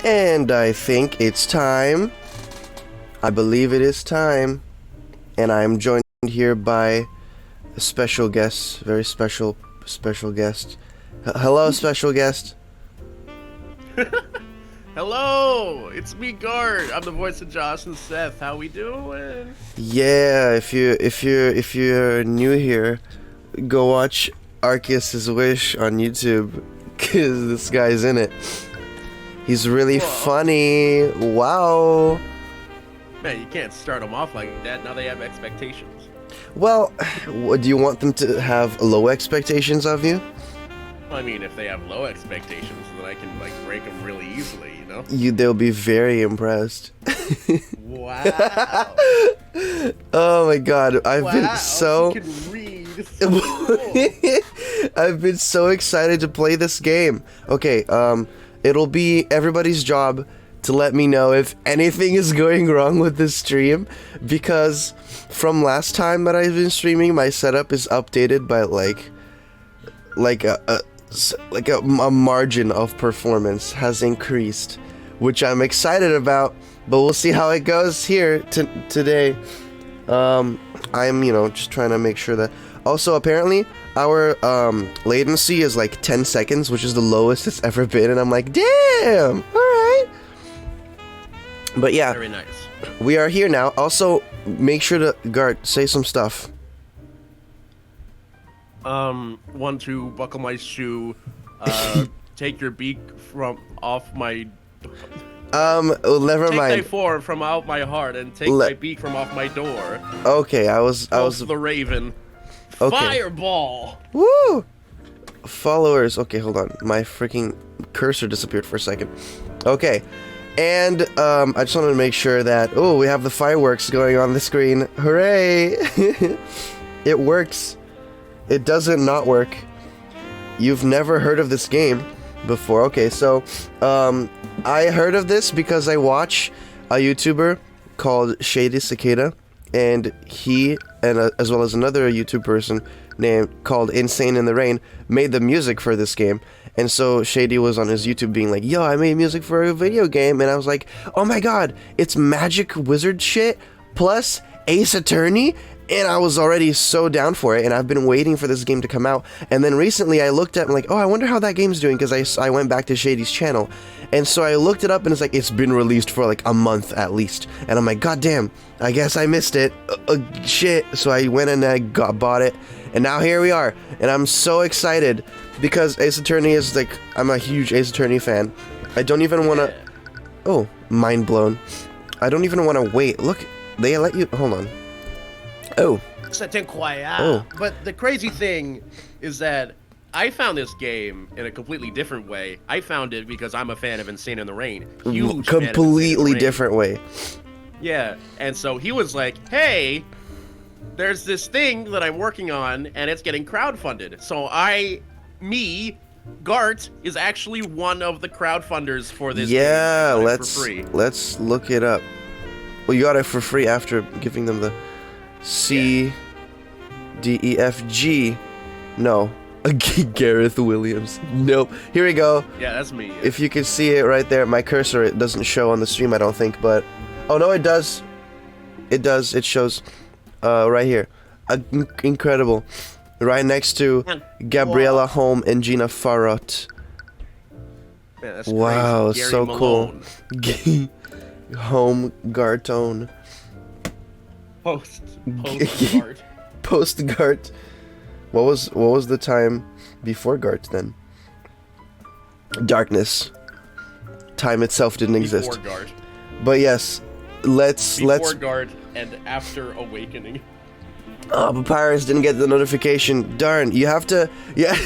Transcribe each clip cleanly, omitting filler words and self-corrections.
And I think it's time. I believe it is time. And I am joined here by a special guest, very special guest. Hello, special guest. Hello, it's me, Gart. I'm the voice of Josh and Seth. How we doing? Yeah, if you're new here, go watch Arceus's Wish on YouTube, cause this guy's in it. He's really funny. Wow. Man, you can't start them off like that. Now they have expectations. Well, do you want them to have low expectations of you? I mean, if they have low expectations, then I can like break them really easily, you know? They'll be very impressed. Wow. Oh my god, I've been so... You can read. So cool. I've been so excited to play this game. Okay, it'll be everybody's job to let me know if anything is going wrong with this stream, because from last time that I've been streaming, my setup is updated by like a margin of performance has increased, which I'm excited about, but we'll see how it goes here today. I'm just trying to make sure that also apparently our latency is like 10 seconds, which is the lowest it's ever been, and I'm like, damn, all right. But yeah, Very nice. We are here now. Also, make sure to Gart say some stuff. Want to buckle my shoe, take your beak from off my... Never take mind. thy form from out my heart and take my beak from off my door. Okay, I was the raven. Okay. Fireball! Woo! Followers. Okay, hold on. My freaking cursor disappeared for a second. Okay. And, I just wanted to make sure that... Oh, we have the fireworks going on the screen. Hooray! It works. It doesn't not work. You've never heard of this game before. Okay, so, I heard of this because I watch a YouTuber called Shady Cicada, and he, and as well as another YouTube person called Insane in the Rain, made the music for this game. And so Shady was on his YouTube being like, yo, I made music for a video game, and I was like, oh my god, it's magic wizard shit plus Ace Attorney, and I was already so down for it, and I've been waiting for this game to come out. And then recently I looked at, I'm like, oh, I wonder how that game's doing, because I went back to Shady's channel, and so I looked it up, and it's like, it's been released for like a month at least, and I'm like, god damn, I guess I missed it, shit. So I went and I bought it, and now here we are, and I'm so excited, because Ace Attorney is like, I'm a huge Ace Attorney fan. I don't even want to, oh, mind blown. I don't even want to wait, look, they let you, hold on. Oh. Oh. But the crazy thing is that I found this game in a completely different way. I found it because I'm a fan of Insane in the Rain. Huge completely different way. Yeah, and so he was like, hey, there's this thing that I'm working on, and it's getting crowdfunded. So Gart, is actually one of the crowdfunders for this game. Yeah, let's look it up. Well, you got it for free after giving them the C, D, E, F, G. No. Gareth Williams. Nope. Here we go. Yeah, that's me. Yeah. If you can see it right there, my cursor, it doesn't show on the stream, I don't think, but... Oh, no, it does. It does. It shows right here. Incredible. Right next to Gabriella Holm and Gina Farrott. Man, that's wow, crazy. so Malone. Cool. Home Gartone. Post Gart. Post Gart. What was the time before Gart then? Darkness. Time itself didn't exist. Before Gart. But yes, let's Before Gart and after Awakening. Oh, Papyrus didn't get the notification. Darn, you have to... Yeah,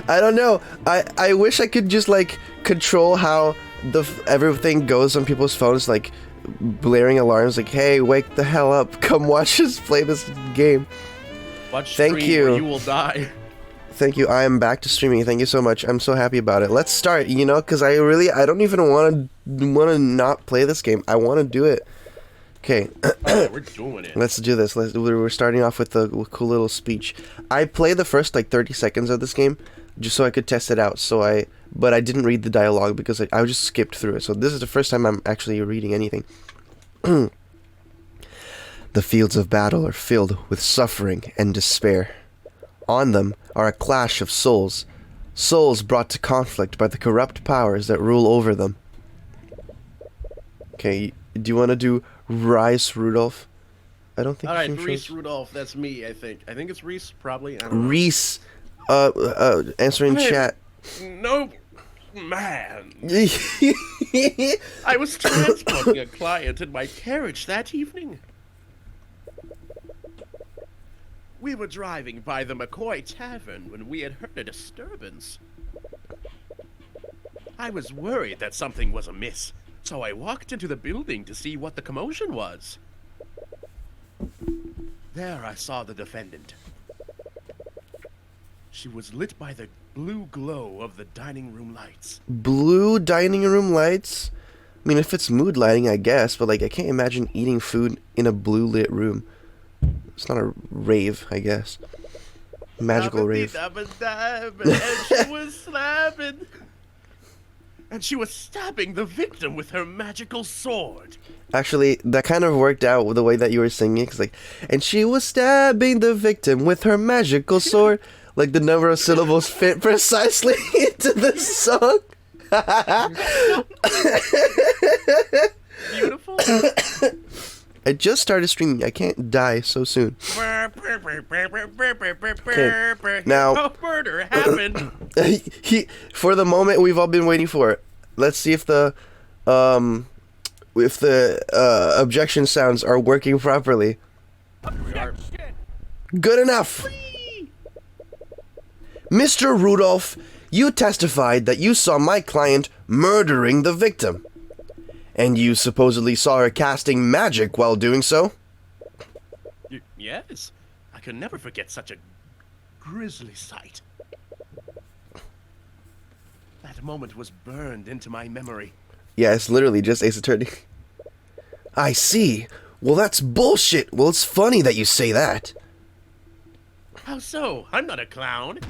I don't know. I wish I could just, like, control how everything goes on people's phones, like, blaring alarms, like, hey, wake the hell up. Come watch us play this game. Thank you. You will die. Thank you. I am back to streaming. Thank you so much. I'm so happy about it. Let's start, because I don't even want to not play this game. I want to do it. Okay. We're doing it. Let's do this. We're starting off with a cool little speech. I played the first, 30 seconds of this game, just so I could test it out. So I but I didn't read the dialogue because I just skipped through it. So this is the first time I'm actually reading anything. The fields of battle are filled with suffering and despair. On them are a clash of souls, souls brought to conflict by the corrupt powers that rule over them. Okay, do you want to do Reese Rudolph? I don't think. All right, Reese Rudolph. That's me. I think it's Reese, probably. I don't know. Reese, answering chat. No, man. I was transporting a client in my carriage that evening. We were driving by the McCoy Tavern when we had heard a disturbance. I was worried that something was amiss, so I walked into the building to see what the commotion was. There I saw the defendant. She was lit by the blue glow of the dining room lights. Blue dining room lights? I mean, if it's mood lighting, I guess, but like, I can't imagine eating food in a blue lit room. It's not a rave, I guess. Magical rave. And she was slapping. And she was stabbing the victim with her magical sword. Actually, that kind of worked out with the way that you were singing. Cause like, and she was stabbing the victim with her magical sword. Like the number of syllables fit precisely into the song. Beautiful. I just started streaming. I can't die so soon. Okay, now, murder happened. For the moment we've all been waiting for, let's see if the objection sounds are working properly. Good enough. Mr. Rudolph, you testified that you saw my client murdering the victim. And you supposedly saw her casting magic while doing so? Yes. I could never forget such a grisly sight. That moment was burned into my memory. Yeah, it's literally just Ace Attorney. I see. Well, that's bullshit. Well, it's funny that you say that. How so? I'm not a clown.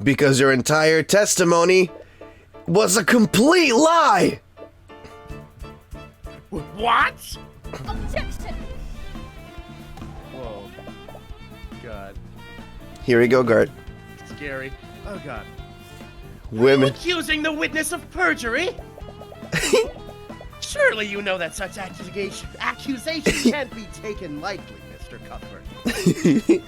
Because your entire testimony was a complete lie! What? Objection! Whoa. God. Here we go, Gart. Scary. Oh, God. Women. Accusing the witness of perjury? Surely you know that such accusations can't be taken lightly, Mr. Cuthbert.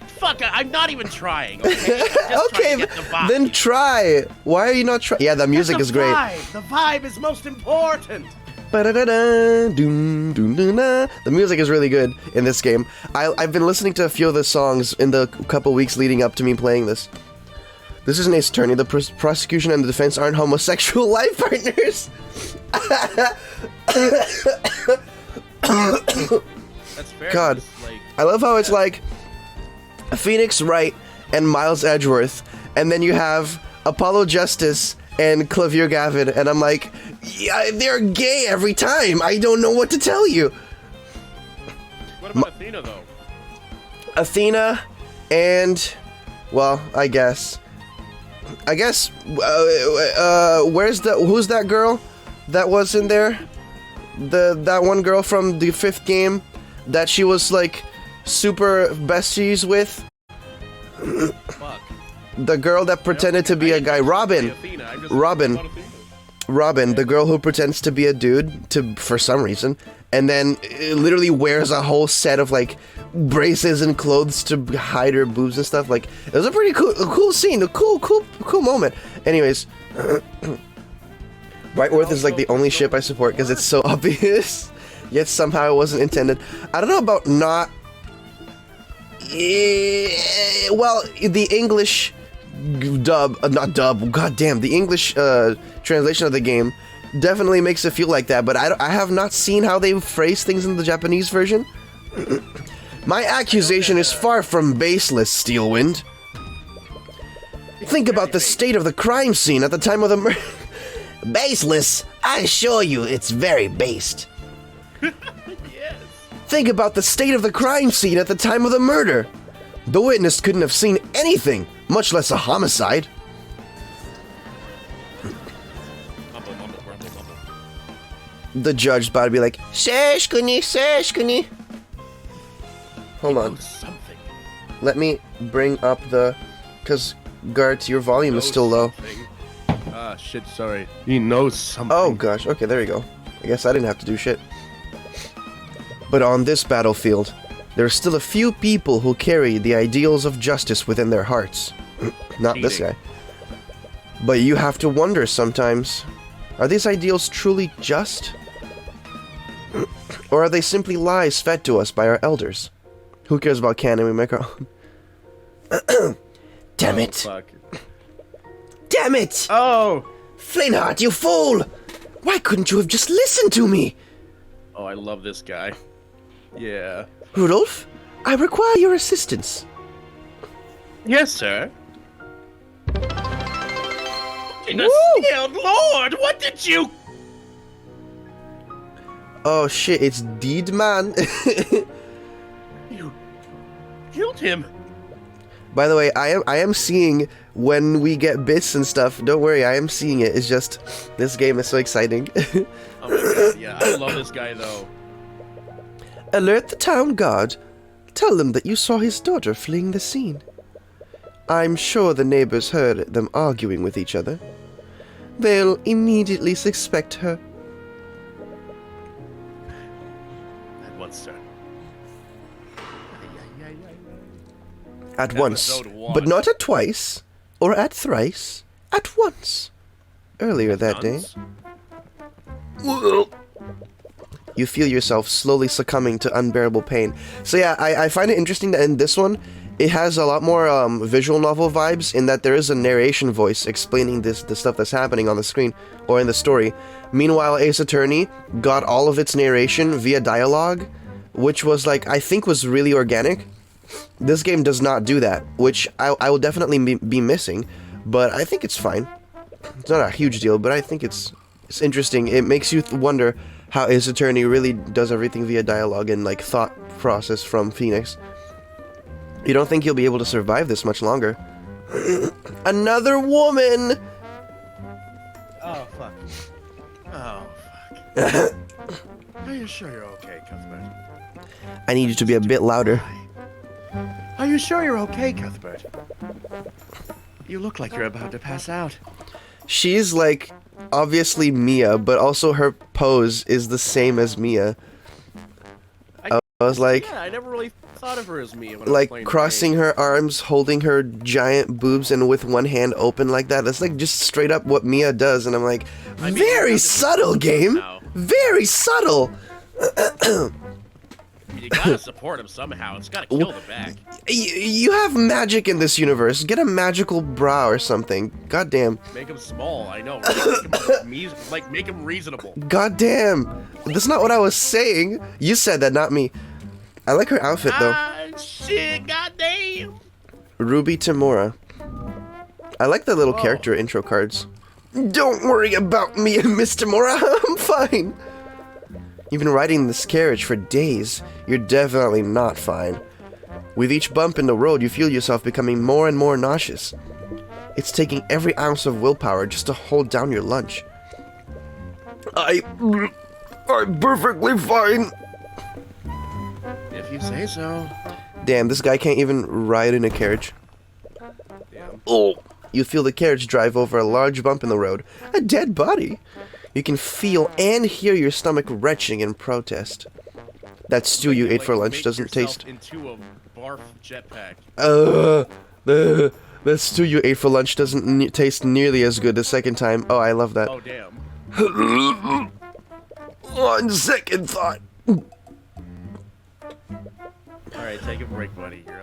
Fuck, I'm not even trying, okay? Just Okay, trying to get the vibe. then try. Why are you not trying? Yeah, the music is great. The vibe is most important. The music is really good in this game. I've been listening to a few of the songs in the couple weeks leading up to me playing this. This is an Ace Attorney. The prosecution and the defense aren't homosexual life partners. That's fair. God, I love how it's like Phoenix Wright and Miles Edgeworth, and then you have Apollo Justice and Clavier Gavin, and I'm like, yeah, they're gay every time. I don't know what to tell you. What about Athena, though? Athena and, well, I guess, who's that girl that was in there? That one girl from the 5th game that she was like super besties with. Fuck. The girl that pretended to be a guy, Robin. Robin, the girl who pretends to be a dude for some reason, and then literally wears a whole set of like braces and clothes to hide her boobs and stuff. Like, it was a pretty cool scene, a cool moment. Anyways, Brightworth is like the only ship I support because it's so obvious, yet somehow it wasn't intended. I don't know about not. Well, the English the English translation of the game definitely makes it feel like that, but I have not seen how they phrase things in the Japanese version. My accusation is far from baseless, Steelwind. Think about the state of the crime scene at the time of the murder. Baseless? I assure you, it's very based. Yes. Think about the state of the crime scene at the time of the murder. The witness couldn't have seen anything, much less a homicide. bubble. The judge's about to be like, Seshkuni, Seshkuni. Hold on. Something. Let me bring up the... Because, Gart, your volume is still low. Ah, shit, sorry. He knows something. Oh, gosh. Okay, there you go. I guess I didn't have to do shit. But on this battlefield, there are still a few people who carry the ideals of justice within their hearts. Not this guy. But you have to wonder sometimes, are these ideals truly just? Or are they simply lies fed to us by our elders? Who cares about canon? We make our own. Damn it! Fuck. Damn it! Oh! Flainheart, you fool! Why couldn't you have just listened to me? Oh, I love this guy. Yeah. Rudolph, I require your assistance. Yes, sir. In the sealed Lord, what did you... Oh shit, it's Deed Man. You killed him. By the way, I am seeing when we get bits and stuff. Don't worry, I am seeing it. It's just, this game is so exciting. Oh my god, yeah, I love this guy though. Alert the town guard. Tell them that you saw his daughter fleeing the scene. I'm sure the neighbors heard them arguing with each other. They'll immediately suspect her. At once, sir. At once, Episode 1. but not at twice, or at thrice, at once. Earlier that day, you feel yourself slowly succumbing to unbearable pain. So yeah, I find it interesting that in this one, it has a lot more visual novel vibes in that there is a narration voice explaining the stuff that's happening on the screen or in the story. Meanwhile, Ace Attorney got all of its narration via dialogue, which was like, I think was really organic. This game does not do that, which I will definitely be missing, but I think it's fine. It's not a huge deal, but I think it's interesting. It makes you wonder how Ace Attorney really does everything via dialogue and like thought process from Phoenix. You don't think you'll be able to survive this much longer. Another woman! Oh, fuck. Oh, fuck. Are you sure you're okay, Cuthbert? I need you to be a bit louder. Are you sure you're okay, Cuthbert? You look like you're about to pass out. She's like, obviously Mia, but also her pose is the same as Mia. I was like... Yeah, I never really thought of her as Mia when I was like playing crossing Arcane. her arms, holding her giant boobs, and with one hand open like that. That's like just straight up what Mia does, and I'm like, I mean, very subtle, game! now. Very subtle! You gotta support him somehow. It's gotta kill the back. You have magic in this universe. Get a magical brow or something. Goddamn. Make him small, I know. Right? Make him reasonable. Goddamn. That's not what I was saying. You said that, not me. I like her outfit, though. Ah, shit, goddamn. Ruby Tamura. I like the little Whoa. character intro cards. Don't worry about me, Miss Tamura. I'm fine. You've been riding this carriage for days. You're definitely not fine. With each bump in the road, you feel yourself becoming more and more nauseous. It's taking every ounce of willpower just to hold down your lunch. I'm perfectly fine. If you say so. Damn, this guy can't even ride in a carriage. Damn. Oh. You feel the carriage drive over a large bump in the road. A dead body. You can feel and hear your stomach retching in protest. That stew you ate for lunch doesn't taste... into a barf jetpack. That stew you ate for lunch doesn't taste nearly as good the second time. Oh, I love that. Oh, damn. On second thought. Alright, take a break, buddy. You're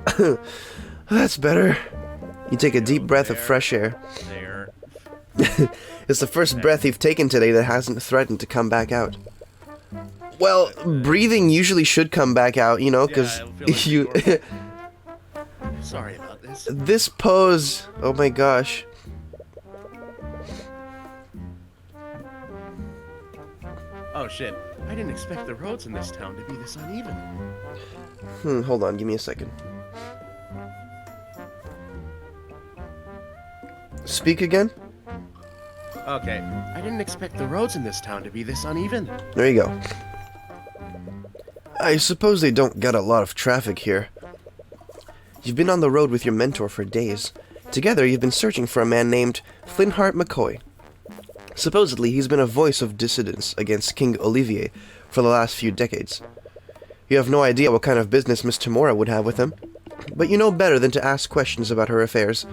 okay. That's better. You take a deep breath of fresh air. There. It's the first breath you've taken today that hasn't threatened to come back out. Well, breathing usually should come back out, you know, because you... Sorry about this. This pose... Oh my gosh. Oh, shit. I didn't expect the roads in this town to be this uneven. Hold on, give me a second. Speak again? Okay, I didn't expect the roads in this town to be this uneven. There you go. I suppose they don't get a lot of traffic here. You've been on the road with your mentor for days. Together, you've been searching for a man named Flintheart McCoy. Supposedly, he's been a voice of dissidence against King Olivier for the last few decades. You have no idea what kind of business Miss Tamora would have with him, but you know better than to ask questions about her affairs.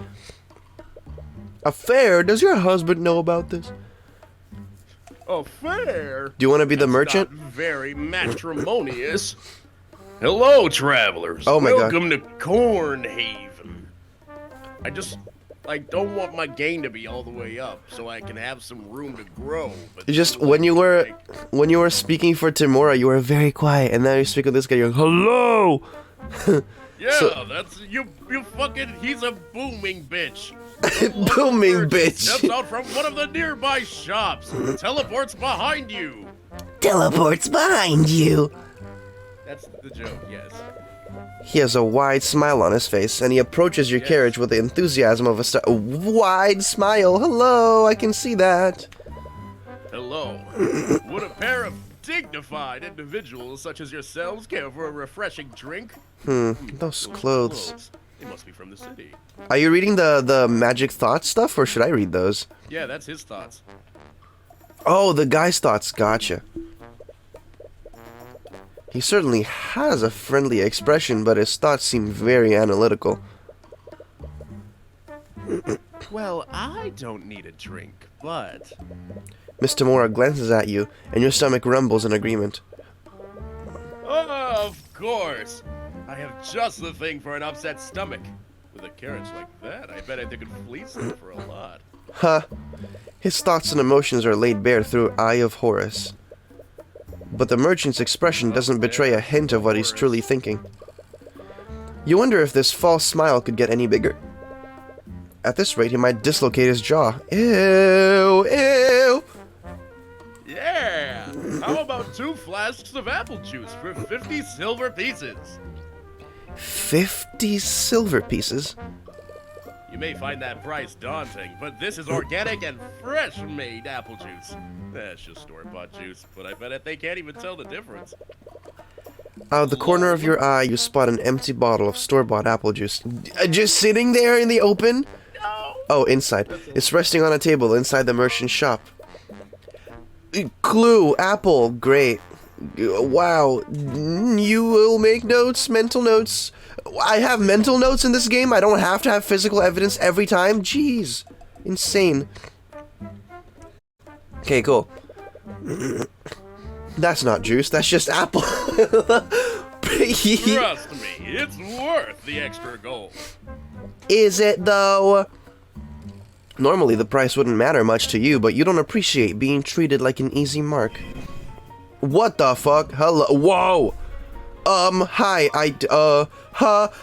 Affair? Does your husband know about this? Affair? Do you want to be the merchant? Not very matrimonious. Hello, travelers. Oh my God. Welcome to Cornhaven. I don't want my gain to be all the way up, so I can have some room to grow. But Just when you were speaking for Tamora, you were very quiet, and now you speak with this guy. You're like, hello. Yeah, that's you fucking. He's a booming bitch. Booming bitch. Steps out from one of the nearby shops. Teleports behind you. Teleports behind you. That's the joke. Yes. He has a wide smile on his face, and he approaches your carriage with the enthusiasm of a wide smile. Hello, I can see that. Hello. Would a pair of dignified individuals such as yourselves care for a refreshing drink? Those clothes. They must be from the city. Are you reading the magic thoughts stuff, or should I read those? Yeah, that's his thoughts. Oh, the guy's thoughts. Gotcha. He certainly has a friendly expression, but his thoughts seem very analytical. Well, I don't need a drink, but... Miss Tamora glances at you, and your stomach rumbles in agreement. Of course. I have just the thing for an upset stomach. With a carriage like that, I bet I could fleece them for a lot. Huh. His thoughts and emotions are laid bare through Eye of Horus. But the merchant's expression doesn't betray a hint of what he's truly thinking. You wonder if this false smile could get any bigger. At this rate, he might dislocate his jaw. Ew, ew. Yeah! How about 2 flasks of apple juice for 50 silver pieces? 50 silver pieces? You may find that price daunting, but this is organic and fresh-made apple juice. That's just store-bought juice, but I bet they can't even tell the difference. Out of the corner of your eye, you spot an empty bottle of store-bought apple juice. Just sitting there in the open? No! Oh, inside. It's resting on a table inside the merchant's shop. Clue, apple, great. Wow, you will make notes, mental notes. I have mental notes in this game? I don't have to have physical evidence every time? Jeez, insane. Okay, cool. That's not juice, that's just apple. Trust me, it's worth the extra gold. Is it, though? Normally, the price wouldn't matter much to you, but you don't appreciate being treated like an easy mark. What the fuck? Hello? Whoa! Hi,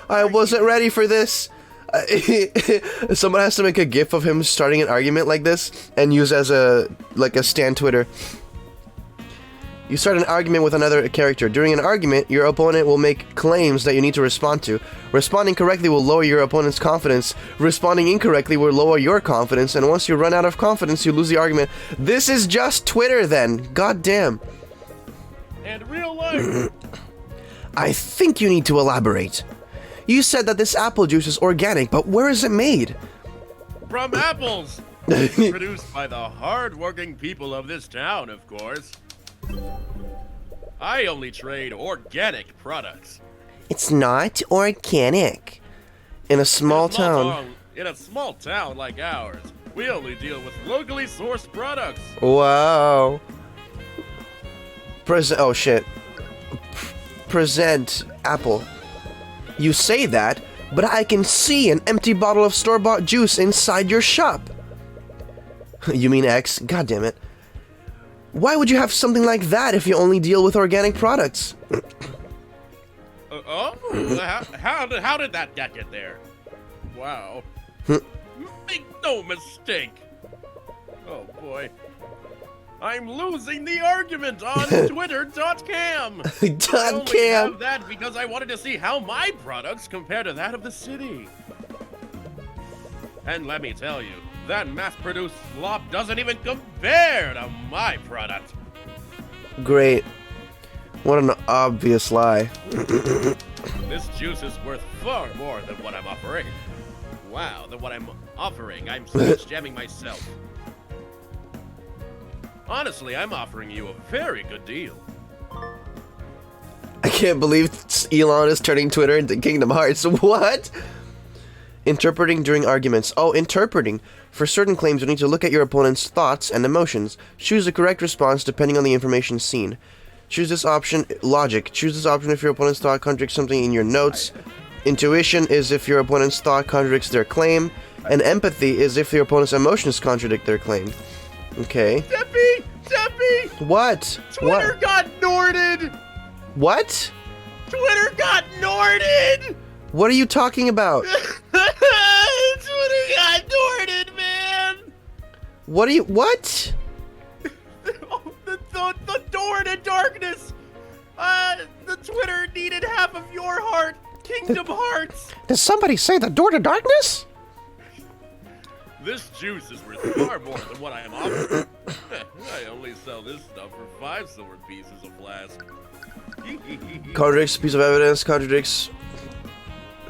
I wasn't ready for this. Someone has to make a gif of him starting an argument like this and use as a stand Twitter. You start an argument with another character. During an argument, your opponent will make claims that you need to respond to. Responding correctly will lower your opponent's confidence. Responding incorrectly will lower your confidence, and once you run out of confidence, you lose the argument. This is just Twitter then. God damn. And real life. I think you need to elaborate. You said that this apple juice is organic, but where is it made? From apples. Produced by the hard-working people of this town, of course. I only trade organic products. It's not organic. In a small town. In a small town like ours, we only deal with locally sourced products. Wow. Oh shit. Present apple. You say that, but I can see an empty bottle of store-bought juice inside your shop. You mean X? God damn it. Why would you have something like that if you only deal with organic products? How did that get there? Wow. Make no mistake. Oh boy. I'm losing the argument on Twitter.cam. I only have that because I wanted to see how my products compare to that of the city. And let me tell you, That mass-produced slop doesn't even compare to my product. Great. What an obvious lie. This juice is worth far more than what I'm offering. Wow, than what I'm offering. I'm speech jamming myself. Honestly, I'm offering you a very good deal. I can't believe Elon is turning Twitter into Kingdom Hearts. What? Interpreting during arguments. Oh, interpreting. For certain claims, you need to look at your opponent's thoughts and emotions. Choose the correct response depending on the information seen. Choose this option. Logic. Choose this option if your opponent's thought contradicts something in your notes. Intuition is if your opponent's thought contradicts their claim. And empathy is if your opponent's emotions contradict their claim. Okay. Deppy! Deppy! What? Twitter got Norded! What? Twitter got Norded! What are you talking about? Twitter got Norded, man! What are you... What? The door to darkness! The Twitter needed half of your heart! Kingdom Hearts! Did somebody say the door to darkness? This juice is worth far more than what I am offering. I only sell this stuff for 5 silver pieces a flask. Contradicts piece of evidence, contradicts...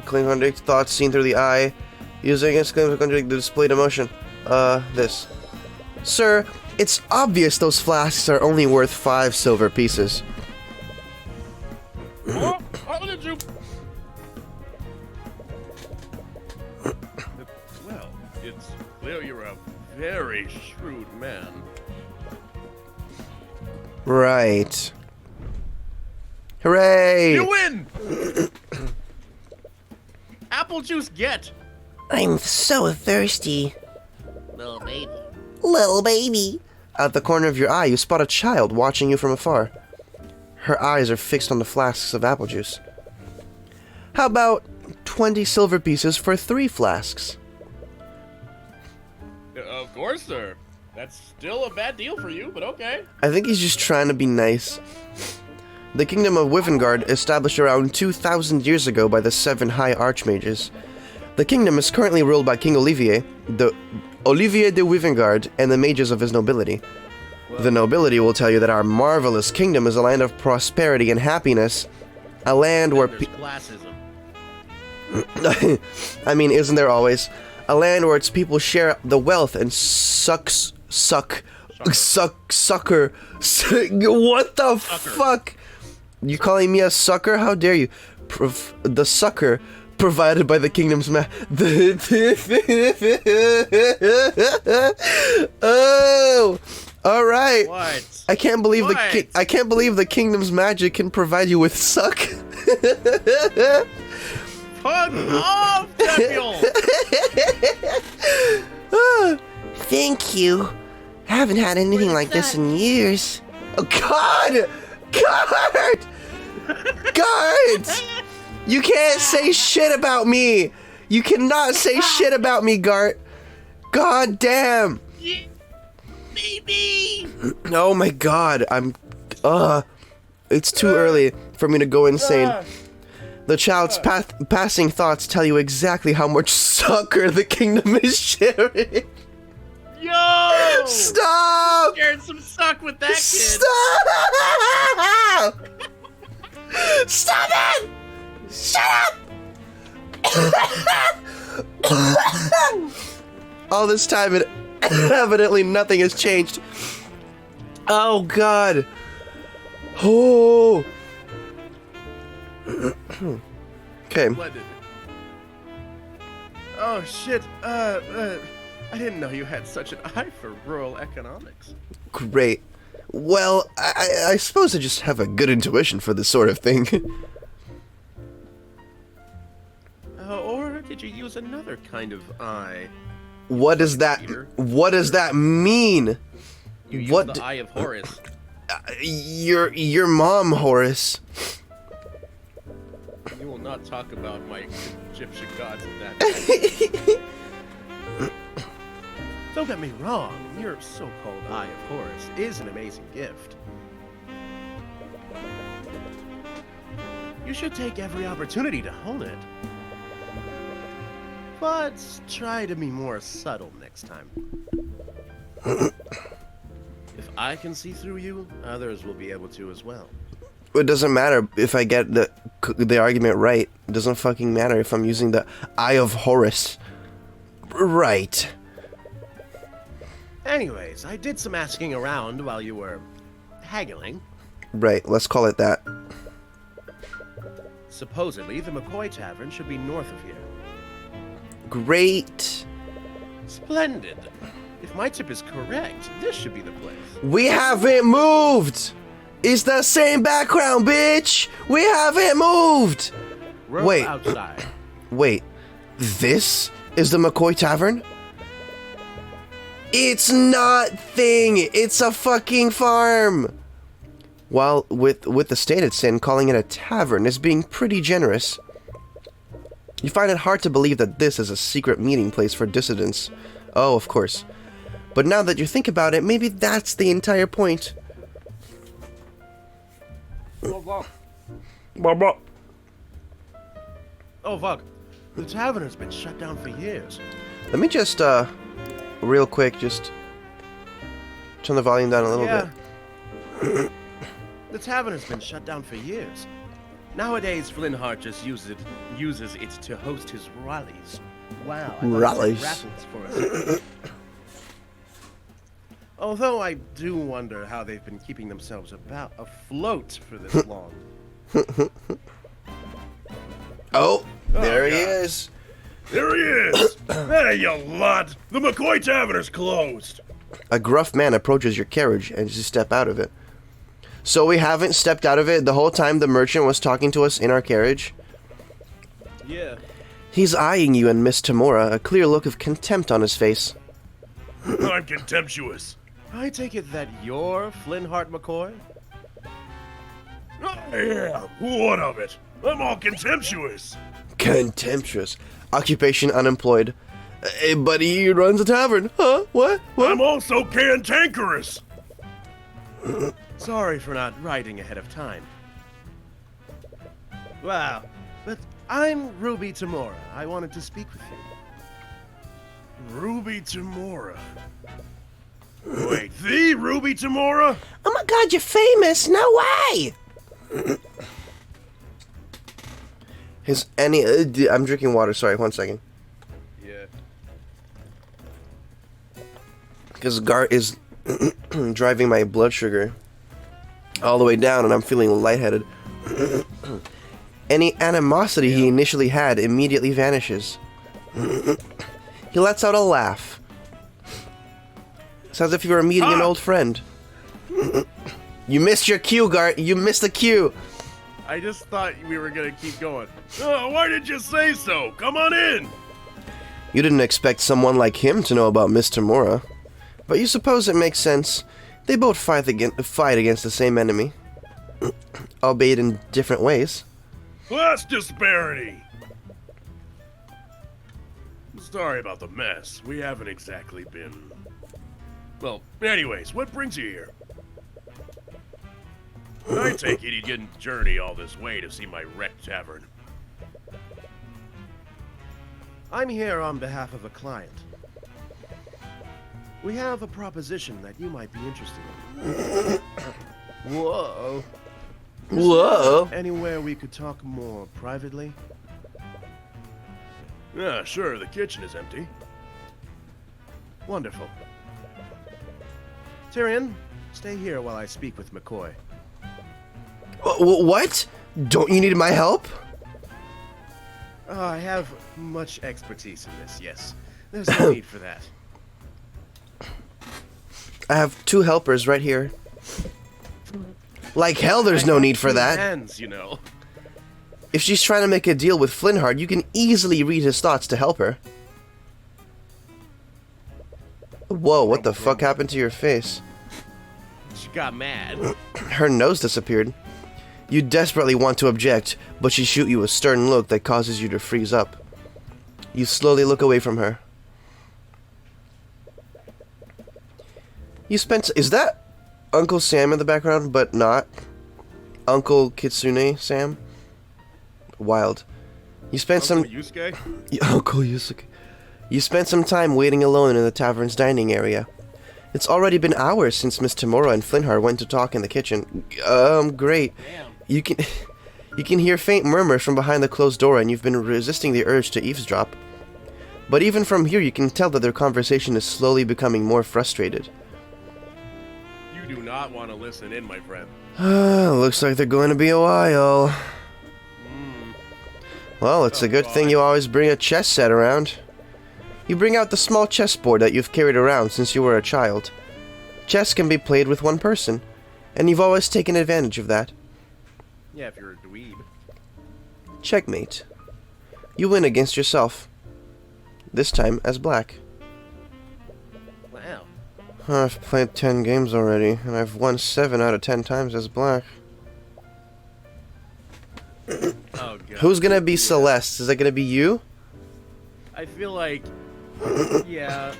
Claim contradicts thoughts seen through the eye. Using against claims to contradict the displayed emotion. This. Sir, it's obvious those flasks are only worth 5 silver pieces. Oh, how did you... Well, it's clear you're a very shrewd man. Right. Hooray! You win! Apple juice get! I'm so thirsty. Little baby. Little baby. At the corner of your eye, you spot a child watching you from afar. Her eyes are fixed on the flasks of apple juice. How about 20 silver pieces for 3 flasks? Of course, sir. That's still a bad deal for you, but okay. I think he's just trying to be nice. The kingdom of Evenger, established around 2,000 years ago by the 7 High Archmages. The kingdom is currently ruled by King Olivier de Evenger, and the mages of his nobility. The nobility will tell you that our marvelous kingdom is a land of prosperity and happiness, a land where classism. I mean, isn't there always? A land where its people share the wealth and sucker. What the fuck? You calling me a sucker? How dare you? The sucker provided by the kingdom's Oh, all right. What? I can't believe What? I can't believe the kingdom's magic can provide you with suck. Fuck off, Deppy! Thank you. I haven't had anything like this in years. Oh God! Gart! Gart! You can't say shit about me! You cannot say shit about me, Gart! God damn! Baby! Oh my God, it's too early for me to go insane. The child's passing thoughts tell you exactly how much sucker the kingdom is sharing. Yo! Stop! Sharing some suck with that kid. Stop! Stop it! Shut up! All this time, and evidently nothing has changed. Oh God! Oh! Okay. Oh shit! I didn't know you had such an eye for rural economics. Great. Well, I suppose I just have a good intuition for this sort of thing. Or did you use another kind of eye? What does that? What does that mean? You used What? The Eye of Horus. Your mom, Horace. You will not talk about my Egyptian gods in that way. Don't get me wrong, your so-called Eye of Horus is an amazing gift. You should take every opportunity to hone it. But try to be more subtle next time. If I can see through you, others will be able to as well. It doesn't matter if I get the argument right. It doesn't fucking matter if I'm using the Eye of Horus. Right. Anyways, I did some asking around while you were haggling. Right, let's call it that. Supposedly, the McCoy Tavern should be north of here. Great. Splendid. If my tip is correct, this should be the place. We haven't moved! It's the same background, bitch! We haven't moved! Row Wait. outside. Wait. This is the McCoy Tavern? It's not thing! It's a fucking farm! While with the state it's in, calling it a tavern is being pretty generous. You find it hard to believe that this is a secret meeting place for dissidents. Oh, of course. But now that you think about it, maybe that's the entire point. Oh, fuck. The tavern has been shut down for years. Let me just, real quick, just turn the volume down a little bit. The tavern has been shut down for years. Nowadays, Flintheart just uses it to host his rallies. Wow. Rallies. Raffles for us. Although I do wonder how they've been keeping themselves afloat for this long. Oh, there he God. is. There he is! Hey, you lot! The McCoy Tavern is closed! A gruff man approaches your carriage and you step out of it. So we haven't stepped out of it the whole time the merchant was talking to us in our carriage? Yeah. He's eyeing you and Miss Tamora, a clear look of contempt on his face. I'm contemptuous. I take it that you're Flintheart McCoy? Yeah, what of it? I'm all contemptuous. Contemptuous. Occupation unemployed. But he runs a tavern. Huh? What? I'm also cantankerous. Sorry for not writing ahead of time. Wow, but I'm Ruby Tamora. I wanted to speak with you. Ruby Tamora. Wait, the Ruby Tamora? Oh my god, you're famous! No way! I'm drinking water, sorry, 1 second. Yeah. Because Gart is driving my blood sugar all the way down and I'm feeling lightheaded. Any animosity he initially had immediately vanishes. He lets out a laugh. It's as if you were meeting an old friend. You missed your cue, Gart. You missed the cue. I just thought we were gonna keep going. Oh, why did you say so? Come on in. You didn't expect someone like him to know about Miss Tamora. But you suppose it makes sense. They both fight against the same enemy. Albeit in different ways. Class disparity. Sorry about the mess. We haven't exactly been... Well, anyways, what brings you here? I take it you didn't journey all this way to see my wrecked tavern. I'm here on behalf of a client. We have a proposition that you might be interested in. Whoa. Whoa. Anywhere we could talk more privately? Yeah, sure, the kitchen is empty. Wonderful. Tyrion, stay here while I speak with McCoy. What? Don't you need my help? I have much expertise in this, yes. There's no need for that. I have 2 helpers right here. Like hell there's no need for that. Hands, you know. If she's trying to make a deal with Flintheart, you can easily read his thoughts to help her. Whoa, what the fuck happened to your face? She got mad. Her nose disappeared. You desperately want to object, but she shoots you a stern look that causes you to freeze up. You slowly look away from her. You spent... Is that Uncle Sam in the background, but not Uncle Kitsune Sam? Wild. You spent some... Yusuke? Uncle Yusuke. You spent some time waiting alone in the tavern's dining area. It's already been hours since Miss Tamura and Flintheart went to talk in the kitchen. Great. Damn. You can hear faint murmurs from behind the closed door, and you've been resisting the urge to eavesdrop. But even from here, you can tell that their conversation is slowly becoming more frustrated. You do not want to listen in, my friend. Looks like they're going to be a while. Well, it's a good thing you always bring a chess set around. You bring out the small chessboard that you've carried around since you were a child. Chess can be played with one person, and you've always taken advantage of that. Yeah, if you're a dweeb. Checkmate. You win against yourself. This time as black. Wow. I've played 10 games already, and I've won 7 out of 10 times as black. Oh, God. Who's gonna be Celeste? Is that gonna be you? I feel like, yeah,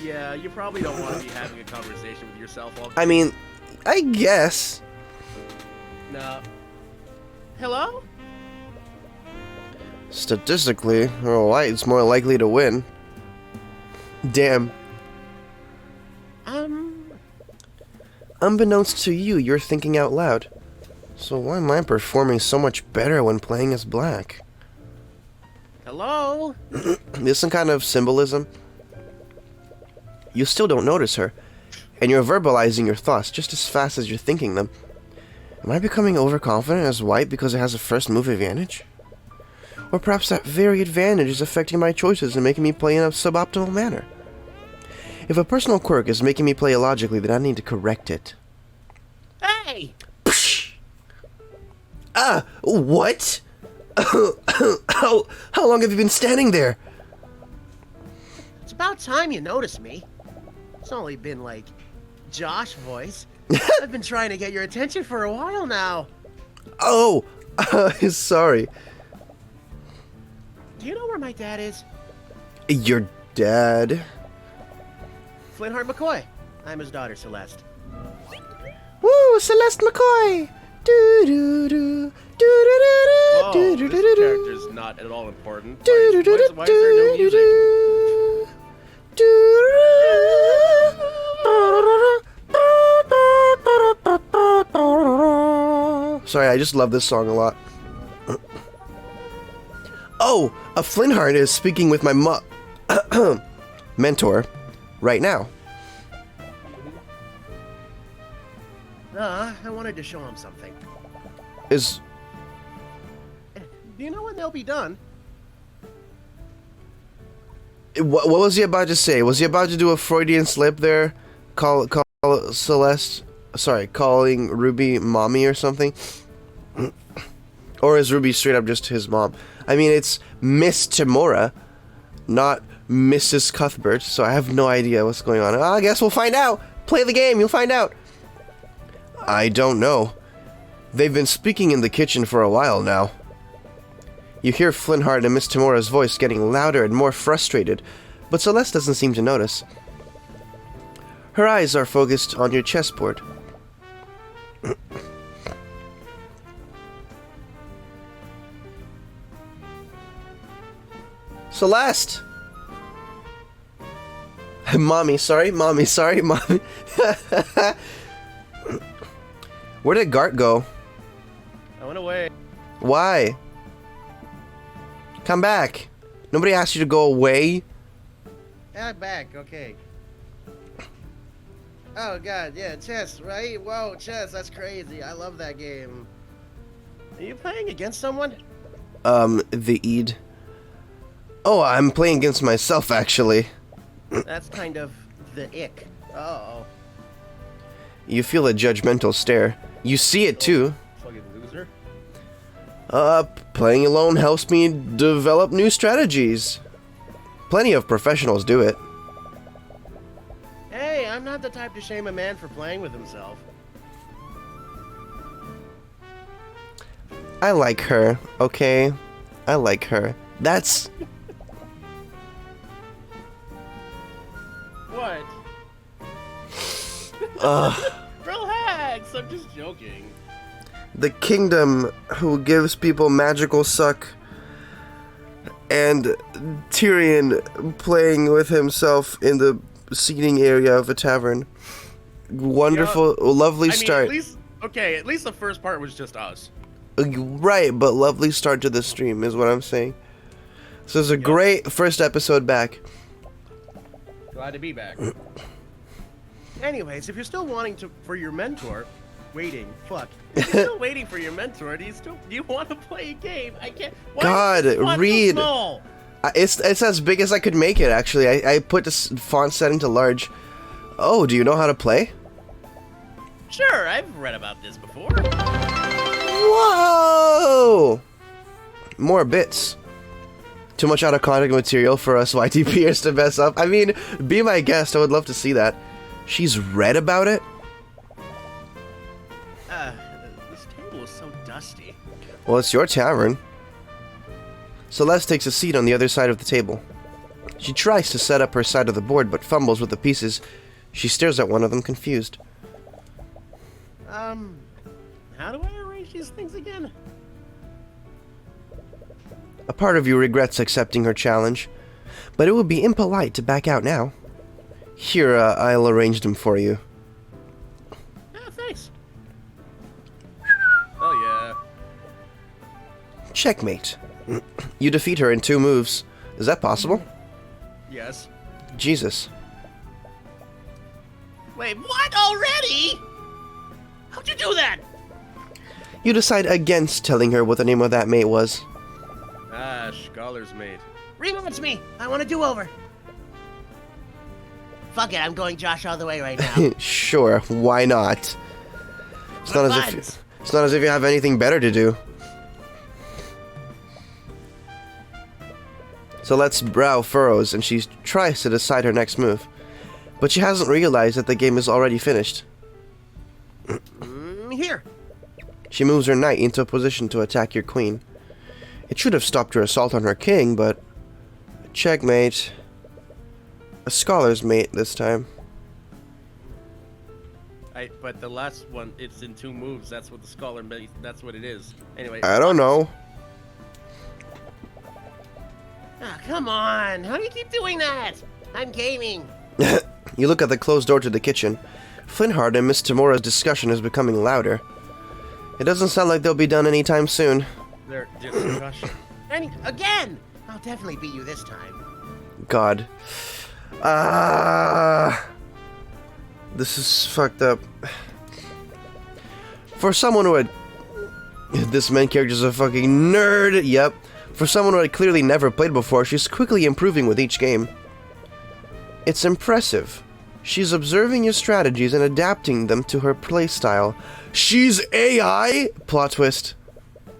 you probably don't want to be having a conversation with yourself all. I mean, I guess. No. Hello? Statistically, White's more likely to win. Damn. Unbeknownst to you, you're thinking out loud. So why am I performing so much better when playing as black? Hello? There's some kind of symbolism. You still don't notice her, and you're verbalizing your thoughts just as fast as you're thinking them. Am I becoming overconfident as White because it has a first move advantage? Or perhaps that very advantage is affecting my choices and making me play in a suboptimal manner? If a personal quirk is making me play illogically, then I need to correct it. Hey! What? How long have you been standing there? It's about time you noticed me. It's only been like Josh voice. I've been trying to get your attention for a while now. Oh, sorry. Do you know where my dad is? Your dad? Flintheart McCoy. I'm his daughter, Celeste. Woo, Celeste McCoy! Do do do do Whoa, do this do do character's not at all important. do Why is there no music? Sorry, I just love this song a lot. Oh, a Flintheart is speaking with my mentor right now. I wanted to show him something. Is Do you know when they'll be done? what was he about to say? Was he about to do a Freudian slip there? Call Celeste, sorry, calling Ruby mommy or something? Or is Ruby straight up just his mom? I mean, it's Miss Tamura, not Mrs. Cuthbert, so I have no idea what's going on. I guess we'll find out. Play the game, you'll find out. I don't know. They've been speaking in the kitchen for a while now. You hear Flintheart and Miss Tamura's voice getting louder and more frustrated, but Celeste doesn't seem to notice. Her eyes are focused on your chessboard. Celeste! Mommy, sorry, mommy. Where did Gart go? I went away. Why? Come back. Nobody asked you to go away. Yeah, I'm back. Okay. Oh god, yeah, chess, right? Whoa, chess, that's crazy. I love that game. Are you playing against someone? The Eid. Oh, I'm playing against myself, actually. That's kind of the ick. Uh-oh. You feel a judgmental stare. You see it, too. Fucking loser. Playing alone helps me develop new strategies. Plenty of professionals do it. Hey, I'm not the type to shame a man for playing with himself. I like her, okay? I like her. That's... What? Relax, I'm just joking. the kingdom who gives people magical suck. and Tyrion playing with himself in the seating area of a tavern. Wonderful, lovely start. At least the first part was just us. Right, but lovely start to the stream is what I'm saying. So it's a great first episode back. Glad to be back. Anyways, if you're still waiting for your mentor, if you're still waiting for your mentor, do you want to play a game? I can't. God, read. So It's as big as I could make it. Actually, I put this font setting to large. Oh, do you know how to play? Sure, I've read about this before. Whoa! More bits. Too much out of context material for us YTPers to mess up. I mean, be my guest. I would love to see that. She's read about it? This table is so dusty. Well, it's your tavern. Celeste takes a seat on the other side of the table. She tries to set up her side of the board, but fumbles with the pieces. She stares at one of them, confused. How do I arrange these things again? A part of you regrets accepting her challenge, but it would be impolite to back out now. Here, I'll arrange them for you. Ah, thanks. Oh, yeah. Checkmate. You defeat her in 2 moves. Is that possible? Yes. Jesus. Wait, what? Already? How'd you do that? You decide against telling her what the name of that mate was. Ah, Scholar's mate. Rematch me! I want a do-over. Fuck it, I'm going Josh all the way right now. Sure, why not? It's not as if you have anything better to do. Celeste's brow furrows and she tries to decide her next move. But she hasn't realized that the game is already finished. Here. She moves her knight into a position to attack your queen. It should have stopped her assault on her king, but... Checkmate. A scholar's mate this time. But the last one, it's in 2 moves. That's what the scholar mate, that's what it is. Anyway. I don't know. Ah, come on. How do you keep doing that? I'm gaming. You look at the closed door to the kitchen. Flintheart and Miss Tamora's discussion is becoming louder. It doesn't sound like they'll be done anytime soon. Their discussion. Again! I'll definitely beat you this time. God. This is fucked up. For someone who had... This main character's a fucking nerd. Yep. For someone who had clearly never played before, she's quickly improving with each game. It's impressive. She's observing your strategies and adapting them to her playstyle. She's AI? Plot twist.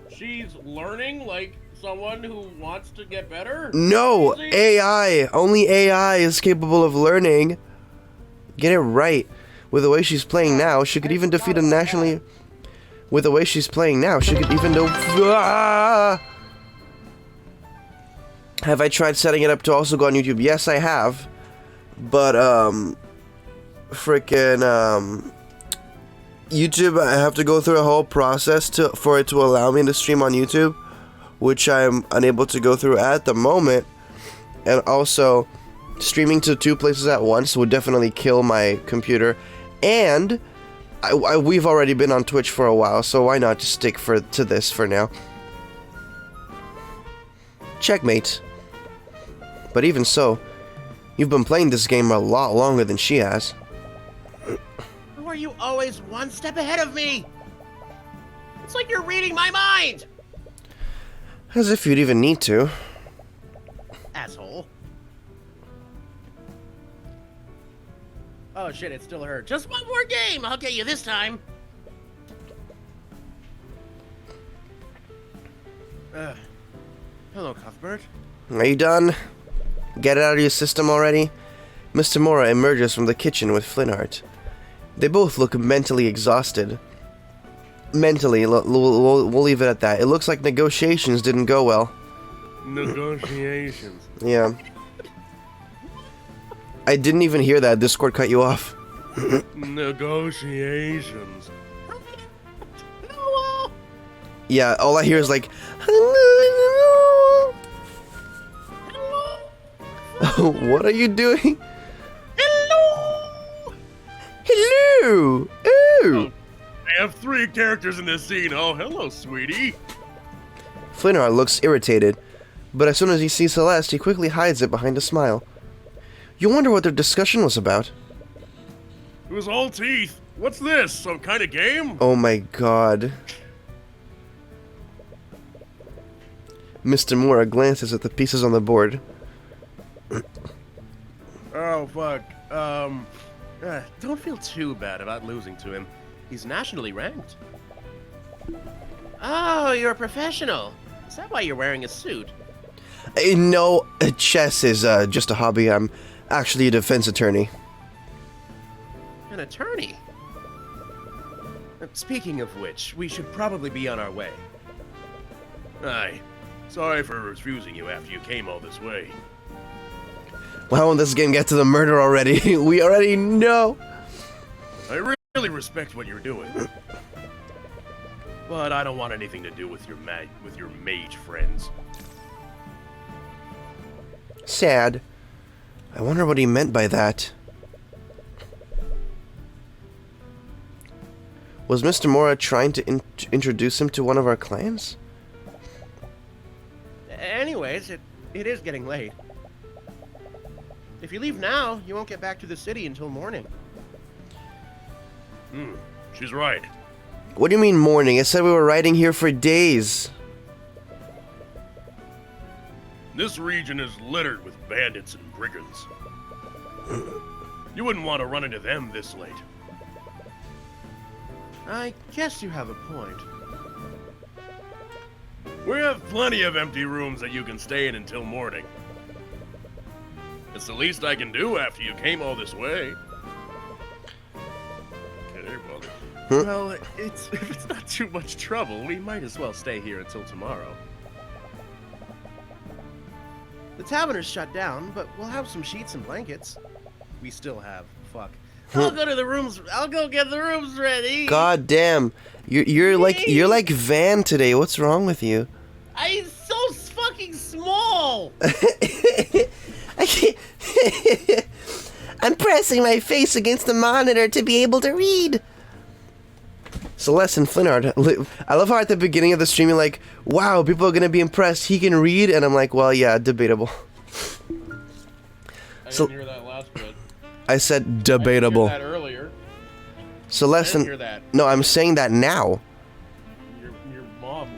She's learning like someone who wants to get better? No, Easy. AI. Only AI is capable of learning. Get it right. With the way she's playing now, she could even defeat a nationally... With the way she's playing now, she could even do... Have I tried setting it up to also go on YouTube? Yes, I have. But, YouTube, I have to go through a whole process for it to allow me to stream on YouTube, which I'm unable to go through at the moment. And also, streaming to 2 places at once would definitely kill my computer. And we've already been on Twitch for a while, so why not just stick to this for now? Checkmate. But even so, you've been playing this game a lot longer than she has. How are you always one step ahead of me? It's like you're reading my mind! As if you'd even need to. Asshole. Oh shit, it's still her. Just one more game! I'll get you this time! Hello, Cuthbert. Are you done? Get it out of your system already? Miss Tamora emerges from the kitchen with Flintheart. They both look mentally exhausted. Mentally, we'll leave it at that. It looks like negotiations didn't go well. Negotiations. Yeah. I didn't even hear that. Discord cut you off. Negotiations. No! Yeah, all I hear is like... What are you doing? Hello! Hello! Ooh! Oh, I have 3 characters in this scene. Oh, hello, sweetie. Flintheart looks irritated, but as soon as he sees Celeste, he quickly hides it behind a smile. You wonder what their discussion was about. It was all teeth. What's this? Some kind of game? Oh my god. Mr. Mora glances at the pieces on the board. Oh, fuck. Don't feel too bad about losing to him. He's nationally ranked. Oh, you're a professional. Is that why you're wearing a suit? No, chess is just a hobby. I'm actually a defense attorney. An attorney? Speaking of which, we should probably be on our way. Aye. Sorry for refusing you after you came all this way. Why won't this game get to the murder already? We already know. I really respect what you're doing. But I don't want anything to do with your mage friends. Sad. I wonder what he meant by that. Was Mr. Mora trying to introduce him to one of our clans? Anyways, it is getting late. If you leave now, you won't get back to the city until morning. She's right. What do you mean morning? I said we were riding here for days. This region is littered with bandits and brigands. You wouldn't want to run into them this late. I guess you have a point. We have plenty of empty rooms that you can stay in until morning. It's the least I can do after you came all this way. Okay, there, brother. Well, if it's not too much trouble, we might as well stay here until tomorrow. The tavern is shut down, but we'll have some sheets and blankets. We still have. Fuck. I'll go to the rooms. I'll go get the rooms ready. God damn. You're like Van today. What's wrong with you? I'm so fucking small. I can't. I'm pressing my face against the monitor to be able to read. Celeste and Flintheart. I love how at the beginning of the stream you're like, wow, people are going to be impressed. He can read. And I'm like, well, yeah, debatable. I didn't hear that last bit. I said debatable. I didn't hear that earlier. Celeste I and... didn't hear that. No, I'm saying that now. Your mom.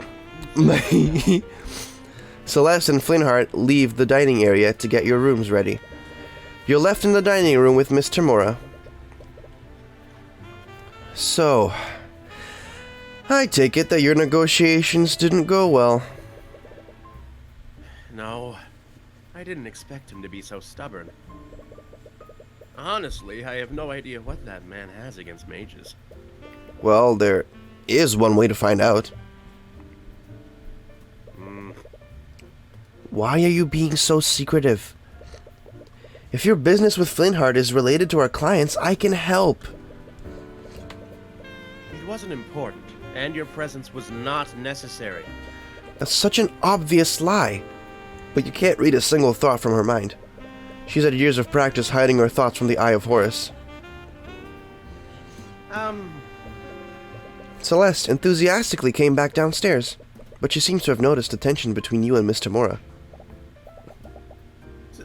Celeste and Flintheart leave the dining area to get your rooms ready. You're left in the dining room with Mr. Mora. So, I take it that your negotiations didn't go well. No, I didn't expect him to be so stubborn. Honestly, I have no idea what that man has against mages. Well, there is one way to find out. Why are you being so secretive? If your business with Flintheart is related to our clients, I can help. It wasn't important, and your presence was not necessary. That's such an obvious lie. But you can't read a single thought from her mind. She's had years of practice hiding her thoughts from the Eye of Horus. Celeste enthusiastically came back downstairs, but she seems to have noticed the tension between you and Mr. Mora.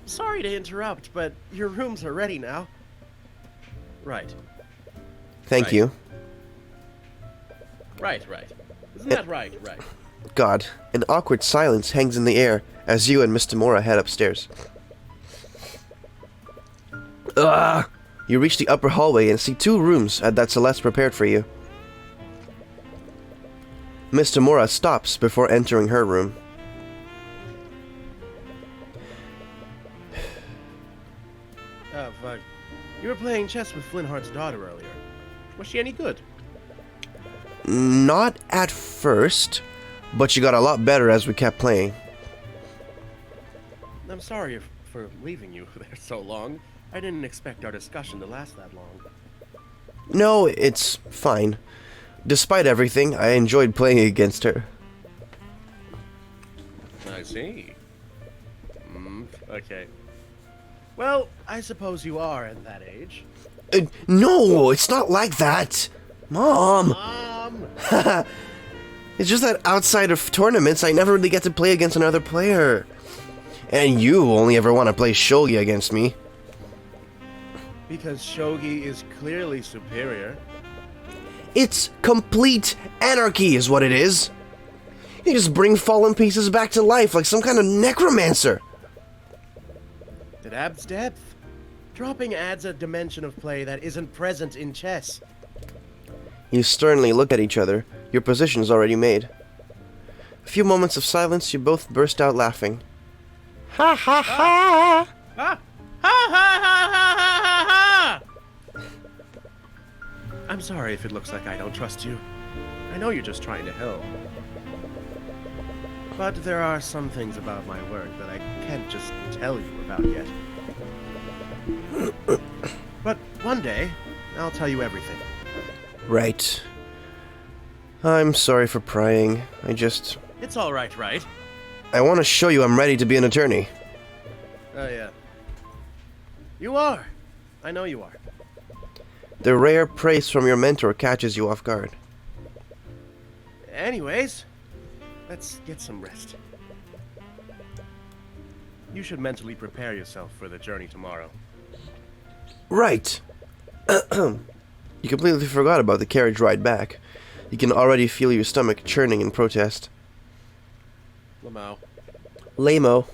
Sorry to interrupt, but your rooms are ready now. Right. Thank Right. you. Right. Isn't that right? Right. God, an awkward silence hangs in the air as you and Mr. Mora head upstairs. Ugh! You reach the upper hallway and see 2 rooms that Celeste prepared for you. Mr. Mora stops before entering her room. Oh, fuck. You were playing chess with Flintheart's daughter earlier. Was she any good? Not at first, but she got a lot better as we kept playing. I'm sorry for leaving you there so long. I didn't expect our discussion to last that long. No, it's fine. Despite everything, I enjoyed playing against her. I see. Okay. Well, I suppose you are at that age. No, it's not like that. Mom! Mom! It's just that outside of tournaments, I never really get to play against another player. And you only ever want to play shogi against me. Because shogi is clearly superior. It's complete anarchy is what it is. You just bring fallen pieces back to life like some kind of necromancer. It adds depth. Dropping adds a dimension of play that isn't present in chess. You sternly look at each other. Your position is already made. A few moments of silence, you both burst out laughing. Ha ha ha! Ha! Ha ha ha ha ha ha! I'm sorry if it looks like I don't trust you. I know you're just trying to help. But there are some things about my work that I can't just tell you about yet. But one day, I'll tell you everything. Right. I'm sorry for prying. It's alright, right? I want to show you I'm ready to be an attorney. Oh, yeah. You are. I know you are. The rare praise from your mentor catches you off guard. Anyways, let's get some rest. You should mentally prepare yourself for the journey tomorrow. Right. You completely forgot about the carriage ride back. You can already feel your stomach churning in protest. Lamau. Lamo.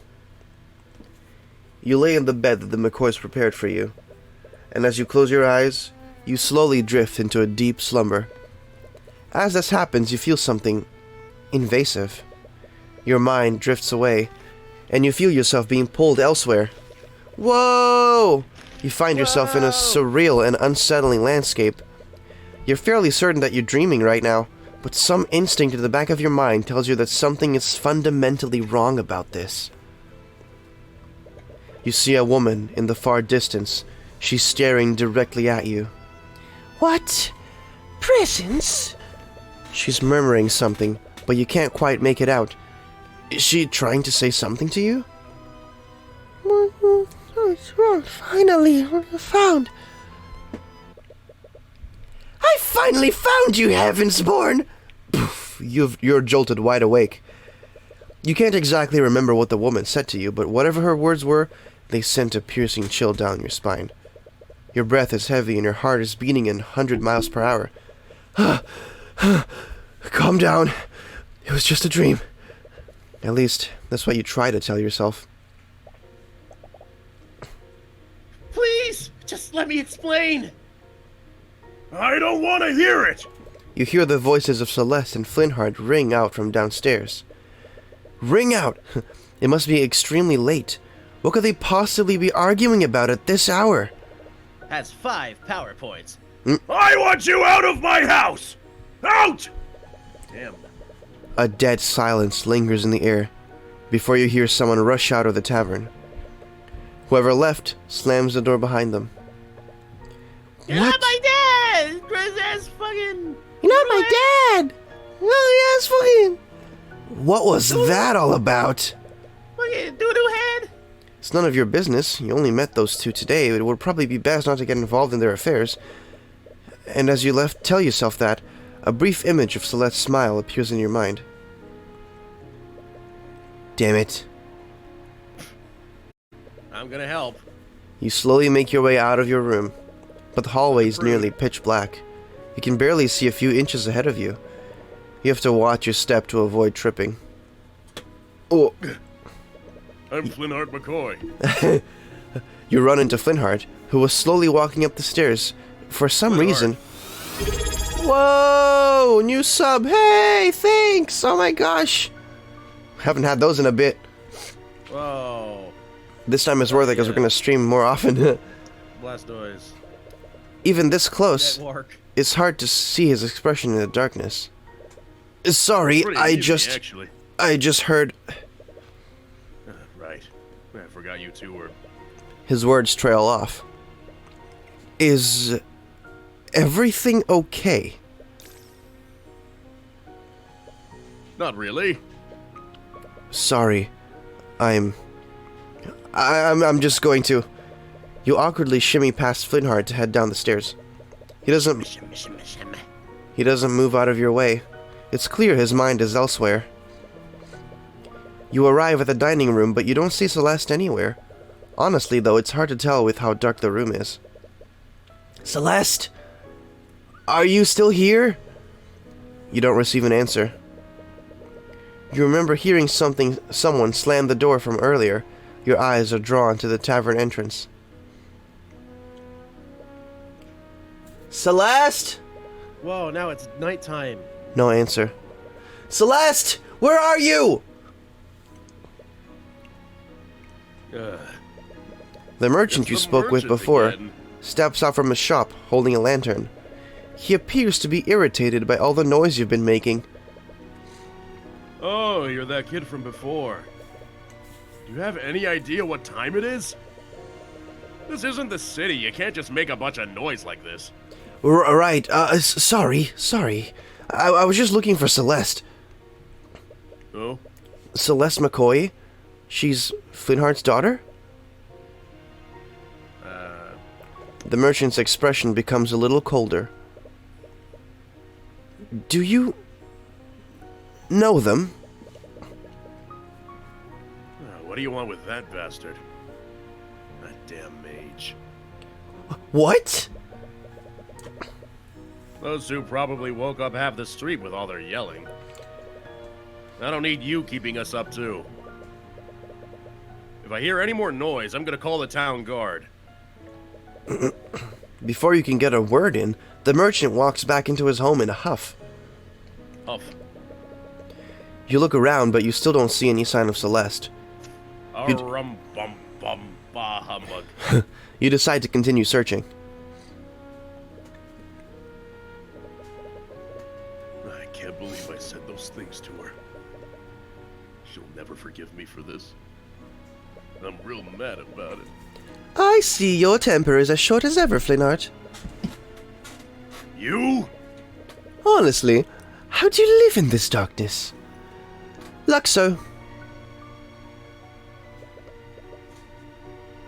You lay in the bed that the McCoys prepared for you, and as you close your eyes, you slowly drift into a deep slumber. As this happens, you feel something invasive. Your mind drifts away, and you feel yourself being pulled elsewhere. Whoa! You find yourself in a surreal and unsettling landscape. You're fairly certain that you're dreaming right now, but some instinct in the back of your mind tells you that something is fundamentally wrong about this. You see a woman in the far distance. She's staring directly at you. What? Presents? She's murmuring something, but you can't quite make it out. Is she trying to say something to you? Finally, found. I finally found you, Heavensborn! Poof, you're jolted wide awake. You can't exactly remember what the woman said to you, but whatever her words were, they sent a piercing chill down your spine. Your breath is heavy and your heart is beating in 100 miles per hour. Calm down. It was just a dream. At least, that's what you try to tell yourself. Please, just let me explain. I don't want to hear it! You hear the voices of Celeste and Flintheart ring out from downstairs. Ring out! It must be extremely late. What could they possibly be arguing about at this hour? Has 5 PowerPoints. I want you out of my house! Out! Damn. A dead silence lingers in the air before you hear someone rush out of the tavern. Whoever left slams the door behind them. You're not my dad! That's fucking... You're not my dad! Oh, yes, fucking... What was that all about? Fucking doo-doo head! It's none of your business. You only met those two today. It would probably be best not to get involved in their affairs. And as you left, tell yourself that. A brief image of Celeste's smile appears in your mind. Damn it. I'm gonna help. You slowly make your way out of your room, but the hallway is nearly pitch black. You can barely see a few inches ahead of you. You have to watch your step to avoid tripping. Oh. I'm Flintheart McCoy. You run into Flintheart, who was slowly walking up the stairs. For some reason... Whoa! New sub! Hey! Thanks! Oh my gosh! Haven't had those in a bit. Whoa. This time it's worth it because we're going to stream more often. Blastoise. Even this close, Network. it's hard to see his expression in the darkness. Sorry, Pretty I easy, actually. just heard... Right. I forgot you two were... His words trail off. Is... everything okay? Not really. Sorry. I'm just going to... You awkwardly shimmy past Flintheart to head down the stairs. He doesn't move out of your way. It's clear his mind is elsewhere. You arrive at the dining room, but you don't see Celeste anywhere. Honestly, though, it's hard to tell with how dark the room is. Celeste? Are you still here? You don't receive an answer. You remember hearing someone slam the door from earlier. Your eyes are drawn to the tavern entrance. Celeste? Whoa, now it's nighttime. No answer. Celeste! Where are you? The merchant you spoke with before steps out from his shop, holding a lantern. He appears to be irritated by all the noise you've been making. Oh, you're that kid from before. Do you have any idea what time it is? This isn't the city. You can't just make a bunch of noise like this. Right, sorry. I was just looking for Celeste. Oh? Celeste McCoy? She's Flintheart's daughter? The merchant's expression becomes a little colder. Do you know them? What do you want with that bastard? That damn mage. What? Those two probably woke up half the street with all their yelling. I don't need you keeping us up too. If I hear any more noise, I'm gonna call the town guard. Before you can get a word in, the merchant walks back into his home in a huff. Huff. You look around, but you still don't see any sign of Celeste. Rum bum bum bah humbug. You decide to continue searching. I can't believe I said those things to her. She'll never forgive me for this. I'm real mad about it. I see your temper is as short as ever, Flintheart. You? Honestly, how do you live in this darkness? Luxo.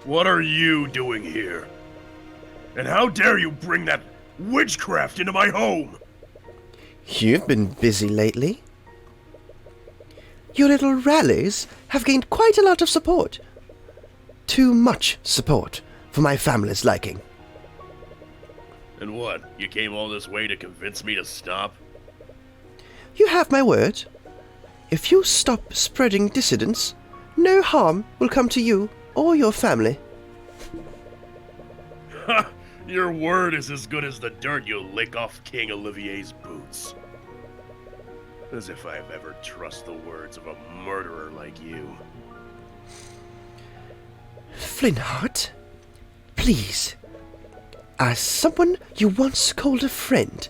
What are you doing here? And how dare you bring that witchcraft into my home? You've been busy lately. Your little rallies have gained quite a lot of support. Too much support for my family's liking. And what? You came all this way to convince me to stop? You have my word. If you stop spreading dissidence, no harm will come to you or your family. Ha! Your word is as good as the dirt you lick off King Olivier's boots. As if I've ever trust the words of a murderer like you. Flintheart, please. As someone you once called a friend,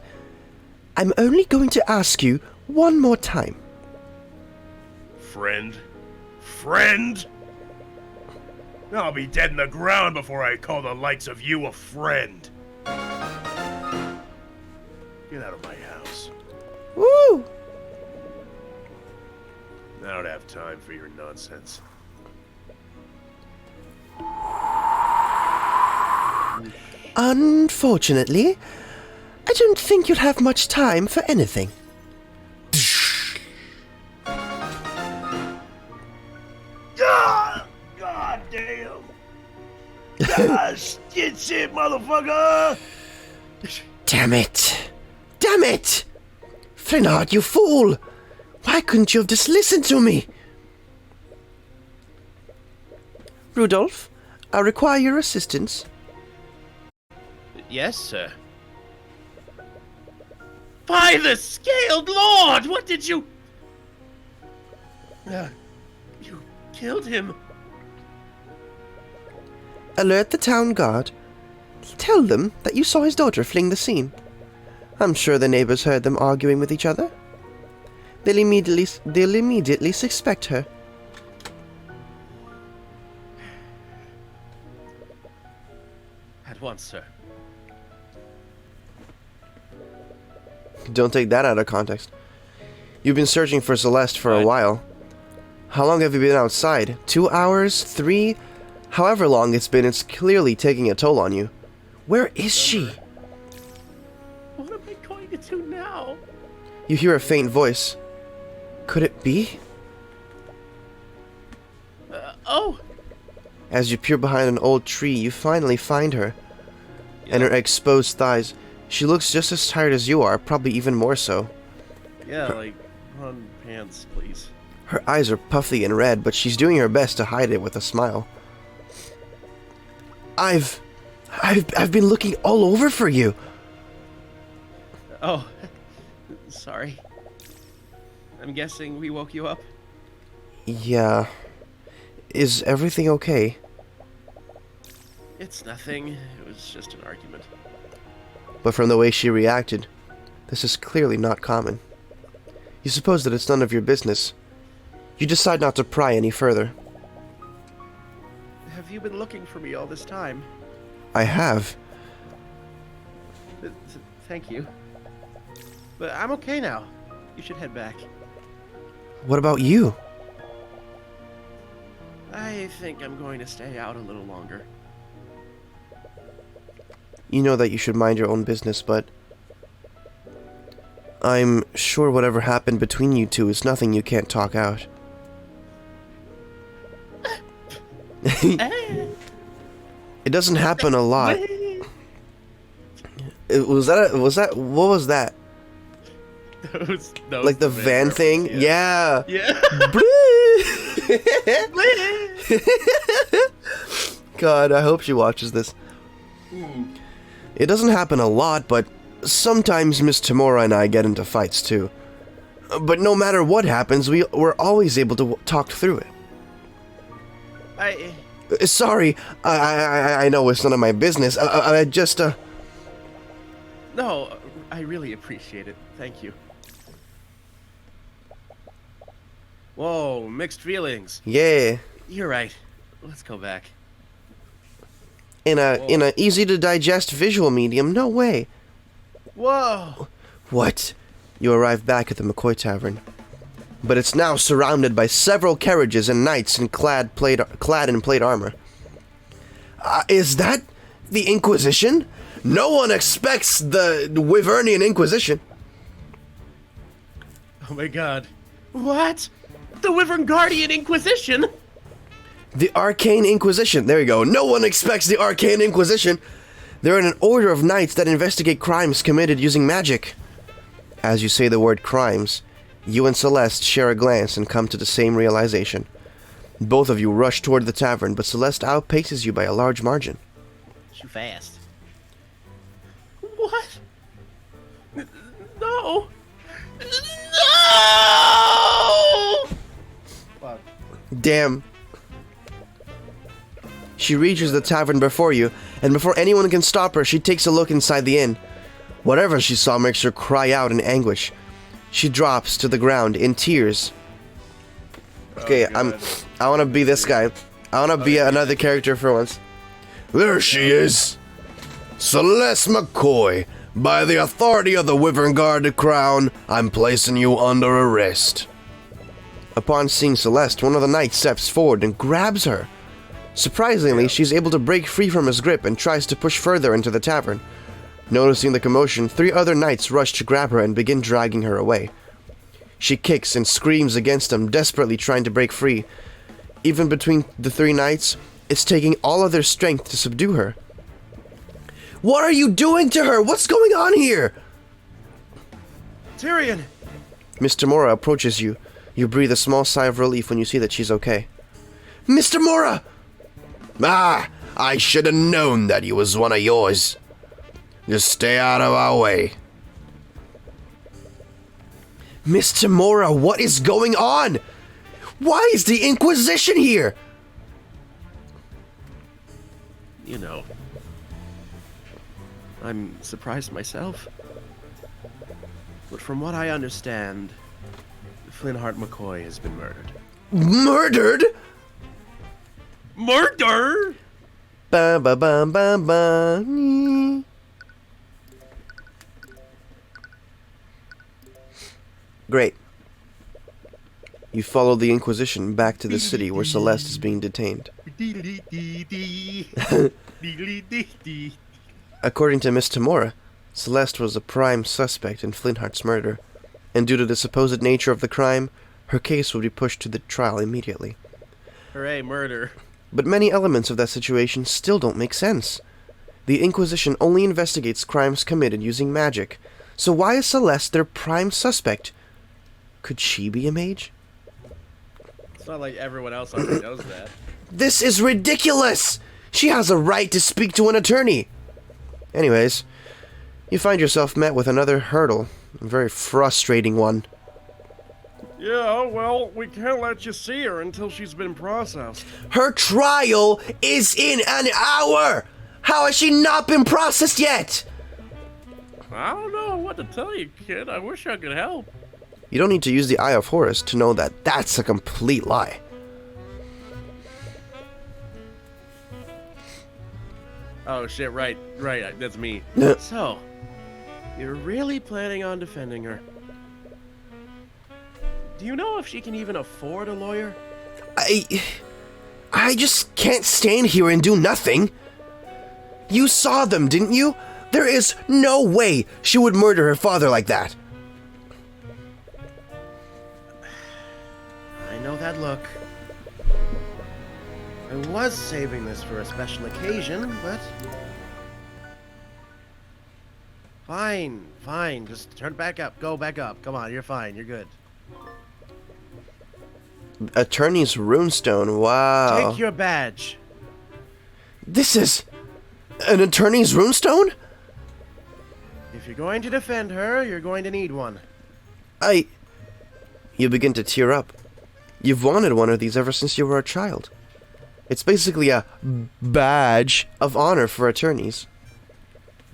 I'm only going to ask you one more time. Friend? Friend? I'll be dead in the ground before I call the likes of you a friend. Get out of my house. Woo! I don't have time for your nonsense. Unfortunately, I don't think you'll have much time for anything. God damn! Gosh, shit, motherfucker! Damn it! Damn it! Flintheart, you fool! Why couldn't you have just listened to me? Rudolph, I require your assistance. Yes, sir. By the scaled lord! What did you... you killed him. Alert the town guard. Tell them that you saw his daughter fleeing the scene. I'm sure the neighbors heard them arguing with each other. They'll immediately suspect her. At once, sir. Don't take that out of context. You've been searching for Celeste for a while. How long have you been outside? 2 hours? 3? However long it's been, it's clearly taking a toll on you. Where is she? What am I going to do now? You hear a faint voice. Could it be? Oh! As you peer behind an old tree, you finally find her. And her exposed thighs. She looks just as tired as you are, probably even more so. Yeah, like, run pants, please. Her eyes are puffy and red, but she's doing her best to hide it with a smile. I've been looking all over for you. Oh, sorry. I'm guessing we woke you up? Yeah. Is everything okay? It's nothing. It was just an argument. But from the way she reacted, this is clearly not common. You suppose that it's none of your business. You decide not to pry any further. Have you been looking for me all this time? I have. Thank you. But I'm okay now. You should head back. What about you? I think I'm going to stay out a little longer. You know that you should mind your own business, but I'm sure whatever happened between you two is nothing you can't talk out. It doesn't happen a lot. What was that? Those Like the van thing? Yeah. Yeah. God, I hope she watches this. It doesn't happen a lot, but sometimes Miss Tamora and I get into fights too. But no matter what happens, we're always able to talk through it. Sorry, I know it's none of my business. I just, No, I really appreciate it. Thank you. Whoa, mixed feelings. Yeah. You're right. Let's go back. In a easy to digest visual medium, no way. Whoa! What? You arrive back at the McCoy Tavern. But it's now surrounded by several carriages and knights clad in plate armor. Is that the Inquisition? No one expects the Wyvernian Inquisition. Oh my god. What? The Wyvern Guardian Inquisition? The Arcane Inquisition. There you go. No one expects the Arcane Inquisition. They're an order of knights that investigate crimes committed using magic. As you say the word crimes, you and Celeste share a glance and come to the same realization. Both of you rush toward the tavern, but Celeste outpaces you by a large margin. Too fast. What? No! No! Fuck. Damn. She reaches the tavern before you, and before anyone can stop her, she takes a look inside the inn. Whatever she saw makes her cry out in anguish. She drops to the ground in tears. Okay, I want to be this guy. I want to be another character for once. There she is! Celeste McCoy, by the authority of the Wyvern Guard Crown, I'm placing you under arrest. Upon seeing Celeste, one of the knights steps forward and grabs her. Surprisingly, she's able to break free from his grip and tries to push further into the tavern. Noticing the commotion, 3 other knights rush to grab her and begin dragging her away. She kicks and screams against them, desperately trying to break free. Even between the 3 knights, it's taking all of their strength to subdue her. What are you doing to her? What's going on here? Tyrion! Mr. Mora approaches you. You breathe a small sigh of relief when you see that she's okay. Mr. Mora! Ah, I should have known that he was one of yours. Just stay out of our way. Mr. Mora, what is going on? Why is the Inquisition here? You know, I'm surprised myself. But from what I understand, Flintheart McCoy has been murdered. Murdered? Murder? Ba ba ba ba ba. Great. You follow the Inquisition back to the city where Celeste is being detained. According to Miss Tamora, Celeste was a prime suspect in Flintheart's murder, and due to the supposed nature of the crime, her case would be pushed to the trial immediately. Hooray, murder. But many elements of that situation still don't make sense. The Inquisition only investigates crimes committed using magic, so why is Celeste their prime suspect? Could she be a mage? It's not like everyone else already knows that. This is ridiculous! She has a right to speak to an attorney! Anyways, you find yourself met with another hurdle, a very frustrating one. Yeah, well, we can't let you see her until she's been processed. Her trial is in an hour! How has she not been processed yet? I don't know what to tell you, kid. I wish I could help. You don't need to use the Eye of Horus to know that that's a complete lie. Oh shit, right, that's me. So, you're really planning on defending her? Do you know if she can even afford a lawyer? I just can't stand here and do nothing. You saw them, didn't you? There is no way she would murder her father like that. I know that look. I was saving this for a special occasion, but... Fine, just turn back up, go back up. Come on, you're fine, you're good. Attorney's runestone, wow. Take your badge. This is an attorney's runestone? If you're going to defend her, you're going to need one. You begin to tear up. You've wanted one of these ever since you were a child. It's basically a badge of honor for attorneys.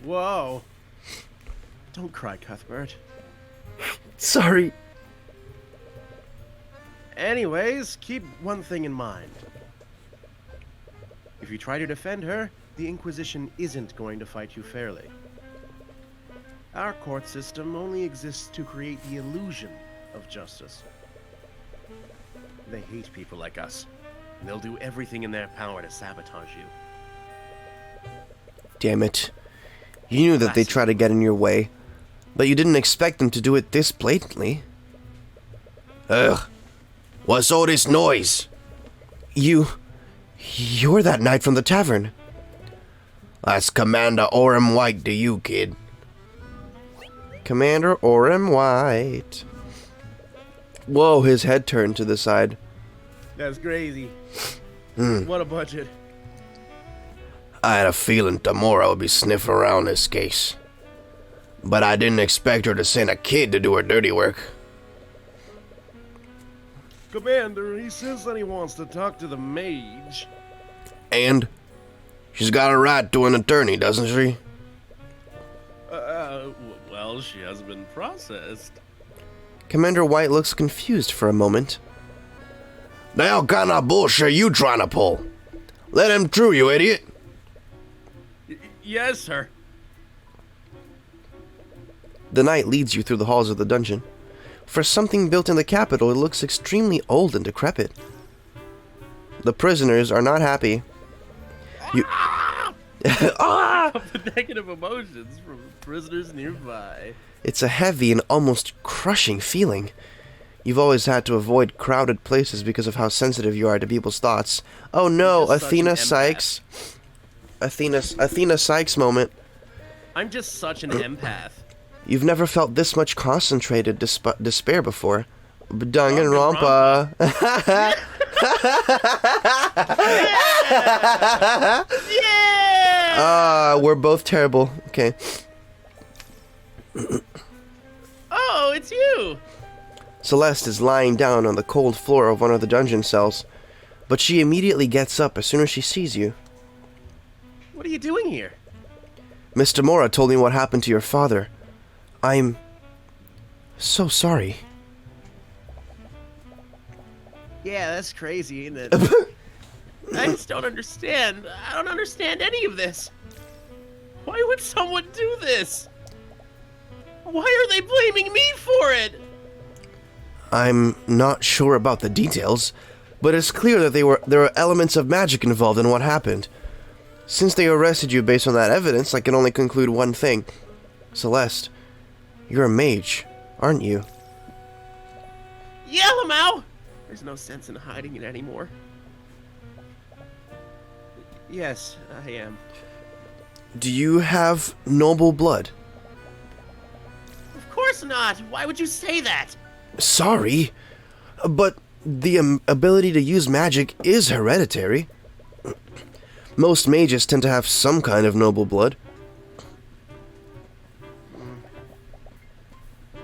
Whoa. Don't cry, Cuthbert. Sorry. Anyways, keep one thing in mind. If you try to defend her, the Inquisition isn't going to fight you fairly. Our court system only exists to create the illusion of justice. They hate people like us, and they'll do everything in their power to sabotage you. Damn it. You knew that they'd try to get in your way, but you didn't expect them to do it this blatantly. Ugh. What's all this noise? You're that knight from the tavern. That's Commander Orem White to you, kid. Commander Orem White. Whoa, his head turned to the side. That's crazy. What a budget. I had a feeling Tamora would be sniffing around this case. But I didn't expect her to send a kid to do her dirty work. Commander, he says that he wants to talk to the mage. And? She's got a right to an attorney, doesn't she? Well, she has been processed. Commander White looks confused for a moment. The hell kind of bullshit you trying to pull? Let him through, you idiot. Yes, sir. The knight leads you through the halls of the dungeon. For something built in the capital, it looks extremely old and decrepit. The prisoners are not happy. The negative emotions from prisoners nearby. It's a heavy and almost crushing feeling. You've always had to avoid crowded places because of how sensitive you are to people's thoughts. Oh no, Athena Sykes. Athena Sykes moment. I'm just such an empath. You've never felt this much concentrated despair before. Danganronpa. Yeah! We're both terrible. Okay. Oh, it's you! Celeste is lying down on the cold floor of one of the dungeon cells, but she immediately gets up as soon as she sees you. What are you doing here? Miss Tamora told me what happened to your father. I'm so sorry. Yeah, that's crazy, isn't it? I just don't understand. I don't understand any of this. Why would someone do this? Why are they blaming me for it? I'm not sure about the details, but it's clear that there are elements of magic involved in what happened. Since they arrested you based on that evidence, I can only conclude one thing. Celeste, you're a mage, aren't you? Yell him out! There's no sense in hiding it anymore. Yes, I am. Do you have noble blood? Of course not! Why would you say that? Sorry, but the ability to use magic is hereditary. Most mages tend to have some kind of noble blood.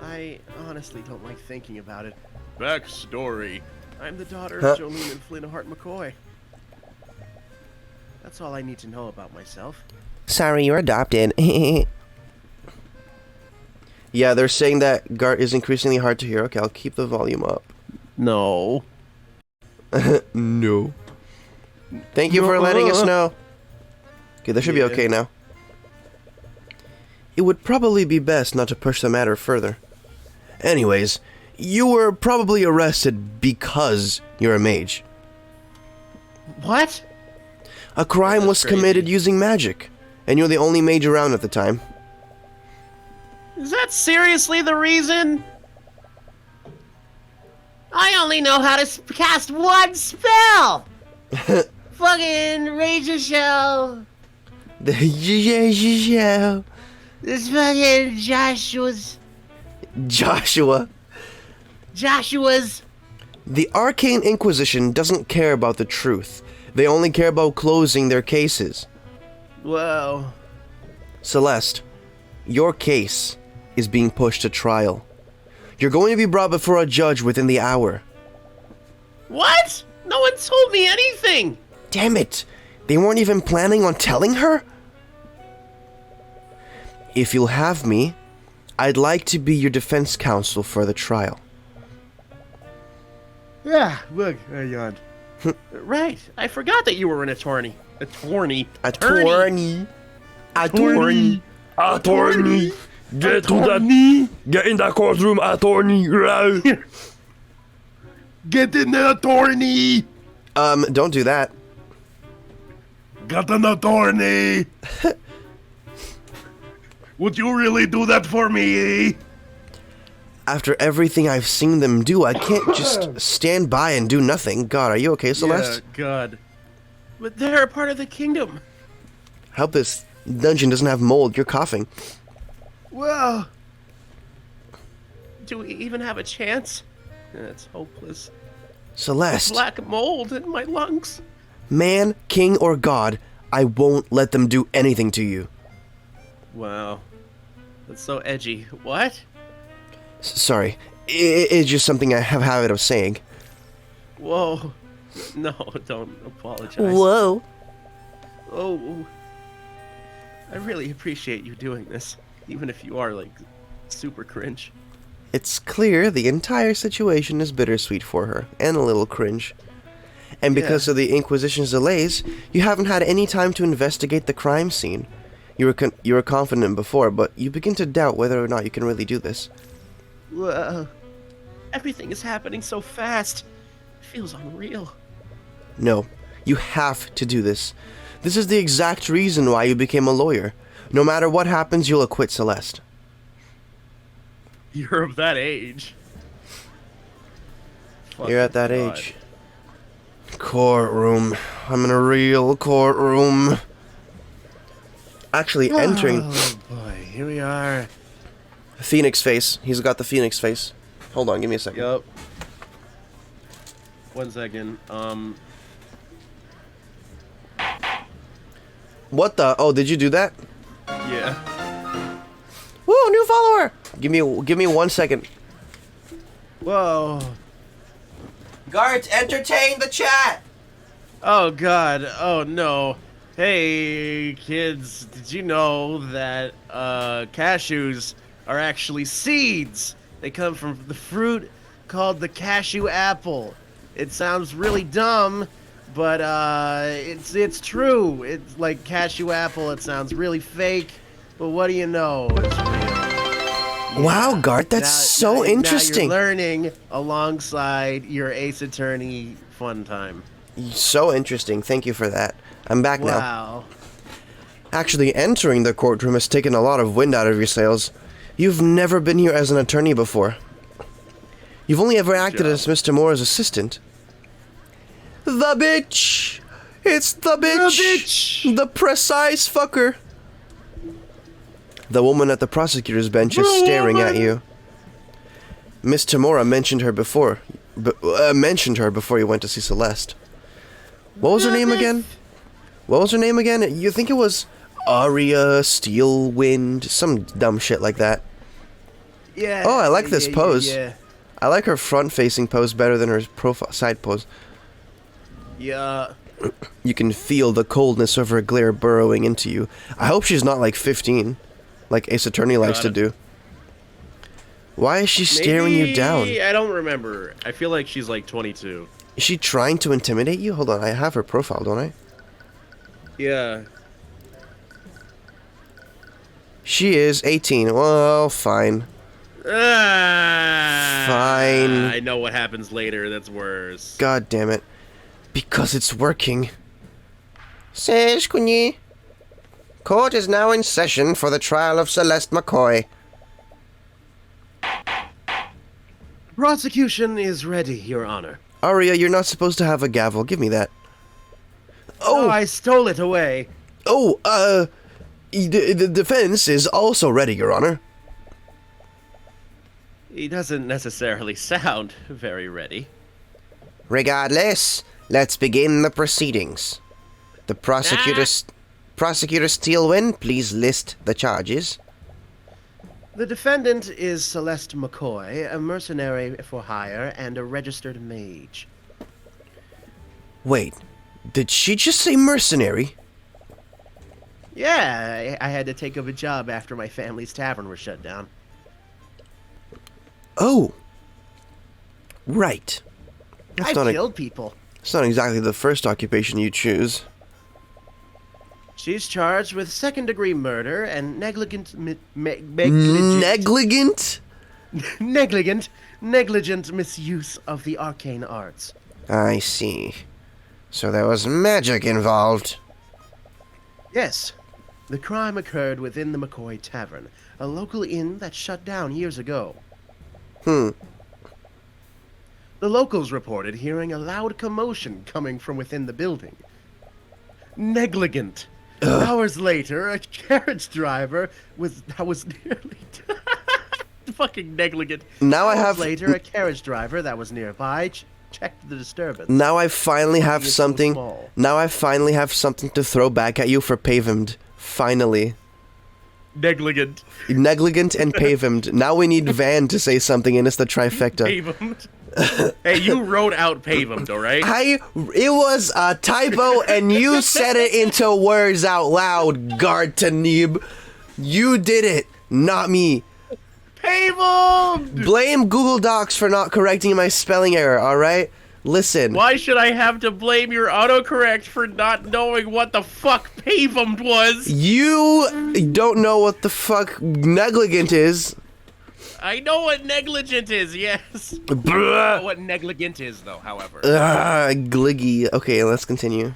I honestly don't like thinking about it. Backstory. I'm the daughter Huh? of Jolene and Flynn Hart McCoy. That's all I need to know about myself. Sorry, you're adopted. Yeah, they're saying that Gart is increasingly hard to hear. Okay, I'll keep the volume up. No. No. Thank you for letting us know. Okay, this should be okay now. It would probably be best not to push the matter further. Anyways, you were probably arrested because you're a mage. What? A crime was committed using magic, and you're the only mage around at the time. Is that seriously the reason? I only know how to cast one spell! Fucking Razor Shell! Yeah. This fucking Joshua's... The Arcane Inquisition doesn't care about the truth. They only care about closing their cases. Whoa. Celeste, your case is being pushed to trial. You're going to be brought before a judge within the hour. What? No one told me anything! Damn it! They weren't even planning on telling her? If you'll have me, I'd like to be your defense counsel for the trial. Yeah, look, I yawned. Right, I forgot that you were an attorney. Attorney. Attorney. Attorney. Attorney! Get to that! Get in that courtroom, attorney! Get in the attorney! Don't do that. Got an attorney! Would you really do that for me? After everything I've seen them do, I can't just stand by and do nothing. God, are you okay, Celeste? Yeah, God. But they're a part of the kingdom. Hope this dungeon doesn't have mold. You're coughing. Well, do we even have a chance? It's hopeless. Celeste. Black mold in my lungs. Man, king, or god, I won't let them do anything to you. Wow. That's so edgy. What? Sorry. It's just something I have a habit of saying. Whoa. No, don't apologize. Whoa. Oh. I really appreciate you doing this, even if you are, like, super cringe. It's clear the entire situation is bittersweet for her, and a little cringe. And because of the Inquisition's delays, you haven't had any time to investigate the crime scene. You were confident before, but you begin to doubt whether or not you can really do this. Everything is happening so fast. It feels unreal. No, you have to do this. This is the exact reason why you became a lawyer. No matter what happens, you'll acquit Celeste. You're of that age. You're at that age. Courtroom. I'm in a real courtroom. Actually, entering... Oh boy, here we are. Phoenix face. He's got the Phoenix face. Hold on, give me a second. Yup. 1 second. What the? Oh, did you do that? Yeah. Woo, new follower! Give me 1 second. Whoa. Gart, entertain the chat! Oh god. Oh no. Hey kids, did you know that cashews are actually seeds? They come from the fruit called the cashew apple. It sounds really dumb, but it's true. It's like cashew apple. It sounds really fake, but what do you know? It's real. Wow, Gart, that's so interesting. Now you're learning alongside your Ace Attorney fun time. So interesting. Thank you for that. I'm back now. Wow. Actually, entering the courtroom has taken a lot of wind out of your sails. You've never been here as an attorney before. You've only ever acted as Mr. Moore's assistant. The bitch! It's the bitch! The bitch! The precise fucker! The woman at the prosecutor's bench is staring at you. Miss Tamora mentioned her before you went to see Celeste. What was her name again? What was her name again? You think it was Aria Steelwind? Some dumb shit like that. Yeah. Oh, I like this pose. Yeah. I like her front-facing pose better than her side pose. Yeah. You can feel the coldness of her glare burrowing into you. I hope she's not like 15, like Ace Attorney likes to do. Why is she staring you down? I don't remember. I feel like she's like 22. Is she trying to intimidate you? Hold on, I have her profile, don't I? Yeah. She is 18. Well, fine. Fine. I know what happens later. That's worse. God damn it. Because it's working. Says Kunyi. Court is now in session for the trial of Celeste McCoy. Prosecution is ready, Your Honor. Aria, you're not supposed to have a gavel. Give me that. Oh, I stole it away. Oh, the defense is also ready, Your Honor. He doesn't necessarily sound very ready. Regardless, let's begin the proceedings. The prosecutor Steelwind, please list the charges. The defendant is Celeste McCoy, a mercenary for hire and a registered mage. Wait, did she just say mercenary? Yeah, I had to take up a job after my family's tavern was shut down. Oh. Right. I killed people. It's not exactly the first occupation you choose. She's charged with second-degree murder and negligent misuse of the arcane arts. I see. So there was magic involved. Yes. The crime occurred within the McCoy Tavern, a local inn that shut down years ago. The locals reported hearing a loud commotion coming from within the building. Negligent. Hours later, a carriage driver was nearly Fucking negligent. Now I have later a carriage driver that was nearby checked the disturbance. Now I finally have something. Now I finally have something to throw back at you for Pavimed. Finally. Negligent. Negligent and Pavimed. Now we need Van to say something, and it's the trifecta. Pavimed. Hey, you wrote out Pavimed, alright? It was a typo, and you said it into words out loud, Gart and Evenger. You did it, not me. Pavimed! Blame Google Docs for not correcting my spelling error, alright? Listen. Why should I have to blame your autocorrect for not knowing what the fuck Pavimed was? You don't know what the fuck negligent is. I know what negligent is, yes. Bruh. I don't know what negligent is, though, however. Gliggy. Okay, let's continue.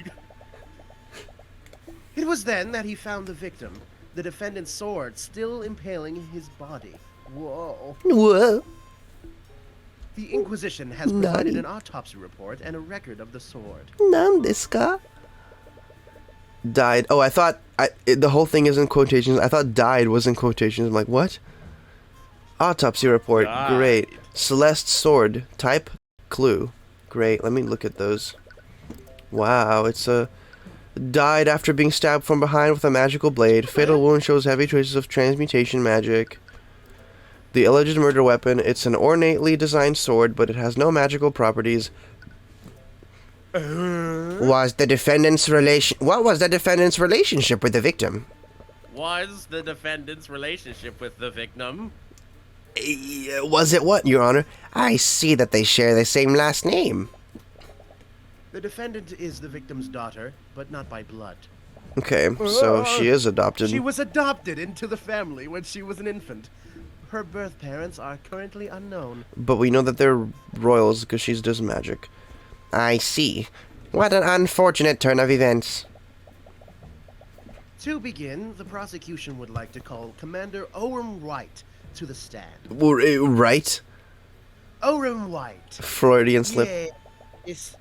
It was then that he found the victim, the defendant's sword still impaling his body. Whoa. Whoa. The Inquisition has provided an autopsy report and a record of the sword. Nandeska? Died. Oh, I thought the whole thing is in quotations. I thought died was in quotations. I'm like, what? Autopsy report. Died. Great. Celeste sword. Type clue. Great. Let me look at those. Wow, it's a died after being stabbed from behind with a magical blade. Fatal wound shows heavy traces of transmutation magic. The alleged murder weapon, it's an ornately designed sword, but it has no magical properties. What was the defendant's relationship with the victim? Was the defendant's relationship with the victim? Was it what, Your Honor? I see that they share the same last name. The defendant is the victim's daughter, but not by blood. Okay, so she is adopted. She was adopted into the family when she was an infant. her birth parents are currently unknown. But we know that they're royals because she does magic. I see. What an unfortunate turn of events. To begin, the prosecution would like to call Commander Owen White to the stand. Right? Owen White. Freudian slip. Yes.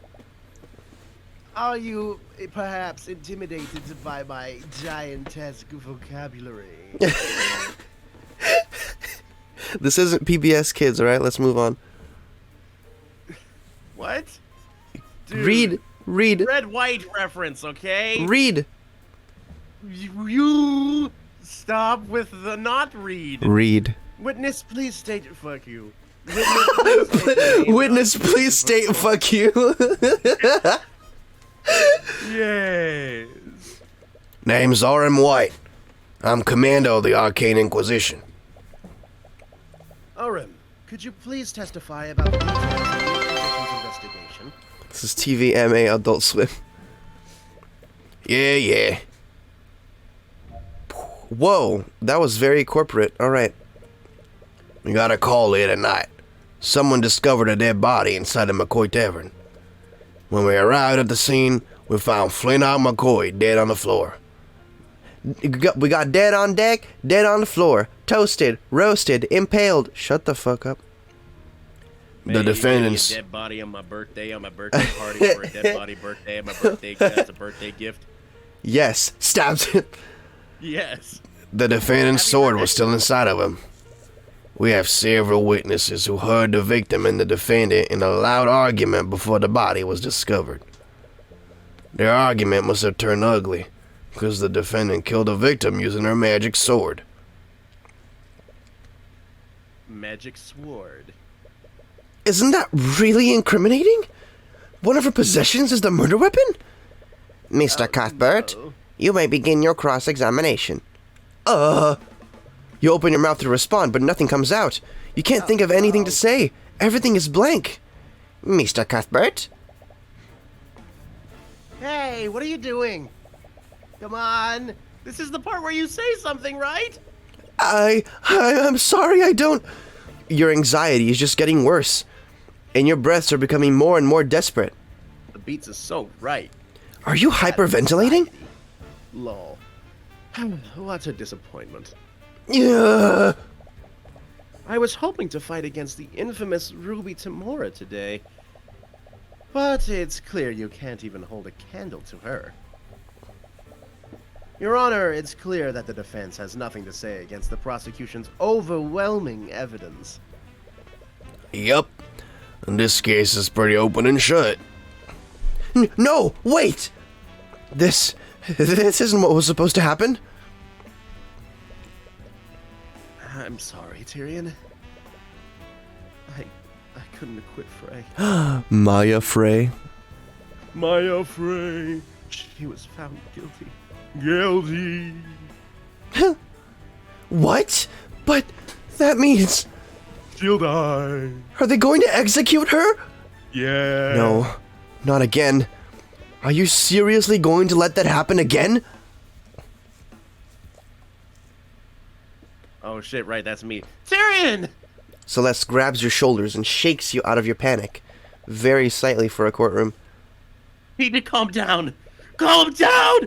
Are you perhaps intimidated by my giantesque vocabulary? This isn't PBS Kids, alright? Let's move on. What? Dude, Read. Red white reference, okay? Read. You stop with the not read. Read. Witness, please state fuck you. Witness, please state fuck you. Yes. Name's R.M. White. I'm commander of the Arcane Inquisition. Oren, could you please testify about the details of the Inquisition's investigation? This is TVMA Adult Swim. Yeah. Whoa, that was very corporate. Alright. We got a call late at night. Someone discovered a dead body inside the McCoy Tavern. When we arrived at the scene, we found Flint-Out McCoy dead on the floor. We got dead on deck, dead on the floor, toasted, roasted, impaled. Shut the fuck up. Man, The defendants. You gave me a dead body on my birthday party for a dead body birthday on my birthday. That's a birthday gift. Yes, stabbed him. Yes. The defendant's sword was still inside of him. We have several witnesses who heard the victim and the defendant in a loud argument before the body was discovered. Their argument must have turned ugly, because the defendant killed the victim using her magic sword. Magic sword. Isn't that really incriminating? One of her possessions is the murder weapon? Mr. Cuthbert, no. you may begin your cross-examination. You open your mouth to respond, but nothing comes out. You can't think of anything to say. Everything is blank. Mr. Cuthbert? Hey, what are you doing? Come on. This is the part where you say something, right? I'm sorry, I don't... Your anxiety is just getting worse, and your breaths are becoming more and more desperate. The beats is so right. Are you hyperventilating? Lol. What a disappointment. Yeah. I was hoping to fight against the infamous Ruby Tamora today. But it's clear you can't even hold a candle to her. Your Honor, it's clear that the defense has nothing to say against the prosecution's overwhelming evidence. Yup. This case is pretty open and shut. No, wait! This isn't what was supposed to happen. I'm sorry, Tyrion. I couldn't acquit Frey. Maya Frey. Maya Frey. She was found guilty. Guilty. What? But that means... She'll die. Are they going to execute her? Yeah. No, not again. Are you seriously going to let that happen again? Oh shit, right, that's me. Tyrion! Celeste grabs your shoulders and shakes you out of your panic. Very slightly for a courtroom. You need to calm down. Calm down!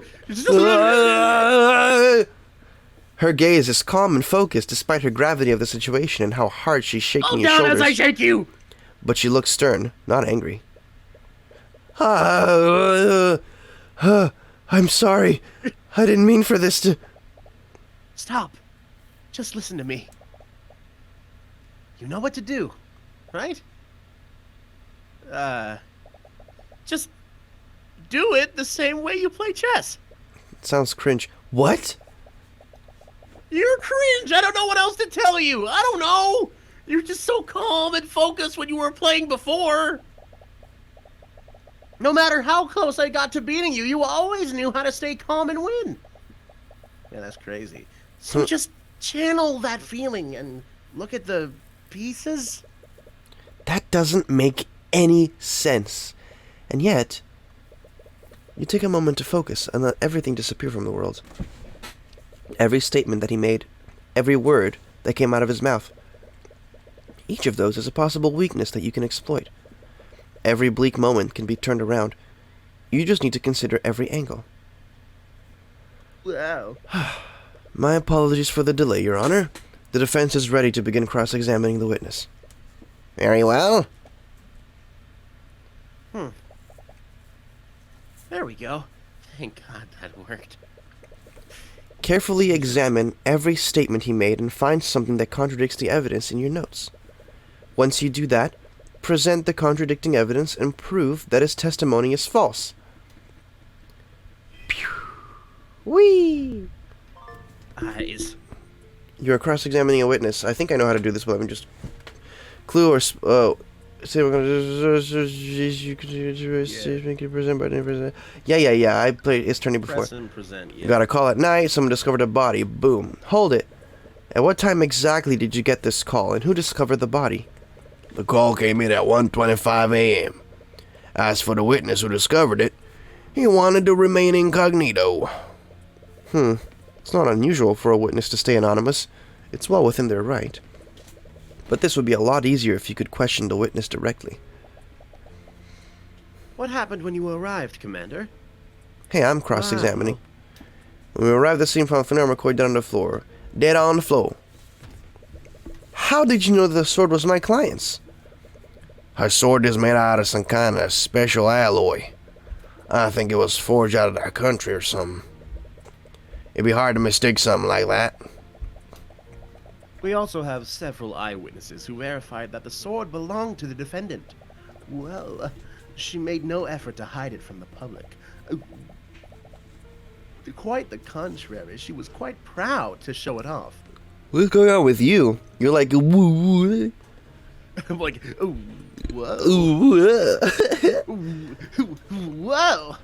Her gaze is calm and focused despite her gravity of the situation and how hard she's shaking Calm your down shoulders. as I shake you! But she looks stern, not angry. I'm sorry. I didn't mean for this to... Stop. Just listen to me. You know what to do, right? Just do it the same way you play chess. Sounds cringe. What? You're cringe. I don't know what else to tell you. I don't know. You're just so calm and focused when you were playing before. No matter how close I got to beating you, you always knew how to stay calm and win. Yeah, that's crazy. So just channel that feeling and look at the pieces. That doesn't make any sense. And yet, you take a moment to focus and let everything disappear from the world. Every statement that he made, every word that came out of his mouth, Each of those is a possible weakness that you can exploit. Every bleak moment can be turned around. You just need to consider every angle. Wow. My apologies for the delay, Your Honor. The defense is ready to begin cross-examining the witness. Very well. There we go. Thank God that worked. Carefully examine every statement he made and find something that contradicts the evidence in your notes. Once you do that, present the contradicting evidence and prove that his testimony is false. Pew. Whee! Eyes. You're cross-examining a witness. I think I know how to do this, but let me just... Clue or... Oh. Say we're gonna... Yeah. I played It's Turning before. Press and present, yeah. You got a call at night, someone discovered a body. Boom. Hold it. At what time exactly did you get this call, and who discovered the body? The call came in at 1:25 a.m. As for the witness who discovered it, he wanted to remain incognito. It's not unusual for a witness to stay anonymous. It's well within their right. But this would be a lot easier if you could question the witness directly. What happened when you arrived, Commander? Hey, I'm cross-examining. When we arrived at the scene, found Fenrir McCoy dead on the floor. Dead on the floor. How did you know that the sword was my client's? Her sword is made out of some kind of special alloy. I think it was forged out of that country or something. It'd be hard to mistake something like that. We also have several eyewitnesses who verified that the sword belonged to the defendant. Well, she made no effort to hide it from the public. Quite the contrary, she was quite proud to show it off. What's going on with you? You're like, woo. I'm like, ooh, whoa. Ooh. Whoa!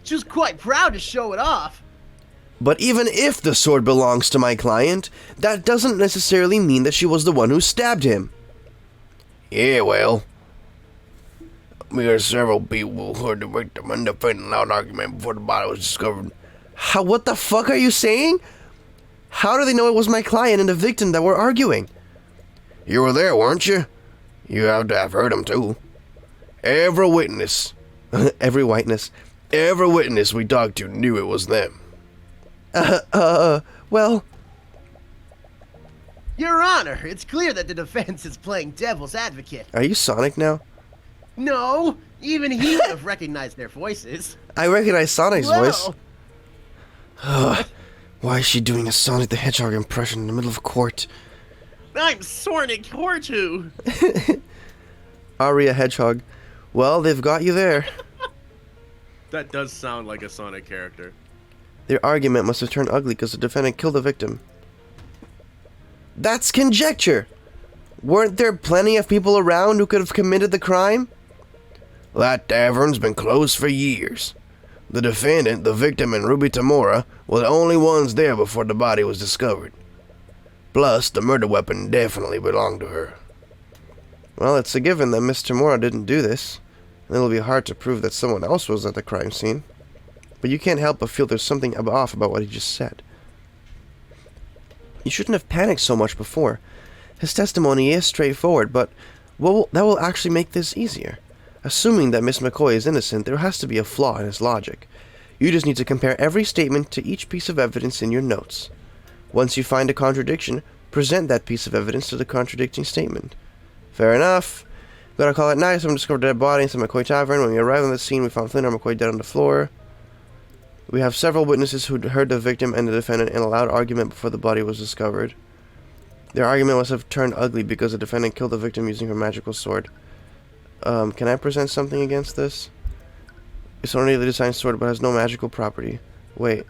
She was quite proud to show it off. But even if the sword belongs to my client, that doesn't necessarily mean that she was the one who stabbed him. Yeah, well, we heard several people who heard the victim and defendant loud argument before the body was discovered. What the fuck are you saying? How do they know it was my client and the victim that were arguing? You were there, weren't you? You have to have heard them too. Every witness we talked to knew it was them. Well... Your Honor, it's clear that the defense is playing devil's advocate. Are you Sonic now? No, even he would have recognized their voices. I recognize Sonic's voice. Well, Why is she doing a Sonic the Hedgehog impression in the middle of court? I'm Sonic Hortu. Aria Hedgehog. Well, they've got you there. That does sound like a Sonic character. Their argument must have turned ugly because the defendant killed the victim. That's conjecture! Weren't there plenty of people around who could have committed the crime? That tavern's been closed for years. The defendant, the victim, and Ruby Tamura were the only ones there before the body was discovered. Plus, the murder weapon definitely belonged to her. Well, it's a given that Miss Tamura didn't do this. And it'll be hard to prove that someone else was at the crime scene. But you can't help but feel there's something off about what he just said. You shouldn't have panicked so much before. His testimony is straightforward, but that will actually make this easier. Assuming that Miss McCoy is innocent, there has to be a flaw in his logic. You just need to compare every statement to each piece of evidence in your notes. Once you find a contradiction, present that piece of evidence to the contradicting statement. Fair enough. Got a call at night, someone discovered a dead body in some McCoy Tavern. When we arrived on the scene, we found Flinner McCoy dead on the floor. We have several witnesses who heard the victim and the defendant in a loud argument before the body was discovered. Their argument must have turned ugly because the defendant killed the victim using her magical sword. Can I present something against this? It's only the design sword but has no magical property. Wait.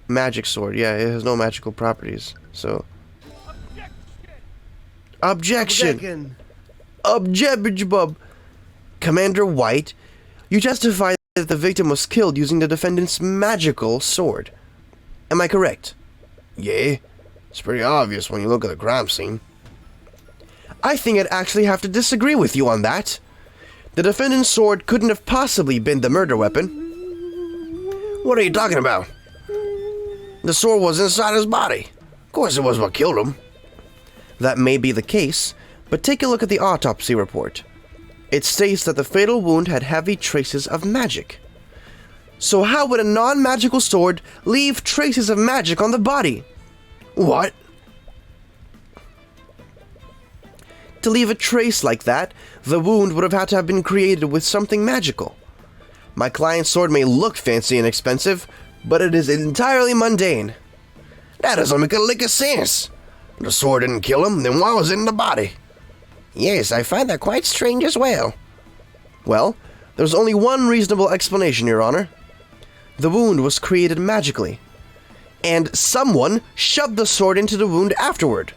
Magic sword. Yeah, it has no magical properties. So... Objection! Objection! Commander White, you testified that the victim was killed using the defendant's magical sword. Am I correct? Yeah, it's pretty obvious when you look at the crime scene. I think I'd actually have to disagree with you on that. The defendant's sword couldn't have possibly been the murder weapon. What are you talking about? The sword was inside his body. Of course it was what killed him. That may be the case, But take a look at the autopsy report. It states that the fatal wound had heavy traces of magic. So how would a non-magical sword leave traces of magic on the body? What? To leave a trace like that, the wound would have had to have been created with something magical. My client's sword may look fancy and expensive, but it is entirely mundane. That doesn't make a lick of sense. The sword didn't kill him, then why was it in the body? Yes, I find that quite strange as well. Well, there's only one reasonable explanation, Your Honor. The wound was created magically, and someone shoved the sword into the wound afterward.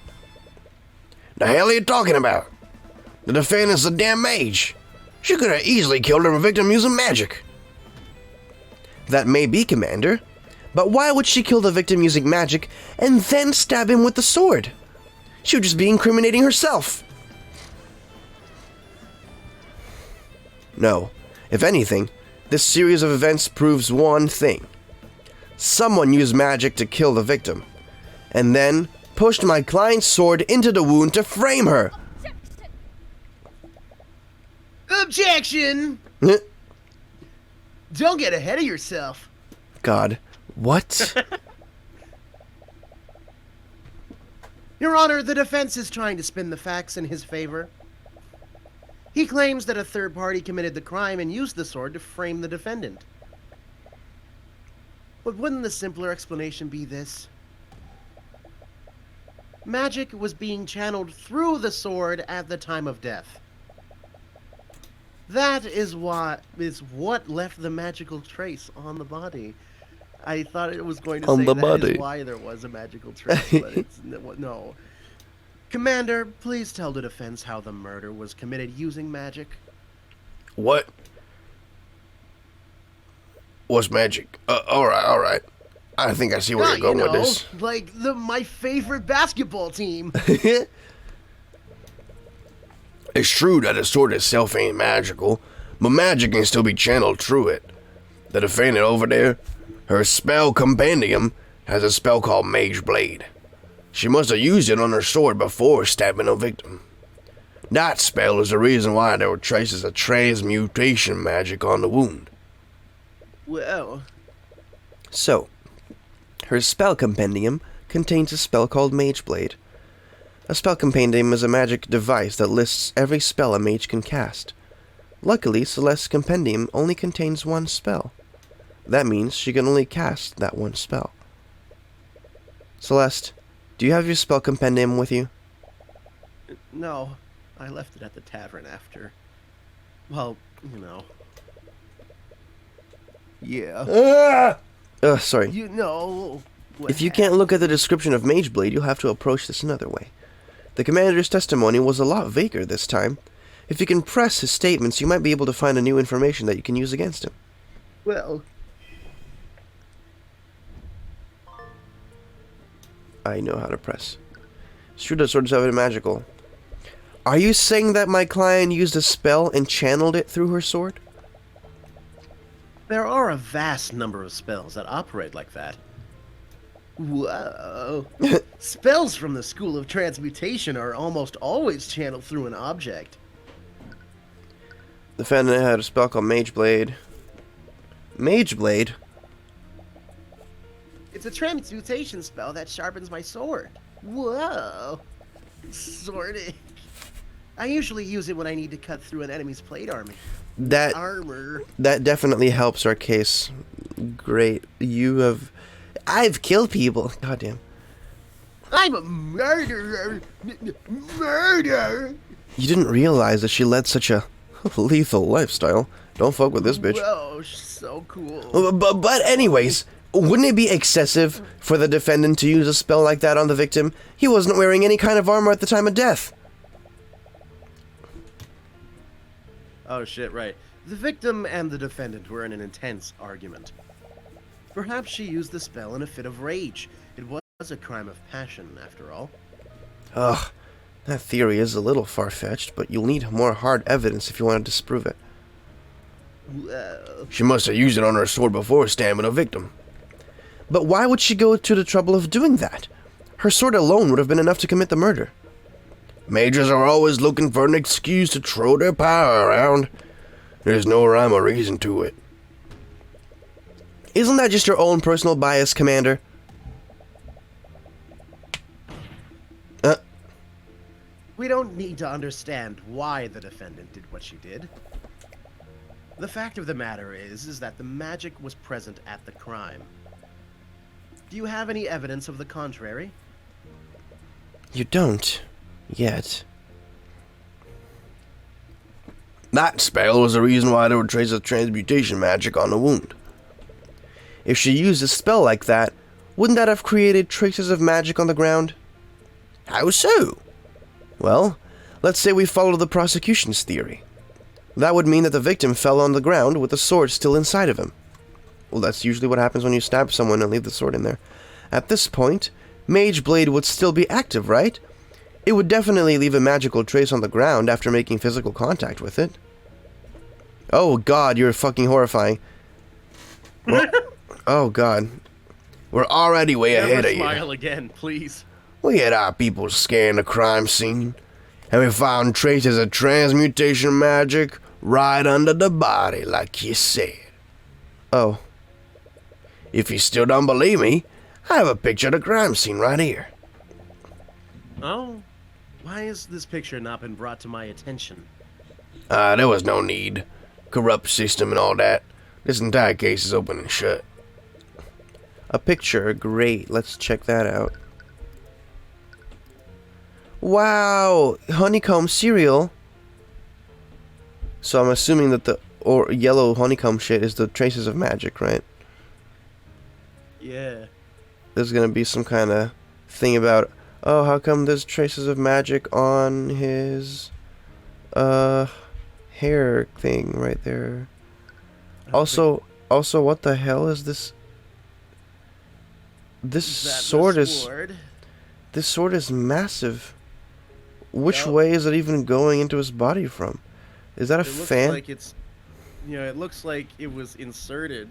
The hell are you talking about? The defendant's a damn mage. She could have easily killed her victim using magic. That may be, Commander, but why would she kill the victim using magic and then stab him with the sword? She would just be incriminating herself. No, if anything, this series of events proves one thing. Someone used magic to kill the victim, and then pushed my client's sword into the wound to frame her. Objection! Don't get ahead of yourself. God, what? Your Honor, the defense is trying to spin the facts in his favor. He claims that a third party committed the crime and used the sword to frame the defendant. But wouldn't the simpler explanation be this? Magic was being channeled through the sword at the time of death. That is what left the magical trace on the body. I thought it was going to say that is why there was a magical trace, but it's no. Commander, please tell the defense how the murder was committed using magic. What? What's magic? Alright. I think I see where you're going with this. Like my favorite basketball team. It's true that the sword itself ain't magical, but magic can still be channeled through it. The defendant over there, her spell compendium has a spell called Mage Blade. She must have used it on her sword before stabbing her victim. That spell is the reason why there were traces of transmutation magic on the wound. Well. So, her spell compendium contains a spell called Mage Blade. A spell compendium is a magic device that lists every spell a mage can cast. Luckily, Celeste's compendium only contains one spell. That means she can only cast that one spell. Celeste, do you have your spell compendium with you? No, I left it at the tavern after. Well, you know. Yeah. Sorry. You know. If you can't look at the description of Mage Blade, you'll have to approach this another way. The commander's testimony was a lot vaguer this time. If you can press his statements, you might be able to find a new information that you can use against him. Well. I know how to press. Shoot a sword is magical. Are you saying that my client used a spell and channeled it through her sword? There are a vast number of spells that operate like that. Whoa. Spells from the School of Transmutation are almost always channeled through an object. The defendant had a spell called Mage Blade. Mage Blade? It's a transmutation spell that sharpens my sword. Whoa. Sorting. I usually use it when I need to cut through an enemy's plate armor. That definitely helps our case. Great. I've killed people. Goddamn. I'm a murderer. Murder. You didn't realize that she led such a lethal lifestyle. Don't fuck with this bitch. Whoa, she's so cool. But anyways, wouldn't it be excessive for the defendant to use a spell like that on the victim? He wasn't wearing any kind of armor at the time of death. Oh shit, right. The victim and the defendant were in an intense argument. Perhaps she used the spell in a fit of rage. It was a crime of passion, after all. Ugh, that theory is a little far-fetched, but you'll need more hard evidence if you want to disprove it. Well, she must have used it on her sword before stabbing a victim. But why would she go to the trouble of doing that? Her sword alone would have been enough to commit the murder. Mages are always looking for an excuse to throw their power around. There's no rhyme or reason to it. Isn't that just your own personal bias, Commander? We don't need to understand why the defendant did what she did. The fact of the matter is that the magic was present at the crime. Do you have any evidence of the contrary? You don't. Yet. That spell was the reason why there were traces of transmutation magic on the wound. If she used a spell like that, wouldn't that have created traces of magic on the ground? How so? Well, let's say we follow the prosecution's theory. That would mean that the victim fell on the ground with the sword still inside of him. Well, that's usually what happens when you stab someone and leave the sword in there. At this point, Mage Blade would still be active, right? It would definitely leave a magical trace on the ground after making physical contact with it. Oh god, you're fucking horrifying. Oh god. We're already way ahead of you. Smile again, please. We had our people scan the crime scene, and we found traces of transmutation magic right under the body, like you said. Oh. If you still don't believe me, I have a picture of the crime scene right here. Oh? Why has this picture not been brought to my attention? There was no need. Corrupt system and all that. This entire case is open and shut. A picture, great. Let's check that out. Wow, honeycomb cereal. So I'm assuming that the yellow honeycomb shit is the traces of magic, right? Yeah. There's gonna be some kind of thing about, oh, how come there's traces of magic on his hair thing right there? Also, what the hell is this? This sword is massive. Which way is it even going into his body from? Is that a fan? Looks like it's, it looks like it was inserted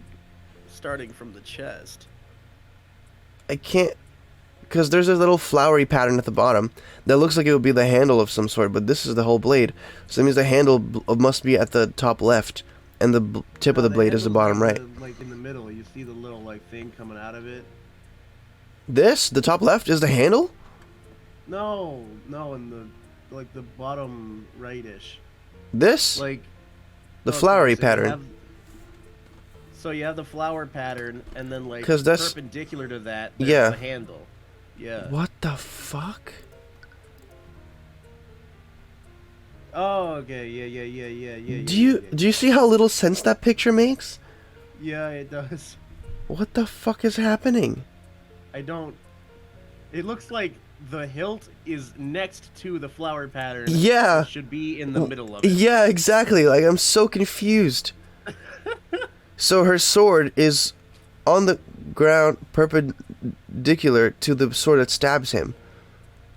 starting from the chest. I can't, because there's a little flowery pattern at the bottom that looks like it would be the handle of some sort, but this is the whole blade. So that means the handle must be at the top left, and the tip of the blade is the bottom right. Like in the middle, you see the little thing coming out of it. The top left is the handle? No, in the bottom right-ish. This? The flowery pattern. So you have the flower pattern, and then that's perpendicular to that, there's the handle. Yeah. What the fuck? Oh, okay. Yeah. Do you see how little sense that picture makes? Yeah, it does. What the fuck is happening? It looks like the hilt is next to the flower pattern. Yeah. It should be in the middle of it. Yeah, exactly. I'm so confused. So her sword is on the ground perpendicular to the sword that stabs him.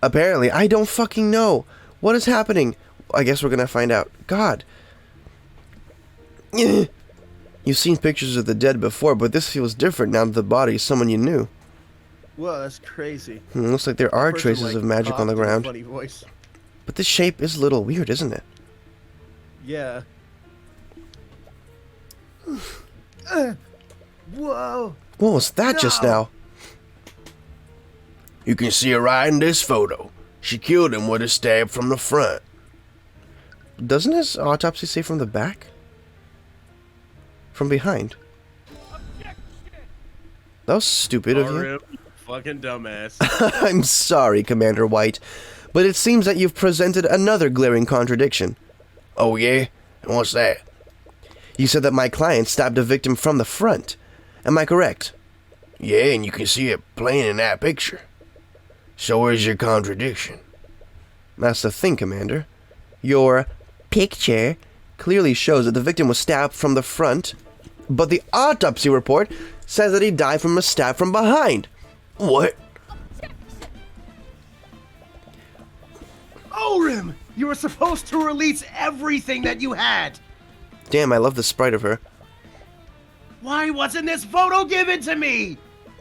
Apparently. I don't fucking know. What is happening? I guess we're gonna find out. God. You've seen pictures of the dead before, but this feels different now that the body is someone you knew. Whoa, that's crazy. Looks like there are traces of magic on the ground. Funny voice. But this shape is a little weird, isn't it? Yeah. Whoa. What was that just now? You can see her right in this photo. She killed him with a stab from the front. Doesn't his autopsy say from the back? From behind. That was stupid of you. Fucking dumbass. I'm sorry, Commander White, but it seems that you've presented another glaring contradiction. Oh yeah? And what's that? You said that my client stabbed a victim from the front. Am I correct? Yeah, and you can see it plain in that picture. So where's your contradiction? That's the thing, Commander. Your picture clearly shows that the victim was stabbed from the front, but the autopsy report says that he died from a stab from behind. What? Orim! You were supposed to release everything that you had! Damn, I love the sprite of her. Why wasn't this photo given to me?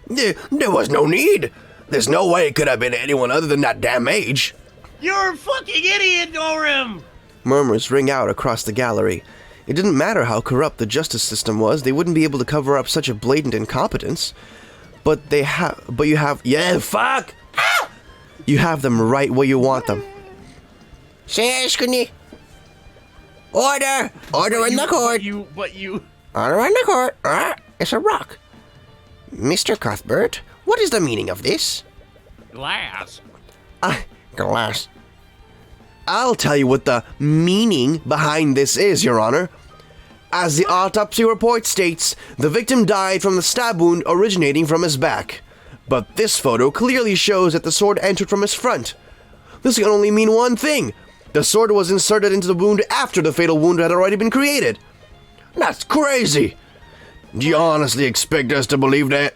There was no need. There's no way it could have been anyone other than that damn mage. You're a fucking idiot, Norim! Murmurs ring out across the gallery. It didn't matter how corrupt the justice system was, they wouldn't be able to cover up such a blatant incompetence. But you have, yeah, fuck! Ah! You have them right where you want them. Order! Order in the court! But you... Order in the court! It's a rock. Mr. Cuthbert, what is the meaning of this? Glass. Glass. I'll tell you what the meaning behind this is, Your Honor. As the autopsy report states, the victim died from the stab wound originating from his back. But this photo clearly shows that the sword entered from his front. This can only mean one thing. The sword was inserted into the wound after the fatal wound had already been created. That's crazy. Do you honestly expect us to believe that?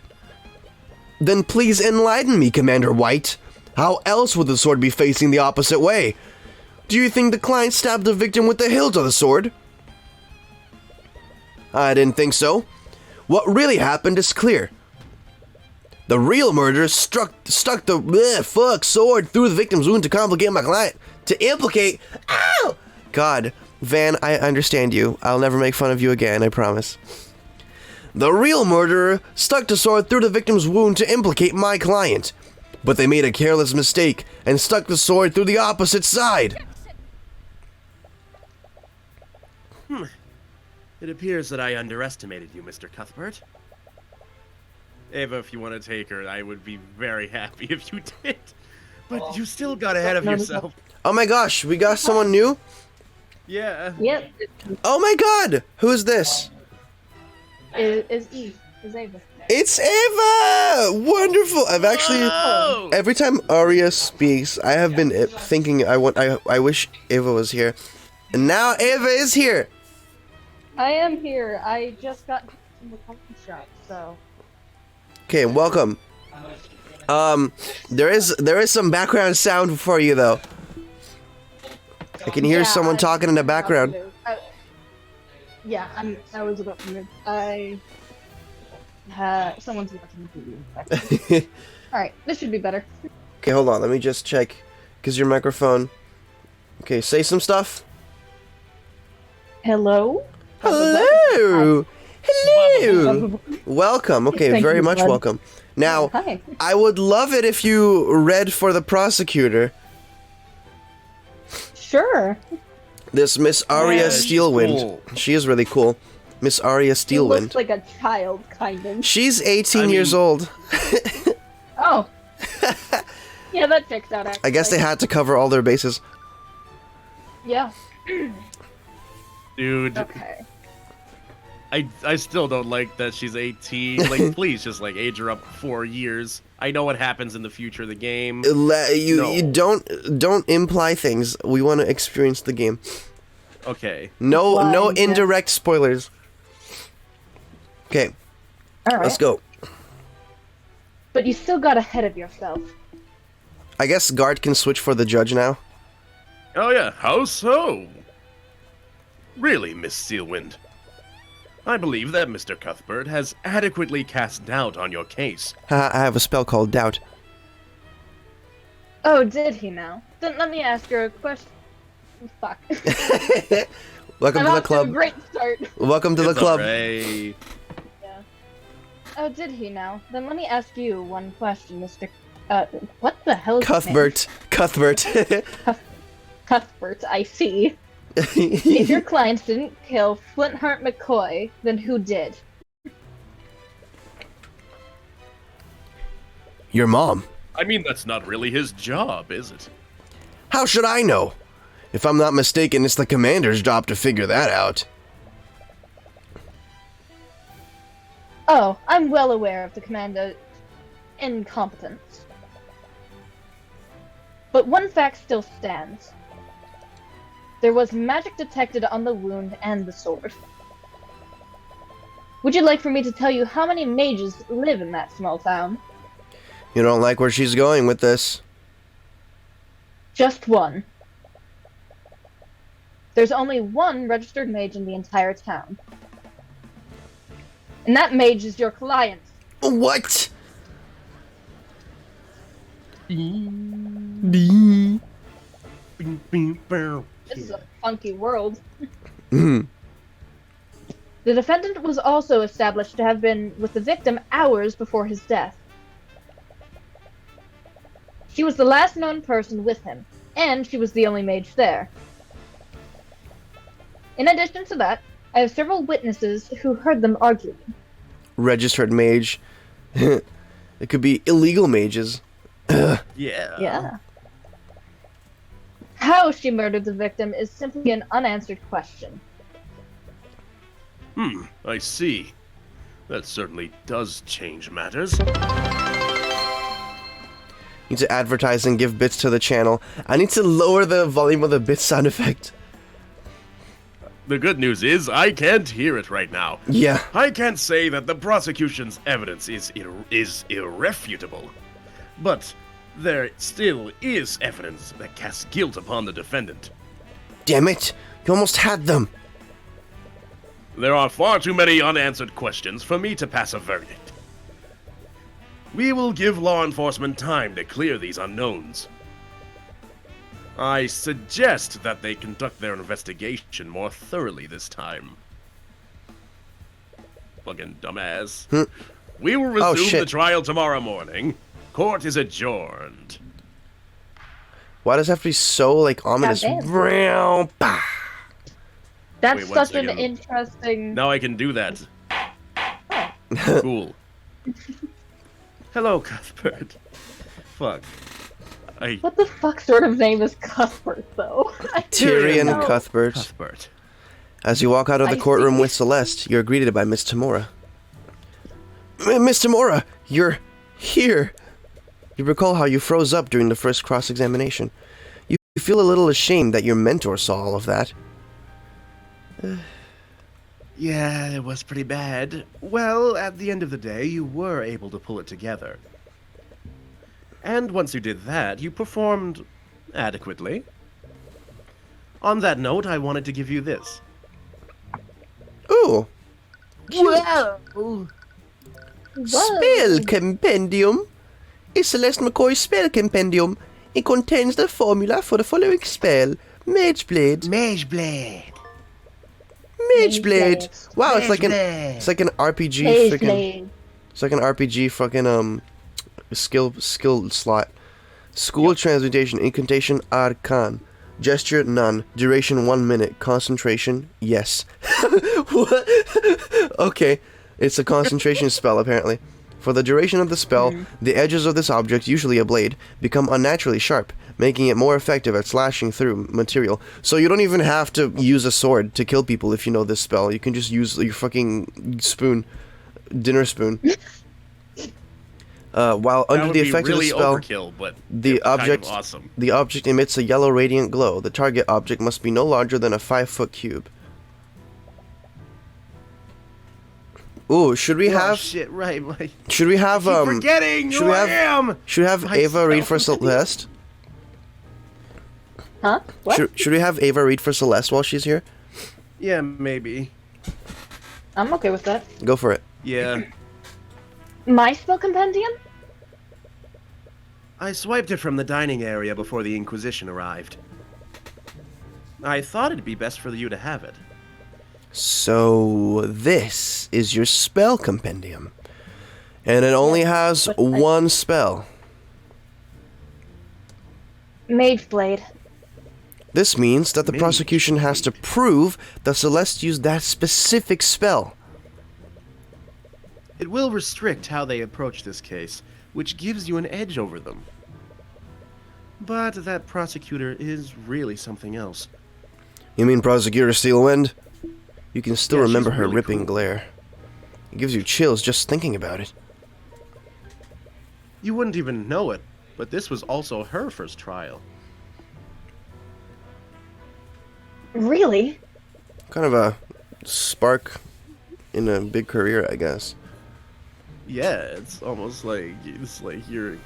Then please enlighten me, Commander White. How else would the sword be facing the opposite way? Do you think the client stabbed the victim with the hilt of the sword? I didn't think so. What really happened is clear. The real murderer stuck the sword through the victim's wound to complicate my client. To implicate... Ow! God, Van, I understand you. I'll never make fun of you again, I promise. The real murderer stuck the sword through the victim's wound to implicate my client. But they made a careless mistake and stuck the sword through the opposite side. It appears that I underestimated you, Mr. Cuthbert. Ava, if you want to take her, I would be very happy if you did. But you still got ahead of yourself. Oh my gosh, we got someone new? Yeah. Yep. Oh my god! Who's this? Is Eve. Is Ava. It's Ava! Wonderful! I've actually... Oh! Every time Arya speaks, I have been thinking I wish Ava was here. And now Ava is here! I am here. I just got from the coffee shop, so. Okay, welcome. There is some background sound for you though. I can hear someone talking in the background. I was about to move. Someone's watching the TV. Alright, this should be better. Okay, hold on, let me just check. Because your microphone... Okay, say some stuff. Hello? Hello! Hello! Welcome. Okay, Thank very you, much bud. welcome. Now, Hi. I would love it if you read for the prosecutor. Sure. This Miss Arya Yeah, she's Steelwind. cool. She is really cool. Miss Arya She looks Steelwind. like a child, kind of. She's 18 I mean- years old. Oh. Yeah, that checks out, actually. I guess they had to cover all their bases. Yeah. Dude, Okay. I still don't like that she's 18. Like, please just, like, age her up 4 years. I know what happens in the future of the game. You don't imply things. We want to experience the game. Okay. No Blind, yeah. indirect spoilers. Okay, Alright. let's go. But you still got ahead of yourself. I guess Gart can switch for the judge now. Oh yeah, how so? Really, Miss Steelwind? I believe that Mr. Cuthbert has adequately cast doubt on your case. Haha, I have a spell called Doubt. Oh, did he now? Then let me ask you a question. Fuck. Welcome I'm to the off to a club. great start. Welcome to the It's club. alright. Yeah. Oh, did he now? Then let me ask you one question, Mr. What the hell is his name? Cuthbert. Cuthbert, I see. If your client didn't kill Flintheart McCoy, then who did? Your mom. I mean, that's not really his job, is it? How should I know? If I'm not mistaken, it's the commander's job to figure that out. Oh, I'm well aware of the commander's incompetence. But one fact still stands. There was magic detected on the wound and the sword. Would you like for me to tell you how many mages live in that small town? You don't like where she's going with this. Just one. There's only one registered mage in the entire town. And that mage is your client. This is a funky world. Mhm. The defendant was also established to have been with the victim hours before his death. She was the last known person with him, and she was the only mage there. In addition to that, I have several witnesses who heard them arguing. Registered mage. It could be illegal mages. Yeah. Yeah. How she murdered the victim is simply an unanswered question. I see. That certainly does change matters. Need to advertise and give bits to the channel. I need to lower the volume of the bit sound effect. The good news is I can't hear it right now. Yeah. I can't say that the prosecution's evidence is irrefutable, but there still is evidence that casts guilt upon the defendant. Damn it. You almost had them. There are far too many unanswered questions for me to pass a verdict. We will give law enforcement time to clear these unknowns. I suggest that they conduct their investigation more thoroughly this time. Fucking dumbass. We will resume the trial tomorrow morning. Court is adjourned. Why does it have to be so, like, ominous? Goddamn. Bah. That's Wait, one such an second. interesting... Now I can do that. Cool. Hello, Cuthbert. Fuck. What the fuck sort of name is Cuthbert, though? Tyrion know. Cuthbert. Cuthbert. As you walk out of the I courtroom see. with Celeste, you're greeted by Miss Tamora. Miss Tamora, you're here. You recall how you froze up during the first cross-examination. You feel a little ashamed that your mentor saw all of that. Yeah, it was pretty bad. Well, at the end of the day, you were able to pull it together. And once you did that, you performed adequately. On that note, I wanted to give you this. Ooh, Whoa. spell compendium. It's Celeste McCoy's spell compendium. It contains the formula for the following spell: Mage Blade. Mage Blade. Mage Blade. Blade. Wow, it's like an Blade. it's like an RPG Mage freaking. Blade. It's like an RPG fucking skill slot. School transmutation, incantation, Arcane. Gesture, none. Duration, 1 minute. Concentration, yes. What? Okay. It's a concentration spell, apparently. For the duration of the spell, the edges of this object, usually a blade, become unnaturally sharp, making it more effective at slashing through material. So you don't even have to use a sword to kill people if you know this spell. You can just use your fucking spoon. Dinner spoon. While That under would the be effect really of the spell, overkill, but the it's kind of object awesome. the object emits a yellow radiant glow. The target object must be no larger than a 5-foot cube. Ooh, should we Oh, have shit, right, Mike. should we have Keep forgetting should who we I have- am! should we have My Ava read for spell. Celeste? Huh? What? Should we have Ava read for Celeste while she's here? Yeah, maybe. I'm okay with that. Go for it. Yeah. My spell compendium? I swiped it from the dining area before the Inquisition arrived. I thought it'd be best for you to have it. So this is your spell compendium. And it only has but I- one spell. Mage Blade. This means that the Mage prosecution has to prove that Celeste used that specific spell. It will restrict how they approach this case, which gives you an edge over them. But that prosecutor is really something else. You mean Prosecutor Steelwind? You can still Yeah, she's remember her really ripping cool. glare. It gives you chills just thinking about it. You wouldn't even know it, but this was also her first trial. Really? Kind of a spark in a big career, I guess. Yeah, it's almost like you're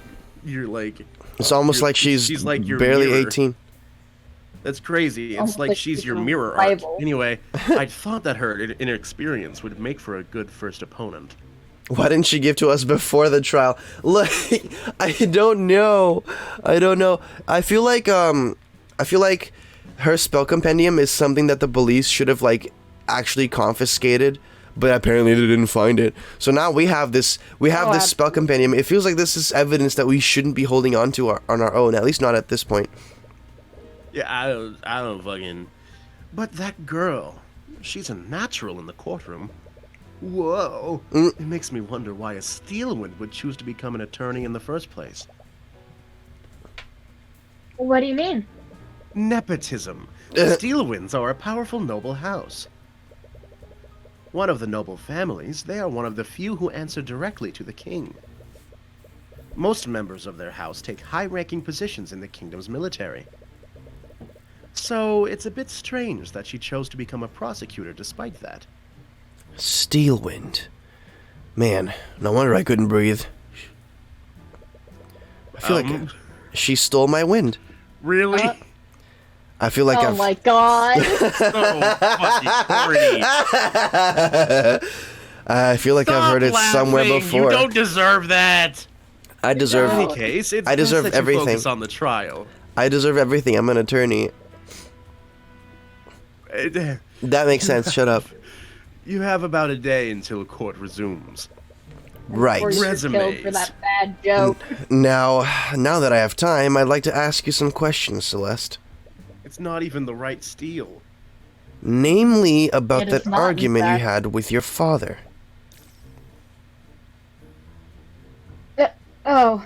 like It's almost You're- like she's she's like your barely mirror. 18. that's crazy. It's Almost like like she's she's your a mirror rival. art. Anyway, I thought that her inexperience would make for a good first opponent. Why didn't she give to us before the trial? Look, I don't know. I feel like I feel like her spell compendium is something that the police should have like actually confiscated, but apparently they didn't find it. So now we have this spell compendium. It feels like this is evidence that we shouldn't be holding on to on our own, at least not at this point. Yeah, I don't fucking... But that girl, she's a natural in the courtroom. Whoa. It makes me wonder why a Steelwind would choose to become an attorney in the first place. What do you mean? Nepotism. The Steelwinds are a powerful noble house. One of the noble families, they are one of the few who answer directly to the king. Most members of their house take high-ranking positions in the kingdom's military. So, it's a bit strange that she chose to become a prosecutor despite that. Steelwind. Man, no wonder I couldn't breathe. I feel like she stole my wind. Really? I feel like Oh my god. So fucking corny. I feel like I've heard it somewhere laughing. before. You don't deserve that. I deserve. In any case, it's I deserve best that you everything. focus on the trial. I deserve everything. I'm an attorney. That makes sense. Shut up. You have about a day until court resumes. Right. Or you're killed for that bad joke. Now that I have time, I'd like to ask you some questions, Celeste. It's not even the right steel. Namely, about It is that not, in argument you fact. had with your father. Oh,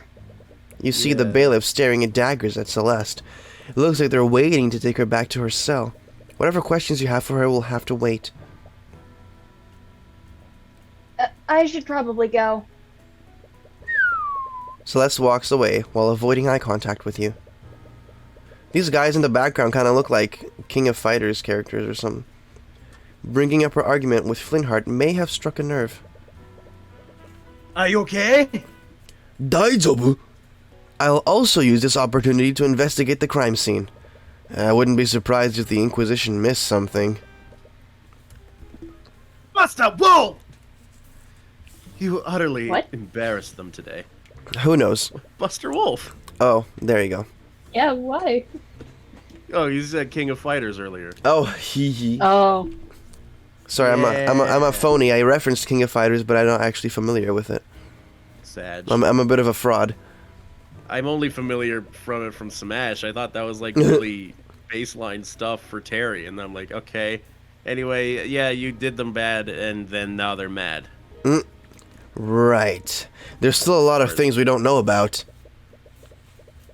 You see the bailiff staring at daggers at Celeste. It looks like they're waiting to take her back to her cell. Whatever questions you have for her will have to wait. I should probably go. Celeste walks away while avoiding eye contact with you. These guys in the background kind of look like King of Fighters characters or something. Bringing up her argument with Flintheart may have struck a nerve. Are you okay? Daizobu. I'll also use this opportunity to investigate the crime scene. I wouldn't be surprised if the Inquisition missed something. Buster, whoa! You utterly What? embarrassed them today. Who knows? Buster Wolf. Oh, there you go. Yeah, why? Oh, you said King of Fighters earlier. Oh, hee. Oh. Sorry, I'm a phony. I referenced King of Fighters, but I'm not actually familiar with it. Sad. I'm a bit of a fraud. I'm only familiar from it from Smash. I thought that was like really baseline stuff for Terry, and I'm like, okay. Anyway, yeah, you did them bad, and then now they're mad. Right. There's still a lot of things we don't know about.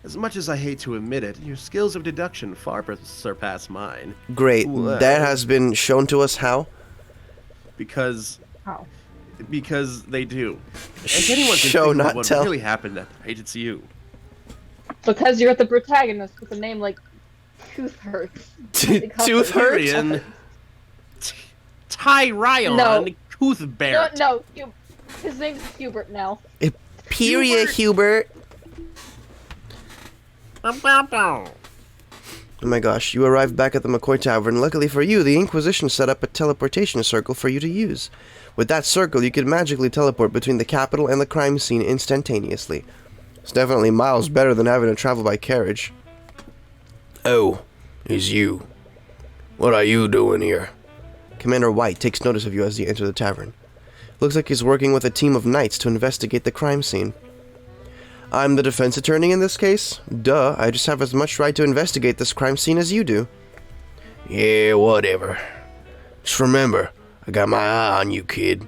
As much as I hate to admit it, your skills of deduction far surpass mine. Great. Well, That has been shown to us how? Because How? they do. And anyone can Show, think not of what tell. really happened that night, it's you. Because you're the protagonist with a name like Tooth Hurts. Tooth hurts? Tyrion. Tyrion No. Cuthbert. No, his name's Hubert now. Period, Hubert. Oh my gosh, you arrived back at the McCoy Tavern. Luckily for you, the Inquisition set up a teleportation circle for you to use. With that circle, you could magically teleport between the capital and the crime scene instantaneously. It's definitely miles better than having to travel by carriage. Oh, it's you. What are you doing here? Commander White takes notice of you as you enter the tavern. Looks like he's working with a team of knights to investigate the crime scene. I'm the defense attorney in this case. Duh, I just have as much right to investigate this crime scene as you do. Yeah, whatever. Just remember, I got my eye on you, kid.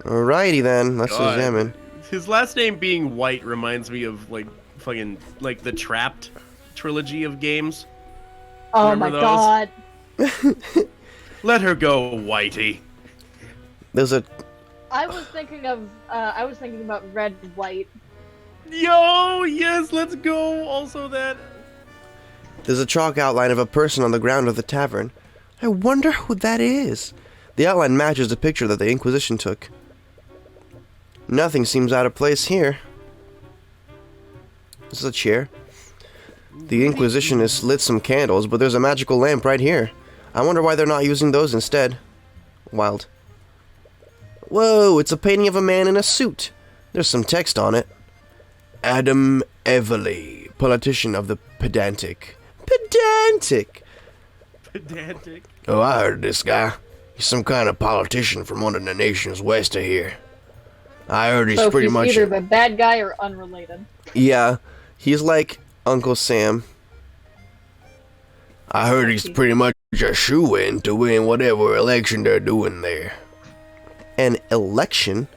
Alrighty then, let's God. examine. His last name being White reminds me of like fucking like the Trapped trilogy of games. Oh Remember my those? god. Let her go, Whitey. There's a... I was thinking about Red White. Yo, yes, let's go. Also that. There's a chalk outline of a person on the ground of the tavern. I wonder who that is. The outline matches the picture that the Inquisition took. Nothing seems out of place here. This is a chair. The Inquisition has lit some candles, but there's a magical lamp right here. I wonder why they're not using those instead. Wild. Whoa, it's a painting of a man in a suit. There's some text on it. Adam Everly, politician of the pedantic Pedantic. Pedantic. Oh, I heard of this guy. He's some kind of politician from one of the nations west of here. I heard he's So pretty he's much... either the bad guy or unrelated. Yeah, he's like Uncle Sam. I heard he's pretty much a shoo-in to win whatever election they're doing there. An election?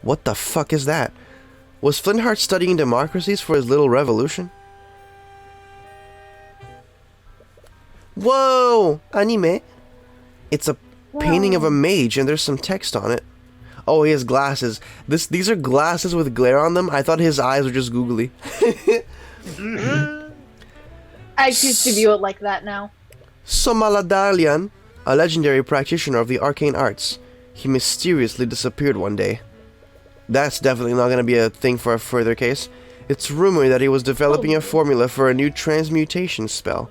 What the fuck is that? Was Flintheart studying democracies for his little revolution? Whoa! Anime? It's a painting of a mage and there's some text on it. Oh, he has glasses. These are glasses with glare on them. I thought his eyes were just googly. I choose to view it like that now. Somaladalian, a legendary practitioner of the arcane arts. He mysteriously disappeared one day. That's definitely not going to be a thing for a further case. It's rumored that he was developing a formula for a new transmutation spell.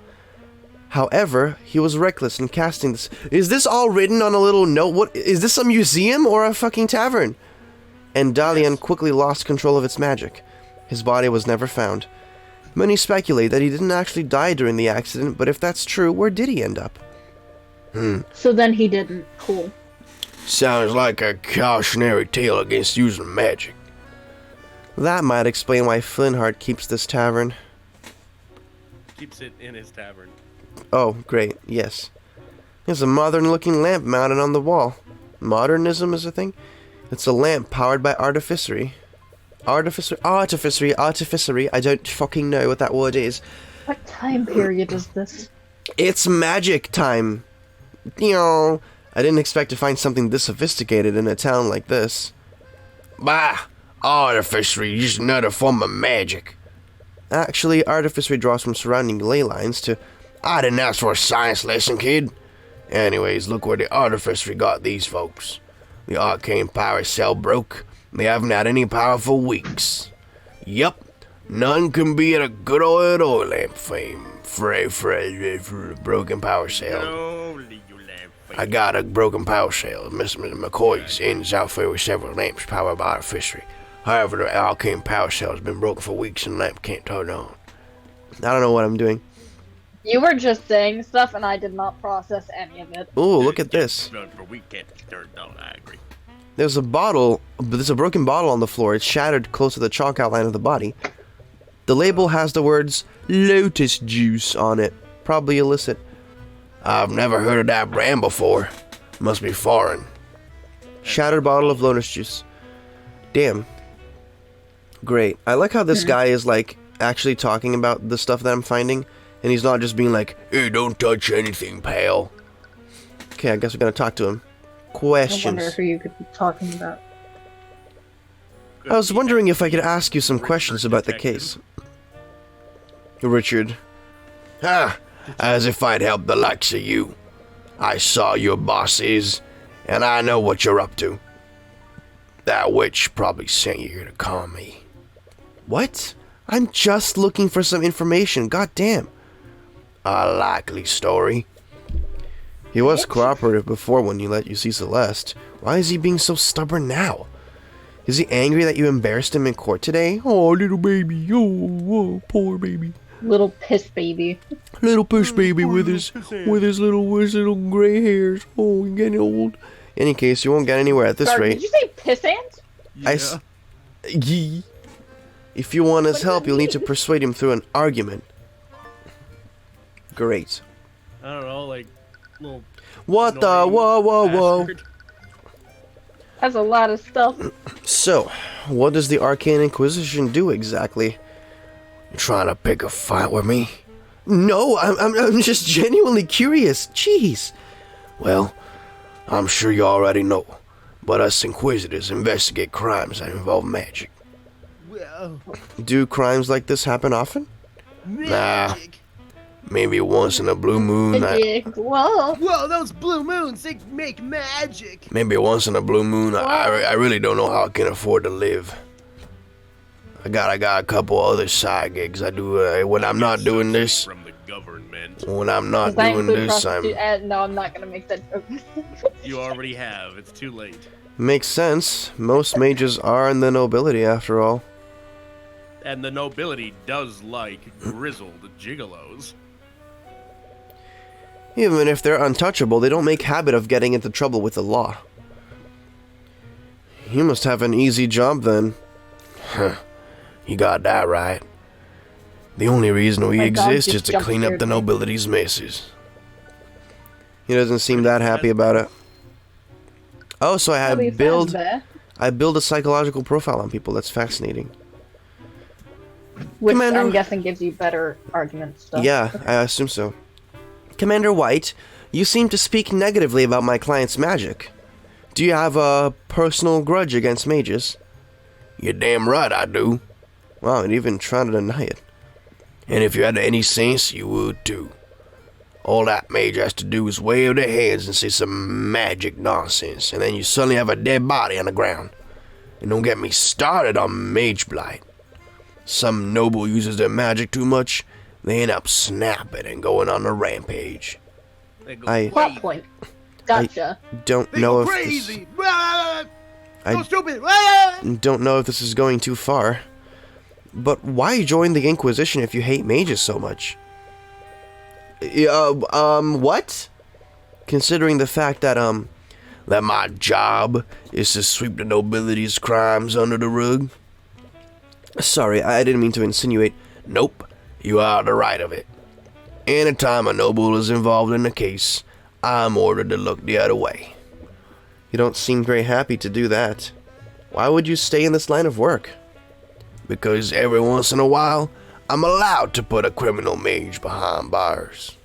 However, he was reckless in casting this. Is this all written on a little note? What is this, a museum or a fucking tavern? And Dalian quickly lost control of its magic. His body was never found. Many speculate that he didn't actually die during the accident, but if that's true, where did he end up? So then he didn't. Cool. Sounds like a cautionary tale against using magic. That might explain why Flintheart keeps this tavern. Keeps it in his tavern. Oh, great, yes. There's a modern-looking lamp mounted on the wall. Modernism is a thing? It's a lamp powered by artificery. Artificery, I don't fucking know what that word is. What time period is this? It's magic time. You know, I didn't expect to find something this sophisticated in a town like this. Bah! Artificery is another form of magic. Actually, artificery draws from surrounding ley lines to... I didn't ask for a science lesson, kid. Anyways, look where the artificery got these folks. The arcane power cell broke. They haven't had any power for weeks. Yup, none can be at a good old oil lamp fame. For the broken power cell. Only you lamp. I got a broken power cell. Mr. McCoy's in Southfield with several lamps powered by artificery. However, the arcane power cell has been broken for weeks and the lamp can't turn on. I don't know what I'm doing. You were just saying stuff and I did not process any of it. Ooh, look at this. For we can't turn down. I agree. There's a broken bottle on the floor. It's shattered close to the chalk outline of the body. The label has the words lotus juice on it. Probably illicit. I've never heard of that brand before. Must be foreign. Shattered bottle of lotus juice. Damn. Great. I like how this guy is like actually talking about the stuff that I'm finding. And he's not just being like, Hey, don't touch anything, pal. okay, I guess we're gonna talk to him. I wonder Questions. who you could be talking about. I was wondering if I could ask you some questions about the case. Richard. Ha! As if I'd help the likes of you. I saw your boss is, and I know what you're up to. That witch probably sent you here to calm me. What? I'm just looking for some information. God damn. A likely story. He was cooperative before when you let you see Celeste. Why is he being so stubborn now? Is he angry that you embarrassed him in court today? Oh, little baby. Oh, poor baby. Little piss baby. Little push baby with his little gray hairs. Oh, he's getting old. In any case, you won't get anywhere at this Gart, rate. did you say pissant? Yee. If you want his help, you'll need to persuade him through an argument. Great. I don't know, like little. What the? annoying Whoa. bastard. That's a lot of stuff. So, what does the Arcane Inquisition do exactly? You trying to pick a fight with me? No, I'm just genuinely curious. Jeez. Well, I'm sure you already know, but us Inquisitors investigate crimes that involve magic. Well, Do crimes like this happen often? Nah, maybe once in a blue moon. Whoa. whoa, those blue moons, they make magic. Maybe once in a blue moon. I really don't know how I can afford to live. I got a couple other side gigs I do when I'm not doing this. From the government. When I'm not Does that doing include this, no, I'm not gonna make that joke. You already have. It's too late. Makes sense. Most mages are in the nobility, after all. And the nobility does like grizzled gigolos. Even if they're untouchable, they don't make habit of getting into trouble with the law. You must have an easy job then. Huh. You got that right. The only reason we My dog exist is just to jump clean up scared the me. nobility's messes. He doesn't seem that happy about it. Oh, so What are you build saying there? I build a psychological profile on people. That's fascinating. Which Commander- I'm guessing gives you better argument stuff. Yeah, I assume so. Commander White, you seem to speak negatively about my client's magic. Do you have a personal grudge against mages? You're damn right I do. Wow, and even trying to deny it. And if you had any sense, you would too. All that mage has to do is wave their hands and say some magic nonsense, and then you suddenly have a dead body on the ground. And don't get me started on mage blight. Some noble uses their magic too much, they end up snapping and going on a rampage. They go I- Plot crazy. point. Gotcha. Don't They know go if crazy. I- So stupid. Ah! don't know if this is going too far. But why join the Inquisition if you hate mages so much? What? Considering the fact that, That my job is to sweep the nobility's crimes under the rug? sorry, I didn't mean to insinuate. Nope, you are the right of it. Anytime a noble is involved in a case, I'm ordered to look the other way. You don't seem very happy to do that. Why would you stay in this line of work? Because every once in a while, I'm allowed to put a criminal mage behind bars.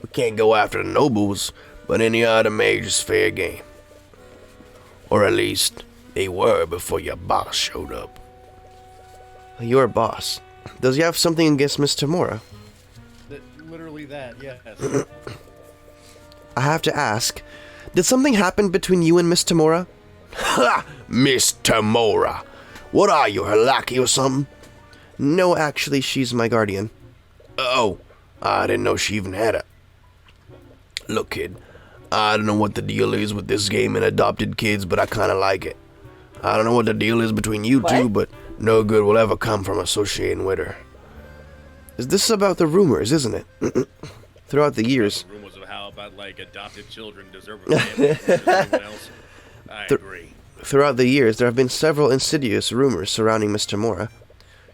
We can't go after the nobles, but any other mage is fair game. Or at least, they were before your boss showed up. Your boss. Does he have something against Miss Tamora? Literally that, yes. I have to ask, did something happen between you and Miss Tamora? Ha! Miss Tamora! What are you, her lackey or something? No, actually, she's my guardian. Oh, I didn't know she even had a... Look, kid, I don't know what the deal is with this game and adopted kids, but I kinda like it. I don't know what the deal is between you two, What? but no good will ever come from associating with her. This is about the rumors, isn't it? Throughout the years, Rumors of how about like adopted children deserve a family versus anyone else. I agree. Throughout the years, there have been several insidious rumors surrounding Miss Tamora.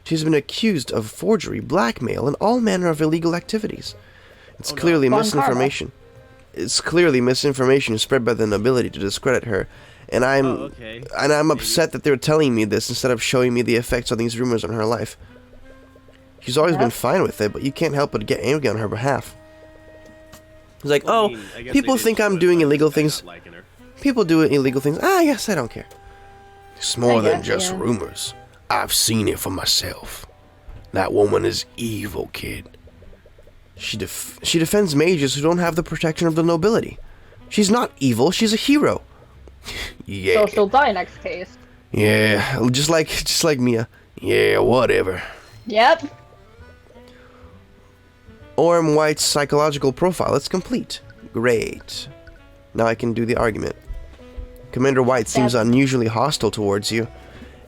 She's been accused of forgery, blackmail, and all manner of illegal activities. It's clearly Bon misinformation. It's clearly misinformation spread by the nobility to discredit her, and I'm upset that they're telling me this instead of showing me the effects of these rumors on her life. She's always been fine with it, but you can't help but get angry on her behalf. It's like, Well, I oh, mean, I guess people they did think show I'm it, doing but illegal it's things. not liking her. People do illegal things. Ah, yes, I don't care. It's more I than guess, just yeah. rumors. I've seen it for myself. That woman is evil, kid. She defends mages who don't have the protection of the nobility. She's not evil. She's a hero. Yeah, So she'll die next case. yeah, Just like Mia. yeah, whatever. Yep. Orm White's psychological profile is complete. Great. Now I can do the argument. Commander White seems unusually hostile towards you,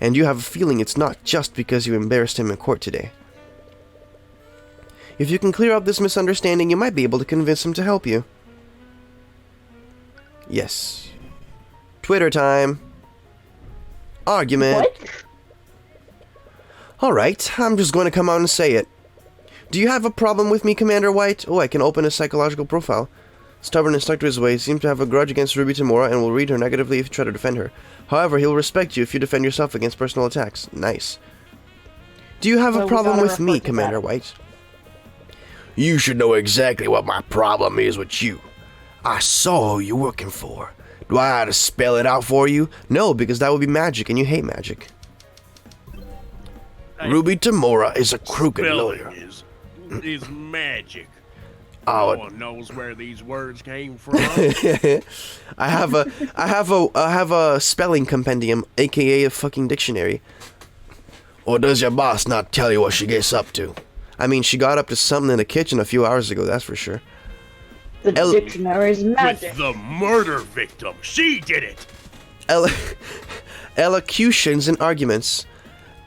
and you have a feeling it's not just because you embarrassed him in court today. If you can clear up this misunderstanding, you might be able to convince him to help you. Yes. Twitter time. Argument. What? Alright, I'm just going to come out and say it. Do you have a problem with me, Commander White? Oh, I can open his psychological profile. Stubborn and stuck to his ways, seems to have a grudge against Ruby Tamora and will read her negatively if you try to defend her. However, he'll respect you if you defend yourself against personal attacks. Nice. Do you have Well, a we problem gotta with me, refer to Commander that. White? You should know exactly what my problem is with you. I saw who you're working for. Do I have to spell it out for you? No, because that would be magic, and you hate magic. Ruby Tamora is a crooked Spelling lawyer. is magic. Oh, No one knows where these words came from. I have a spelling compendium, aka a fucking dictionary. or does your boss not tell you what she gets up to? I mean, she got up to something in the kitchen a few hours ago, that's for sure. The dictionary's magic. With the murder victim. She did it. Elocutions and arguments.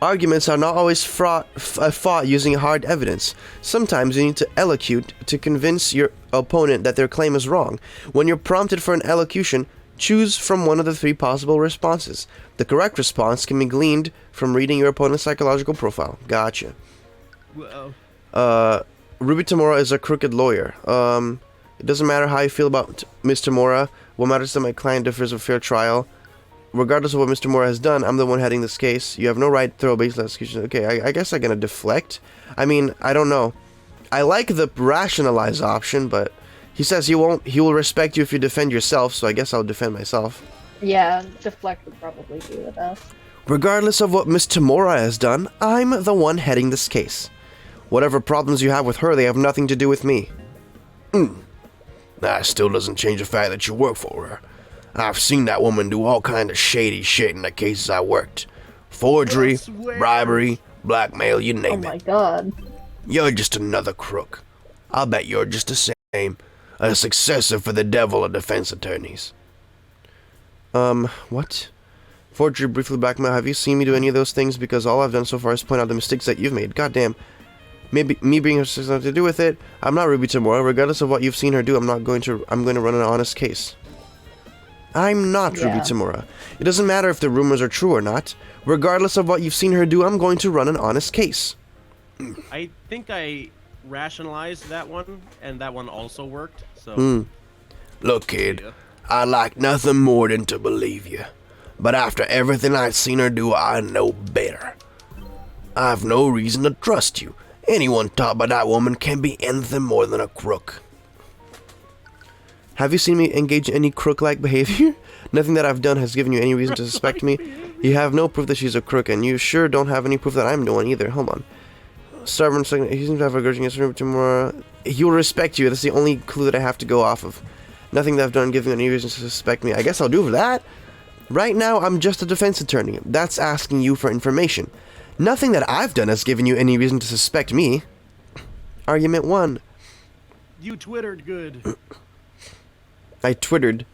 Arguments are not always fought using hard evidence. Sometimes you need to elocute to convince your opponent that their claim is wrong. When you're prompted for an elocution, choose from one of the 3 possible responses. The correct response can be gleaned from reading your opponent's psychological profile. Gotcha. Whoa. Ruby Tamura is a crooked lawyer. It doesn't matter how you feel about Ms. Tamura. What matters is that my client deserves a fair trial. Regardless of what Mr. Moore has done, I'm the one heading this case. You have no right to throw a baseless execution. Okay, I guess I'm gonna deflect. I mean, I don't know. I like the rationalize option, but he says he will respect you if you defend yourself, so I guess I'll defend myself. Yeah, deflect would probably be the best. Regardless of what Miss Tamura has done, I'm the one heading this case. Whatever problems you have with her, they have nothing to do with me. That still doesn't change the fact that you work for her. I've seen that woman do all kind of shady shit in the cases I worked. Forgery, bribery, blackmail, you Oh name my it. god. You're just another crook. I'll bet you're just the same. A successor for the devil of defense attorneys. What? Forgery, briefly blackmail. Have you seen me do any of those things? Because all I've done so far is point out the mistakes that you've made. Goddamn. Maybe me being something to do with it. I'm not Ruby Tamura. Regardless of what you've seen her do, I'm going to run an honest case. I'm not Ruby Tamura. It doesn't matter if the rumors are true or not. Regardless of what you've seen her do, I'm going to run an honest case. I think I rationalized that one, and that one also worked, so... Look, kid, I'd like nothing more than to believe you. But after everything I've seen her do, I know better. I've no reason to trust you. Anyone taught by that woman can be anything more than a crook. Have you seen me engage in any crook-like behavior? Nothing that I've done has given you any reason to suspect me. You have no proof that she's a crook, and you sure don't have any proof that I'm doing either. Hold on. Stubborn, he seems to have a grudge against Ruby Tamura. He will respect you. That's the only clue that I have to go off of. Nothing that I've done giving you any reason to suspect me. I guess I'll do that. Right now, I'm just a defense attorney. That's asking you for information. Nothing that I've done has given you any reason to suspect me. Argument 1. You twittered good. I tweeted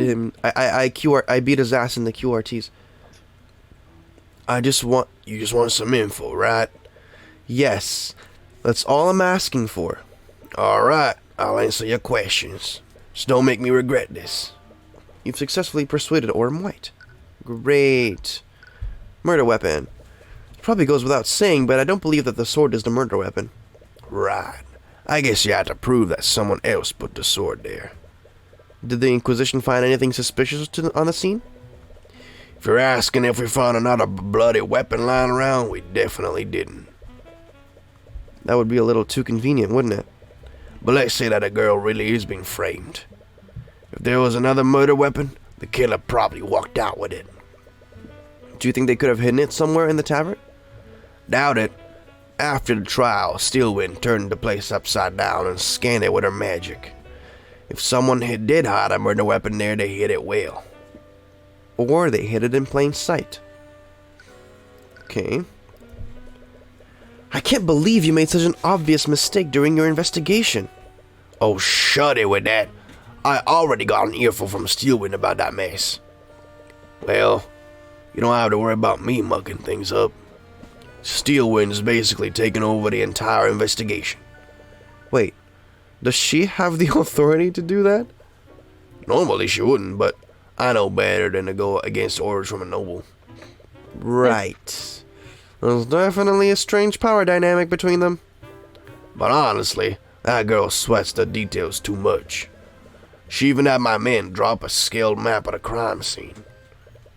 him. I beat his ass in the QRTs. You just want some info, right? Yes. That's all I'm asking for. Alright, I'll answer your questions. Just don't make me regret this. You've successfully persuaded Orm White. Great. Murder weapon. Probably goes without saying, but I don't believe that the sword is the murder weapon. Right. I guess you have to prove that someone else put the sword there. Did the Inquisition find anything suspicious on the scene? If you're asking if we found another bloody weapon lying around, we definitely didn't. That would be a little too convenient, wouldn't it? But let's say that a girl really is being framed. If there was another murder weapon, the killer probably walked out with it. Do you think they could have hidden it somewhere in the tavern? Doubt it. After the trial, Steelwind turned the place upside down and scanned it with her magic. If someone did hide a murder weapon there, they hid it well. Or they hid it in plain sight. Okay. I can't believe you made such an obvious mistake during your investigation. Oh, shut it with that. I already got an earful from Steelwind about that mess. Well, you don't have to worry about me mucking things up. Steelwind's basically taken over the entire investigation. Wait, does she have the authority to do that? Normally she wouldn't, but I know better than to go against orders from a noble. Right. There's definitely a strange power dynamic between them. But honestly, that girl sweats the details too much. She even had my men drop a scaled map of the crime scene.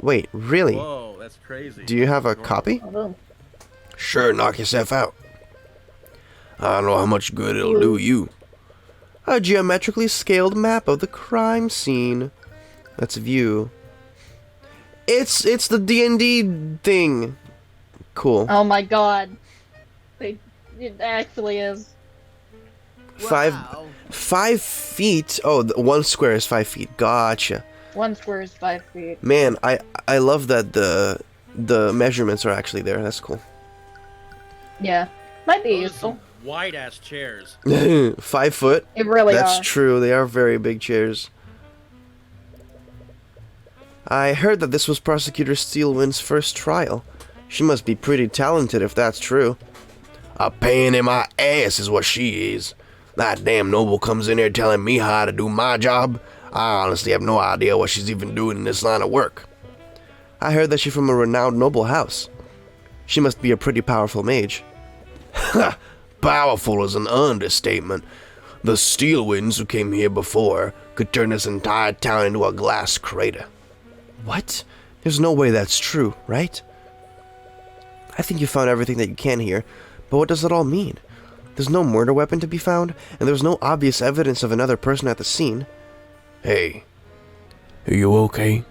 Wait, really? Whoa, that's crazy. Do you have a copy? Oh, Sure, knock yourself out. I don't know how much good it'll do you. A geometrically scaled map of the crime scene. Let's view. It's the D&D thing. Cool. oh my god. It actually is. Wow. 5 feet. Oh, 1 square is 5 feet. Gotcha. 1 square is 5 feet. Man, I love that the measurements are actually there. That's cool. Yeah. Might be Those are useful. some wide-ass chairs. 5 foot. It really That's are. true. They are very big chairs. I heard that this was Prosecutor Steelwind's first trial. She must be pretty talented if that's true. A pain in my ass is what she is. That damn noble comes in here telling me how to do my job. I honestly have no idea what she's even doing in this line of work. I heard that she's from a renowned noble house. She must be a pretty powerful mage. Ha! Powerful is an understatement. The steel winds who came here before could turn this entire town into a glass crater. What? There's no way that's true, right? I think you found everything that you can here, but what does it all mean? There's no murder weapon to be found, and there's no obvious evidence of another person at the scene. Hey, are you okay?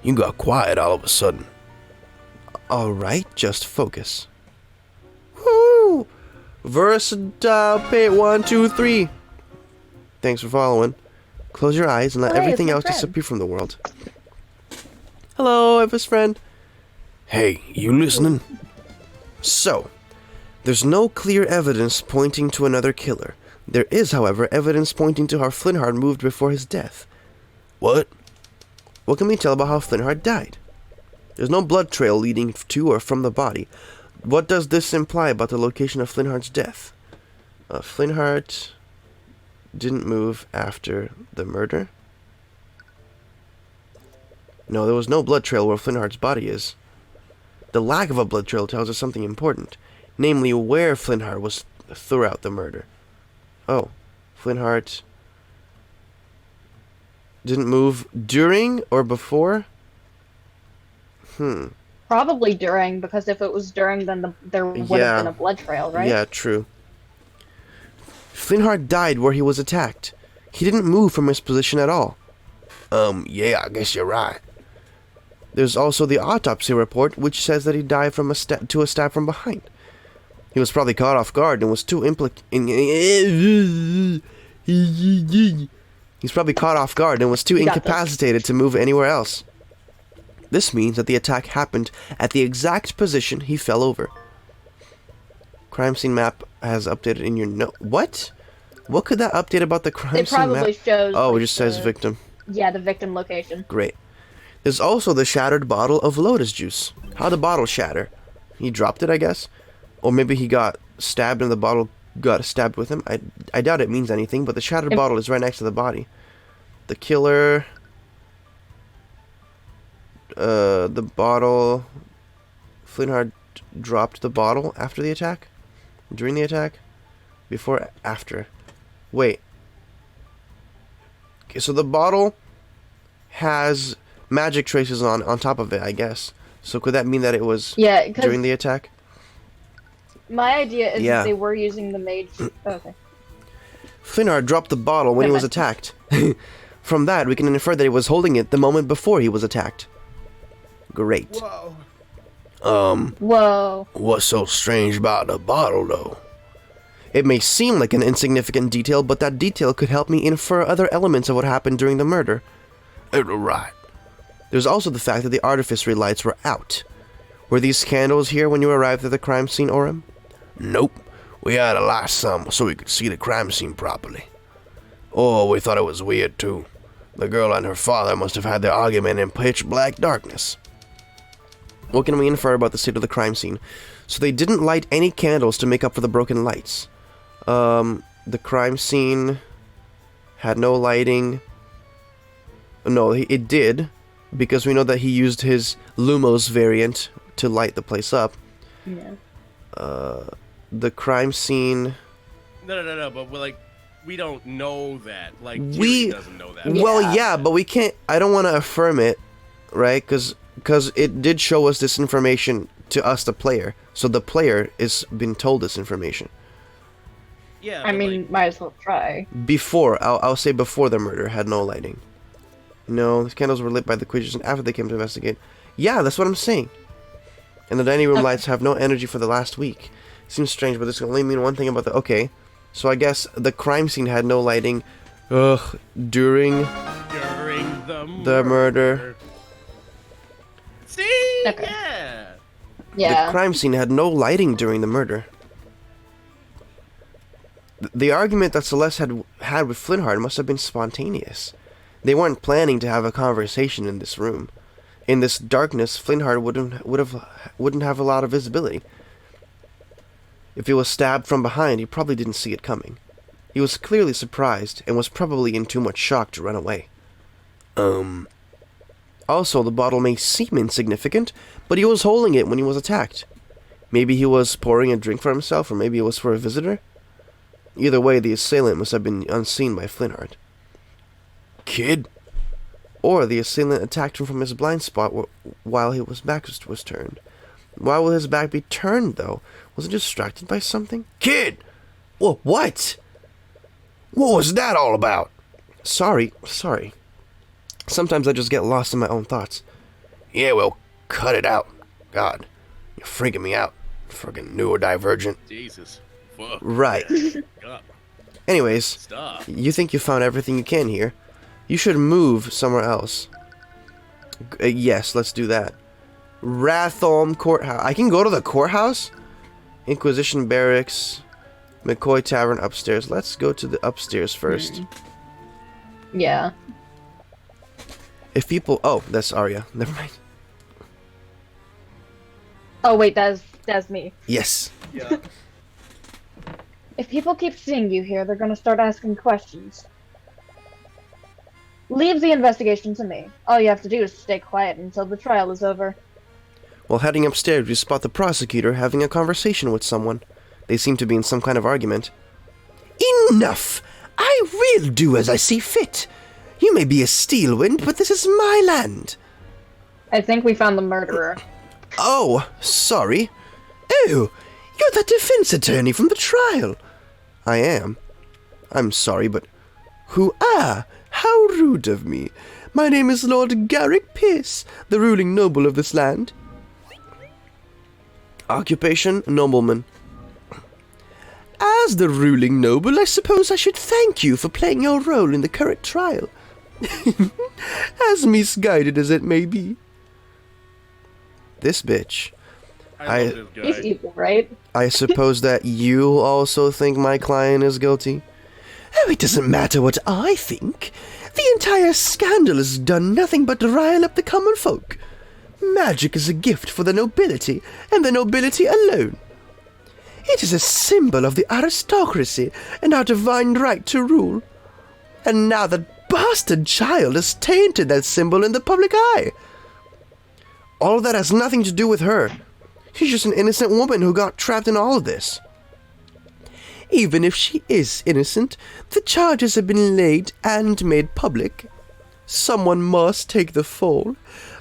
You got quiet all of a sudden. Alright, just focus. Woo! Versatile pit 1, 2, 3. Thanks for following. Close your eyes and let Oh, hey, everything it's my else friend. disappear from the world. Hello, Eva's friend. Hey, you listening? So, there's no clear evidence pointing to another killer. There is, however, evidence pointing to how Flintheart moved before his death. What? What can we tell about how Flintheart died? There's no blood trail leading to or from the body. What does this imply about the location of Flintheart's death? Flintheart didn't move after the murder? No, there was no blood trail where Flintheart's body is. The lack of a blood trail tells us something important, namely where Flintheart was throughout the murder. Oh, Flintheart didn't move during or before? Probably during, because if it was during, then there would Yeah. have been a blood trail, right? Yeah, true. Flintheart died where he was attacked. He didn't move from his position at all. Yeah, I guess you're right. There's also the autopsy report, which says that he died from a stab from behind. He was probably caught off guard and was too He's probably caught off guard and was too You got this. incapacitated to move anywhere else. This means that the attack happened at the exact position he fell over. Crime scene map has updated in your note. What? What could that update about the crime It scene map? probably shows. Oh, it like, just says the- victim. Yeah, the victim location. Great. There's also the shattered bottle of lotus juice. How'd the bottle shatter? He dropped it, I guess? Or maybe he got stabbed and the bottle got stabbed with him? I doubt it means anything, but the shattered bottle is right next to the body. The killer... the bottle... Flintheart dropped the bottle after the attack? During the attack? Before, after? Wait. Okay, so the bottle has magic traces on top of it, I guess. So could that mean that it was Yeah, because during the attack? my idea is Yeah. that they were using the mage. Okay. Flintheart dropped the bottle when he was attacked. From that, we can infer that he was holding it the moment before he was attacked. Great. Whoa. Whoa. What's so strange about the bottle, though? It may seem like an insignificant detail, but that detail could help me infer other elements of what happened during the murder. Right. There's also the fact that the artificery lights were out. Were these candles here when you arrived at the crime scene, Orem? Nope. We had to light some so we could see the crime scene properly. Oh, we thought it was weird, too. The girl and her father must have had their argument in pitch black darkness. What can we infer about the state of the crime scene? So they didn't light any candles to make up for the broken lights. The crime scene had no lighting. No, it did, because we know that he used his Lumos variant to light the place up. Yeah. The crime scene... No, but we don't know that. Like, We- Tyrion doesn't know that. Well, yeah, but we can't... I don't want to affirm it, right? Because it did show us this information to us, the player. So the player is been told this information. Yeah, I but, mean, might as well try. Before, I'll say before the murder, had no lighting. No, the candles were lit by the Quidgers after they came to investigate. Yeah, that's what I'm saying. And the dining room Okay. lights have no energy for the last week. Seems strange, but this can only mean one thing about the... Okay, so I guess the crime scene had no lighting. During during the murder. See? Okay. Yeah. Yeah. The crime scene had no lighting during the murder. The argument that Celeste had with Flintheart must have been spontaneous. They weren't planning to have a conversation in this room. In this darkness, Flintheart wouldn't have a lot of visibility. If he was stabbed from behind, he probably didn't see it coming. He was clearly surprised, and was probably in too much shock to run away. Also, the bottle may seem insignificant, but he was holding it when he was attacked. Maybe he was pouring a drink for himself, or maybe it was for a visitor. Either way, the assailant must have been unseen by Flintheart. Kid? Or the assailant attacked him from his blind spot while his back was turned. Why will his back be turned, though? Was he distracted by something? Kid! Whoa, what? What was that all about? Sorry. Sometimes I just get lost in my own thoughts. Yeah, well, cut it out. God, you're freaking me out. Friggin' neurodivergent. Jesus. Fuck. Right. God. Anyways, Stop. you think you found everything you can here. You should move somewhere else. Yes, let's do that. Ratholm Courthouse. I can go to the courthouse? Inquisition Barracks. McCoy Tavern upstairs. Let's go to the upstairs first. Yeah. If people... Oh, that's Arya. Never mind. Oh wait, that's me. Yes. Yeah. If people keep seeing you here, they're gonna start asking questions. Leave the investigation to me. All you have to do is stay quiet until the trial is over. While heading upstairs, we spot the prosecutor having a conversation with someone. They seem to be in some kind of argument. Enough! I will do as I see fit. You may be a Steelwind, but this is my land. I think we found the murderer. Oh, sorry. Oh, you're the defense attorney from the trial. I am. I'm sorry, but... Who are? How rude of me. My name is Lord Garrick Pierce, the ruling noble of this land. Occupation, nobleman. As the ruling noble, I suppose I should thank you for playing your role in the current trial. As misguided as it may be. This bitch. I love this He's guy. evil, right? I suppose that you also think my client is guilty? Oh, it doesn't matter what I think. The entire scandal has done nothing but rile up the common folk. Magic is a gift for the nobility, and the nobility alone. It is a symbol of the aristocracy and our divine right to rule. And now that bastard child has tainted that symbol in the public eye. All of that has nothing to do with her. She's just an innocent woman who got trapped in all of this. Even if she is innocent, the charges have been laid and made public. Someone must take the fall,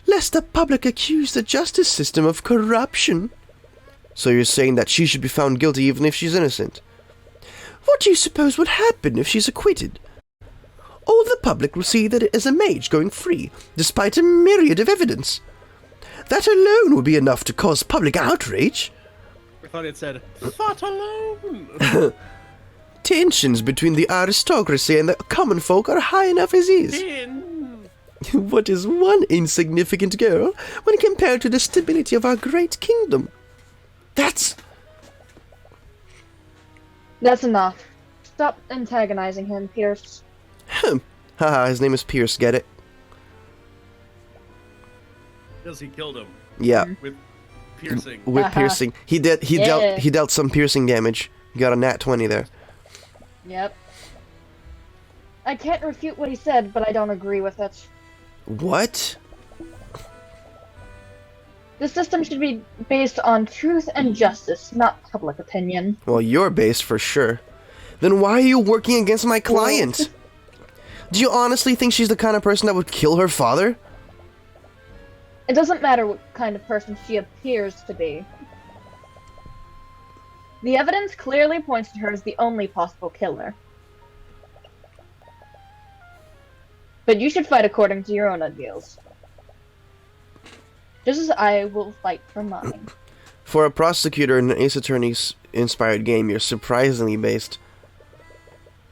lest the public accuse the justice system of corruption. So you're saying that she should be found guilty even if she's innocent? What do you suppose would happen if she's acquitted? All the public will see that it is a mage going free, despite a myriad of evidence. That alone will be enough to cause public outrage. I thought it said, thought alone. Tensions between the aristocracy and the common folk are high enough as is. In. What is one insignificant girl when compared to the stability of our great kingdom? That's enough. Stop antagonizing him, Pierce. Haha, his name is Pierce, get it? Because he killed him Yeah, with piercing. with piercing. He dealt some piercing damage. He got a nat 20 there. Yep. I can't refute what he said, but I don't agree with it. What? The system should be based on truth and justice, not public opinion. Well, you're based for sure. Then why are you working against my client? Do you honestly think she's the kind of person that would kill her father? It doesn't matter what kind of person she appears to be. The evidence clearly points to her as the only possible killer. But you should fight according to your own ideals. Just as I will fight for mine. For a prosecutor in an Ace Attorney's inspired game, you're surprisingly based.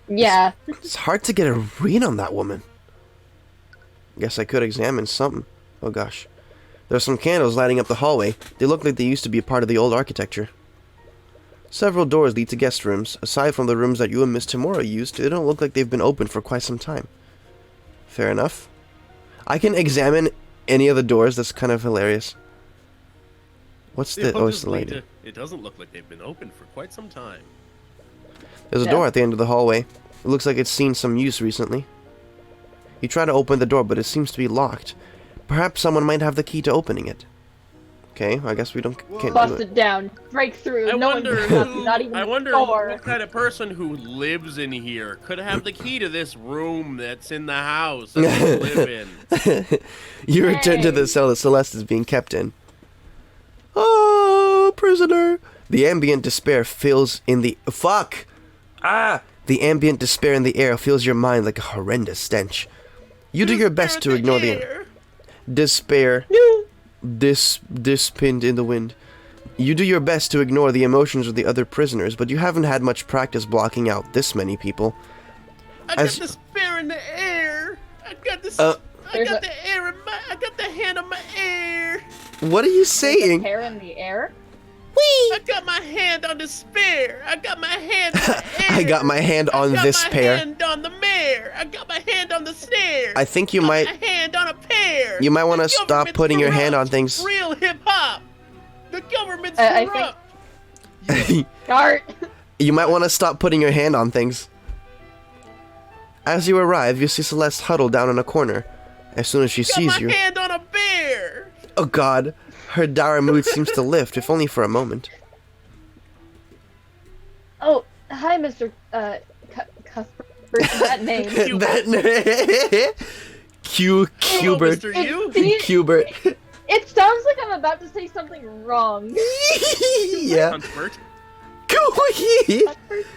Yeah. It's hard to get a read on that woman. Guess I could examine something. Oh gosh. There's some candles lighting up the hallway. They look like they used to be a part of the old architecture. Several doors lead to guest rooms. Aside from the rooms that you and Miss Tamora used, they don't look like they've been open for quite some time. Fair enough. I can examine any of the doors. That's kind of hilarious. What's the... Oh, it's the lady. It doesn't look like they've been open for quite some time. There's a door at the end of the hallway. It looks like it's seen some use recently. You try to open the door, but it seems to be locked. Perhaps someone might have the key to opening it. Okay, I guess we can't Bust do it down, break through. I no wonder one who, not even I wonder the door. what kind of person who lives in here could have the key to this room that's in the house that we live in. You return to the cell that Celeste is being kept in. Oh, prisoner! The ambient despair fills in the... Fuck! Ah! The ambient despair in the air fills your mind like a horrendous stench. You do your best to ignore the... Despair. Dispinned in the wind. You do your best to ignore the emotions of the other prisoners, but you haven't had much practice blocking out this many people. I got despair in the air. I got this. I got the air in my. I got the hand on my air. What are you saying? Hair in the air? I got my hand on despair. I got my hand on the air. I got my hand on this pair. I got my hand on the mare. I got my hand on the snare. I think you might... My hand on a pear. You might want to stop putting your hand on things. Real hip hop. The government's I corrupt. Gart. You might want to stop putting your hand on things. As you arrive, you see Celeste huddled down in a corner. As soon as she sees you... Got my hand on a bear. Oh god. Her dour mood seems to lift, if only for a moment. Oh, hi, Mr. Cuthbert. That name. That name. Cuthbert. Mr. You? Cuthbert. It sounds like I'm about to say something wrong. Yeah. Cuthbert. Cuthbert?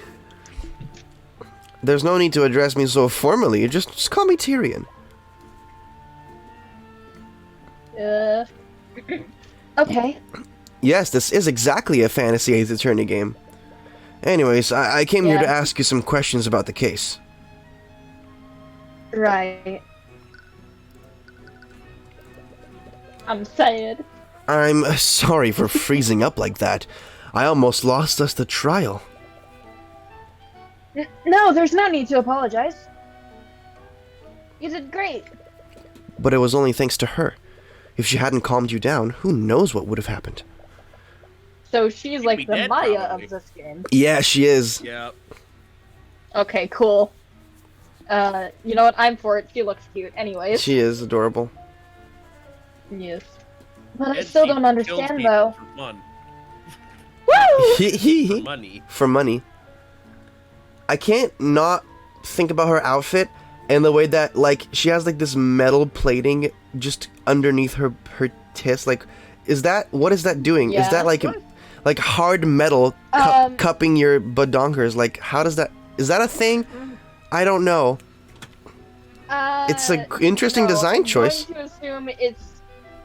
There's no need to address me so formally. Just call me Tyrion. Okay. Yes, this is exactly a fantasy Ace Attorney game. Anyways, I came here to ask you some questions about the case. Right. I'm sad. I'm sorry for freezing up like that. I almost lost us the trial. No, there's no need to apologize. You did great. But it was only thanks to her. If she hadn't calmed you down, who knows what would have happened. So she's like be the dead, Maya probably. of this game. Yeah, she is. Yeah. Okay, cool. You know what? I'm for it. She looks cute. Anyways. She is adorable. Yes. But I And still she don't kills understand, people though. For fun. Woo! For money. For money. I can't not think about her outfit and the way that, like, she has, like, this metal plating just underneath her tits. Like, what is that doing? Yeah. Is that, like hard metal cupping your badonkers? Like, how does that... Is that a thing? I don't know. It's an interesting design choice.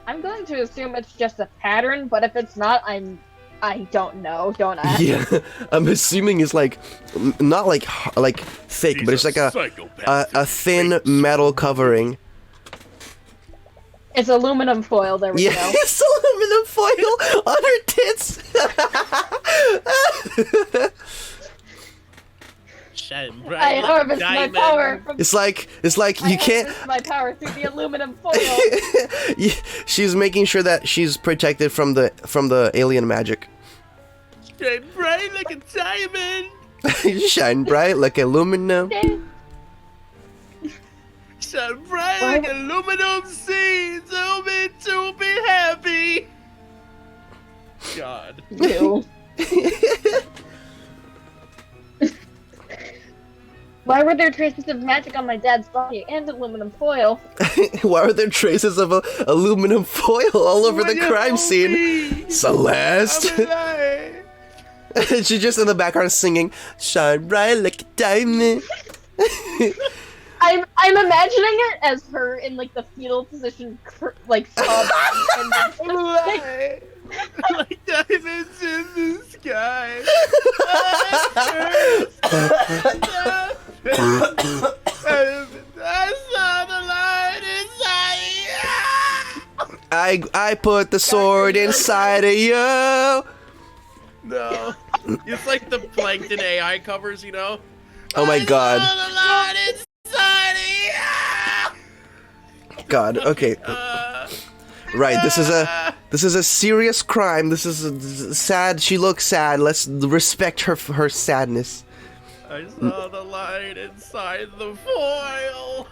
I'm going to assume it's just a pattern, but if it's not, I don't know, don't I? Yeah, I'm assuming it's like, not like thick, but it's like a thin metal covering. It's aluminum foil, there we go. Yeah, it's aluminum foil on her tits! I harvest my power from... It's like you can't... harvest my power through the aluminum foil. Yeah, she's making sure that she's protected from the alien magic. Shine bright like a diamond. Shine bright like aluminum. Shine bright like aluminum seeds. Oh, me to be happy. God. Ew. Why were there traces of magic on my dad's body and aluminum foil? Why are there traces of aluminum foil all over the crime scene? Celeste! She's just in the background singing, "Shine bright like a diamond." I'm imagining it as her in like the fetal position, like sobbing. Like diamonds in the sky. I saw the light inside. I put the sword inside of you. No. It's like the Plankton AI covers, you know? Oh my god. I saw the light inside of you. God, okay. Right, this is a serious crime. This is sad. She looks sad. Let's respect her sadness. I saw the light inside the foil.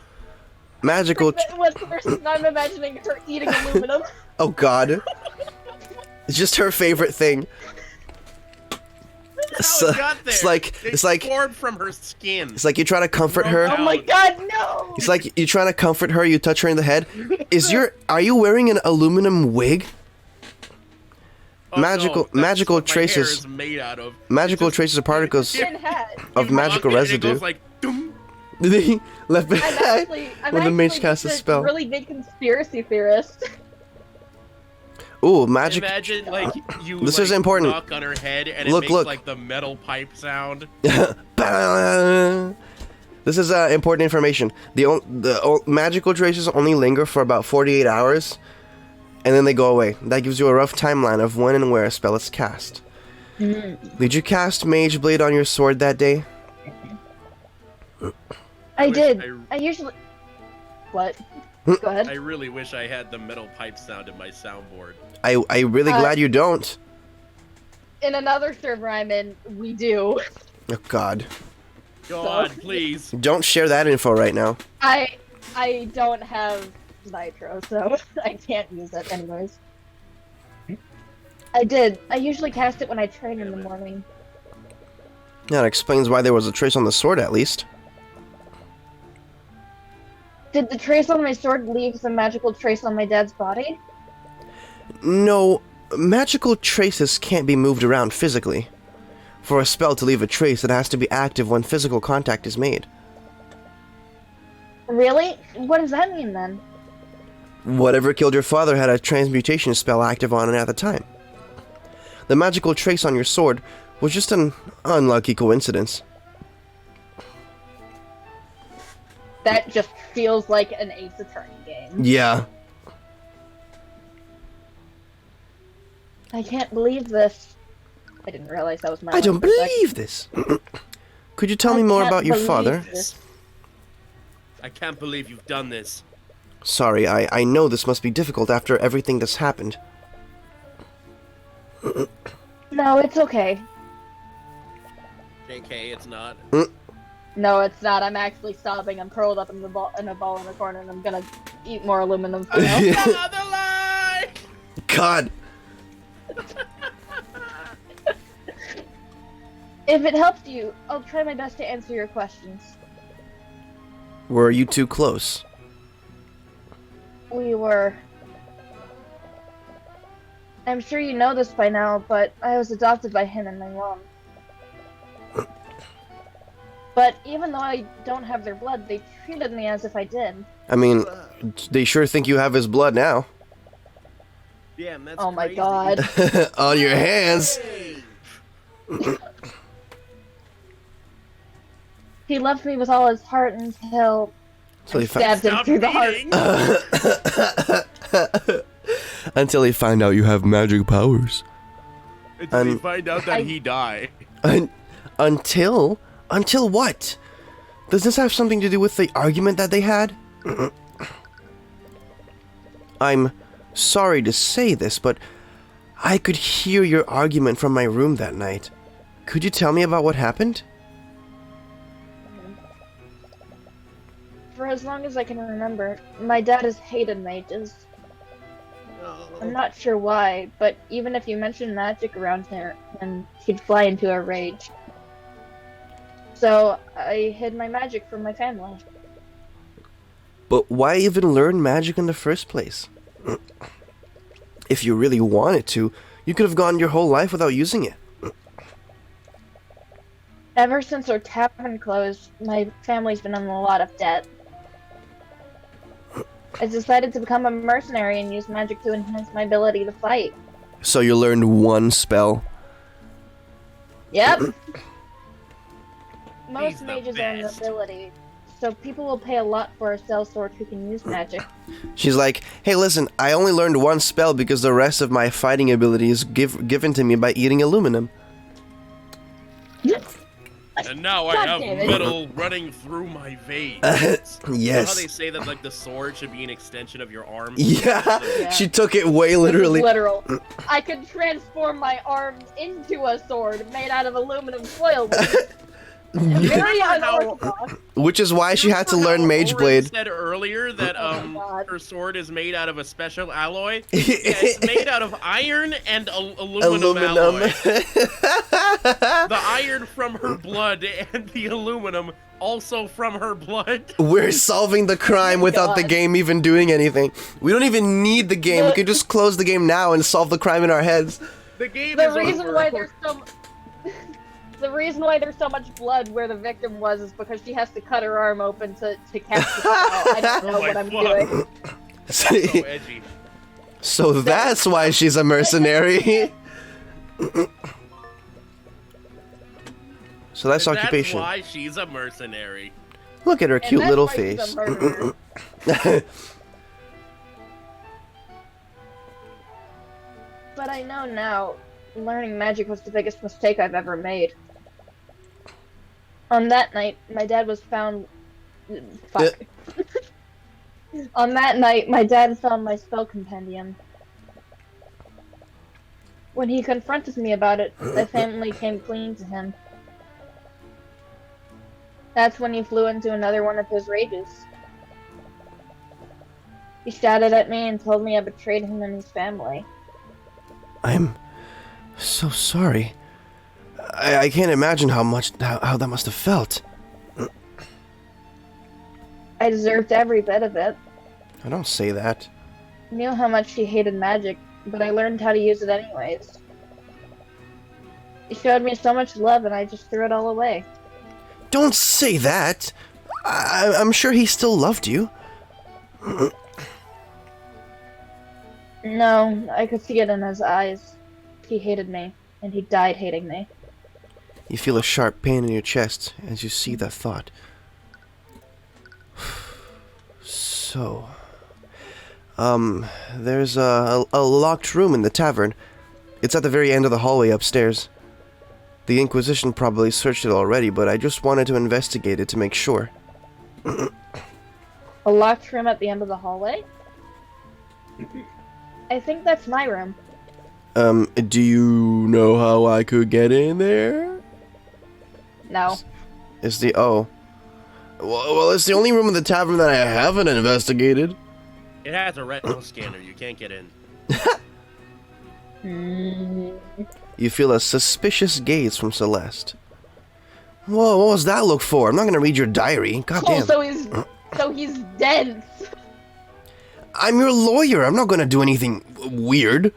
Magical. What's the first thing I'm imagining her eating aluminum? Oh God. It's just her favorite thing. How it got there? It's like formed from her skin. it's like you try to comfort her. Oh my God, no! It's like you trying to comfort her. You touch her in the head. Are you wearing an aluminum wig? Oh, magical no, that's what traces. My hair is made out of. Magical traces are particles Tin hat. of magical And it residue. goes like, doom. Left behind I'm when the mage actually casts a just spell. really big conspiracy theorist. Ooh, magic. Imagine like you. This like, is important. Knock on her head and Look, it makes look. like the metal pipe sound. This is important information. The magical traces only linger for about 48 hours, and then they go away. That gives you a rough timeline of when and where a spell is cast. Did you cast Mage Blade on your sword that day? I did. I- I usually. What? Go ahead. I really wish I had the metal pipe sound in my soundboard. I really glad you don't. In another server I'm in, we do. Oh God. God, please. Don't share that info right now. I don't have nitro, so I can't use it anyways. I did. I usually cast it when I train in the morning. Yeah, that explains why there was a trace on the sword at least. Did the trace on my sword leave some magical trace on my dad's body? No, magical traces can't be moved around physically. For a spell to leave a trace, it has to be active when physical contact is made. Really? What does that mean then? Whatever killed your father had a transmutation spell active on it at the time. The magical trace on your sword was just an unlucky coincidence. That just feels like an Ace Attorney game. Yeah. I can't believe this. I didn't realize that was my I don't line for a sec. believe this. Could you tell I me more can't about your believe father? this. I can't believe you've done this. Sorry, I know this must be difficult after everything that's happened. No, it's okay. JK, it's not. No, it's not. I'm actually sobbing. I'm curled up in a ball in the corner, and I'm gonna eat more aluminum foil. Another lie! God! If it helps you, I'll try my best to answer your questions. Were you too close? We were. I'm sure you know this by now, but I was adopted by him and my mom. But even though I don't have their blood, they treated me as if I did. I mean, they sure think you have his blood now. Yeah, that's Oh my crazy. god. On your hands! He loved me with all his heart until So he stabbed him Stop through the heart. eating. Until he find out you have magic powers. Until you find out that he died. Until what? Does this have something to do with the argument that they had? I'm sorry to say this, but I could hear your argument from my room that night. Could you tell me about what happened? For as long as I can remember, my dad has hated mages. I'm not sure why, but even if you mention magic around here, then he'd fly into a rage. So I hid my magic from my family. But why even learn magic in the first place? If you really wanted to, you could have gone your whole life without using it. Ever since our tavern closed, my family's been in a lot of debt. I decided to become a mercenary and use magic to enhance my ability to fight. So you learned one spell. Yep. He's Most the mages are best. nobility, so people will pay a lot for a sellsword who can use magic. She's like, hey listen, I only learned one spell because the rest of my fighting ability is given to me by eating aluminum. And now I God have damn it. metal running through my veins. You know Yes. how they say that like the sword should be an extension of your arm? Yeah, Yeah. she took it way This is literally. literal. I could transform my arms into a sword made out of aluminum foil. Which is very unorthodox. Which is why she had to Remember learn how Mage Oren Blade. said earlier that Oh my God. her sword is made out of a special alloy. Yeah, it's made out of iron and aluminum alloy. The iron from her blood and the aluminum also from her blood. We're solving the crime without the God. game even doing anything. We don't even need the game. We could just close the game now and solve the crime in our heads. The game The is reason over. why there's so the reason why there's so much blood where the victim was is because she has to cut her arm open to catch the spell. I don't know Oh my what I'm fuck. doing. So edgy. So that's why she's a mercenary. So that's occupation. That's why she's a mercenary. Look at her And cute that's little why she's face. a murderer. But I know now, learning magic was the biggest mistake I've ever made. On that night, my dad was found. Fuck. On that night, my dad found my spell compendium. When he confronted me about it, the family came clean to him. That's when he flew into another one of his rages. He shouted at me and told me I betrayed him and his family. I'm so sorry. I can't imagine how that must have felt. I deserved every bit of it. I don't say that. I knew how much he hated magic, but I learned how to use it anyways. He showed me so much love and I just threw it all away. Don't say that. I'm sure he still loved you. No, I could see it in his eyes. He hated me, and he died hating me. You feel a sharp pain in your chest as you see that thought. So, there's a locked room in the tavern. It's at the very end of the hallway upstairs. The Inquisition probably searched it already, but I just wanted to investigate it to make sure. A locked room at the end of the hallway? I think that's my room. Do you know how I could get in there? No. It's the... oh. Well, it's the only room in the tavern that I haven't investigated. It has a retinal scanner. You can't get in. You feel a suspicious gaze from Celeste. Whoa, what was that look for? I'm not gonna read your diary. God Oh, damn. so he's dense. I'm your lawyer. I'm not gonna do anything weird.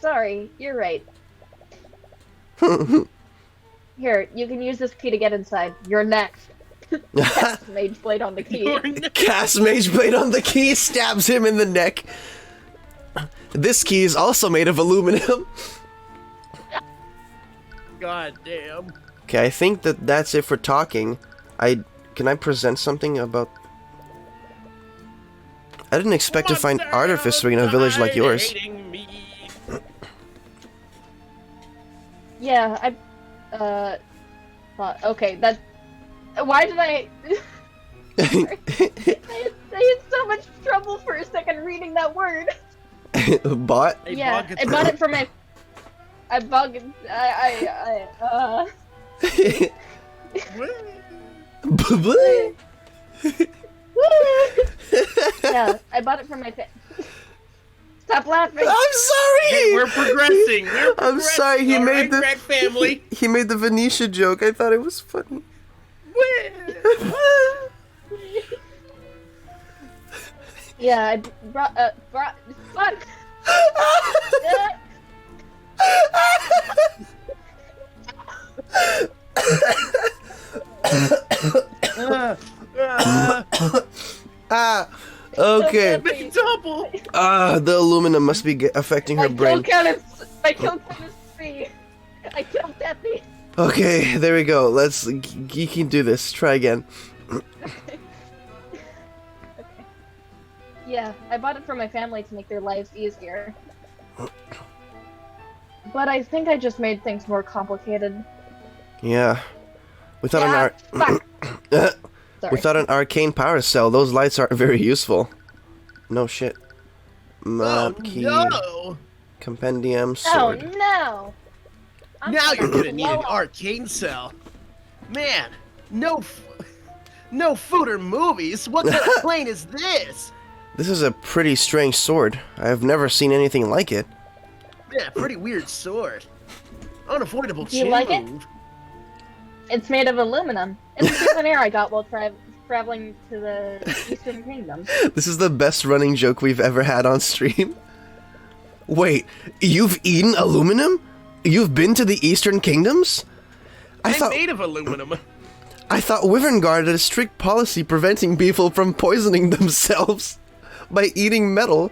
Sorry, you're right. Here, you can use this key to get inside. You're next. Cast Mage Blade on the key. Cast Mage Blade on the key, stabs him in the neck. This key is also made of aluminum. God damn. Okay, I think that's it for talking. Can I present something about... I didn't expect to find artificery in a village like yours. Hating me. Yeah, okay, that... Why did I... I had so much trouble for a second reading that word. Bought? A Yeah, bug- I bought it from my... Yeah, I bought it from my Stop laughing! I'm sorry! Hey, we're progressing. We're I'm sorry, he all made right, the... Greg family. He made the Venetia joke. I thought it was funny. Yeah, I brought, fuck! Ah, okay. Big double. The aluminum must be affecting her brain. My kill count is 3. I killed Deppy. Okay, there we go. You can do this. Try again. Okay. Yeah, I bought it for my family to make their lives easier. But I think I just made things more complicated. Yeah. Without Sorry. without an arcane power cell, those lights aren't very useful. No shit. Map key. No! Compendium Oh sword. no! I'm Now you're gonna need an blow up. arcane cell. Man, no food or movies. What kind of plane is this? This is a pretty strange sword. I have never seen anything like it. Yeah, pretty weird sword. Unavoidable Do you chin like it? move. It's made of aluminum. It's a souvenir I got while traveling to the Eastern Kingdom. This is the best running joke we've ever had on stream. Wait, you've eaten aluminum? You've been to the Eastern Kingdoms? I'm made of aluminum. I thought Wyverngard had a strict policy preventing people from poisoning themselves by eating metal.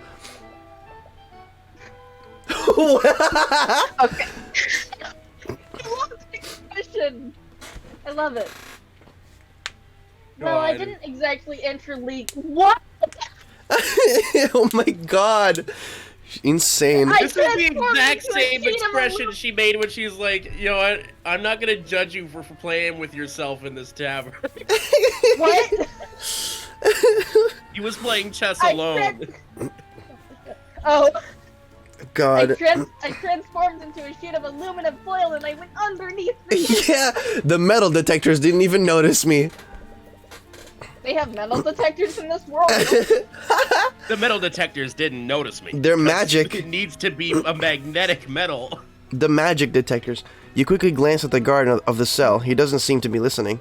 Okay. I love the expression. I love it. No, I God. didn't exactly interleak. What? Oh my god. Insane. I This is the transformed exact into a same sheet of expression aluminum. she made when she's like, you know what? I'm not gonna judge you for playing with yourself in this tavern. What? He was playing chess I alone. Oh, God. I transformed into a sheet of aluminum foil and I went underneath the Yeah, the metal detectors didn't even notice me. They have metal detectors in this world. The metal detectors didn't notice me. They're magic. It needs to be a magnetic metal. The magic detectors. You quickly glance at the guard of the cell. He doesn't seem to be listening.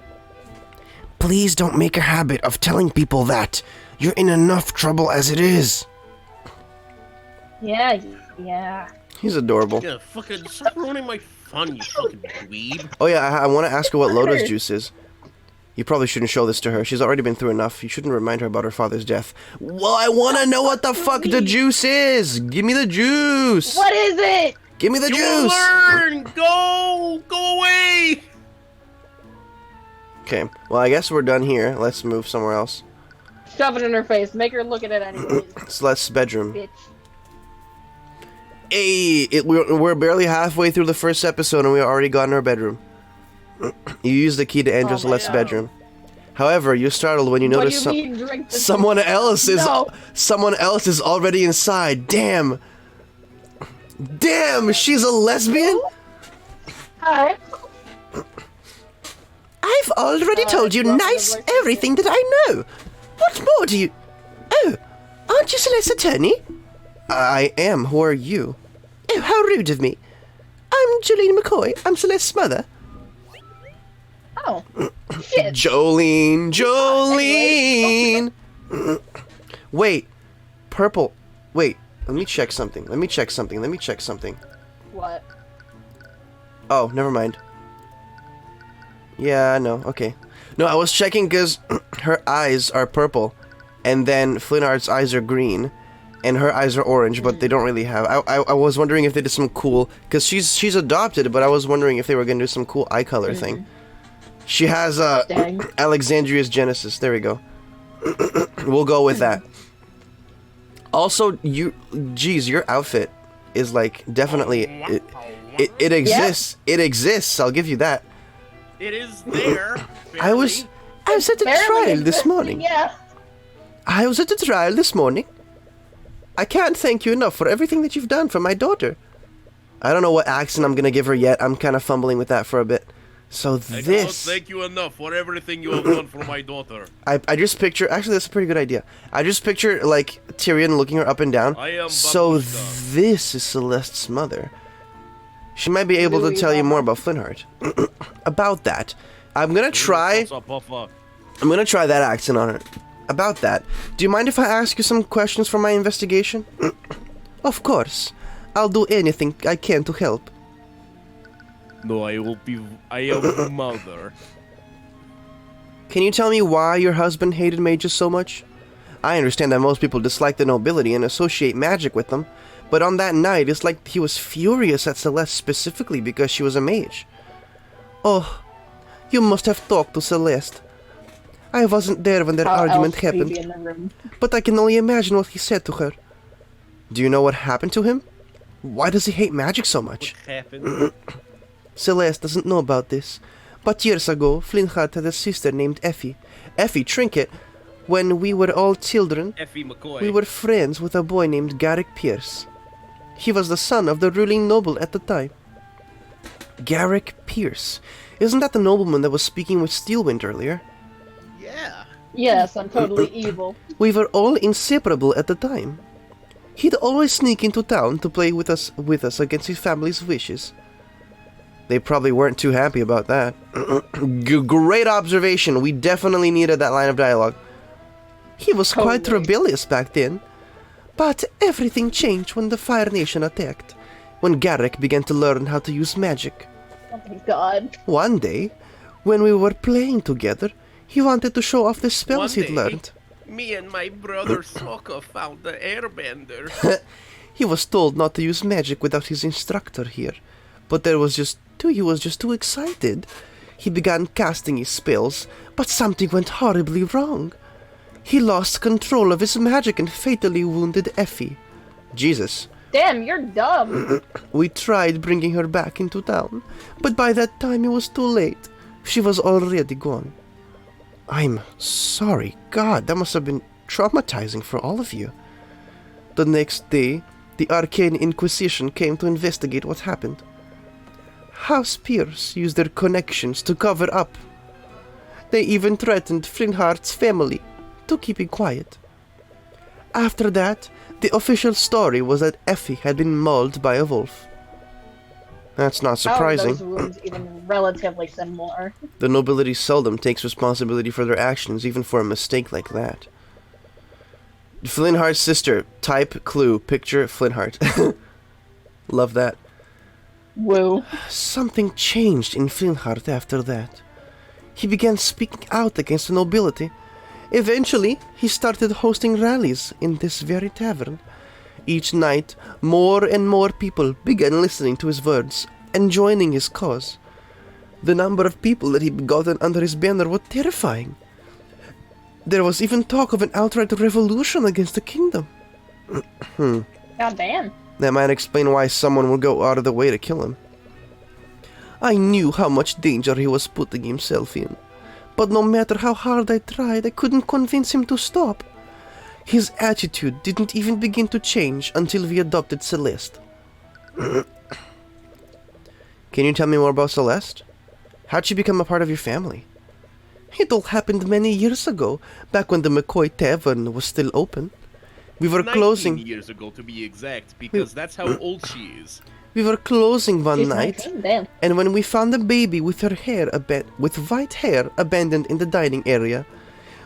Please don't make a habit of telling people that. You're in enough trouble as it is. Yeah. He's adorable. Yeah, fucking stop ruining my fun, you fucking dweeb. Oh yeah, I want to ask her what Lotus juice is. You probably shouldn't show this to her. She's already been through enough. You shouldn't remind her about her father's death. Well, I want to know what the fuck the juice is. Give me the juice. What is it? Give me the You juice. learn! Go away! Okay, well, I guess we're done here. Let's move somewhere else. Shove it in her face. Make her look at it anyways, Celeste's bedroom. bitch. Hey, we're barely halfway through the first episode and we already got in our bedroom. You use the key to enter Oh my Celeste's God. bedroom. However, you're startled when you What do notice you mean, drink this? someone else is No. already inside. Damn, she's a lesbian. Hi. I've already told you welcome to nice Voices. everything that I know. What more do you? Oh, aren't you Celeste's attorney? I am. Who are you? Oh, how rude of me. I'm Jolene McCoy. I'm Celeste's mother. Oh. Shit. Jolene. Wait, purple. Wait, let me check something. What? Oh, never mind. Yeah, no, okay. No, I was checking because her eyes are purple, and then Flinard's eyes are green, and her eyes are orange, but they don't really have. I was wondering if they did some cool, because she's adopted, but I was wondering if they were gonna do some cool eye color thing. She has Dang. Alexandria's Genesis. There we go. We'll go with that. Also, your outfit is like definitely it exists. It exists. I'll give you that. It is there. I was at the Barely trial this existing, morning. Yeah. I was at the trial this morning. I can't thank you enough for everything that you've done for my daughter. I don't know what accent I'm gonna give her yet. I'm kind of fumbling with that for a bit. So I cannot this, thank you enough for everything you have done for my daughter. I just picture. Actually, that's a pretty good idea. I just picture like Tyrion looking her up and down. I am So Babushka. this is Celeste's mother. She might be able to Louis tell you Mama. more about Flintheart. About that, I'm gonna try. I'm gonna try that accent on her. About that, do you mind if I ask you some questions for my investigation? Of course. I'll do anything I can to help. No, I am mother. Can you tell me why your husband hated mages so much? I understand that most people dislike the nobility and associate magic with them, but on that night, it's like he was furious at Celeste specifically because she was a mage. Oh, you must have talked to Celeste. I wasn't there when their How argument else would he happened, be in the room? but I can only imagine what he said to her. Do you know what happened to him? Why does he hate magic so much? Happened. Celeste doesn't know about this, But years ago, Flintheart had a sister named Effie. Effie Trinket. When we were all children, Effie McCoy. we were friends with a boy named Garrick Pierce. He was the son of the ruling noble at the time. Garrick Pierce. Isn't that the nobleman that was speaking with Steelwind earlier? Yeah. Yes, I'm totally evil. We were all inseparable at the time. He'd always sneak into town to play with us against his family's wishes. They probably weren't too happy about that. Great observation. We definitely needed that line of dialogue. He was quite Totally. rebellious back then. But everything changed when the Fire Nation attacked. When Garrick began to learn how to use magic. Oh my god. One day, when we were playing together, he wanted to show off the spells One he'd day, learned. Me and my brother Sokka found the airbender. He was told not to use magic without his instructor here. But he was just too excited. He began casting his spells, but something went horribly wrong. He lost control of his magic and fatally wounded Effie. Jesus. Damn, you're dumb. We tried bringing her back into town, but by that time it was too late. She was already gone. I'm sorry. God, that must have been traumatizing for all of you. The next day, the Arcane Inquisition came to investigate what happened. House Pierce used their connections to cover up. They even threatened Flintheart's family to keep it quiet. After that, the official story was that Effie had been mauled by a wolf. That's not surprising. How are those wounds even relatively similar? The nobility seldom takes responsibility for their actions, even for a mistake like that. Flintheart's sister. Type clue. Picture Flintheart. Love that. Woo. Something changed in Flintheart after that. He began speaking out against the nobility. Eventually, he started hosting rallies in this very tavern. Each night, more and more people began listening to his words and joining his cause. The number of people that he'd gotten under his banner was terrifying. There was even talk of an outright revolution against the kingdom. God damn. That might explain why someone would go out of the way to kill him. I knew how much danger he was putting himself in. But no matter how hard I tried, I couldn't convince him to stop. His attitude didn't even begin to change until we adopted Celeste. Can you tell me more about Celeste? How'd she become a part of your family? It all happened many years ago, back when the McCoy Tavern was still open. We were 19 closing. years ago, to be exact, because that's how old she is. We were closing one She's night, 19, damn. and when we found a baby with white hair abandoned in the dining area,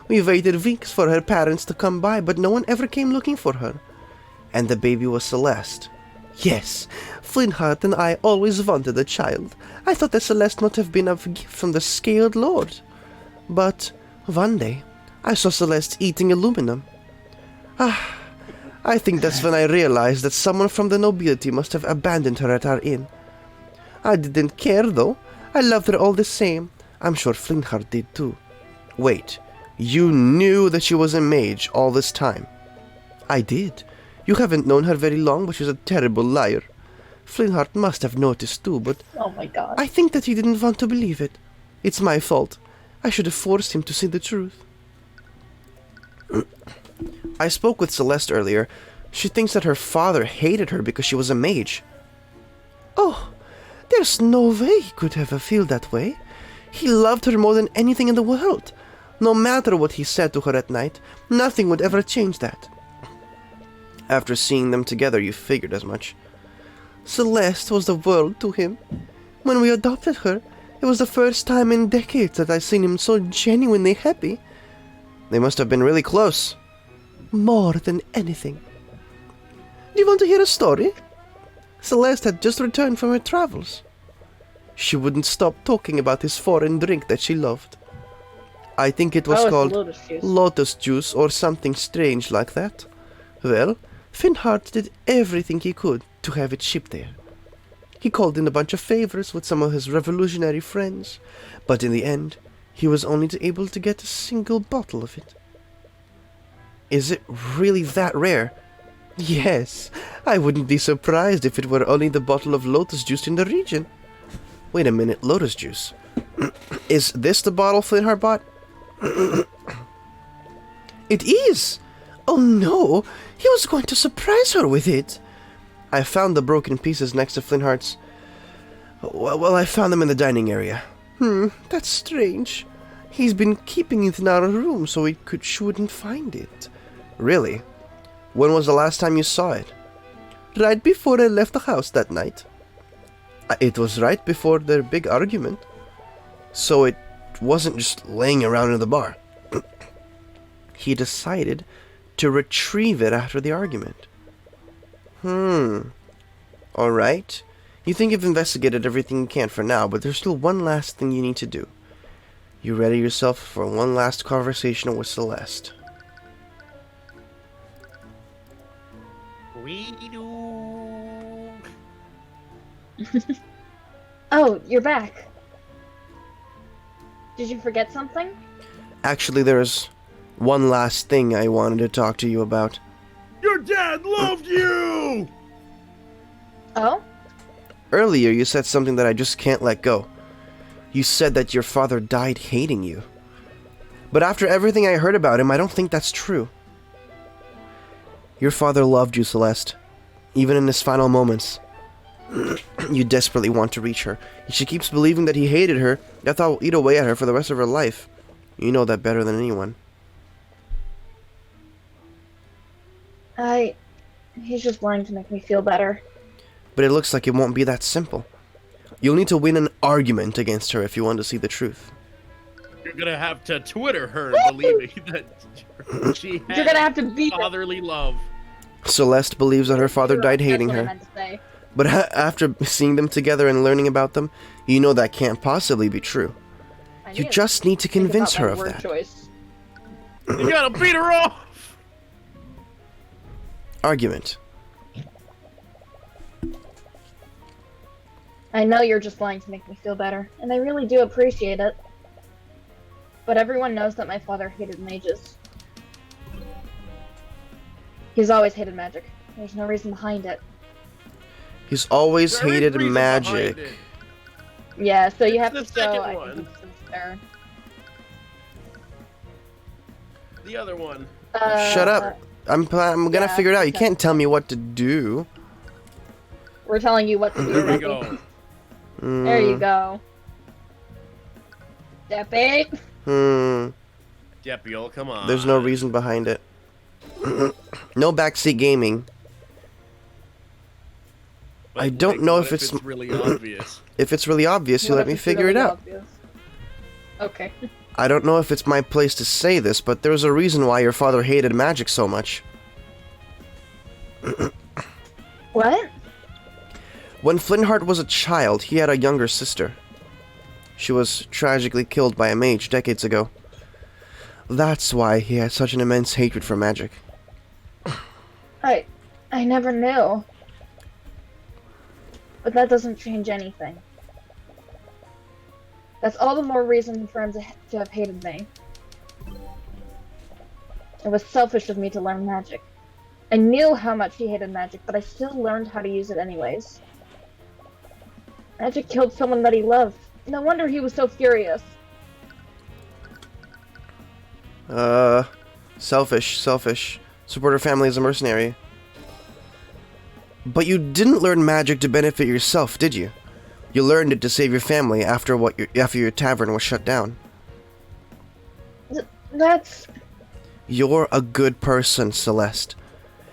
we waited weeks for her parents to come by, but no one ever came looking for her. And the baby was Celeste. Yes, Flintheart and I always wanted a child. I thought that Celeste must have been a gift from the Scaled Lord. But one day, I saw Celeste eating aluminum. I think that's when I realized that someone from the nobility must have abandoned her at our inn. I didn't care, though. I loved her all the same. I'm sure Flintheart did, too. Wait, you knew that she was a mage all this time? I did. You haven't known her very long, but she's a terrible liar. Flintheart must have noticed, too, but Oh my god. I think that he didn't want to believe it. It's my fault. I should have forced him to see the truth. I spoke with Celeste earlier. She thinks that her father hated her because she was a mage. Oh, there's no way he could ever feel that way. He loved her more than anything in the world. No matter what he said to her at night, nothing would ever change that. After seeing them together, you figured as much. Celeste was the world to him. When we adopted her, it was the first time in decades that I've seen him so genuinely happy. They must have been really close. More than anything. Do you want to hear a story? Celeste had just returned from her travels. She wouldn't stop talking about this foreign drink that she loved. I think it was it's called lotus juice. lotus juice or something strange like that. Well, Flintheart did everything he could to have it shipped there. He called in a bunch of favors with some of his revolutionary friends, but in the end, he was only able to get a single bottle of it. Is it really that rare? Yes, I wouldn't be surprised if it were only the bottle of lotus juice in the region. Wait a minute, lotus juice. Is this the bottle Flintheart bought? It is! Oh no! He was going to surprise her with it! I found the broken pieces next to Flintheart's. Well, I found them in the dining area. That's strange. He's been keeping it in our room so she wouldn't find it. Really? When was the last time you saw it? Right before I left the house that night. It was right before their big argument. So it wasn't just laying around in the bar. He decided to retrieve it after the argument. Alright. You think you've investigated everything you can for now, but there's still one last thing you need to do. You ready yourself for one last conversation with Celeste. We do. Oh, you're back. Did you forget something? Actually, there's one last thing I wanted to talk to you about. Your dad loved you! Oh? Earlier, you said something that I just can't let go. You said that your father died hating you. But after everything I heard about him, I don't think that's true. Your father loved you, Celeste. Even in his final moments. You desperately want to reach her. She keeps believing that he hated her. That thought will eat away at her for the rest of her life. You know that better than anyone. He's just lying to make me feel better. But it looks like it won't be that simple. You'll need to win an argument against her if you want to see the truth. You're gonna have to Twitter her believing that she had You're gonna have to beat fatherly love. Celeste believes that her father died hating That's what I her. meant to say. But after seeing them together and learning about them, you know that can't possibly be true. You just need to convince her of that. Choice. You gotta beat her off! Argument. I know you're just lying to make me feel better, and I really do appreciate it. But everyone knows that my father hated mages. He's always hated magic. There's no reason behind it. He's always There is hated reason magic. behind it. Yeah, so you It's have the to show second I one. think it's sincere. The other one. Shut up. I'm gonna yeah, figure it out. You okay. can't tell me what to do. We're telling you what to do. There we Deppy. go. There you go. Deppy. Deppy, come on. There's no reason behind it. No backseat gaming. But I don't know what if it's really obvious. If it's really obvious, you What let if me it's figure it really out. obvious? Okay. I don't know if it's my place to say this, but there's a reason why your father hated magic so much. What? When Flintheart was a child, he had a younger sister. She was tragically killed by a mage decades ago. That's why he had such an immense hatred for magic. I never knew. But that doesn't change anything. That's all the more reason for him to have hated me. It was selfish of me to learn magic. I knew how much he hated magic, but I still learned how to use it anyways. Magic killed someone that he loved. No wonder he was so furious. Selfish. Support her family as a mercenary. But you didn't learn magic to benefit yourself, did you? You learned it to save your family after your tavern was shut down. That's... You're a good person, Celeste.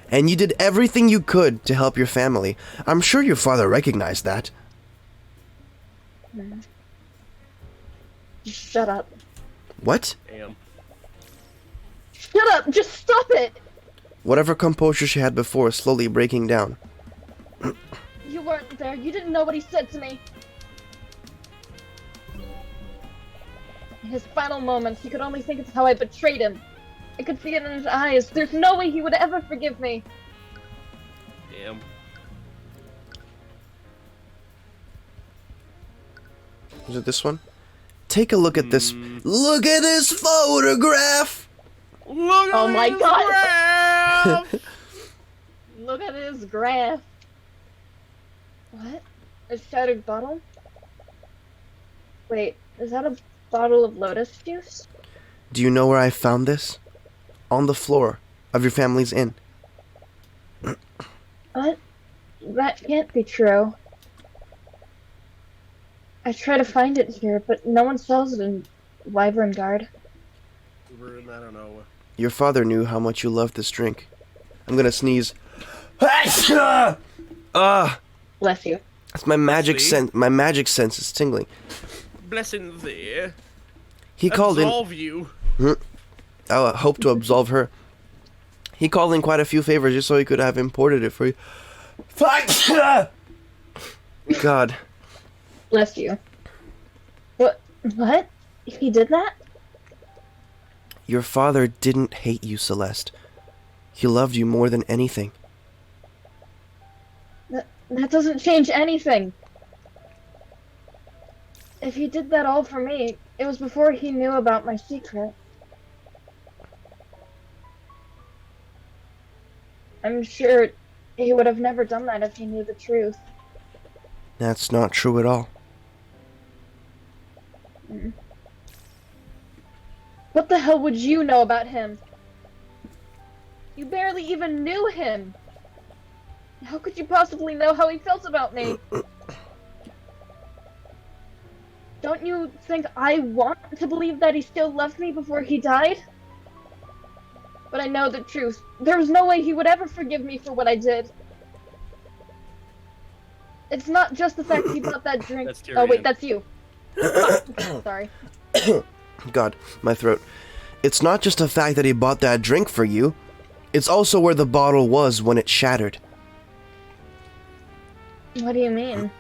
And you did everything you could to help your family. I'm sure your father recognized that. Just shut up. What? Damn. Shut up! Just stop it! Whatever composure she had before is slowly breaking down. You weren't there. You didn't know what he said to me. In his final moments, he could only think of how I betrayed him. I could see it in his eyes. There's no way he would ever forgive me. Damn. Is it this one? Take a look at this. Look at this photograph! Look at Oh my this God. graph! Look at his graph. What? A shattered bottle? Wait, is that a bottle of lotus juice? Do you know where I found this? On the floor of your family's inn. What? That can't be true. I try to find it here, but no one sells it in Wyvern Guard. I don't know. Your father knew how much you loved this drink. I'm gonna sneeze. Bless you. It's my magic See? sense. My magic sense is tingling. Blessing thee. He called in. Absolve you. I hope to absolve her. He called in quite a few favors just so he could have imported it for you. God. Bless you. What? What? He did that? Your father didn't hate you, Celeste. He loved you more than anything. That doesn't change anything. If he did that all for me, it was before he knew about my secret. I'm sure he would have never done that if he knew the truth. That's not true at all. What the hell would you know about him? You barely even knew him. How could you possibly know how he felt about me? Don't you think I want to believe that he still loved me before he died? But I know the truth. There's no way he would ever forgive me for what I did. It's not just the fact he bought that drink. That's Oh wait, Tyrion. that's you. Fuck. Sorry. God, my throat. It's not just the fact that he bought that drink for you. It's also where the bottle was when it shattered. What do you mean?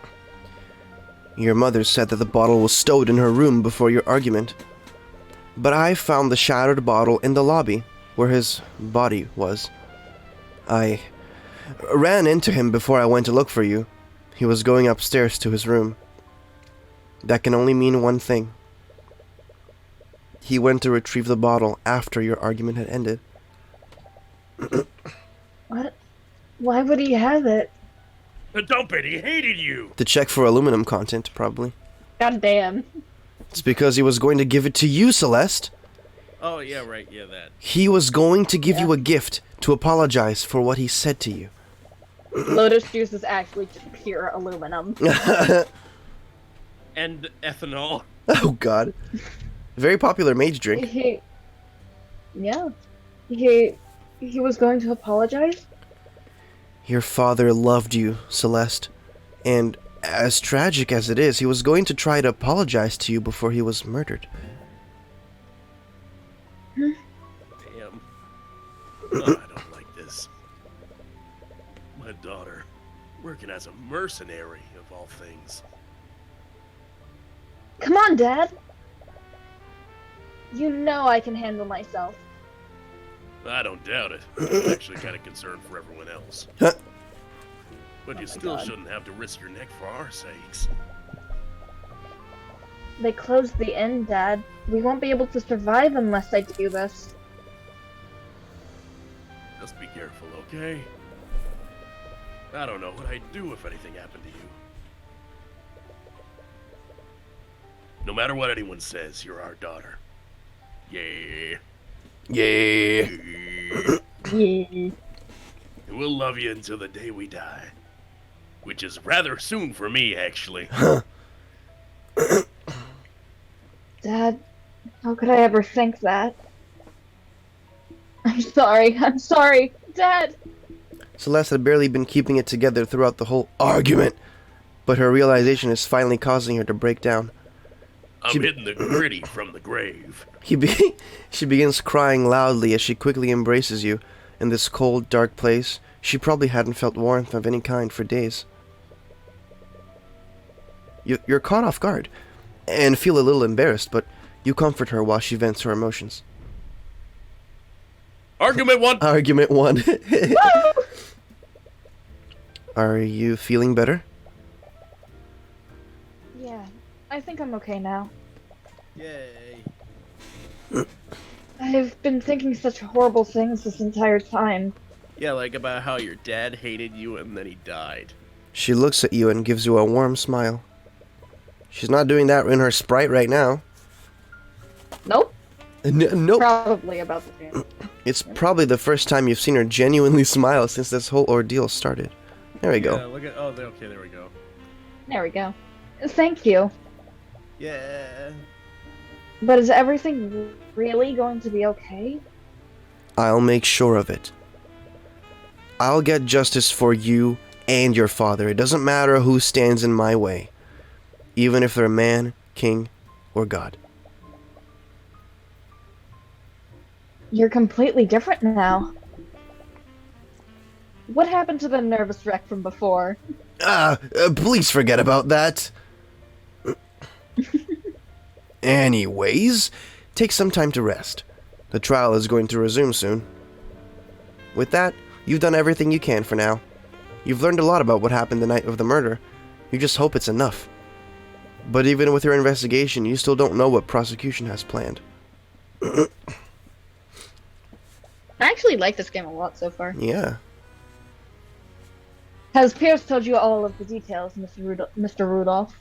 Your mother said that the bottle was stowed in her room before your argument. But I found the shattered bottle in the lobby, where his body was. I ran into him before I went to look for you. He was going upstairs to his room. That can only mean one thing. He went to retrieve the bottle after your argument had ended. What? Why would he have it? Dump it, he hated you! To check for aluminum content, probably. God damn. It's because he was going to give it to you, Celeste. Oh, yeah, right, yeah, that. He was going to give you a gift to apologize for what he said to you. Lotus juice is actually just pure aluminum. And ethanol. Oh, God. Very popular mage drink. He was going to apologize? Your father loved you, Celeste. And as tragic as it is, he was going to try to apologize to you before he was murdered. Damn. Oh, I don't like this. My daughter, working as a mercenary, of all things. Come on, Dad. You know I can handle myself. I don't doubt it. I'm actually kind of concerned for everyone else. Huh. But you my still God. shouldn't have to risk your neck for our sakes. They closed the inn, Dad. We won't be able to survive unless I do this. Just be careful, okay? I don't know what I'd do if anything happened to you. No matter what anyone says, you're our daughter. Yeah. Yeah. Yeah. And we'll love you until the day we die. Which is rather soon for me, actually. Dad, how could I ever think that? I'm sorry. Dad! Celeste had barely been keeping it together throughout the whole argument, but her realization is finally causing her to break down. I'm hitting the gritty from the grave. She begins crying loudly as she quickly embraces you. In this cold, dark place, she probably hadn't felt warmth of any kind for days. You're caught off guard, and feel a little embarrassed, but you comfort her while she vents her emotions. Argument one! Argument 1. Are you feeling better? Yeah, I think I'm okay now. Yay. I've been thinking such horrible things this entire time. Yeah, like about how your dad hated you and then he died. She looks at you and gives you a warm smile. She's not doing that in her sprite right now. Nope. Nope. Probably about the same. It's probably the first time you've seen her genuinely smile since this whole ordeal started. There we Yeah, go. look at. Oh, okay, there we go. There we go. Thank you. Yeah. But is everything really going to be okay? I'll make sure of it. I'll get justice for you and your father. It doesn't matter who stands in my way. Even if they're man, king, or god. You're completely different now. What happened to the nervous wreck from before? Please forget about that. Anyways, take some time to rest. The trial is going to resume soon. With that, you've done everything you can for now. You've learned a lot about what happened the night of the murder. You just hope it's enough. But even with your investigation, you still don't know what prosecution has planned. I actually like this game a lot so far. Yeah. Has Pierce told you all of the details, Mr. Rudolph?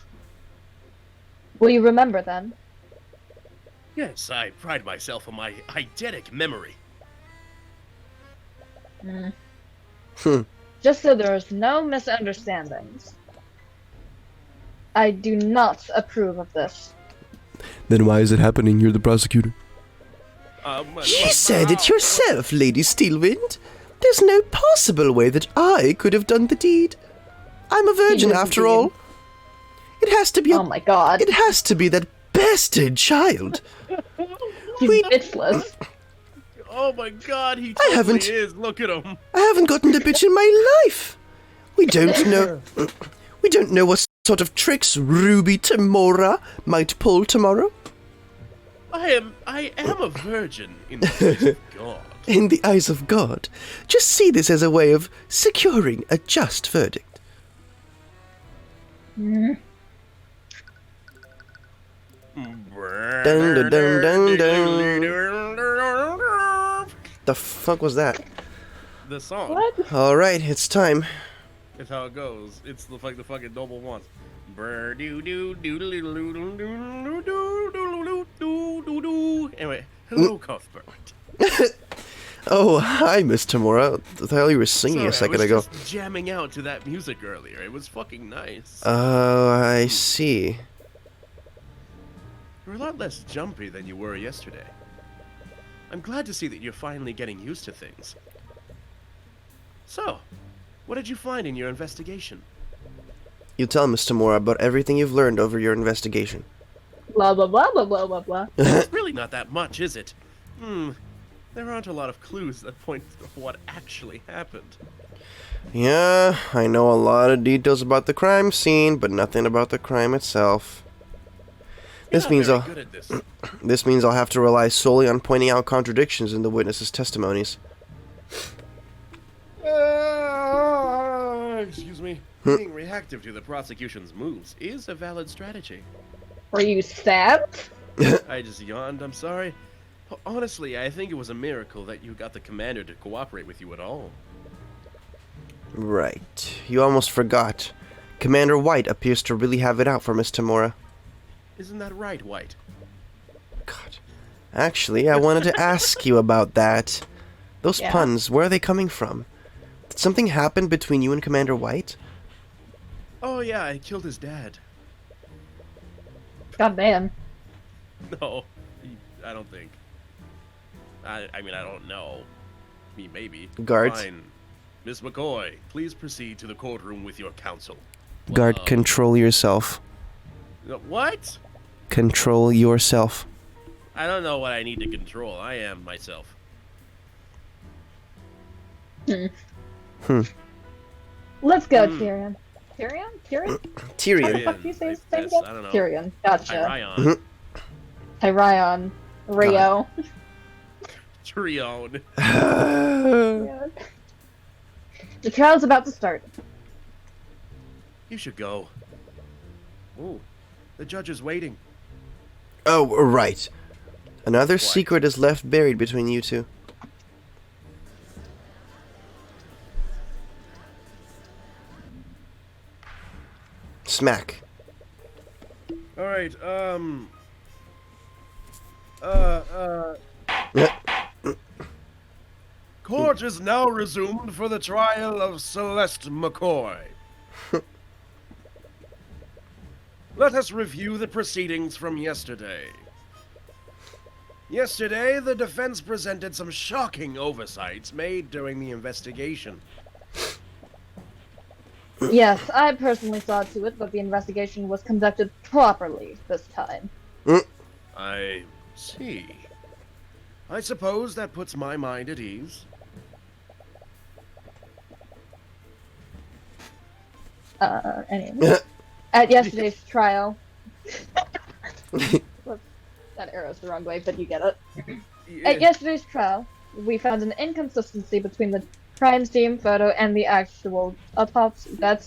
Will you remember them? Yes, I pride myself on my eidetic memory. Just so there's no misunderstandings. I do not approve of this. Then why is it happening? You're the prosecutor. You said it yourself, Lady Steelwind. There's no possible way that I could have done the deed. I'm a virgin after all. It has to be Oh my god. It has to be that bastard child. He's bitchless. Oh my god, he I totally haven't- is. Look at him. I haven't gotten the bitch in my life. We don't know. We don't know what sort of tricks Ruby Tamora might pull tomorrow. I am a virgin in the face of God. In the eyes of God, just see this as a way of securing a just verdict. Dun, dun, dun, dun, The fuck was that? The song. What? Alright, it's time. It's how it goes. It's like the fucking noble wants. Anyway, hello, Cuthbert. Oh, hi, Miss Tamora. The hell you were singing a second I was ago. just jamming out to that music earlier. It was fucking nice. Oh, I see. You're a lot less jumpy than you were yesterday. I'm glad to see that you're finally getting used to things. So, what did you find in your investigation? You tell Miss Tamora about everything you've learned over your investigation. Blah blah blah blah blah blah blah. It's really not that much, is it? There aren't a lot of clues that point to what actually happened. Yeah, I know a lot of details about the crime scene, but nothing about the crime itself. You're not very good at this. This means I'll have to rely solely on pointing out contradictions in the witnesses' testimonies. Excuse me. Being reactive to the prosecution's moves is a valid strategy. Were you stabbed? I just yawned, I'm sorry. Honestly, I think it was a miracle that you got the commander to cooperate with you at all. Right. You almost forgot. Commander White appears to really have it out for Miss Tamora. Isn't that right, White? God. Actually, I wanted to ask you about that. Those Yeah? puns, where are they coming from? Did something happen between you and Commander White? Oh yeah, I killed his dad. God damn. No, I don't think. I mean, I don't know. Maybe. Guards? Fine. Miss McCoy, please proceed to the courtroom with your counsel. Guard, control yourself. What? Control yourself. I don't know what I need to control. I am myself. Let's go, Tyrion. Tyrion? Tyrion? How the Tyrion. fuck do you say his name Yes, again? I don't know. Tyrion. Gotcha. Tyrion. Tyrion. Rio. Tyrion. The trial's about to start. You should go. Ooh, the judge is waiting. Oh, right. Another What? secret is left buried between you two. Smack. All right. Court is now resumed for the trial of Celeste McCoy. Let us review the proceedings from yesterday. Yesterday, the defense presented some shocking oversights made during the investigation. Yes, I personally saw to it that the investigation was conducted properly this time. I see. I suppose that puts my mind at ease. Anyway. At yesterday's trial... That arrow's the wrong way, but you get it. At yesterday's trial, we found an inconsistency between the crime scene photo and the actual autopsy. There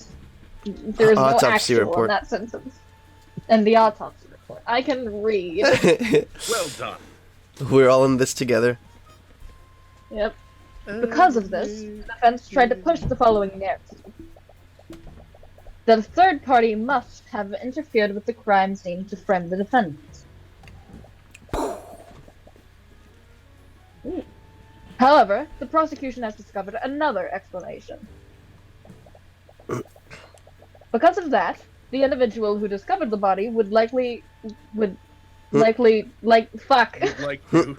is no Autopsy actual report. in that sentence. And the autopsy report. I can read. Well done. We're all in this together. Yep. Because of this, the defense tried to push the following narrative. That a third party must have interfered with the crime scene to frame the defendants. However, the prosecution has discovered another explanation. Because of that, the individual who discovered the body would likely, fuck. Like you.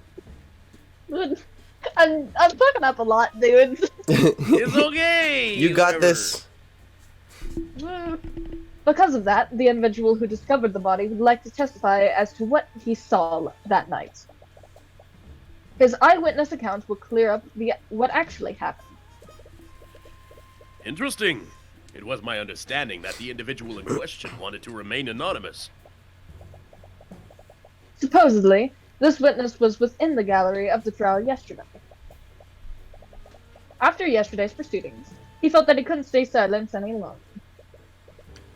I'm fucking up a lot, dude. It's okay. You got whatever. this. Because of that, the individual who discovered the body would like to testify as to what he saw that night. His eyewitness account will clear up what actually happened. Interesting. It was my understanding that the individual in question wanted to remain anonymous. Supposedly, this witness was within the gallery of the trial yesterday. After yesterday's proceedings, he felt that he couldn't stay silent any longer.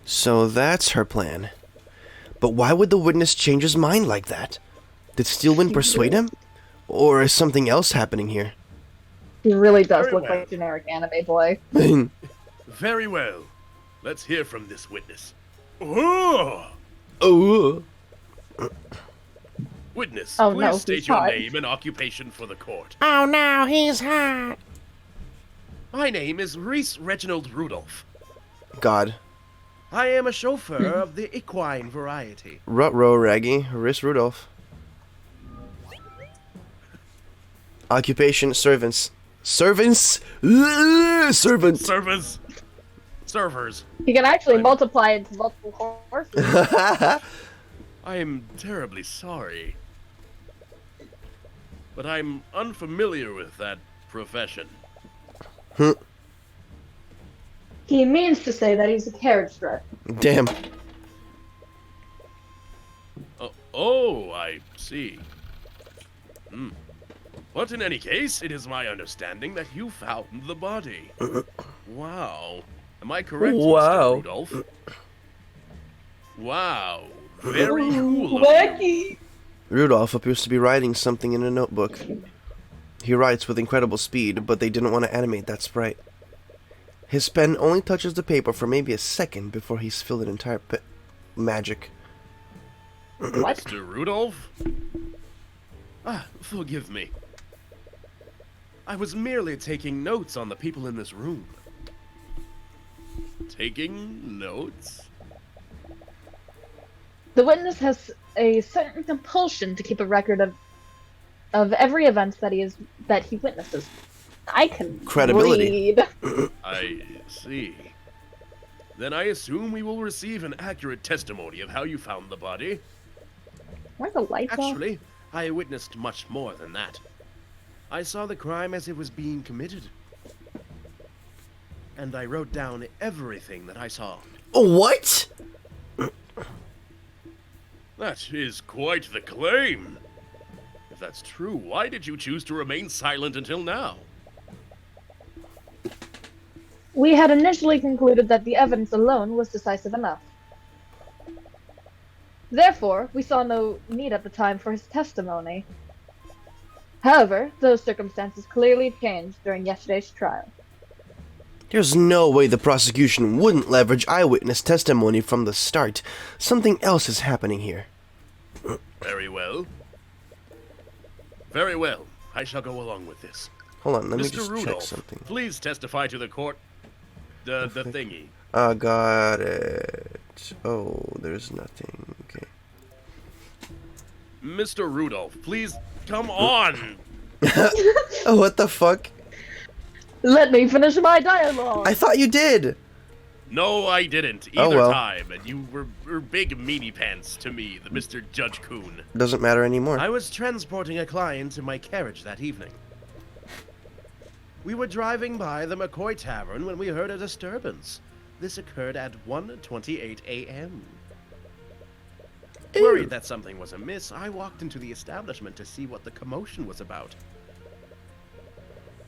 So that's her plan. But why would the witness change his mind like that? Did Steelwind persuade him? Or is something else happening here? He really does Very look well. like a generic anime boy. Very well. Let's hear from this witness. Oh! Oh. Witness, Oh, please no, state he's your hot. name and occupation for the court. Oh no, he's hot. My name is Reese Reginald Rudolph. God. I am a chauffeur of the equine variety. Rut-row, Raggy. Riss Rudolph. Occupation, servants. Servants? Servants. Servers. He can actually multiply into multiple horses. I am terribly sorry. But I'm unfamiliar with that profession. He means to say that he's a carriage driver. Damn. Oh, I see. But in any case, it is my understanding that you found the body. Wow. Am I correct, Wow. Mr. Rudolph? Wow. Very cool of you. Wacky! Rudolph appears to be writing something in a notebook. He writes with incredible speed, but they didn't want to animate that sprite. His pen only touches the paper for maybe a second before he's filled an entire magic. What? Mr. Rudolph? Forgive me. I was merely taking notes on the people in this room. Taking notes? The witness has a certain compulsion to keep a record of every event that he witnesses. I can Credibility. read. I see. Then I assume we will receive an accurate testimony of how you found the body. Where's the lights off? Actually, I witnessed much more than that. I saw the crime as it was being committed. And I wrote down everything that I saw. What? That is quite the claim. If that's true, why did you choose to remain silent until now? We had initially concluded that the evidence alone was decisive enough. Therefore, we saw no need at the time for his testimony. However, those circumstances clearly changed during yesterday's trial. There's no way the prosecution wouldn't leverage eyewitness testimony from the start. Something else is happening here. Very well. Very well. I shall go along with this. Hold on, let me Mr. just check Rudolph, something. please testify to the court. The thingy. Got it. Oh, there's nothing. Okay. Mr. Rudolph, please come on. Oh, what the fuck? Let me finish my dialogue. I thought you did. No, I didn't. Oh, Either well. time, and you were big meanie pants to me, the Mr. Judge Coon. Doesn't matter anymore. I was transporting a client in my carriage that evening. We were driving by the McCoy Tavern when we heard a disturbance. This occurred at 1:28 a.m. Worried that something was amiss, I walked into the establishment to see what the commotion was about.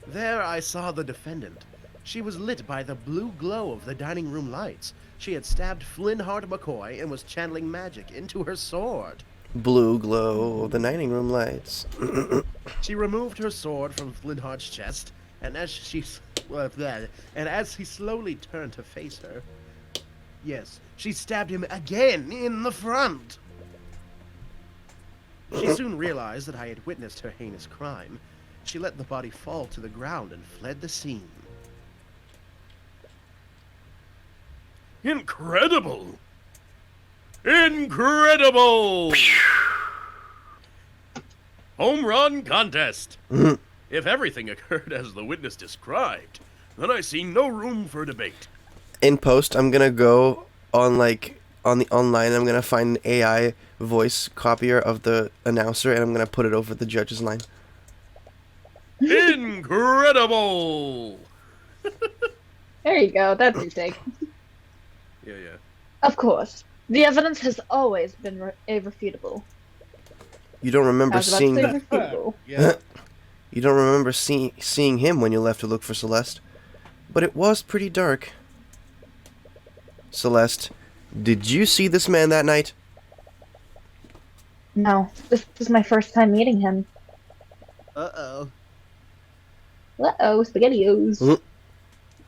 There I saw the defendant. She was lit by the blue glow of the dining room lights. She had stabbed Flintheart McCoy and was channeling magic into her sword. Blue glow, the dining room lights. She removed her sword from Flintheart's chest, and as he slowly turned to face her, yes, she stabbed him again in the front. She soon realized that I had witnessed her heinous crime. She let the body fall to the ground and fled the scene. Incredible! Incredible! Home run contest. If everything occurred as the witness described, then I see no room for debate. In post, I'm gonna go on on the online. I'm gonna find an AI voice copier of the announcer, and I'm gonna put it over the judge's line. Incredible! There you go. That's your take. Yeah. Of course, the evidence has always been irrefutable. You don't I remember was about seeing to say that? refutable. Yeah. You don't remember seeing him when you left to look for Celeste, but it was pretty dark. Celeste, did you see this man that night? No, this is my first time meeting him. Uh-oh. Uh-oh, SpaghettiOs. Mm.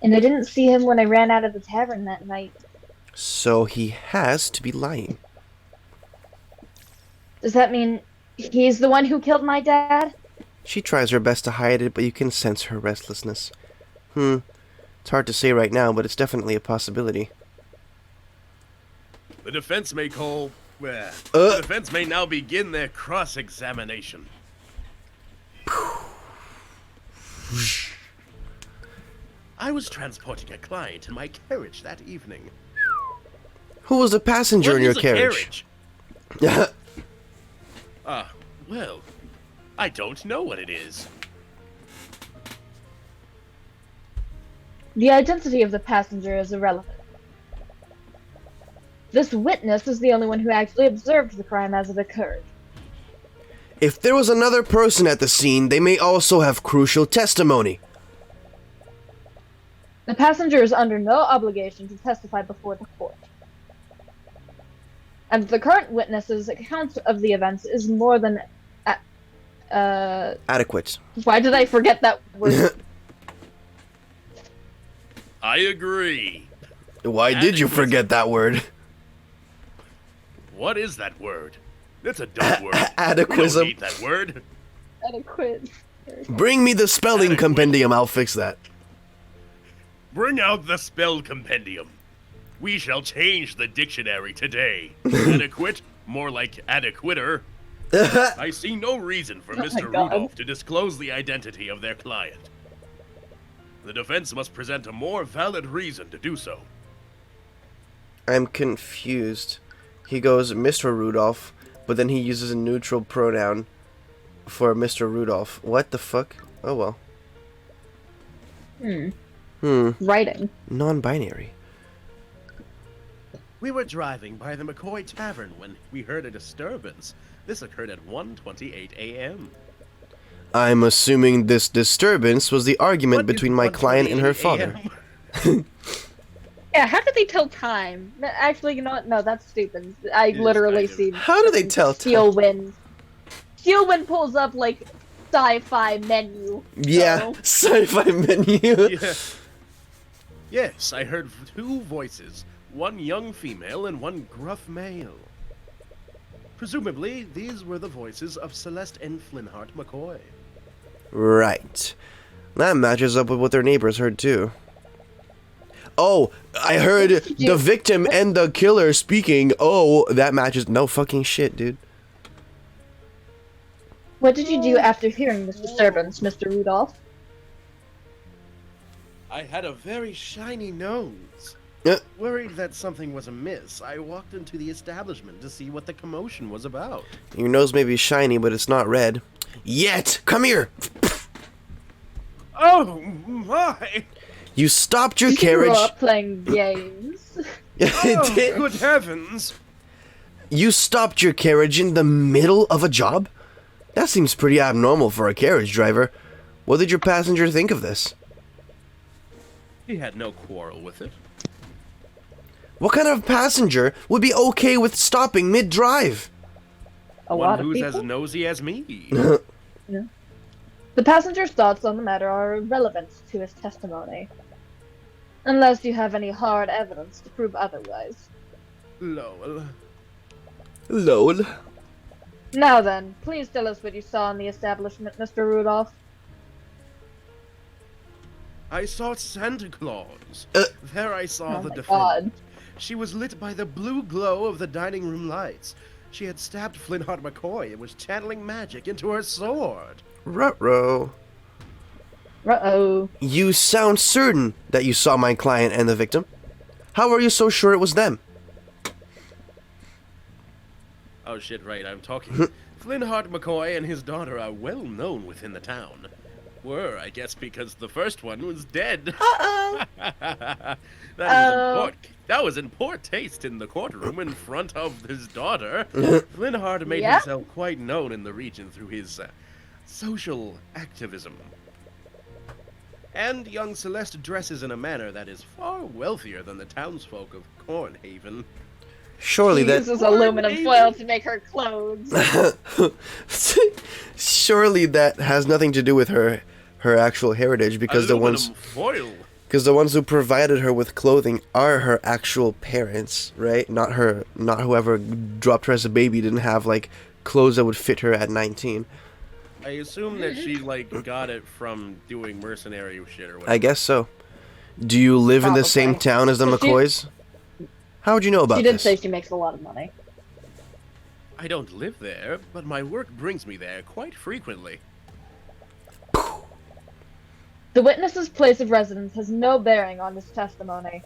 And I didn't see him when I ran out of the tavern that night. So he has to be lying. Does that mean he's the one who killed my dad? She tries her best to hide it, but you can sense her restlessness. It's hard to say right now, but it's definitely a possibility. The defense may the defense may now begin their cross-examination. I was transporting a client in my carriage that evening. Who was the passenger What in your is a carriage? Well, I don't know what it is. The identity of the passenger is irrelevant. This witness is the only one who actually observed the crime as it occurred. If there was another person at the scene, they may also have crucial testimony. The passenger is under no obligation to testify before the court. And the current witness's account of the events is more than... Adequate. Why did I forget that word? I agree. Why did you forget that word? What is that word? It's a dumb word. We Adequism. don't need that word. Adequate. Bring me the spelling Adequate. compendium, I'll fix that. Bring out the spell compendium. We shall change the dictionary today. Adequate, more like adequater. I see no reason for Oh my Mr. God. Rudolph to disclose the identity of their client. The defense must present a more valid reason to do so. I'm confused. He goes, Mr. Rudolph, but then he uses a neutral pronoun for Mr. Rudolph. What the fuck? Oh well. Writing. Non-binary. We were driving by the McCoy Tavern when we heard a disturbance. This occurred at 1:28 a.m. I'm assuming this disturbance was the argument What is between my client and her 1:28 father. a.m.? Yeah, how did they tell time? Actually, you know what? No, that's stupid. I is literally kind of. see... How do they tell time? Steel Wind. Steel Wind pulls up, like, sci-fi menu. Yeah, So, sci-fi menu. Yeah. Yes, I heard two voices, one young female and one gruff male. Presumably, these were the voices of Celeste and Flintheart McCoy. Right. That matches up with what their neighbors heard too. Oh, I heard the victim and the killer speaking. Oh, that matches. No fucking shit, dude. What did you do after hearing this disturbance, Mr. Rudolph? I had a very shiny nose. Yeah. Worried that something was amiss, I walked into the establishment to see what the commotion was about. Your nose may be shiny, but it's not red. Yet! Come here! Oh my! You stopped your You carriage. grew up playing games. Oh, Did- good heavens! You stopped your carriage in the middle of a job? That seems pretty abnormal for a carriage driver. What did your passenger think of this? He had no quarrel with it. What kind of passenger would be okay with stopping mid-drive? A One lot of who's people. as nosy as me. Yeah. The passenger's thoughts on the matter are irrelevant to his testimony. Unless you have any hard evidence to prove otherwise. Lol. Lol. Now then, please tell us what you saw in the establishment, Mr. Rudolph. I saw Santa Claus. Uh. There I saw Oh the my defendant. god. She was lit by the blue glow of the dining room lights. She had stabbed Flintheart McCoy and was channeling magic into her sword. Ruh-roh. Uh-oh. You sound certain that you saw my client and the victim. How are you so sure it was them? Oh shit, right, I'm talking. Flintheart McCoy and his daughter are well known within the town. Were, I guess, because the first one was dead. Uh-oh. That was in poor taste in the courtroom in front of his daughter. Flintheart made Yeah? himself quite known in the region through his social activism. And young Celeste dresses in a manner that is far wealthier than the townsfolk of Cornhaven. Surely She that uses aluminum foil to make her clothes. surely that has nothing to do with her actual heritage because the ones Foil. because the ones who provided her with clothing are her actual parents, right? Not whoever dropped her as a baby didn't have like clothes that would fit her at 19. I assume that she got it from doing mercenary shit or whatever. I guess so. Do you live in the same Probably. town as the But she- McCoys? How would you know about She did this? say she makes a lot of money. I don't live there, but my work brings me there quite frequently. The witness's place of residence has no bearing on this testimony.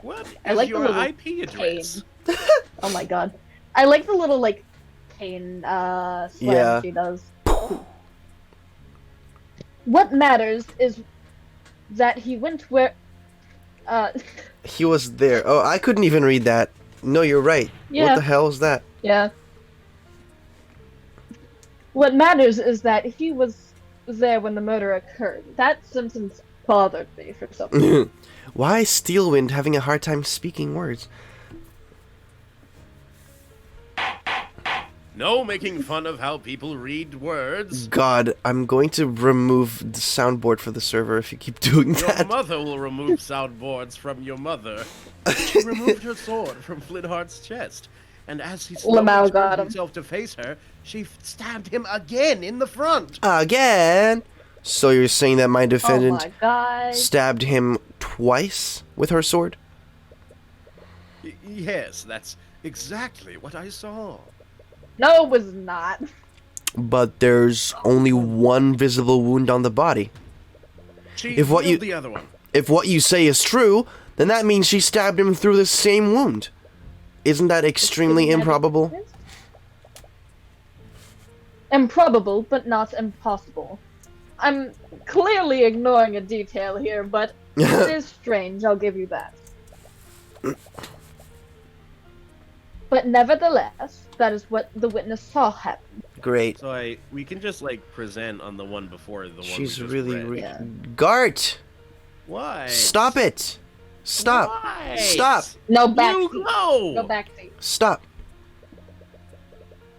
What is I like the your little IP address? Oh my god. I like the little, like, cane, slam Yeah. she does. What matters is that he went where, He was there. Oh, I couldn't even read that. No, you're right. What Yeah. the hell is that? yeah. What matters is that he was there when the murder occurred. That sentence bothered me for some reason. Why is Steelwind having a hard time speaking words? No making fun of how people read words. God, I'm going to remove the soundboard for the server if you keep doing Your that. mother will remove soundboards from your mother. She removed her sword from Flintheart's chest, and as he slowly Lamau turned got him. himself to face her, she stabbed him again in the front. Again? So you're saying that my Oh defendant my god. stabbed him twice with her sword? Yes, that's exactly what I saw. No, it was not. But there's only one visible wound on the body. She If what killed you- the other one. If what you say is true, then that means she stabbed him through the same wound. Isn't that extremely improbable? Improbable, but not impossible. I'm clearly ignoring a detail here, but it is strange, I'll give you that. But nevertheless, that is what the witness saw happen. Great. So we can just present on the one before the one. She's we just really... read. Yeah. Gart! Why? Stop it! Stop! Why? Stop! No You backseat. go. No backseat. Stop!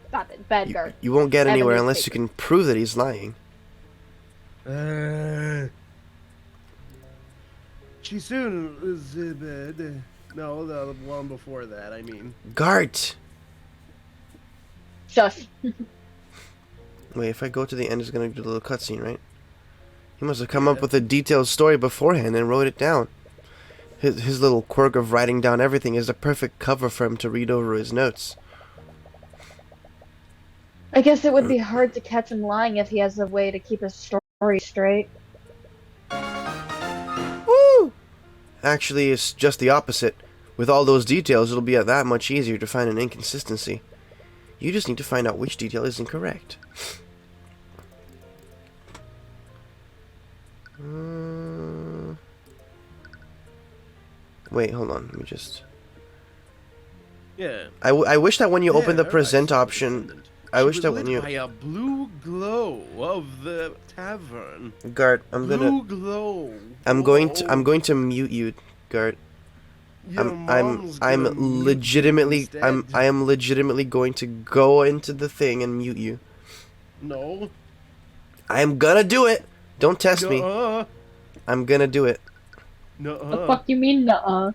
Stop it, bad You, guard. you won't get I have a anywhere unless you newspaper. can prove that he's lying. She She soon was no, the one before that, I mean. Gart! Shush. Wait, if I go to the end, it's gonna do a little cutscene, right? He must have come up with a detailed story beforehand and wrote it down. His little quirk of writing down everything is the perfect cover for him to read over his notes. I guess it would be hard to catch him lying if he has a way to keep his story straight. Woo! Actually, it's just the opposite. With all those details, it'll be that much easier to find an inconsistency. You just need to find out which detail is incorrect. Wait, hold on. Let me just... Yeah. I wish that when you open the There, present saw the option... defendant. I She wish was that lit when you... by a blue glow of the tavern. Gart, I'm Blue gonna... glow. I'm going to mute you, Gart. Your mom's I'm gonna mute you legitimately instead. I am legitimately going to go into the thing and mute you. No. I am gonna do it. Don't test me. Nuh-uh. I'm gonna do it. The Nuh-uh. fuck you mean, nuh-uh?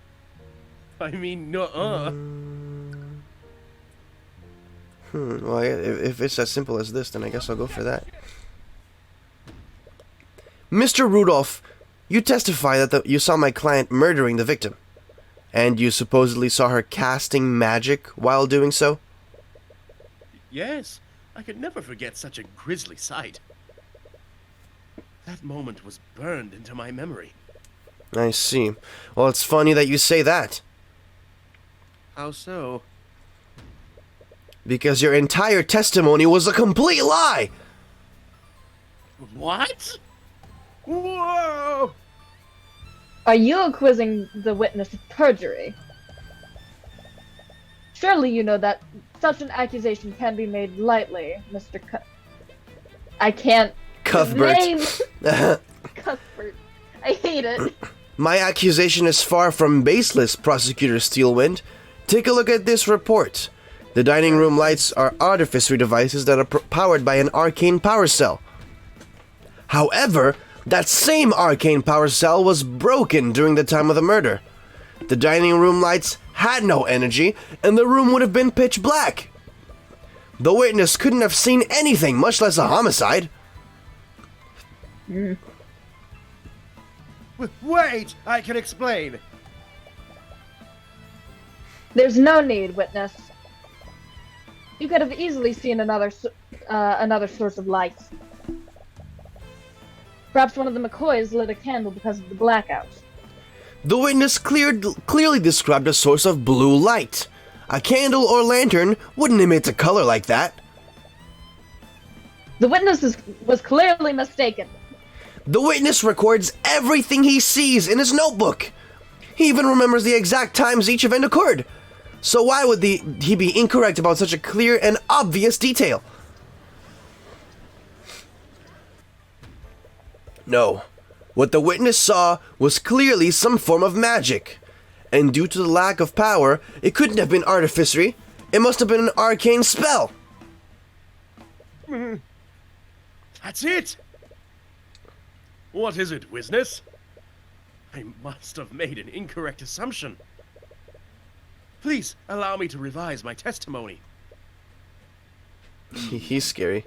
I mean, nuh-uh. Well, if it's as simple as this, then I guess I'll go for that. Mr. Rudolph, you testify that you saw my client murdering the victim. And you supposedly saw her casting magic while doing so? Yes, I could never forget such a grisly sight. That moment was burned into my memory. I see. Well, it's funny that you say that. How so? Because your entire testimony was a complete lie! What? Whoa! Are you accusing the witness of perjury? Surely you know that such an accusation can be made lightly, Mr. I can't... Cuthbert. Name! Cuthbert. I hate it. My accusation is far from baseless, Prosecutor Steelwind. Take a look at this report. The dining room lights are artificery devices that are powered by an arcane power cell. However, that same arcane power cell was broken during the time of the murder. The dining room lights had no energy, and the room would have been pitch black. The witness couldn't have seen anything, much less a homicide. Wait! I can explain! There's no need, witness. You could have easily seen another source of light. Perhaps one of the McCoys lit a candle because of the blackout. The witness clearly described a source of blue light. A candle or lantern wouldn't emit a color like that. The witness was clearly mistaken. The witness records everything he sees in his notebook. He even remembers the exact times each event occurred. So why would he be incorrect about such a clear and obvious detail? No. What the witness saw was clearly some form of magic. And due to the lack of power, it couldn't have been artificery. It must have been an arcane spell. That's it! What is it, witness? I must have made an incorrect assumption. Please, allow me to revise my testimony. He's scary.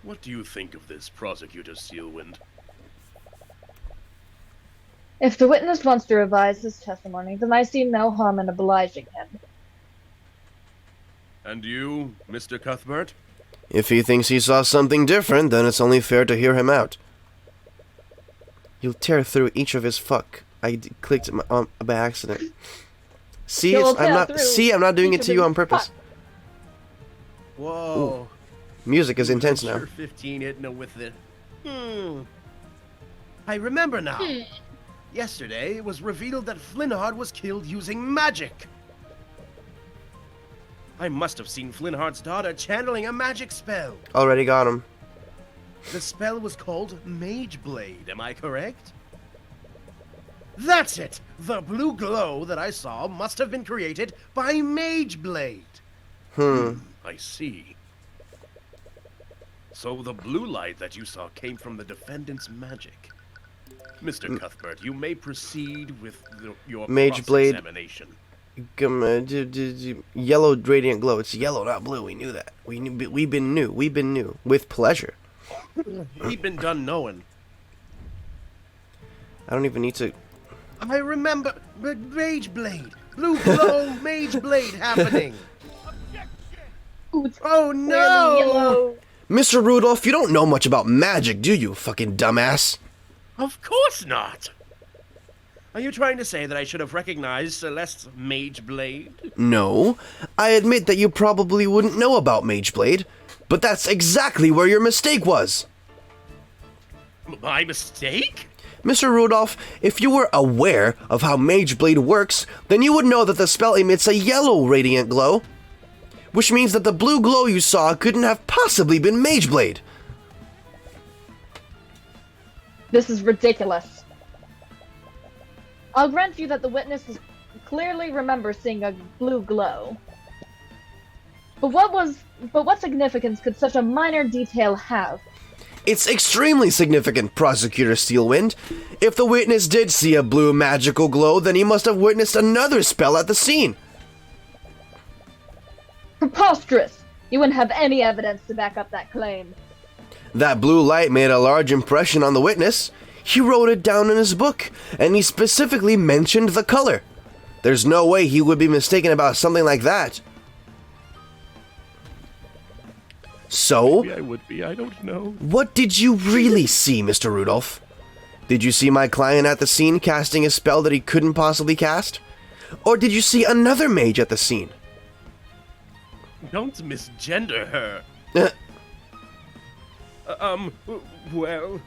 What do you think of this, Prosecutor Steelwind? If the witness wants to revise his testimony, then I see no harm in obliging him. And you, Mr. Cuthbert? If he thinks he saw something different, then it's only fair to hear him out. You'll tear through each of his fuck. I clicked by accident. See, I'm not doing it to you on purpose. Whoa. Music is intense Sure now. 15 Idna with it. I remember now. Yesterday, it was revealed that Flinhard was killed using magic. I must have seen Flinhard's daughter channeling a magic spell. Already got him. The spell was called Mage Blade, am I correct? That's it! The blue glow that I saw must have been created by Mage Blade. I see. So the blue light that you saw came from the defendant's magic. Mr. Cuthbert, you may proceed with your Mage Blade. cross-examination. Yellow radiant glow. It's yellow, not blue. We knew that. We've been new. With pleasure. We've been done knowing. I don't even need to. I remember Mage Blade. Blue glow Mage Blade happening. Ooh, it's Oh clearly no! yellow. Mr. Rudolph, you don't know much about magic, do you, fucking dumbass? Of course not. Are you trying to say that I should have recognized Celeste's Mage Blade? No. I admit that you probably wouldn't know about Mage Blade, but that's exactly where your mistake was. My mistake? Mr. Rudolph, if you were aware of how Mage Blade works, then you would know that the spell emits a yellow radiant glow, which means that the blue glow you saw couldn't have possibly been Mage Blade. This is ridiculous. I'll grant you that the witnesses clearly remember seeing a blue glow. But what significance could such a minor detail have? It's extremely significant, Prosecutor Steelwind. If the witness did see a blue magical glow, then he must have witnessed another spell at the scene. Preposterous! You wouldn't have any evidence to back up that claim. That blue light made a large impression on the witness. He wrote it down in his book, and he specifically mentioned the color. There's no way he would be mistaken about something like that. So, Maybe I would be, I don't know. what did you really see, Mr. Rudolph? Did you see my client at the scene casting a spell that he couldn't possibly cast? Or did you see another mage at the scene? Don't misgender her. Well...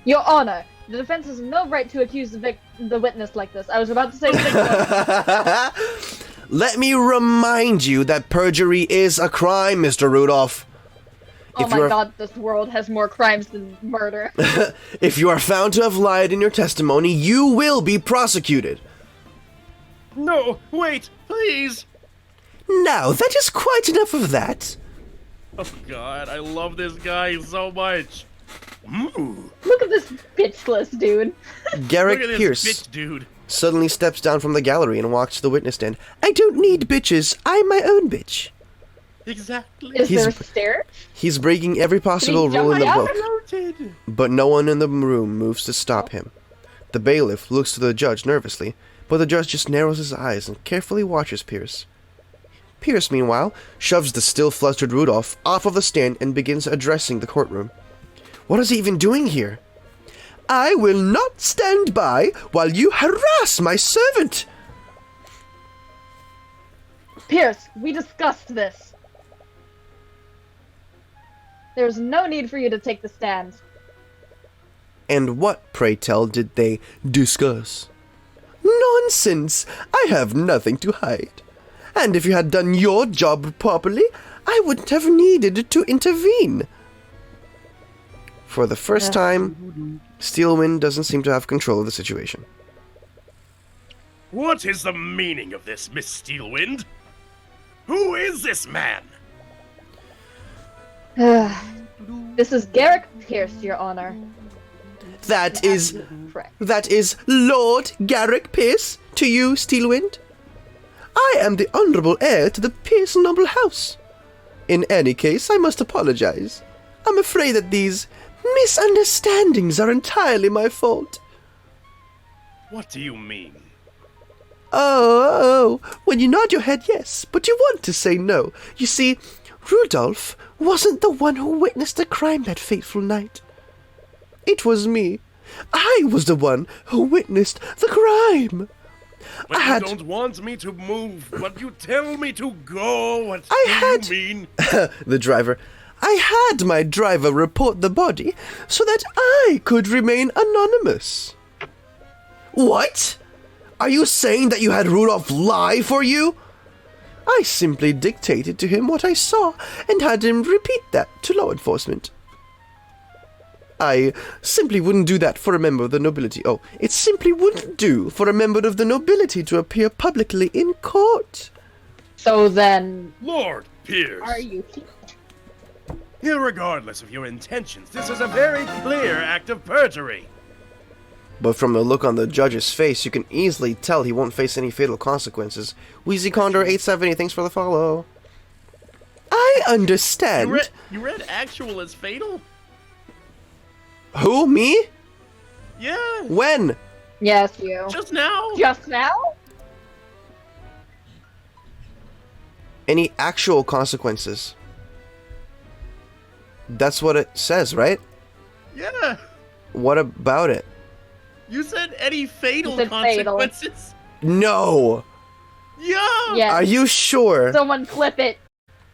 Your Honor, the defense has no right to accuse the witness like this. I was about to say victim. Let me remind you that perjury is a crime, Mr. Rudolph. Oh my god, this world has more crimes than murder. If you are found to have lied in your testimony, you will be prosecuted. No, wait, please! Now, that is quite enough of that. Oh god, I love this guy so much. Look at this bitchless dude. Garrick Look at this Pierce bitch, dude. suddenly steps down from the gallery and walks to the witness stand. I don't need bitches. I'm my own bitch. Exactly. Is He's- there a stair? He's breaking every possible rule in the jump book, Noted. but no one in the room moves to stop him. The bailiff looks to the judge nervously, but the judge just narrows his eyes and carefully watches Pierce. Pierce, meanwhile, shoves the still flustered Rudolph off of the stand and begins addressing the courtroom. What is he even doing here? I will not stand by while you harass my servant. Pierce, we discussed this. There's no need for you to take the stand. And what, pray tell, did they discuss? Nonsense! I have nothing to hide. And if you had done your job properly, I wouldn't have needed to intervene. For the first time, Steelwind doesn't seem to have control of the situation. What is the meaning of this, Miss Steelwind? Who is this man? This is Garrick Pierce, Your Honor. That is Correct. Lord Garrick Pierce to you, Steelwind. I am the honorable heir to the Pierce noble house. In any case, I must apologize. I'm afraid that these misunderstandings are entirely my fault. What do you mean? Oh, when you nod your head yes, but you want to say no. You see, Rudolph wasn't the one who witnessed the crime that fateful night. It was me. I was the one who witnessed the crime. But I you had- don't want me to move, but you tell me to go. What I do you mean? The driver. I had my driver report the body so that I could remain anonymous. What? Are you saying that you had Rudolph lie for you? I simply dictated to him what I saw and had him repeat that to law enforcement. I simply wouldn't do that for a member of the nobility. Oh, it simply wouldn't do for a member of the nobility to appear publicly in court. So then, Lord Pierce. are you? Irregardless of your intentions, this is a very clear act of perjury. But from the look on the judge's face, you can easily tell he won't face any fatal consequences. Wheezy Condor 870, thanks for the follow. I understand. You read actual as fatal? Who? Me? Yeah. When? Yes, you. Just now. Just now? Any actual consequences? That's what it says, right? Yeah. What about it? You said any fatal You said fatal. consequences? No! Yeah. Yes. Are you sure? Someone clip it.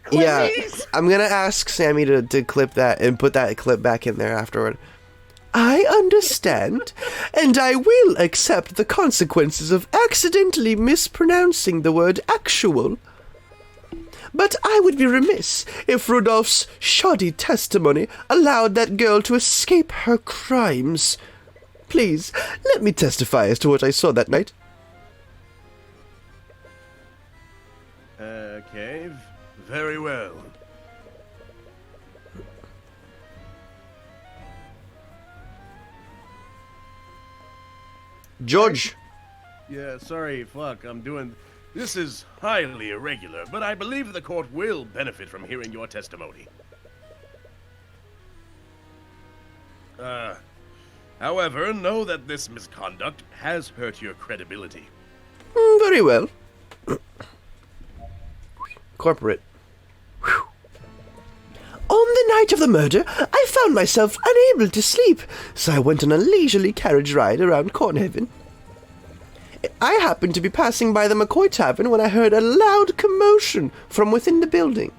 Clip Yeah, it. I'm gonna ask Sammy to clip that and put that clip back in there afterward. I understand, and I will accept the consequences of accidentally mispronouncing the word actual. But I would be remiss if Rudolph's shoddy testimony allowed that girl to escape her crimes. Please, let me testify as to what I saw that night. Okay, very well. George! Yeah, sorry, fuck, This is highly irregular, but I believe the court will benefit from hearing your testimony. However, know that this misconduct has hurt your credibility. Very well. Corporate. Whew. On the night of the murder, I found myself unable to sleep, so I went on a leisurely carriage ride around Cornhaven. I happened to be passing by the McCoy Tavern when I heard a loud commotion from within the building.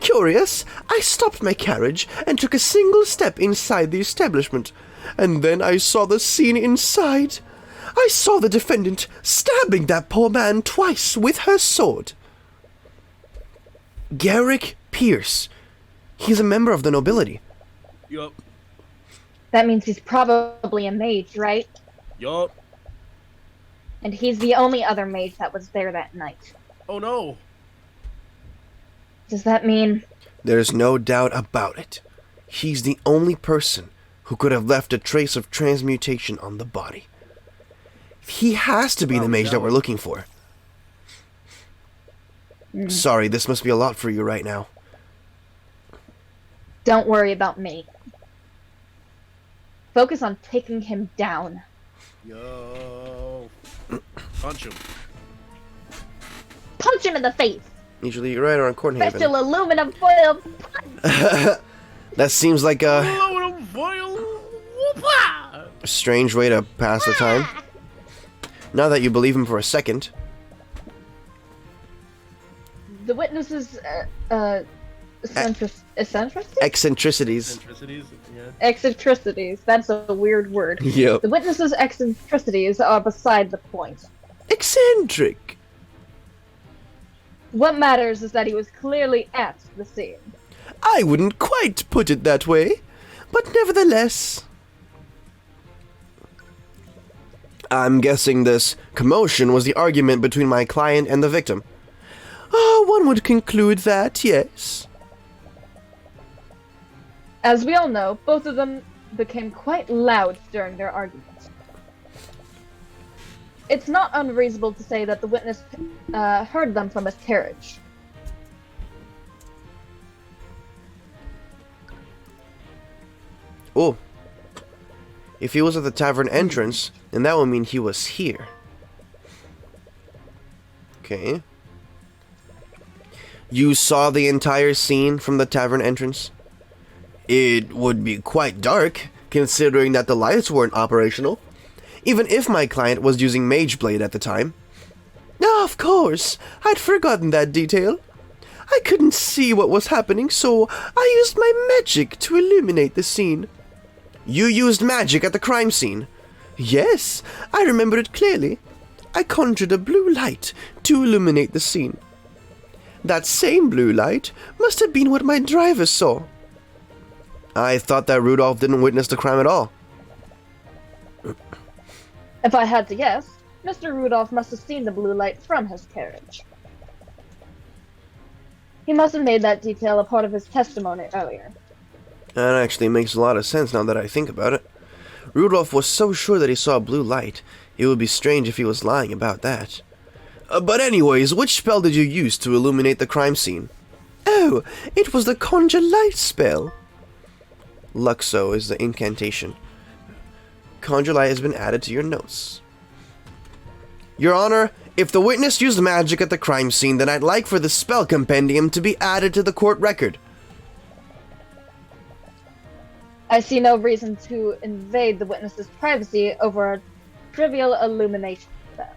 Curious, I stopped my carriage and took a single step inside the establishment, and then I saw the scene inside. I saw the defendant stabbing that poor man twice with her sword. Garrick Pierce. He's a member of the nobility. Yup. That means he's probably a mage, right? Yup. And he's the only other mage that was there that night. Oh no. Does that mean... There's no doubt about it. He's the only person who could have left a trace of transmutation on the body. He has to be the mage that we're looking for. Sorry, this must be a lot for you right now. Don't worry about me. Focus on taking him down. Yo. Punch him. Punch him in the face! Usually you're right around Cornhaven. Special aluminum foil punch! That seems like a Aluminum foil. Whoop-ah! strange way to pass the time. Now that you believe him for a second. The witnesses, eccentricities? Eccentricities. Eccentricities. Yeah. Eccentricities. That's a weird word. Yep. The witnesses' eccentricities are beside the point. Eccentric. What matters is that he was clearly at the scene. I wouldn't quite put it that way, but nevertheless. I'm guessing this commotion was the argument between my client and the victim. One would conclude that, yes. As we all know, both of them became quite loud during their arguments. It's not unreasonable to say that the witness heard them from his carriage. Oh. If he was at the tavern entrance, then that would mean he was here. Okay. You saw the entire scene from the tavern entrance? It would be quite dark, considering that the lights weren't operational. Even if my client was using Mage Blade at the time. Of course, I'd forgotten that detail. I couldn't see what was happening, so I used my magic to illuminate the scene. You used magic at the crime scene? Yes, I remember it clearly. I conjured a blue light to illuminate the scene. That same blue light must have been what my driver saw. I thought that Rudolph didn't witness the crime at all. If I had to guess, Mr. Rudolph must have seen the blue light from his carriage. He must have made that detail a part of his testimony earlier. That actually makes a lot of sense now that I think about it. Rudolph was so sure that he saw a blue light. It would be strange if he was lying about that. But anyways, which spell did you use to illuminate the crime scene? Oh, it was the Conjure Light spell. Luxo is the incantation. Conjure Light has been added to your notes. Your Honor, if the witness used magic at the crime scene, then I'd like for the spell compendium to be added to the court record. I see no reason to invade the witness's privacy over a trivial illumination spell.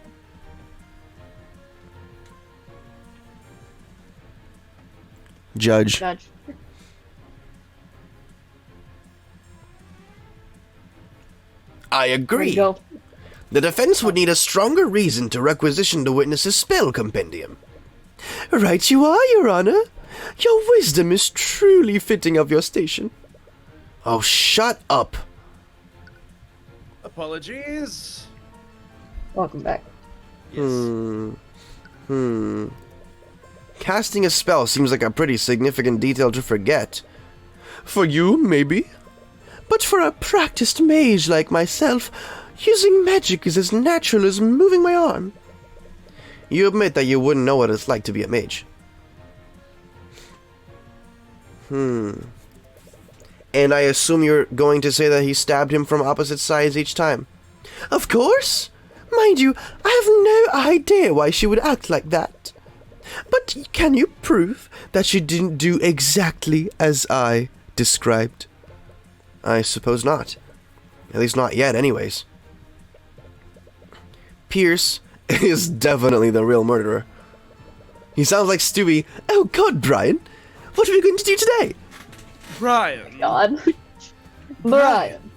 Judge. I agree. There you go. The defense would need a stronger reason to requisition the witness's spell compendium. Right you are, Your Honor. Your wisdom is truly fitting of your station. Oh, shut up. Apologies. Welcome back. Yes. Casting a spell seems like a pretty significant detail to forget. For you, maybe. But for a practiced mage like myself, using magic is as natural as moving my arm. You admit that you wouldn't know what it's like to be a mage. And I assume you're going to say that he stabbed him from opposite sides each time. Of course! Mind you, I have no idea why she would act like that. But can you prove that she didn't do exactly as I described? I suppose not. At least not yet, anyways. Pierce is definitely the real murderer. He sounds like Stewie. Oh God, Brian! What are we going to do today? Brian. God. Brian.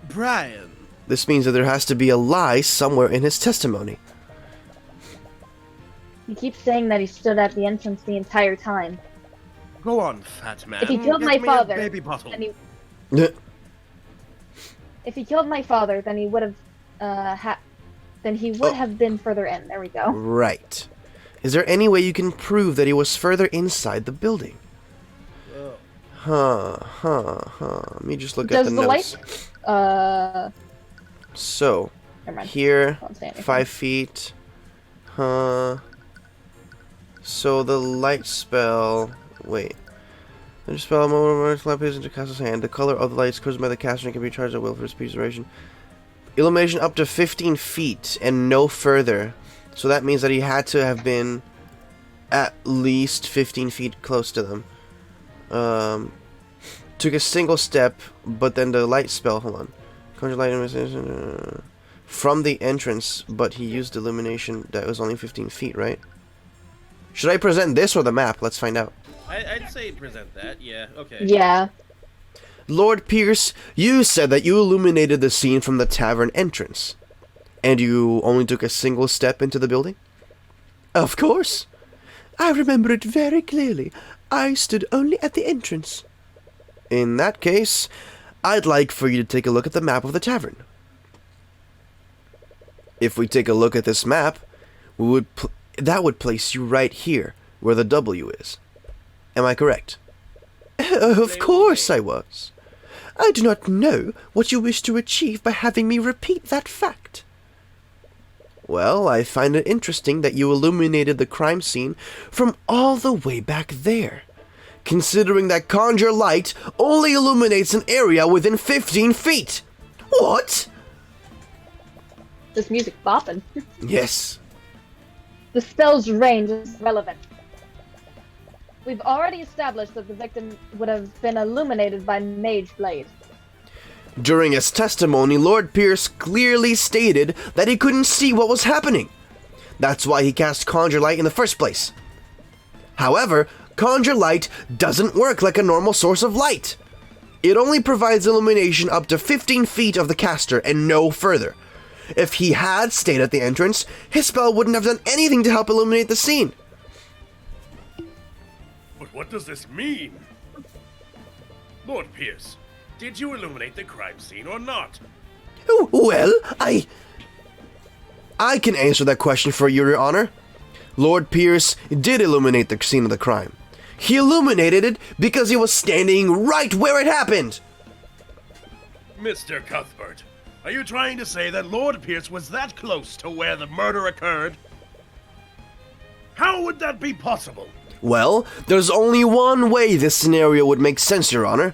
Brian. This means that there has to be a lie somewhere in his testimony. He keeps saying that he stood at the entrance the entire time. Go on, fat man. If he killed Get my me a father, baby bottle. then if he killed my father, then he would have, have been further in. There we go. Right. Is there any way you can prove that he was further inside the building? Let me just look at the notes. So, Never mind. here, Don't say anything. 5 feet. So the light spell. Wait. The spell moment appears into the caster's hand. The color of the light is chosen by the caster and can be charged at will for speed duration. Illumination up to 15 feet and no further. So that means that he had to have been at least 15 feet close to them. Took a single step, but then the light spell. Hold on. Conjure light illumination from the entrance, but he used illumination that was only 15 feet, right? Should I present this or the map? Let's find out. I'd say present that. Yeah. Okay. Yeah. Lord Pierce, you said that you illuminated the scene from the tavern entrance. And you only took a single step into the building? Of course. I remember it very clearly. I stood only at the entrance. In that case, I'd like for you to take a look at the map of the tavern. If we take a look at this map, that would place you right here, where the W is. Am I correct? Of course I was. I do not know what you wish to achieve by having me repeat that fact. Well, I find it interesting that you illuminated the crime scene from all the way back there, considering that Conjure Light only illuminates an area within 15 feet. What? This music bopping. Yes. The spell's range is relevant. We've already established that the victim would have been illuminated by Mage Blade. During his testimony, Lord Pierce clearly stated that he couldn't see what was happening. That's why he cast Conjure Light in the first place. However, Conjure Light doesn't work like a normal source of light. It only provides illumination up to 15 feet of the caster and no further. If he had stayed at the entrance, his spell wouldn't have done anything to help illuminate the scene. But what does this mean? Lord Pierce, did you illuminate the crime scene or not? Well, I can answer that question for you, Your Honor. Lord Pierce did illuminate the scene of the crime. He illuminated it because he was standing right where it happened. Mr. Cuthbert, are you trying to say that Lord Pierce was that close to where the murder occurred? How would that be possible? Well, there's only one way this scenario would make sense, Your Honor.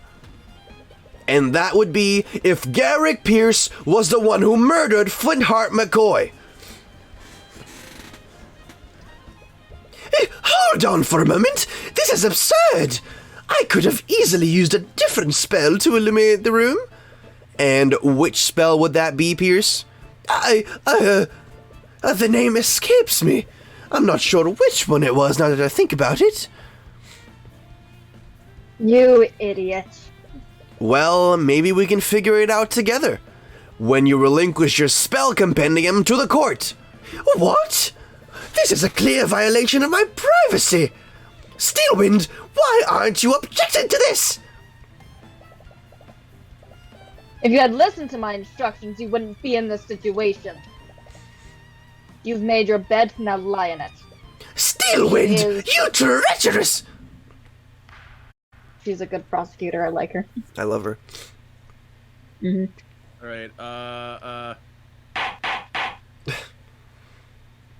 And that would be if Garrick Pierce was the one who murdered Flintheart McCoy. Hold on for a moment. This is absurd. I could have easily used a different spell to illuminate the room. And which spell would that be, Pierce? The name escapes me. I'm not sure which one it was now that I think about it. You idiot. Well, maybe we can figure it out together. When you relinquish your spell compendium to the court. What? This is a clear violation of my privacy. Steelwind, why aren't you objecting to this? If you had listened to my instructions, you wouldn't be in this situation. You've made your bed, now lie in it. Steelwind, you treacherous! She's a good prosecutor, I like her. I love her. Alright,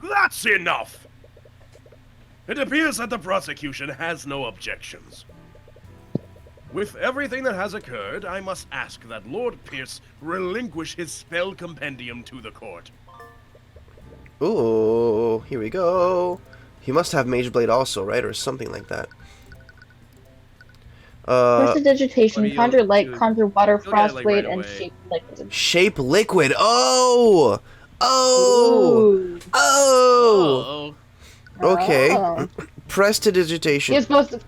That's enough! It appears that the prosecution has no objections. With everything that has occurred, I must ask that Lord Pierce relinquish his spell compendium to the court. Ooh, here we go. He must have Mage Blade also, right? Or something like that. Prestidigitation, conjure light, conjure water, frost like, blade, right and away. shape liquid. Shape Liquid. Oh! Oh! Ooh. Oh! Uh-oh. Okay. Oh. Prestidigitation. You're supposed to...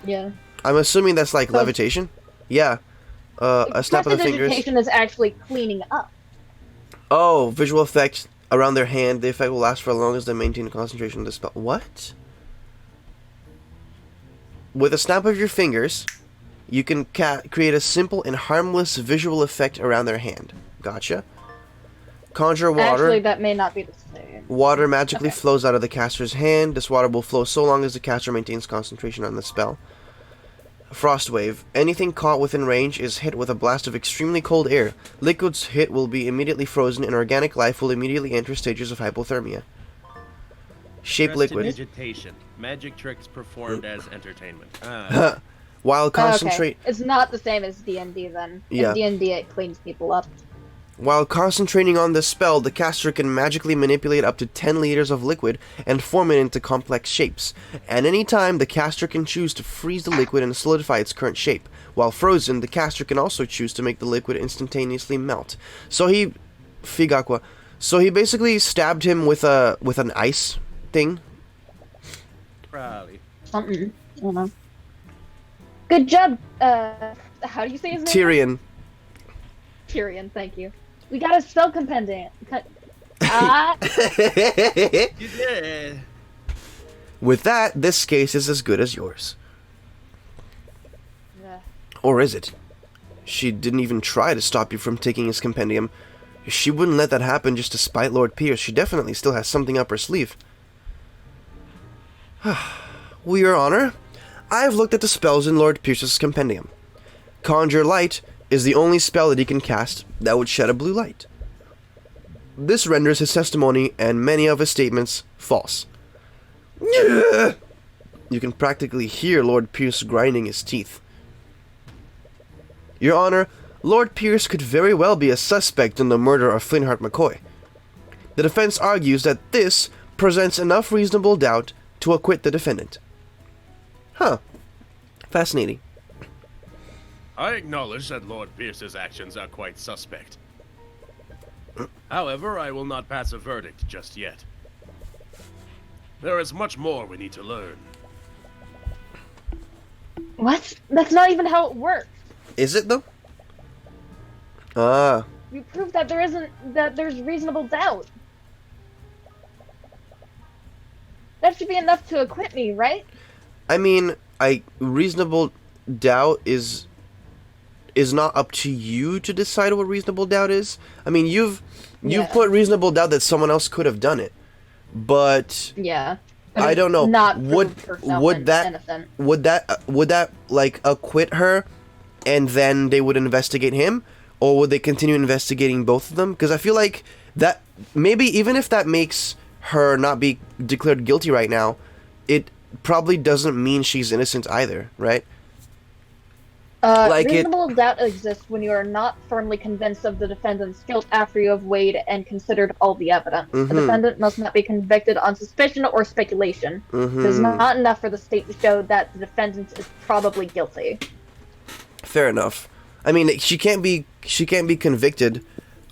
Yeah. I'm assuming that's like levitation? Yeah. A snap of the fingers. Prestidigitation is actually cleaning up. Oh, visual effect around their hand. The effect will last for as long as they maintain concentration of the spell. What? With a snap of your fingers, you can create a simple and harmless visual effect around their hand. Gotcha. Conjure water. Actually, that may not be the same. Water magically flows out of the caster's hand. This water will flow so long as the caster maintains concentration on the spell. Frost Wave. Anything caught within range is hit with a blast of extremely cold air. Liquids hit will be immediately frozen and organic life will immediately enter stages of hypothermia. Shape Liquid. Prestidigitation. Magic tricks performed as entertainment. While Okay. concentrate It's not the same as D&D then. Yeah. In D&D, it cleans people up. While concentrating on this spell, the caster can magically manipulate up to 10 liters of liquid and form it into complex shapes. At any time, the caster can choose to freeze the liquid and solidify its current shape. While frozen, the caster can also choose to make the liquid instantaneously melt. So he basically stabbed him with an ice thing. Probably. Something. I don't know. Good job, how do you say his name? Tyrion. Tyrion, thank you. We got a spell compendium. Ah, Yeah. With that, this case is as good as yours. yeah. Or is it? She didn't even try to stop you from taking his compendium. She wouldn't let that happen just to spite Lord Pierce. She definitely still has something up her sleeve. Well, Your Honor, I've looked at the spells in Lord Pierce's compendium. Conjure Light is the only spell that he can cast that would shed a blue light. This renders his testimony and many of his statements false. You can practically hear Lord Pierce grinding his teeth. Your Honor, Lord Pierce could very well be a suspect in the murder of Flintheart McCoy. The defense argues that this presents enough reasonable doubt to acquit the defendant. Huh. Fascinating. I acknowledge that Lord Pierce's actions are quite suspect. However, I will not pass a verdict just yet. There is much more we need to learn. What? That's not even how it works. Is it though? Ah. You proved that there's reasonable doubt. That should be enough to acquit me, right? I mean, reasonable doubt is not up to you to decide what reasonable doubt is. I mean, you've Yeah. put reasonable doubt that someone else could have done it. But Yeah. but I don't know. Not Would proved herself would that innocent. would that like acquit her, and then they would investigate him, or would they continue investigating both of them? Because I feel like that maybe even if that makes her not be declared guilty right now, it probably doesn't mean she's innocent either, right? Like Reasonable doubt exists when you are not firmly convinced of the defendant's guilt after you have weighed and considered all the evidence. Mhm. The defendant must not be convicted on suspicion or speculation. It is not enough for the state to show that the defendant is probably guilty. Fair enough. I mean, she can't be convicted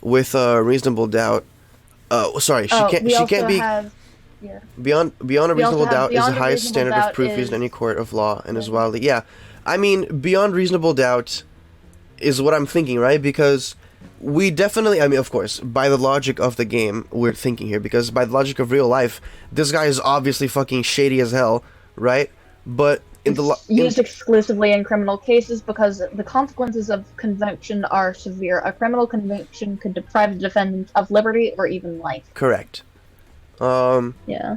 with a reasonable doubt. Sorry, she can't be beyond a reasonable doubt is the highest standard of proof used in any court of law and is wildly I mean, beyond reasonable doubt is what I'm thinking, right? Because we definitely, I mean, of course, by the logic of the game, we're thinking here, because by the logic of real life, this guy is obviously fucking shady as hell, right? But in the used exclusively in criminal cases because the consequences of conviction are severe. A criminal conviction could deprive the defendant of liberty or even life. Correct. Yeah.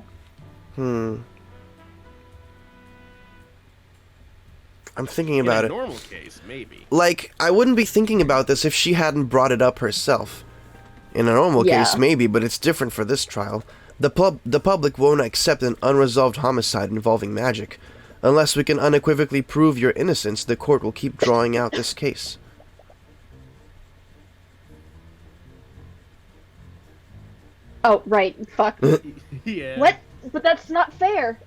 I'm thinking about In a it. normal case, maybe. Like, I wouldn't be thinking about this if she hadn't brought it up herself. In a normal case, maybe, but it's different for this trial. The public won't accept an unresolved homicide involving magic. Unless we can unequivocally prove your innocence, the court will keep drawing out this case. Oh, right. Fuck. Yeah. What? But that's not fair.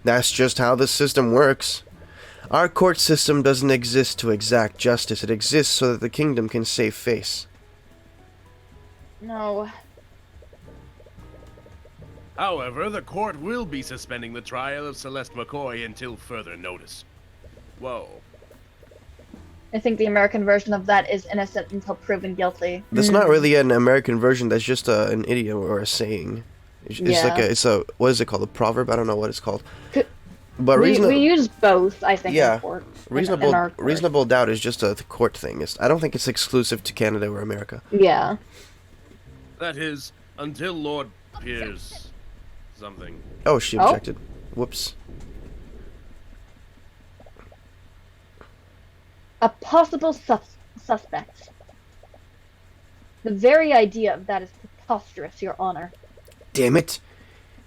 That's just how the system works. Our court system doesn't exist to exact justice. It exists so that the kingdom can save face. No. However, the court will be suspending the trial of Celeste McCoy until further notice. Whoa. I think the American version of that is innocent until proven guilty. That's not really an American version. That's just an idiom or a saying. It's like it's a what is it called? A proverb? I don't know what it's called. But we use both, I think. Yeah, in court, reasonable in our court. reasonable doubt is just a court thing. I don't think it's exclusive to Canada or America. Yeah. That is, until Lord Pierce something. Oh, she objected. Whoops. A possible suspect. The very idea of that is preposterous, Your Honor. Damn it.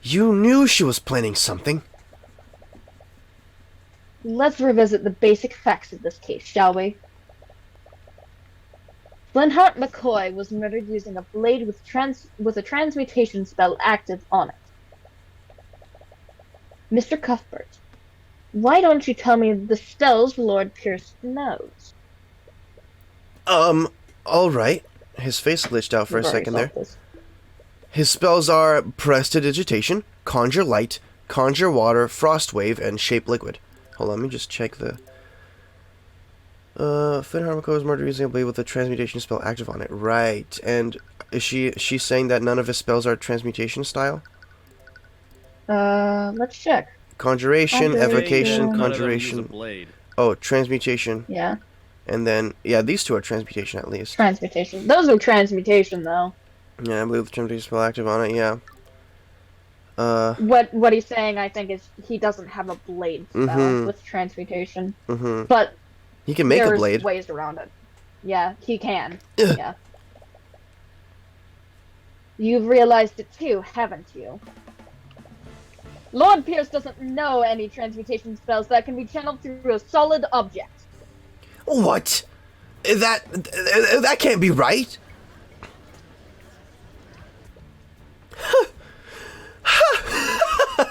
You knew she was planning something. Let's revisit the basic facts of this case, shall we? Glenhart McCoy was murdered using a blade with a transmutation spell active on it. Mr. Cuthbert, why don't you tell me the spells Lord Pierce knows? Alright. His face glitched out for a second there. His spells are Prestidigitation, Conjure Light, Conjure Water, Frost Wave, and Shape Liquid. Hold on, let me just check the... Flynn Harmonico was murdered using a blade with a transmutation spell active on it. Right. And is she saying that none of his spells are transmutation style? Let's check. Conjuration, Evocation, None of them use a Conjuration. blade. Oh, Transmutation. Yeah. And then, yeah, these two are Transmutation at least. Transmutation. Those are transmutation, though. Yeah, I believe the transmutation spell active on it, yeah. What he's saying, I think, is he doesn't have a blade spell with transmutation. But he can make a there's blade. ways around it. Yeah, he can. Yeah. You've realized it too, haven't you? Lord Pierce doesn't know any transmutation spells that can be channeled through a solid object. What? That can't be right.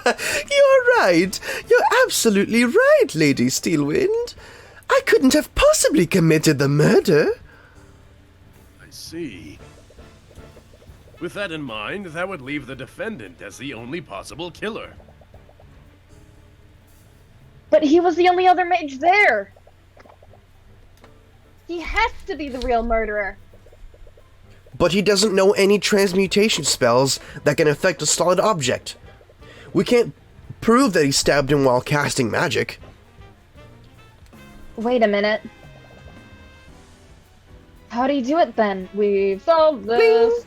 You're right. You're absolutely right, Lady Steelwind. I couldn't have possibly committed the murder. I see. With that in mind, that would leave the defendant as the only possible killer. But he was the only other mage there. He has to be the real murderer. But he doesn't know any transmutation spells that can affect a solid object. We can't prove that he stabbed him while casting magic. Wait a minute. How do you do it then? We've solved this.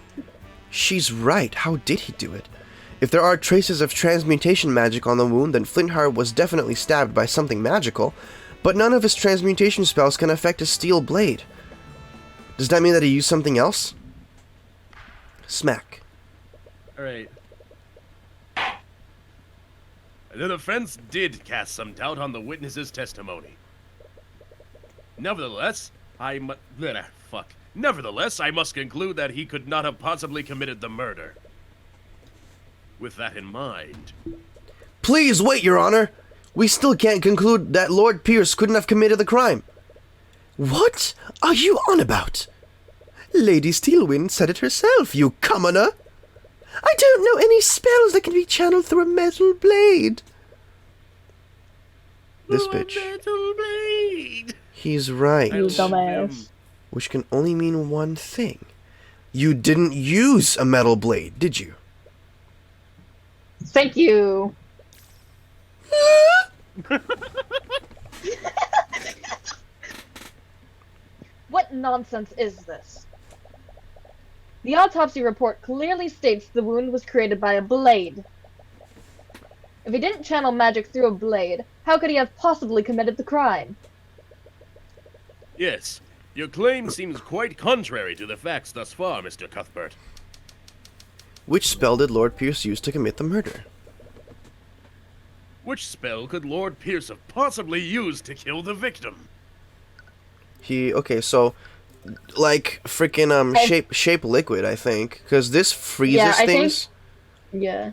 She's right. How did he do it? If there are traces of transmutation magic on the wound, then Flintheart was definitely stabbed by something magical, but none of his transmutation spells can affect a steel blade. Does that mean that he used something else? Smack. Alright. The defense did cast some doubt on the witness's testimony. Nevertheless, I must conclude that he could not have possibly committed the murder. With that in mind... Please wait, Your Honor! We still can't conclude that Lord Pierce couldn't have committed the crime. What are you on about? Lady Steelwind said it herself, you commoner! I don't know any spells that can be channeled through a metal blade. This bitch. Metal blade! He's right. You dumbass. Which can only mean one thing. You didn't use a metal blade, did you? Thank you. What nonsense is this? The autopsy report clearly states the wound was created by a blade. If he didn't channel magic through a blade, how could he have possibly committed the crime? Yes, your claim seems quite contrary to the facts thus far, Mr. Cuthbert. Which spell did Lord Pierce use to commit the murder? Which spell could Lord Pierce have possibly used to kill the victim? Okay, so like freaking shape liquid, I think, because this freezes Yeah, I things. Yeah.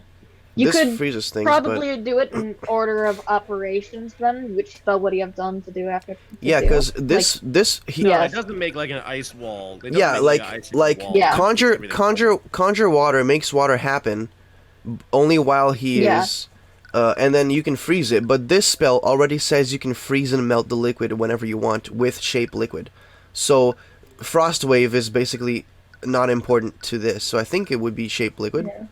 You This could freezes things, probably do it in order of operations then. Which spell would he have done to do after? Yeah, because this No, Yeah. it doesn't make like an ice wall. They don't Yeah, make, like an icicle like wall. Yeah. conjure water, makes water happen only while he is and then you can freeze it, but this spell already says you can freeze and melt the liquid whenever you want with shape liquid. So frost wave is basically not important to this. So I think it would be shape liquid. Yeah.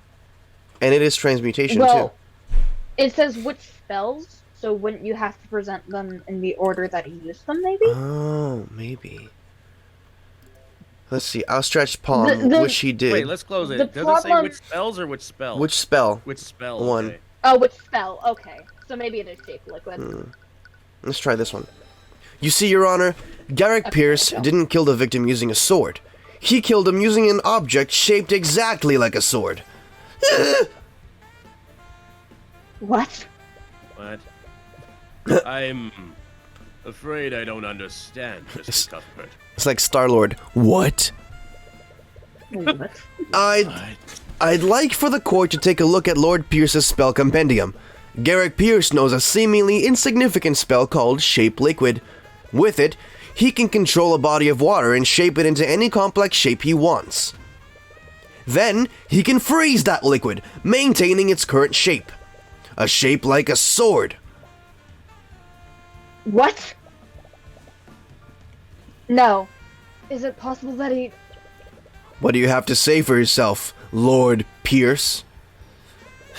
And it is transmutation Well, too. it says which spells, so wouldn't you have to present them in the order that he used them, maybe? Oh, maybe. Let's see. Outstretched palm, which he did. Wait, let's close it. The Does it say problem- which spells or which spell? Which spell? Which spell? One. Okay. Oh, which spell? Okay. So maybe it is shape liquid. Let's try this one. You see, Your Honor, Garrick Pierce go. didn't kill the victim using a sword. He killed him using an object shaped exactly like a sword. What? What? I'm afraid I don't understand, Mr. Cuthbert. It's like Star-Lord. What? What? I'd like for the court to take a look at Lord Pierce's spell compendium. Garrick Pierce knows a seemingly insignificant spell called Shape Liquid. With it, he can control a body of water and shape it into any complex shape he wants. Then, he can freeze that liquid, maintaining its current shape. A shape like a sword. What? No. Is it possible that he... What do you have to say for yourself, Lord Pierce?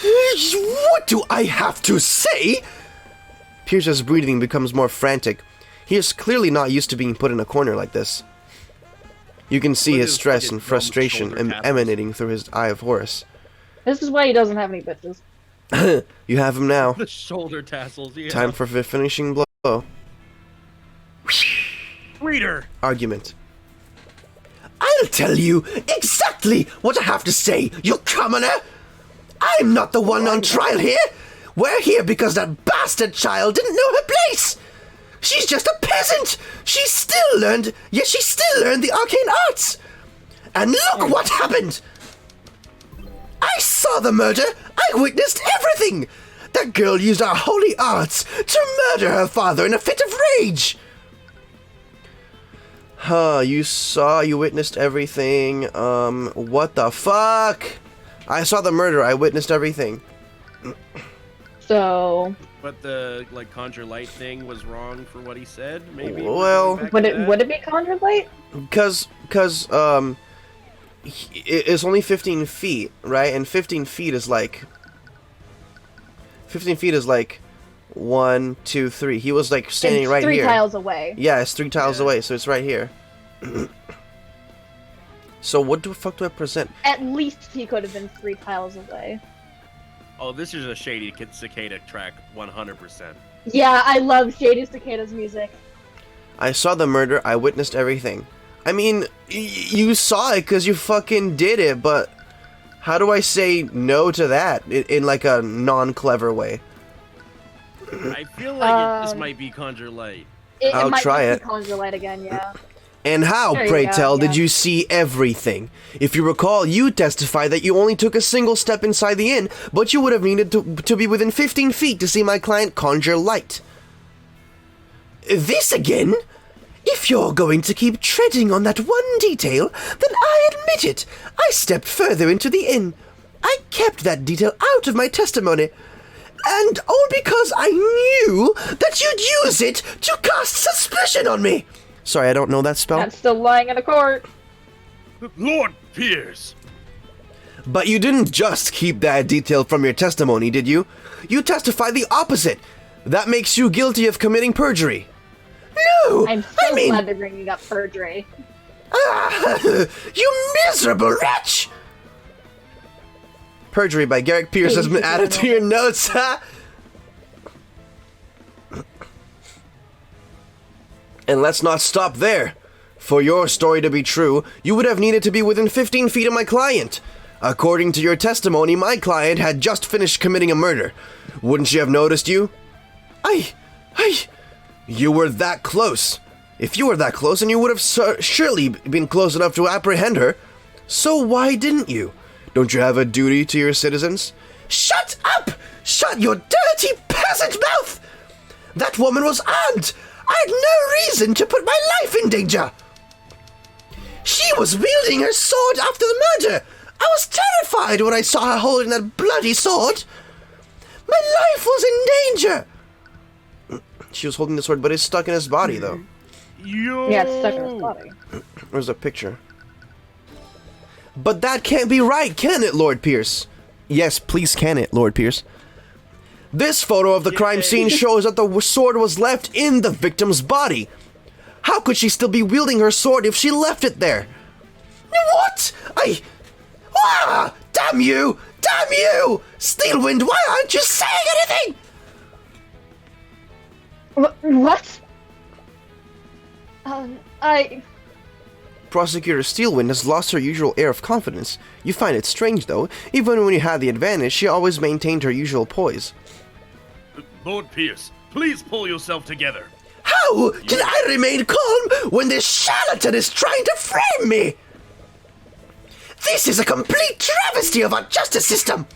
What do I have to say? Pierce's breathing becomes more frantic. He is clearly not used to being put in a corner like this. You can see Look at his his stress fucking and frustration shoulder tassels. emanating through his eye of Horus. This is why he doesn't have any bitches. You have him now. The shoulder tassels, yeah. Time for the finishing blow. Reader! Argument. I'll tell you exactly what I have to say, you commoner! I'm not the one on trial here! We're here because that bastard child didn't know her place! She's just a peasant! She still learned the arcane arts! And look what happened! I saw the murder! I witnessed everything! That girl used our holy arts to murder her father in a fit of rage! Huh, you witnessed everything. What the fuck? I saw the murder, I witnessed everything. So... But the, like, conjure light thing was wrong for what he said, maybe? Well, Would it be conjured light? Cause, it's only 15 feet, right? And 15 feet is like... 15 feet is like 1, 2, 3. He was like standing It's right three here. tiles away. Yeah, it's 3 tiles Yeah. away, so it's right here. So what the fuck do I present? At least he could have been 3 tiles away. Oh, this is a Shady Cicada track, 100%. Yeah, I love Shady Cicada's music. I saw the murder. I witnessed everything. I mean, you saw it because you fucking did it, but how do I say no to that in like a non-clever way? I feel like this might be Conjure Light. I'll try it. Conjure Light again, yeah. And how, There you pray go, tell, yeah. did you see everything? If you recall, you testified that you only took a single step inside the inn, but you would have needed to be within 15 feet to see my client conjure light. This again? If you're going to keep treading on that one detail, then I admit it. I stepped further into the inn. I kept that detail out of my testimony. And all because I knew that you'd use it to cast suspicion on me. Sorry, I don't know that spell. That's still lying in a court. Lord Pierce! But you didn't just keep that detail from your testimony, did you? You testified the opposite. That makes you guilty of committing perjury. No! I'm so glad they're bringing up perjury. You miserable wretch! Perjury by Garrick Pierce has been added to your notes, huh? And let's not stop there. For your story to be true, you would have needed to be within 15 feet of my client. According to your testimony, my client had just finished committing a murder. Wouldn't she have noticed you? You were that close. If you were that close, then you would have surely been close enough to apprehend her. So why didn't you? Don't you have a duty to your citizens? Shut up! Shut your dirty peasant mouth! That woman was armed! I had no reason to put my life in danger! She was wielding her sword after the murder! I was terrified when I saw her holding that bloody sword! My life was in danger! She was holding the sword, but it's stuck in his body, though. Yo! Yeah, it's stuck in his body. Where's the picture? But that can't be right, can it, Lord Pierce? Yes, please can it, Lord Pierce. This photo of the crime scene shows that the sword was left in the victim's body. How could she still be wielding her sword if she left it there? What? Damn you! Damn you! Steelwind, why aren't you saying anything? What? Prosecutor Steelwind has lost her usual air of confidence. You find it strange, though. Even when you had the advantage, she always maintained her usual poise. Lord Pierce, please pull yourself together. How can I remain calm when this charlatan is trying to frame me? This is a complete travesty of our justice system.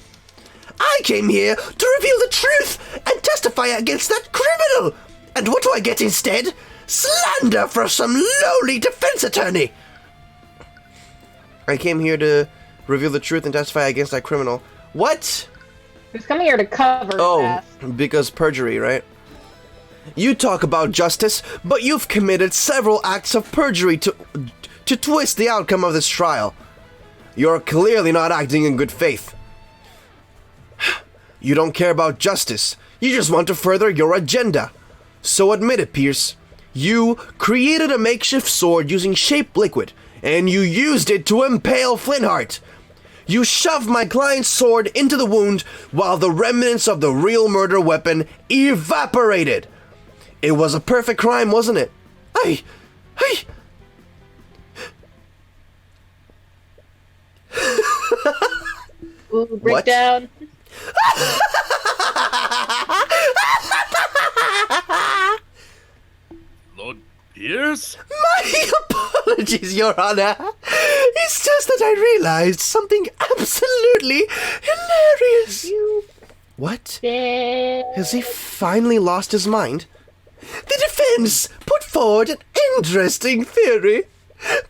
I came here to reveal the truth and testify against that criminal. And what do I get instead? Slander from some lowly defense attorney. I came here to reveal the truth and testify against that criminal. What? Who's coming here to cover his ass? Because perjury, right? You talk about justice, but you've committed several acts of perjury to twist the outcome of this trial. You're clearly not acting in good faith. You don't care about justice. You just want to further your agenda. So admit it, Pierce. You created a makeshift sword using shaped liquid, and you used it to impale Flintheart. You shoved my client's sword into the wound while the remnants of the real murder weapon evaporated. It was a perfect crime, wasn't it? Ooh, breakdown. Lord Pierce? My apologies, Your Honor. It's just that I realized something absolutely hilarious. What? Has he finally lost his mind? The defense put forward an interesting theory,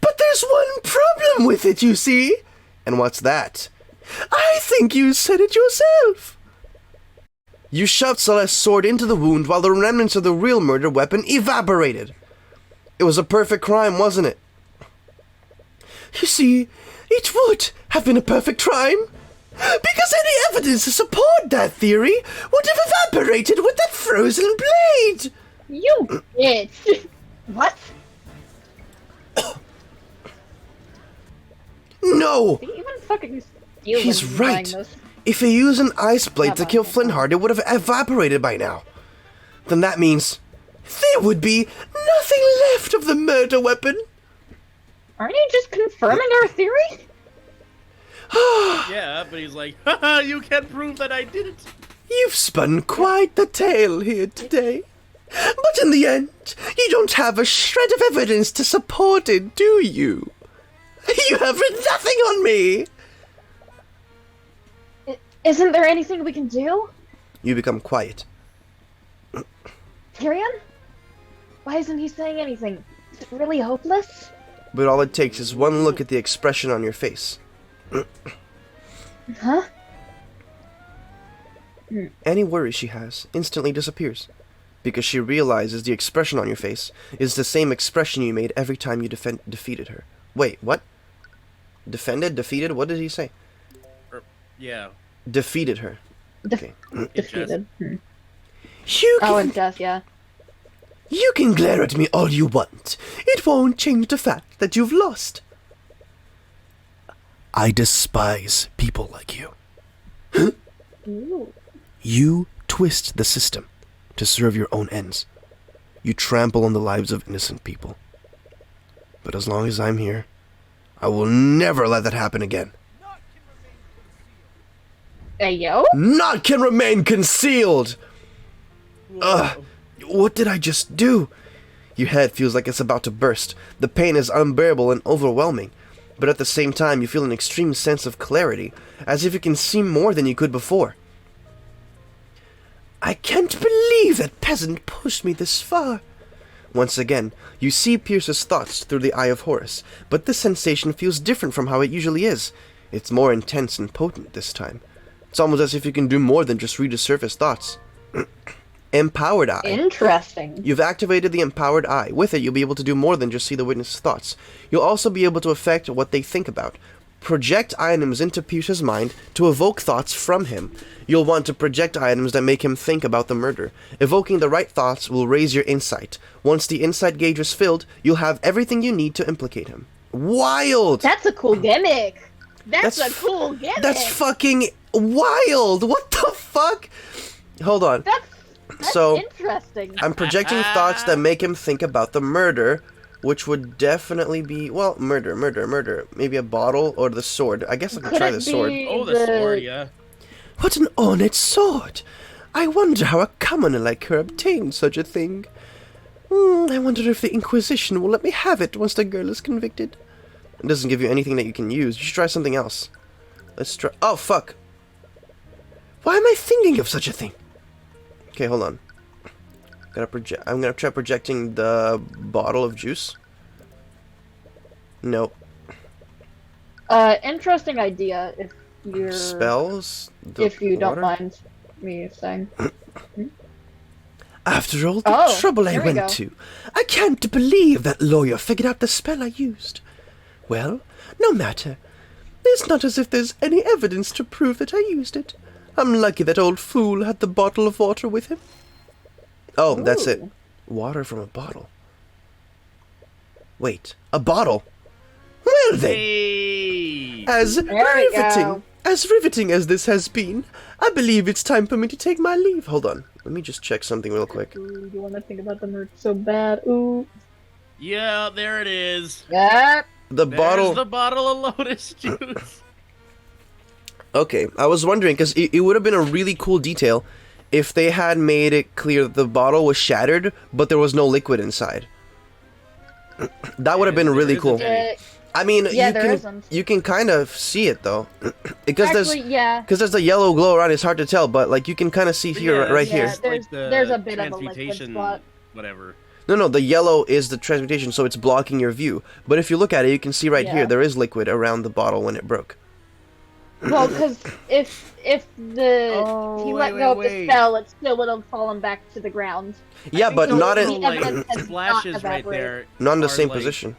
but there's one problem with it, you see. And what's that? I think you said it yourself. You shoved Celeste's sword into the wound while the remnants of the real murder weapon evaporated. It was a perfect crime, wasn't it? You see, it would have been a perfect crime, because any evidence to support that theory would have evaporated with that frozen blade. You bitch! What? No! Did he even fucking steal He's them right. buying this? If you use an ice blade to kill Flintheart, it would have evaporated by now. Then that means there would be nothing left of the murder weapon. Aren't you just confirming our theory? Yeah, but he's like, haha, you can't prove that I did it. You've spun quite the tale here today. But in the end, you don't have a shred of evidence to support it, do you? You have nothing on me! Isn't there anything we can do? You become quiet. Tyrion? Why isn't he saying anything? Is it really hopeless? But all it takes is one look at the expression on your face. Huh? Any worry she has instantly disappears. Because she realizes the expression on your face is the same expression you made every time you defeated her. Wait, what? Defended? Defeated? What did he say? Yeah. Defeated her. Okay. Defeated. You Oh, can, and death, yeah. you can glare at me all you want. It won't change the fact that you've lost. I despise people like you. Ooh. You twist the system to serve your own ends. You trample on the lives of innocent people. But as long as I'm here, I will never let that happen again. Hey, yo? Naught can remain concealed! Ugh, what did I just do? Your head feels like it's about to burst. The pain is unbearable and overwhelming. But at the same time, you feel an extreme sense of clarity, as if you can see more than you could before. I can't believe that peasant pushed me this far. Once again, you see Pierce's thoughts through the eye of Horus, but this sensation feels different from how it usually is. It's more intense and potent this time. It's almost as if you can do more than just read the surface thoughts. Empowered Eye. Interesting. You've activated the Empowered Eye. With it, you'll be able to do more than just see the witness's thoughts. You'll also be able to affect what they think about. Project items into Pierce's mind to evoke thoughts from him. You'll want to project items that make him think about the murder. Evoking the right thoughts will raise your insight. Once the insight gauge is filled, you'll have everything you need to implicate him. Wild! That's a cool gimmick. That's a That's cool gimmick. That's fucking wild! What the fuck? Hold on. That's So, interesting. I'm projecting thoughts that make him think about the murder, which would definitely be, well, murder. Maybe a bottle or the sword. I guess I could try the sword. Oh, the sword, yeah. What an ornate sword! I wonder how a commoner like her obtained such a thing. I wonder if the Inquisition will let me have it once the girl is convicted. It doesn't give you anything that you can use. You should try something else. Let's try... Oh, fuck! Why am I thinking of such a thing? Okay, hold on. I'm gonna try projecting the bottle of juice. Nope. Interesting idea if you're... Spells? If you don't water? mind me saying. After all the trouble I here we went go. to, I can't believe that lawyer figured out the spell I used. Well, no matter. It's not as if there's any evidence to prove that I used it. I'm lucky that old fool had the bottle of water with him. Oh, that's it. Ooh. Water from a bottle. Wait, a bottle? Well then, Hey! as There we go. riveting as this has been, I believe it's time for me to take my leave. Hold on, let me just check something real quick. Ooh, you want to think about the murder so bad. Ooh. Yeah, there it is. Yeah. The There's bottle... the bottle of lotus juice. Okay, I was wondering, because it would have been a really cool detail if they had made it clear that the bottle was shattered, but there was no liquid inside. That would have been really cool. I mean, Yeah, there isn't. you can kind of see it, though. Because Actually, yeah. there's a yellow glow around, it's hard to tell, but, like, you can kind of see here, Yeah, right it's here. just There's- like the there's a bit of a liquid transmutation, spot. whatever. No, the yellow is the transmutation, so it's blocking your view. But if you look at it, you can see right Yeah. here, there is liquid around the bottle when it broke. Well, because if the Oh, he wait, let go of wait. the spell, it still would have fallen back to the ground. Yeah, but so not the in... little, like, evidence has splashes not right evaporated. there. Not in the are, same like- position.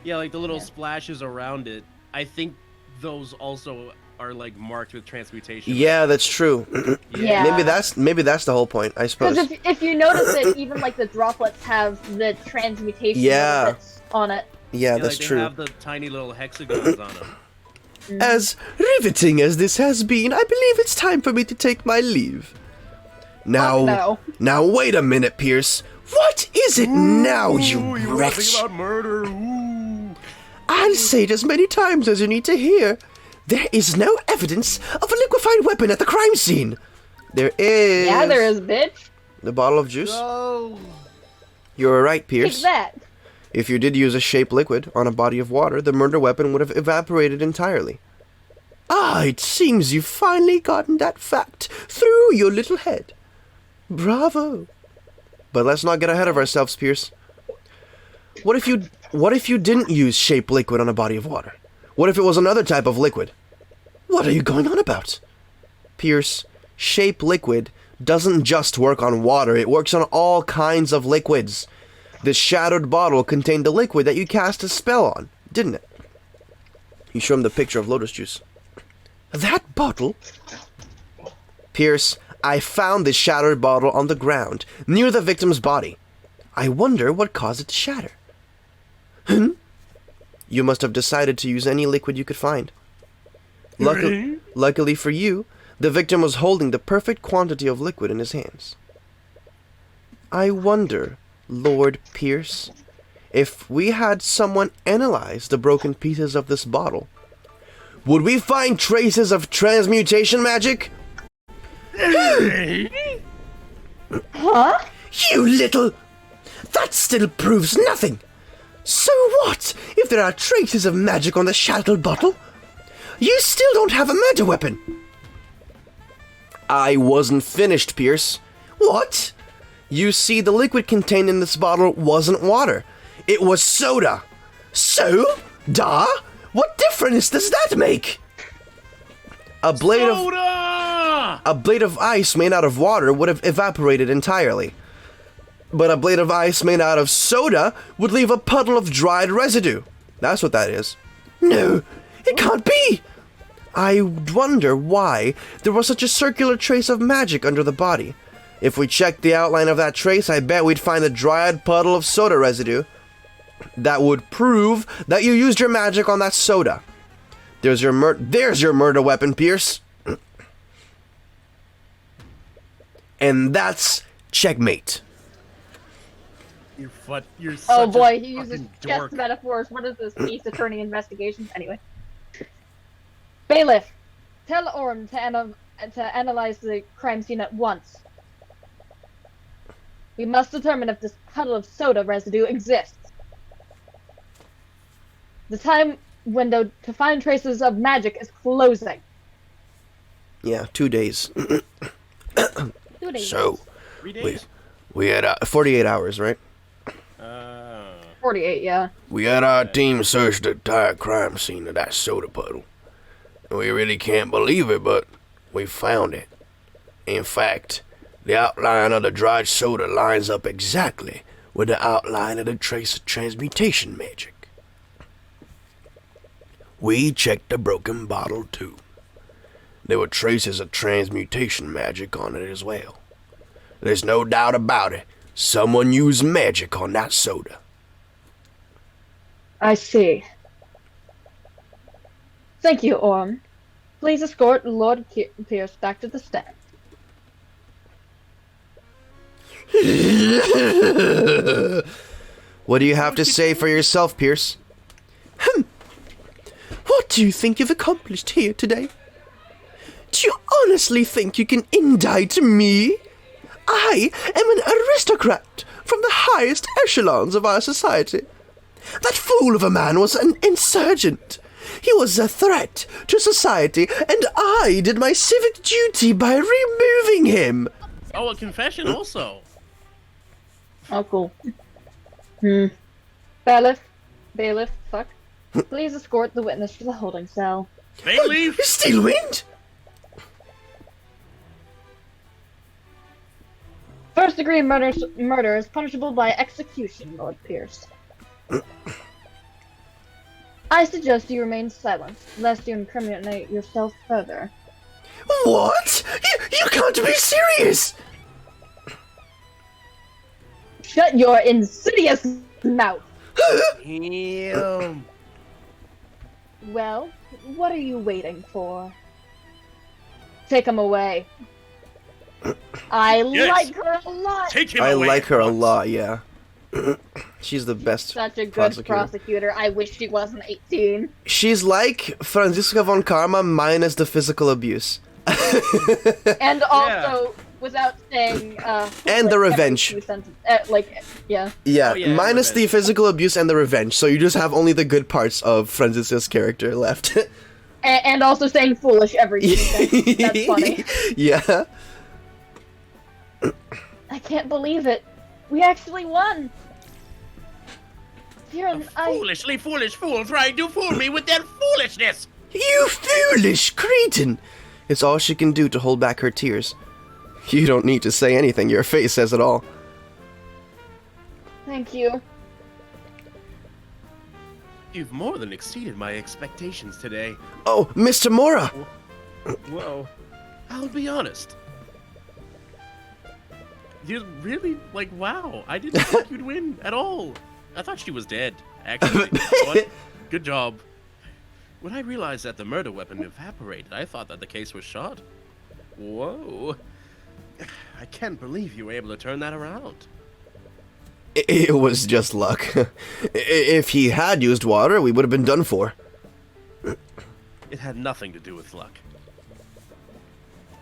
Yeah, like the little Yeah. splashes around it. I think those also are like marked with transmutation. Yeah, that's true. Yeah. Maybe that's the whole point, I suppose. Because if you notice it, even like the droplets have the transmutation Yeah. bits on it. Yeah, Yeah, that's like true. They have the tiny little hexagons on them. As riveting as this has been, I believe it's time for me to take my leave. Now, no. now wait a minute, Pierce. What is it now, you wretch? About murder. Ooh. I'll say it as many times as you need to hear. There is no evidence of a liquefied weapon at the crime scene. There is... Yeah, there is, bitch. The bottle of juice? Oh. You're right, Take Pierce. that. If you did use a shape liquid on a body of water, the murder weapon would have evaporated entirely. Ah, it seems you've finally gotten that fact through your little head. Bravo. But let's not get ahead of ourselves, Pierce. What if you didn't use shape liquid on a body of water? What if it was another type of liquid? What are you going on about? Pierce, shape liquid doesn't just work on water, it works on all kinds of liquids. This shattered bottle contained the liquid that you cast a spell on, didn't it? You show him the picture of lotus juice. That bottle? Pierce, I found this shattered bottle on the ground, near the victim's body. I wonder what caused it to shatter. You must have decided to use any liquid you could find. Luckily for you, the victim was holding the perfect quantity of liquid in his hands. I wonder, Lord Pierce, if we had someone analyze the broken pieces of this bottle, would we find traces of transmutation magic? Huh? You little... That still proves nothing. So what if there are traces of magic on the shattered bottle? You still don't have a murder weapon. I wasn't finished, Pierce. What? You see, the liquid contained in this bottle wasn't water. It was soda. Soda? What difference does that make? A blade of ice made out of water would have evaporated entirely. But a blade of ice made out of soda would leave a puddle of dried residue. That's what that is. No, it can't be! I wonder why there was such a circular trace of magic under the body. If we checked the outline of that trace, I bet we'd find a dried puddle of soda residue. That would prove that you used your magic on that soda. There's your murder weapon, Pierce. And that's checkmate. You're such Oh boy, a he uses fucking chess dork. metaphors. What is this? Ace Attorney Investigations? Anyway. Bailiff, tell Orm to analyze the crime scene at once. We must determine if this puddle of soda residue exists. The time window to find traces of magic is closing. Yeah, 2 days. 2 days. So, 3 days? we had 48 hours, right? 48, yeah. we had our team search the entire crime scene of that soda puddle. We really can't believe it, but we found it. In fact, the outline of the dried soda lines up exactly with the outline of the trace of transmutation magic. We checked the broken bottle too. There were traces of transmutation magic on it as well. There's no doubt about it. Someone used magic on that soda. I see. Thank you, Orm. Please escort Lord Pierce back to the stand. What do you have to say for yourself, Pierce? What do you think you've accomplished here today? Do you honestly think you can indict me? I am an aristocrat from the highest echelons of our society. That fool of a man was an insurgent. He was a threat to society, and I did my civic duty by removing him. Oh, a confession also. Oh, cool. Bailiff, fuck. Please escort the witness to the holding cell. Bailiff? Still wind? First-degree murder is punishable by execution, Lord Pierce. I suggest you remain silent, lest you incriminate yourself further. What? You can't be serious! Shut your insidious mouth! Damn. Well, what are you waiting for? Take him away. I Yes. like her a lot. Take him I away like at her a once. lot, yeah. She's the best Such a good prosecutor. prosecutor. I wish she wasn't 18. She's like Franziska von Karma minus the physical abuse. And also, without saying, And the revenge. Yeah. Yeah, Oh, yeah, minus the revenge. physical abuse and the revenge, so you just have only the good parts of Franziska's character left. And also saying foolish every 2 seconds. That's funny. Yeah. I can't believe it. We actually won. Tyrion, Foolishly foolish fool trying to fool me with their foolishness. You foolish cretin! It's all she can do to hold back her tears. You don't need to say anything, your face says it all. Thank you. You've more than exceeded my expectations today. Oh, Mr. Mora! Whoa. I'll be honest. You really, like, wow. I didn't think you'd win at all. I thought she was dead, actually. What? Good job. When I realized that the murder weapon evaporated, I thought that the case was shot. Whoa. I can't believe you were able to turn that around. It was just luck. If he had used water, we would have been done for. It had nothing to do with luck.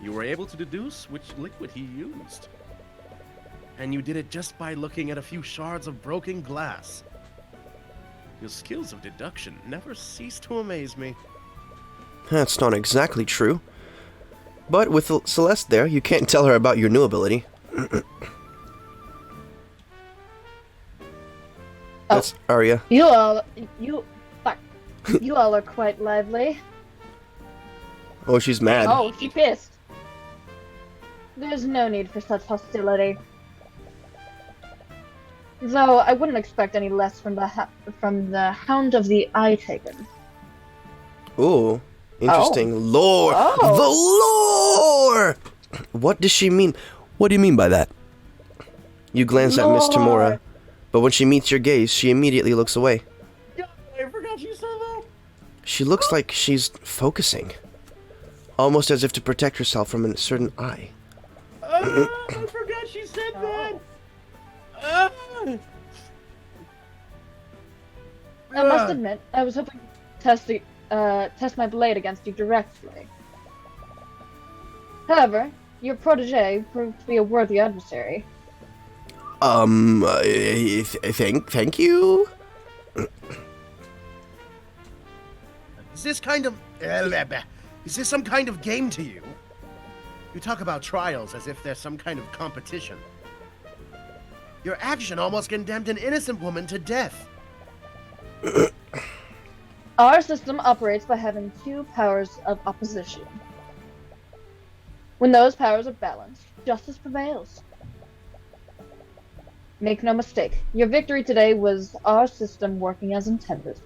You were able to deduce which liquid he used. And you did it just by looking at a few shards of broken glass. Your skills of deduction never cease to amaze me. That's not exactly true. But with Celeste there, you can't tell her about your new ability. That's Arya. You all are quite lively. Oh, she's mad. Oh, she pissed. There's no need for such hostility. Though I wouldn't expect any less from the Hound of the Eye Taken. Ooh, interesting. Lore! Oh. The lore! What does she mean? What do you mean by that? You glance at Miss Lore. Tamora, but when she meets your gaze, she immediately looks away. I forgot you said that. She looks like she's focusing. Almost as if to protect herself from a certain eye. I forgot she said that. I must admit, I was hoping to test my blade against you directly. However, your protege proved to be a worthy adversary. Thank you? Is this some kind of game to you? You talk about trials as if they're some kind of competition. Your action almost condemned an innocent woman to death. Our system operates by having 2 powers of opposition. When those powers are balanced, justice prevails. Make no mistake, your victory today was our system working as intended.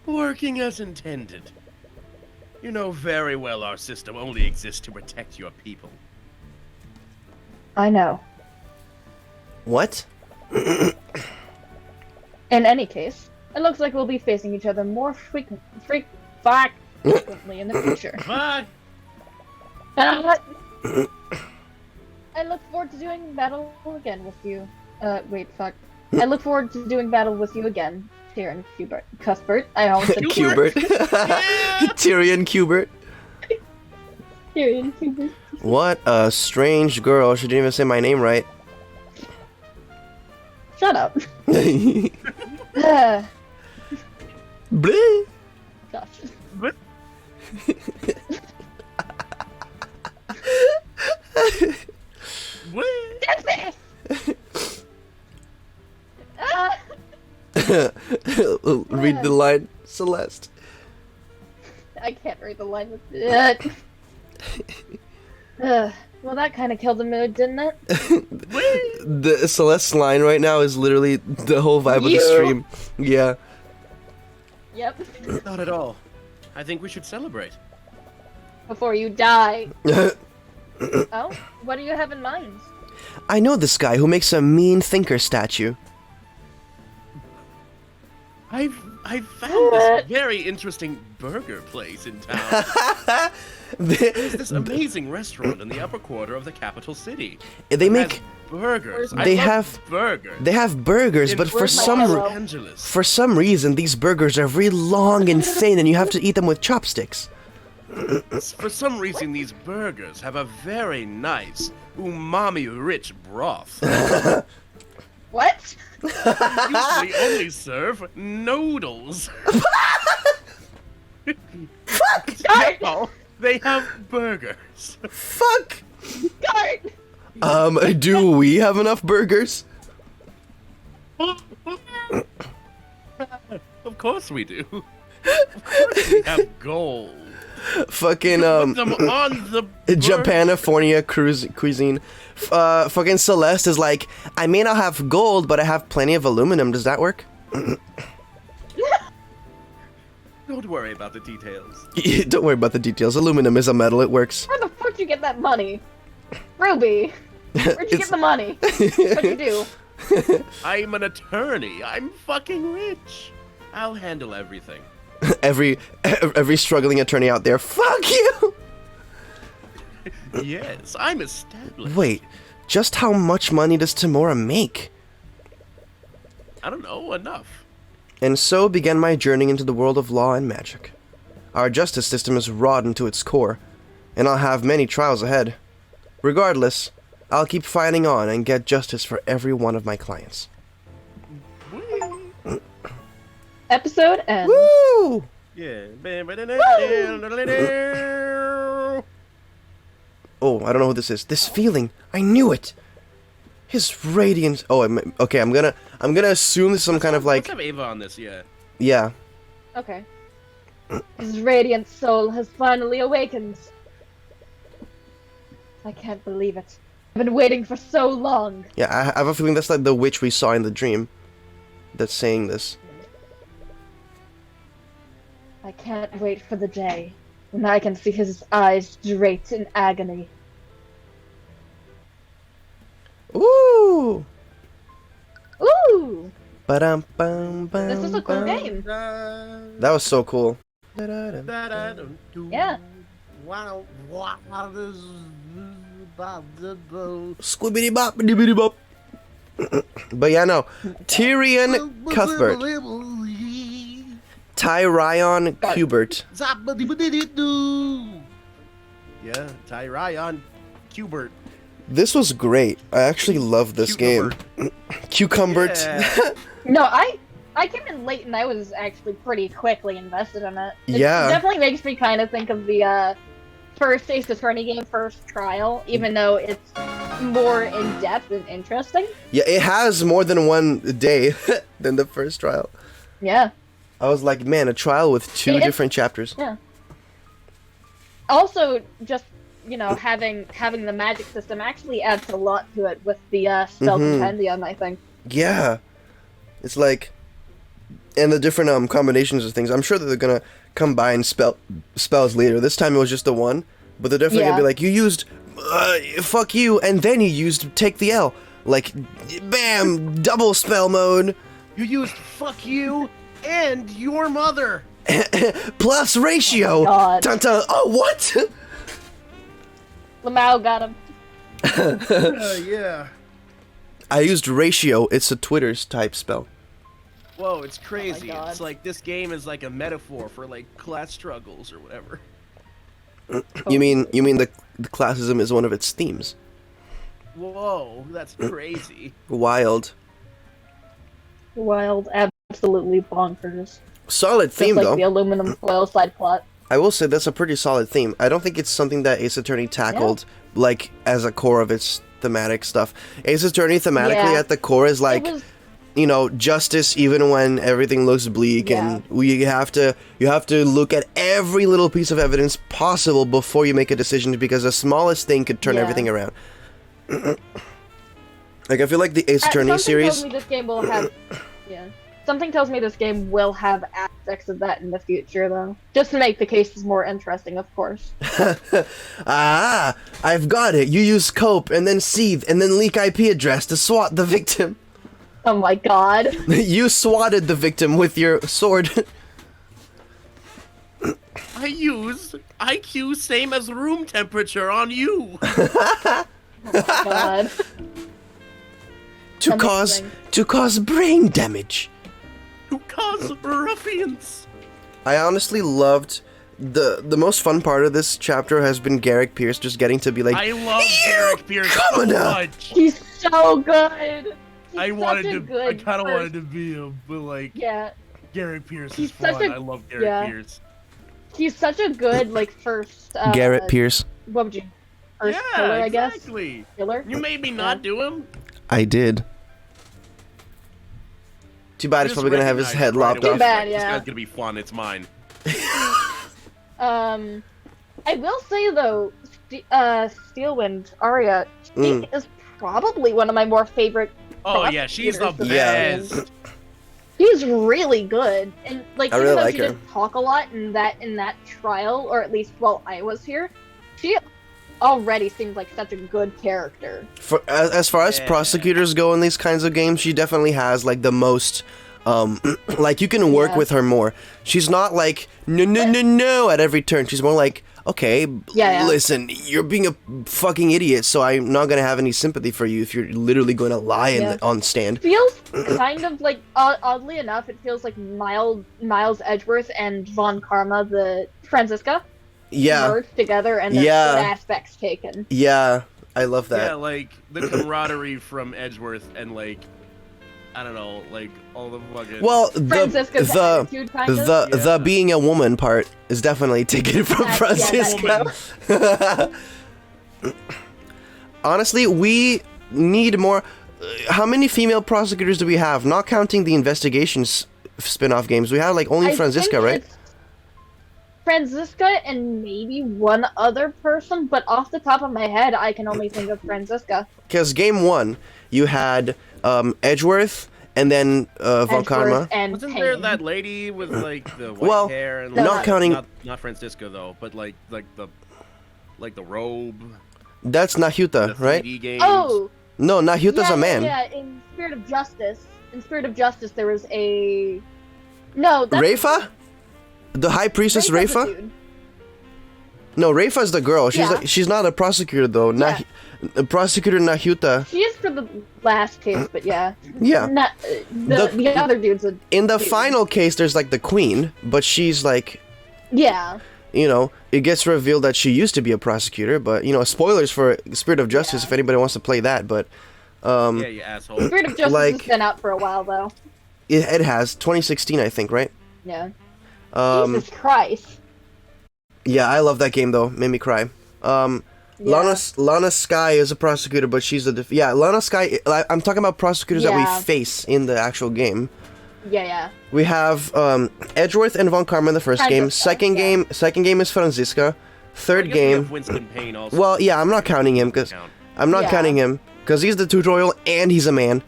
Working as intended. You know very well our system only exists to protect your people. I know. What? In any case, it looks like we'll be facing each other more frequently in the future. Bye. I look forward to doing battle again with you. I look forward to doing battle with you again, Tyrion Cuthbert. I almost said Cuthbert. Tyrion Cuthbert. Tyrion Cuthbert. What a strange girl. She didn't even say my name right. Shut up. Bleh. Gosh. What? Read the line, Celeste. I can't read the line with that. Well, that kind of killed the mood, didn't it? The Celeste's line right now is literally the whole vibe of the You. stream. Yeah. Yep. Not at all. I think we should celebrate. Before you die. Oh, what do you have in mind? I know this guy who makes a mean thinker statue. I've I found this very interesting burger place in town. There's this amazing restaurant in the upper quarter of the capital city. They It make has burgers. They I love have- burgers. they have burgers, but for Los some Angeles. for some reason these burgers are very long and thin, and you have to eat them with chopsticks. For some reason, these burgers have a very nice, umami-rich broth. What? Usually only serve noodles. Gart! Now, they have burgers. Fuck. Gart! Do we have enough burgers? Of course we do. Of course we have gold. Fucking Put them on the Japanifornia cuisine. Fucking Celeste is like, I may not have gold, but I have plenty of aluminum. Does that work? Don't worry about the details. Don't worry about the details. Aluminum is a metal. It works. Where the fuck did you get that money? Ruby! Where'd you get the money? What'd you do? I'm an attorney. I'm fucking rich. I'll handle everything. every struggling attorney out there. Fuck you. Yes, I'm established. Wait, just how much money does Tamora make? I don't know, enough. And so began my journey into the world of law and magic. Our justice system is rotten to its core, and I'll have many trials ahead. Regardless, I'll keep fighting on and get justice for every one of my clients. Episode ends. Woo! Yeah. Oh, I don't know who this is. This feeling, I knew it. His radiance. Oh, okay. I'm gonna assume this is some kind of like. Let's have Ava on this, yeah. Yeah. Okay. His radiant soul has finally awakened. I can't believe it. I've been waiting for so long. Yeah, I have a feeling that's like the witch we saw in the dream. That's saying this. I can't wait for the day when I can see his eyes draped in agony. Ooh. Ooh! Ba-dum, bum, bum, This is a cool bum. game. That was so cool. Yeah. Squibbity bop, dibbity bop. But yeah, no. Tyrion Cuthbert. Tyrion Cuthbert. Yeah, Tyrion Cuthbert. This was great. I actually love this game. Cucumbert. Yeah. No, I came in late and I was actually pretty quickly invested in it. It Yeah. definitely makes me kind of think of the first Ace Attorney game, First Trial, even though it's more in-depth and interesting. Yeah, it has more than one day than the first trial. Yeah. I was like, man, a trial with two It's- different chapters. Yeah. Also, just, you know, having the magic system actually adds a lot to it with the spell compendium, I think. Yeah. It's like, and the different combinations of things. I'm sure that they're gonna combine spells later. This time it was just the one, but they're definitely gonna be like, you used fuck you, and then you used take the L. Like, bam, double spell mode. You used fuck you and your mother. Plus ratio. Oh my God. Dun, dun. Oh, what? Lamau got him. Yeah. I used ratio. It's a Twitter's type spell. Whoa, it's crazy. God. It's like this game is like a metaphor for like class struggles or whatever. You mean the classism is one of its themes? Whoa, that's crazy. Wild. Wild, absolutely bonkers. Solid Just theme like though. the aluminum foil side plot. I will say that's a pretty solid theme. I don't think it's something that Ace Attorney tackled like as a core of its thematic stuff. Ace Attorney thematically Yeah. at the core is like, It was, you know, justice even when everything looks bleak, and you have to look at every little piece of evidence possible before you make a decision, because the smallest thing could turn Yeah. everything around. Like, I feel like the Ace Attorney something series. tells me this game will have. Yeah. Something tells me this game will have aspects of that in the future, though. Just to make the cases more interesting, of course. Ah, I've got it. You use cope and then seethe and then leak IP address to swat the victim. Oh my god. You swatted the victim with your sword. I use IQ same as room temperature on you. Oh my god. to cause brain damage. To cause ruffians. I honestly loved the most fun part of this chapter has been Garrick Pierce just getting to be like, I love Garrick Pierce so commoner." much. He's so good. He's I such wanted a to. good I kind of first- wanted to be him, but like Yeah, Garrick Pierce He's is such fun. a- I love Garrick yeah. Pierce. he's such a good like first. Garrett Pierce. What would you? First Yeah, killer, I guess. exactly. Killer. You made me not do him. I did. Too bad he's Just probably gonna have his recognize head right lopped away, off. Too bad, This yeah. guy's gonna be fun. It's mine. I will say though, Steelwind Arya, she is probably one of my more favorite. Oh yeah, she's the prosecutors best. She's really good, and like I even really though like she her. didn't talk a lot in that trial, or at least while I was here, she already seems like such a good character. For, as far as Yeah. prosecutors go in these kinds of games, she definitely has like the most. Like you can work Yeah. with her more. She's not like no at every turn. She's more like, okay, Yeah. listen, you're being a fucking idiot, so I'm not gonna have any sympathy for you if you're literally going to lie Yeah. on stand. Feels kind of like oddly enough, it feels like Miles Edgeworth and Von Karma, the Franziska, Yeah, merged together and there's Yeah. good aspects taken. yeah, I love Yeah, that. like the camaraderie from Edgeworth and like I don't know, like all the fucking. Well, Franziska's the attitude, kind of. the Yeah. being a woman part is definitely taken from Yeah, Francisca. Honestly, we need more. How many female prosecutors do we have? Not counting the investigations spin-off games, we have like only I Franziska, think right? it's Franziska and maybe one other person, but off the top of my head, I can only think of Franziska. Because game one, you had Edgeworth and then Von Edgeworth Karma. and Wasn't Payne. there that lady with like the white Well, hair and not like, counting- not Francisco though, but like the robe, That's the Nahyuta, right? 3D games. Oh, No, Nahyuta's yeah, a man. Yeah, in Spirit of Justice. In Spirit of Justice, there was a. No, that's Rafa? The High Priestess Rafa's a Rafa? dude. No, Rafa's the girl. She's Yeah. like, she's not a prosecutor though. Yeah. Prosecutor Nahyuta. She is for the last case, but yeah. Yeah. Not, the other dude's a. In the dude. final case, there's like the queen, but she's like, Yeah. you know, it gets revealed that she used to be a prosecutor. But you know, spoilers for Spirit of Justice if anybody wants to play that. But Yeah, you asshole. Spirit of Justice Like- has been out for a while, though. it has 2016, I think, right? Yeah. Um, Jesus Christ. yeah, I love that game though. Made me cry. Yeah. Lana Sky is a prosecutor, but she's a Lana Sky. I'm talking about prosecutors that Yeah. we face in the actual game. Yeah. We have Edgeworth and Von Karma in the first game. Franziska, yeah. Second game is Franziska. Third I guess we have game. Winston Payne also. Well, yeah, I'm not counting him because Count. I'm not Yeah. counting him because he's the tutorial and he's a man.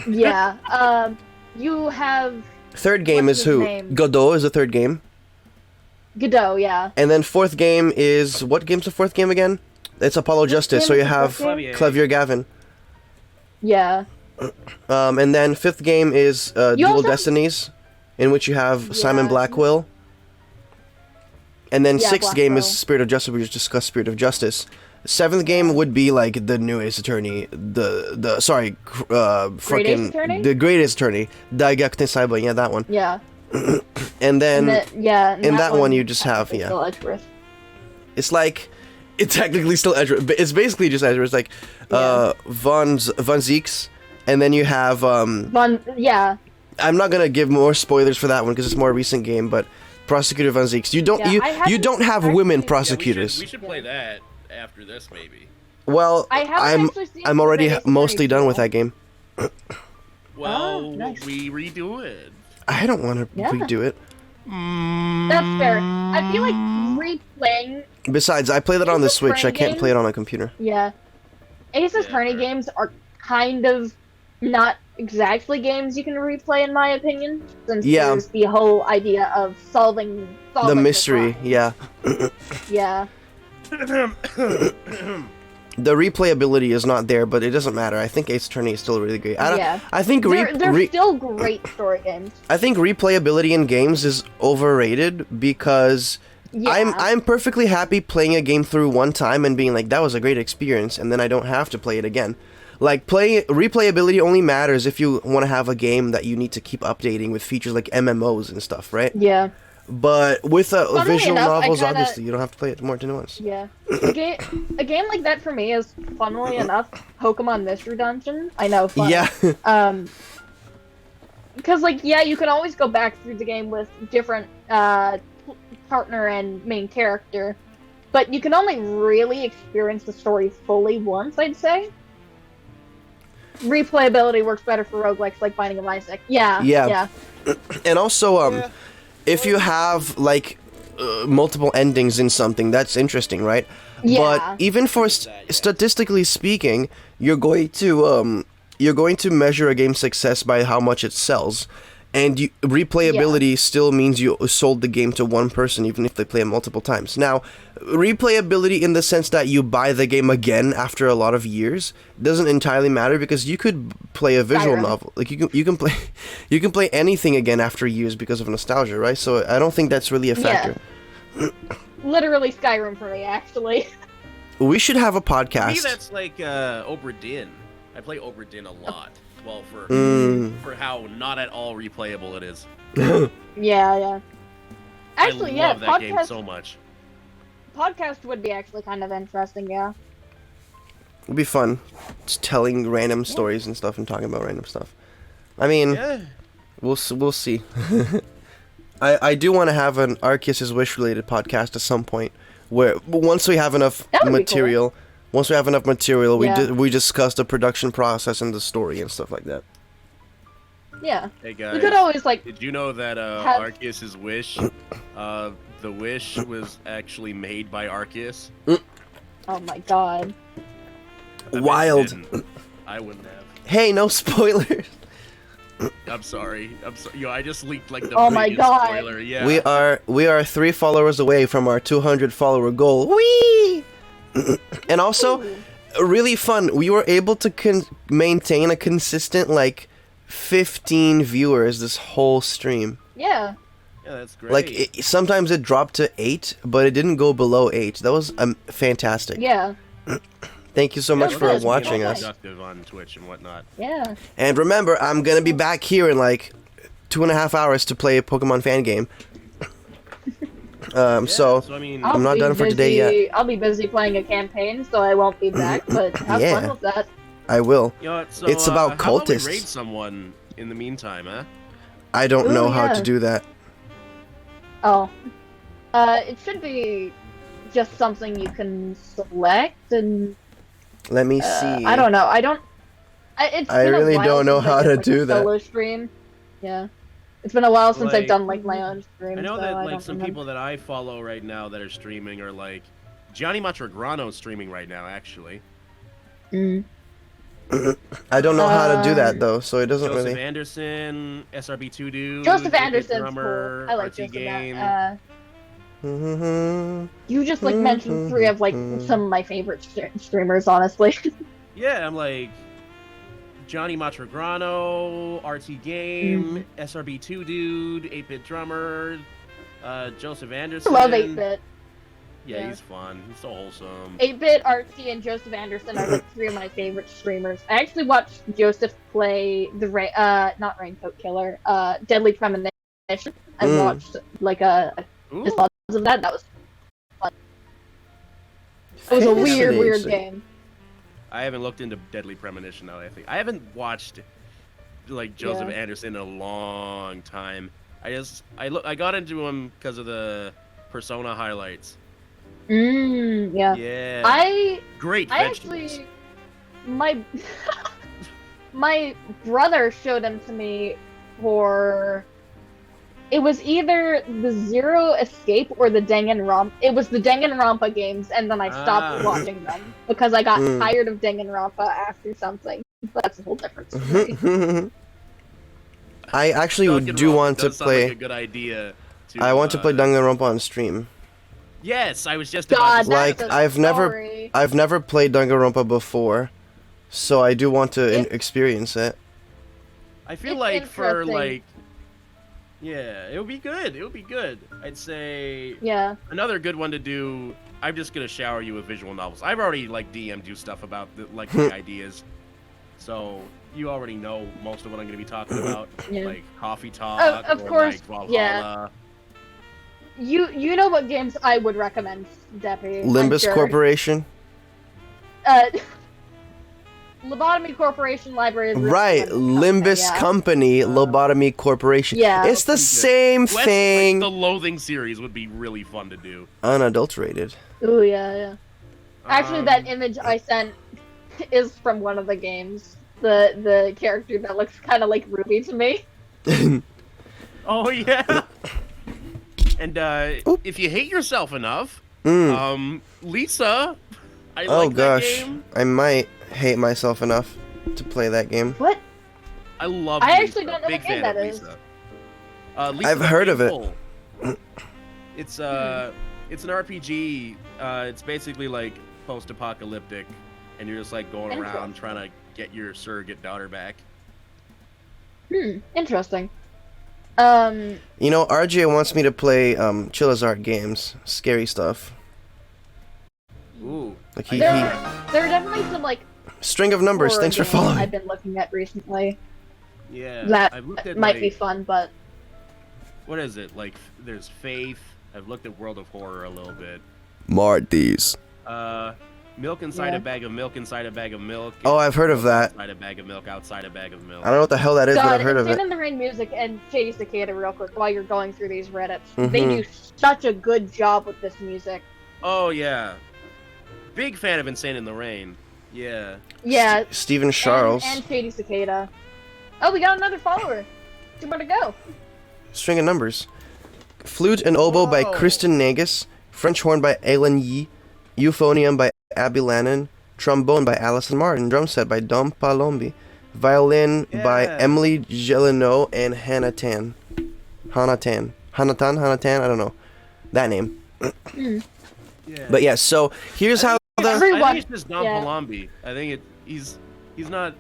Yeah. You have Third game What's is his who? name? Godot is the third game, Godot, yeah. and then fourth game is what game's the fourth game again? It's Apollo Justice. So game you is the have fourth game? Clavier Gavin. Yeah. And then fifth game is Dual also- Destinies, in which you have Simon Yeah. Blackwell. And then Yeah, sixth game is Blackwell. Spirit of Justice. We just discussed Spirit of Justice. Seventh game would be like the new Ace Attorney, fucking Attorney? the Greatest Attorney, Daigakuten Saiban, yeah, that one. Yeah. And then And in that one you just have, technically yeah. still Edgeworth. it's like it's technically still Edgeworth, but it's basically just Edgeworth. It's like Von Zeeks, and then you have Yeah. I'm not gonna give more spoilers for that one because it's a more recent game, but Prosecutor Von Zeeks. You don't Yeah, I you don't have haven't women actually- prosecutors. We should play that after this, maybe. Well, I haven't actually seen I'm already the Ace mostly Attorney done with sequel. that game. Well, nice. we redo it. I don't want to Yeah. redo it. That's fair. I feel like replaying. Besides, I play that on the Ace Switch. I Attorney can't games? play it on a computer. Yeah. Ace Yeah, Attorney fair. games are kind of not exactly games you can replay, in my opinion. Since Yeah. there's the whole idea of solving The mystery, crime. yeah. Yeah. the replayability is not there, but it doesn't matter. I think Ace Attorney is still really great. I think they're still great story games. I think replayability in games is overrated because Yeah. I'm perfectly happy playing a game through one time and being like, that was a great experience, and then I don't have to play it again. Like, replayability only matters if you want to have a game that you need to keep updating with features like MMOs and stuff, right? Yeah. But with visual enough, novels, obviously, you don't have to play it more than once. Yeah. A game like that for me is, funnily enough, Pokemon Mystery Dungeon. I know, fun. Yeah. Because, like, yeah, you can always go back through the game with different partner and main character, but you can only really experience the story fully once, I'd say. Replayability works better for roguelikes like Binding of Isaac. Yeah. And also, if you have, like, multiple endings in something, that's interesting, right? Yeah. But even for statistically speaking, you're going to measure a game's success by how much it sells. And replayability still means you sold the game to one person, even if they play it multiple times. Now, replayability in the sense that you buy the game again after a lot of years doesn't entirely matter, because you could play a visual novel. Like, you can play anything again after years because of nostalgia, right? So I don't think that's really a factor. Yeah. Literally Skyrim for me, actually. We should have a To me, podcast. that's like Obra Dinn. I play Obra Dinn a lot. Well, for how not at all replayable it is. Yeah. Actually, I love that game so much. Podcast would be actually kind of interesting, yeah. It'd be fun, just telling random stories and stuff and talking about random stuff. I mean, we'll see. I do want to have an Arceus' Wish related podcast at some point, where once we have enough material. Once we have enough material, we discuss the production process and the story and stuff like that. Yeah. Hey guys, we could always, like, did you know that Arceus' Wish, the Wish was actually made by Arceus? Oh my god. Wild. I wouldn't have. Hey, no spoilers. I'm sorry. Yo, I just leaked like the Oh my biggest God. spoiler. Yeah. We are 3 followers away from our 200 follower goal. Whee! And also, really fun. We were able to maintain a consistent, like, 15 viewers this whole stream. Yeah. Yeah, that's great. Like, sometimes it dropped to 8, but it didn't go below 8. That was fantastic. Yeah. Thank you so much for that's watching really us. Productive on Twitch and whatnot. Yeah. And remember, I'm gonna be back here in like 2.5 hours to play a Pokemon fan game. So I mean, I'm not done for today yet. I'll be busy playing a campaign, so I won't be back, but have Yeah. fun with that. I will. you know what, so, It's about how about we cultists. raid someone in the meantime, huh? I don't know Ooh, how yeah. to do that. Oh. It should be just something you can select and... Let me see. I don't know. It's I been a really while don't know since I how did, to like, do a that. solo stream. Yeah. It's been a while since I've Like, done, like, my own stream. I know so that I like don't some remember. people that I follow right now that are streaming are like Gianni Matragrano's streaming right now, actually. Mm. I don't know how to do that though, so it doesn't Joseph really. Anderson, SRB2 dude, Joseph David Anderson's Drummer, cool. I like RT Joseph Game. You just, like, mentioned 3 of, like, some of my favorite streamers, honestly. Yeah, I'm like Johnny Matragrano, RT Game, SRB2 dude, 8-Bit Drummer, Joseph I Anderson. love 8-Bit. Yeah, Yeah. he's fun. He's so wholesome. 8-Bit, RT, and Joseph Anderson are, like, 3 of my favorite streamers. I actually watched Joseph play the not Raincoat Killer, Deadly Premonition. I watched, like, Ooh. just lots of that. That was fun. It was a weird Fascinating. game. I haven't looked into Deadly Premonition now. I haven't watched like Joseph Yeah. Anderson in a long time. I got into him because of the Persona highlights. Yeah. Yeah. Great I vegetables. actually, my brother showed them to me for, it was either the Zero Escape or the Danganronpa. It was the Danganronpa games, and then I stopped watching them because I got tired of Danganronpa after something. But that's a whole different story. I actually do want to Does sound like play. a good idea. I want to play Danganronpa on stream. Yes, I was just God, about to Like, that's a I've never- story. I've never played Danganronpa before, so I do want to experience it. I feel It's like for interesting. like, yeah, it would be good. It would be good. I'd say Yeah. another good one to do. I'm just gonna shower you with visual novels. I've already like DM'd you stuff about the ideas, so you already know most of what I'm gonna be talking about, Yeah. like Coffee Talk, Of or course, like Valhalla. yeah. You know what games I would recommend, Deppy. I'm Limbus sure. Corporation? Lobotomy Corporation Library. Is Right, Limbus yeah. Company, Lobotomy Corporation. Yeah. It's the Pretty good. same West, thing. Like, the Loathing series would be really fun to do. Unadulterated. Ooh, yeah. Actually, that Um, image I sent is from one of the games. The character that looks kind of like Ruby to me. Oh yeah. And if you hate yourself enough, Lisa, I Oh like that gosh, game. I might hate myself enough to play that game. What? I love. I Lisa. actually don't know Big what game fan that of is. Lisa. Lisa I've the heard of it. Faithful. It's it's an RPG. It's basically like post-apocalyptic, and you're just like going around Interesting. trying to get your surrogate daughter back. Interesting. You know, RJ wants me to play Chillazart games, scary stuff. Ooh. Like there are definitely some like string of numbers. horror Thanks for games following. I've been looking at recently. Yeah. That I've looked at might like, be fun, but what is it? Like there's Faith. I've looked at World of Horror a little bit. Marty's. Milk inside Yeah. a bag of milk inside a bag of milk. Oh, I've heard of that. Outside a bag of milk, outside a bag of milk. I don't know what the hell that is, but God, I've heard of Insane it. in the Rain Music and Shady Cicada real quick while you're going through these Reddits. Mhm. They do such a good job with this music. Oh yeah. Big fan of Insane in the Rain. Yeah. Yeah, Stephen Charles. and Shady Cicada. Oh, we got another follower. 2 more to go. String of numbers. Flute and oboe by Whoa. Kristen Nagus. French horn by Alan Yee. Euphonium by Abby Lannon. Trombone by Alison Martin. Drum set by Dom Palombi. Violin by Yeah. Emily Gelino and Hannah Tan. Hannah Tan. I don't know. That name. Yeah. But yeah, so here's how the... I Everyone- think it's just Don yeah. Palombi. I think he's not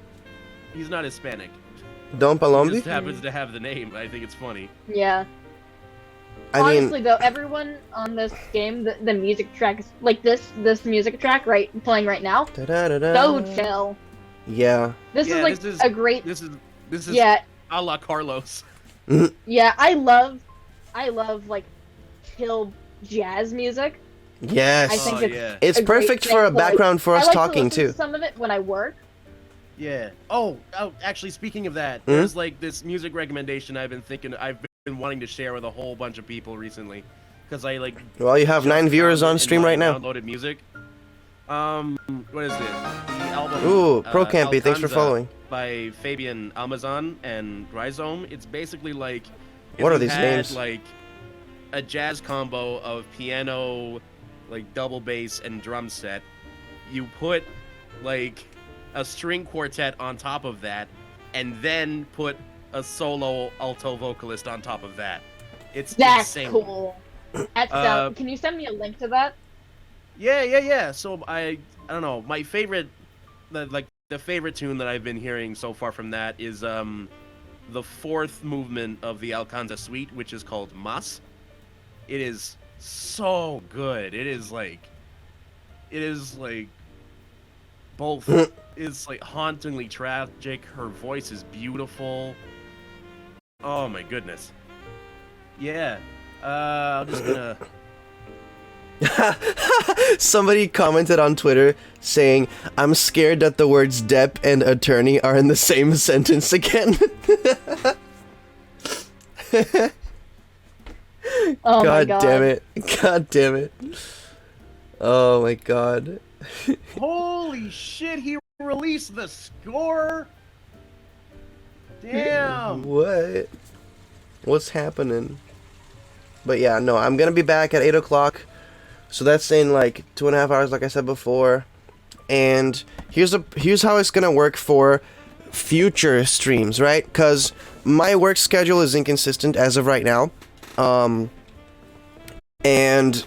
Hispanic. Dom He Palombi? just happens to have the name. I think it's funny. Yeah. I mean, Honestly, though, everyone on this game, the music track is like this music track playing right now. da-da-da-da. So chill. Yeah. This Yeah, is like this is- a great. This is Yeah, a la Carlos. yeah. I love like chill jazz music. Yes. I think it's yeah. It's a great perfect thing for a to, like- background for I us like talking to listen too. to some of it when I work. Yeah. Oh, actually, speaking of that, there's like this music recommendation I've been wanting to share with a whole bunch of people recently, because I like. Well, you have 9 viewers on stream right now. Downloaded music. What is it? The album. Ooh, Pro Campy, thanks for Alcanza following. By Fabian Almazan and Rhizome. It's basically like. if What are you these had, names? Like a jazz combo of piano, like double bass and drum set. You put like a string quartet on top of that, and then put a solo alto vocalist on top of that. It's That's insane. cool. That's can you send me a link to that? Yeah. So I don't know. My favorite, the favorite tune that I've been hearing so far from that is the fourth movement of the Alcanza Suite, which is called Mas. It is so good. It is like both. It's like hauntingly tragic. Her voice is beautiful. Oh my goodness. Yeah. I'm just gonna. Somebody commented on Twitter saying, "I'm scared that the words Depp and attorney are in the same sentence again." Oh my god. damn it. God damn it. Oh my god. Holy shit! He released the score. Damn. What? What's happening? But yeah, no, I'm gonna be back at 8 o'clock. So that's in like 2.5 hours, like I said before. And here's how it's gonna work for future streams, right? Because my work schedule is inconsistent as of right now. And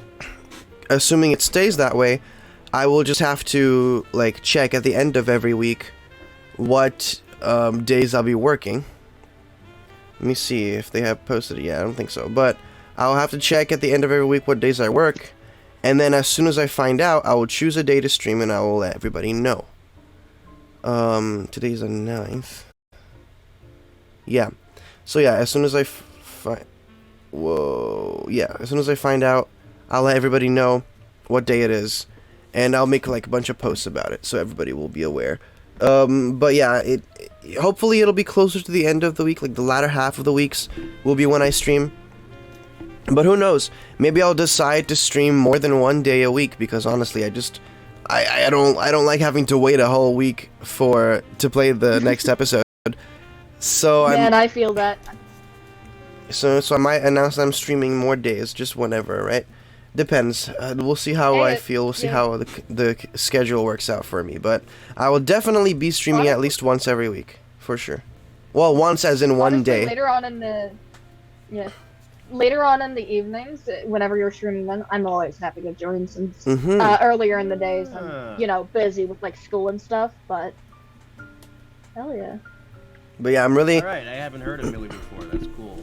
assuming it stays that way, I will just have to like check at the end of every week what days I'll be working. Let me see if they have posted it yet. I don't think so, but I'll have to check at the end of every week what days I work, and then as soon as I find out, I will choose a day to stream and I will let everybody know. Today's the 9th. Yeah. So yeah, as soon as I as soon as I find out, I'll let everybody know what day it is, and I'll make like a bunch of posts about it so everybody will be aware. But yeah, hopefully it'll be closer to the end of the week, like the latter half of the weeks will be when I stream. But who knows? Maybe I'll decide to stream more than one day a week, because honestly, I don't like having to wait a whole week to play the next episode. So I feel that. So I might announce that I'm streaming more days, just whenever, right? Depends. We'll see how I feel. We'll see how the schedule works out for me. But I will definitely be streaming at least once every week, for sure. Well, once as in one day. Later on in the evenings, whenever you're streaming them, I'm always happy to join, since earlier in the days I'm, busy with like school and stuff. But hell yeah. But yeah, I'm really. All right, I haven't heard of Millie before. That's cool.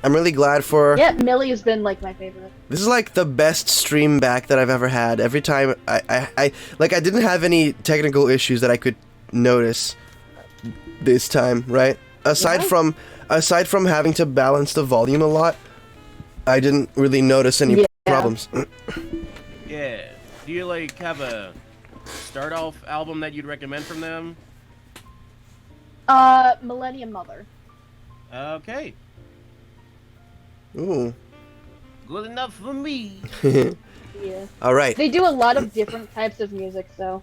I'm really glad for. Yeah, Millie has been like my favorite. This is like the best stream back that I've ever had. Every time I didn't have any technical issues that I could notice this time, right? Aside from having to balance the volume a lot, I didn't really notice any problems. Yeah. Do you like have a start off album that you'd recommend from them? Millennium Mother. Okay. Ooh. Good enough for me. Yeah. All right. They do a lot of different types of music, so.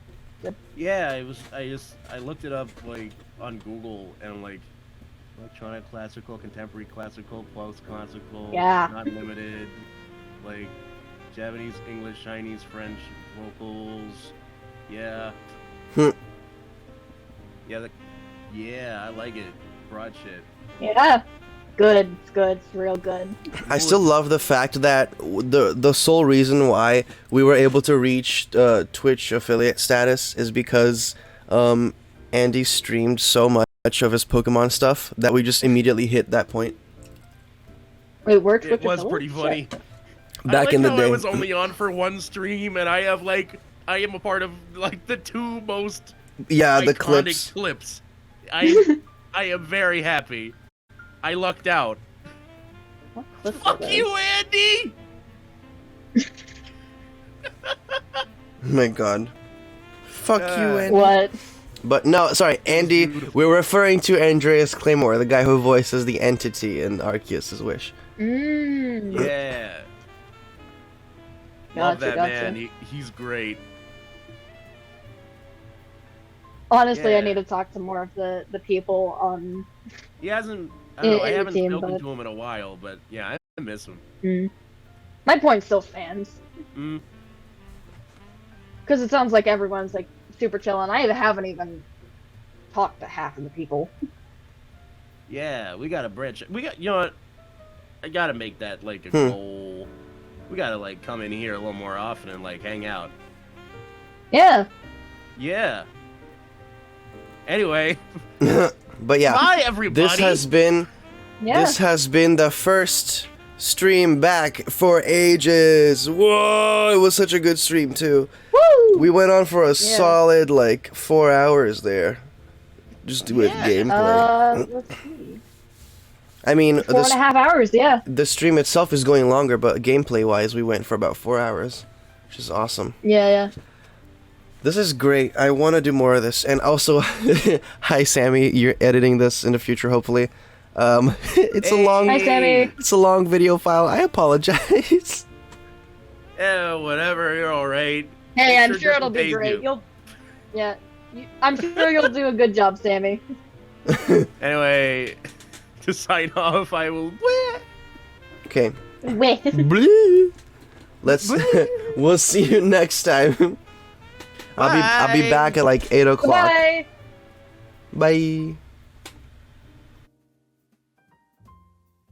Yeah, I looked it up like on Google, and like electronic classical, contemporary classical, post-classical, not limited, like Japanese, English, Chinese, French vocals. Yeah. I like it. Broad shit. Yeah. Good. It's good. It's real good. I still love the fact that the sole reason why we were able to reach Twitch affiliate status is because Andy streamed so much of his Pokemon stuff that we just immediately hit that point. Wait, Twitch It was pretty funny. Back in the day. I was only on for one stream, and I am a part of like the two most the iconic clips. I am very happy. I lucked out. Fuck you, Andy! Oh my god. Fuck you, Andy. What? But no, sorry, Andy, we're referring to Andreas Claymore, the guy who voices the entity in Arceus' Wish. Yeah. Love that man. He's great. Honestly, I need to talk to more of the people on. He hasn't. I haven't spoken to him in a while, but yeah, I miss him. My point still stands. Mm. Because it sounds like everyone's like super chill, and I haven't even talked to half of the people. Yeah, we gotta branch. You know what? I gotta make that like a goal. We gotta like come in here a little more often and like hang out. Yeah. Yeah. Anyway. But yeah. Bye, everybody. This has been the first stream back for ages. Whoa, it was such a good stream too. Woo! We went on for a solid like 4 hours there. Just with gameplay. Let's see. I mean, 4.5 hours, yeah. The stream itself is going longer, but gameplay-wise, we went for about 4 hours, which is awesome. Yeah. This is great. I want to do more of this. And also, hi, Sammy. You're editing this in the future, hopefully. It's a long. Hi, Sammy. It's a long video file. I apologize. Whatever. You're all right. Hey, I'm sure it'll be great. I'm sure you'll do a good job, Sammy. Anyway, to sign off, I will. Okay. Wait. Let's. We'll see you next time. I'll be back at like 8 o'clock. Bye. Bye.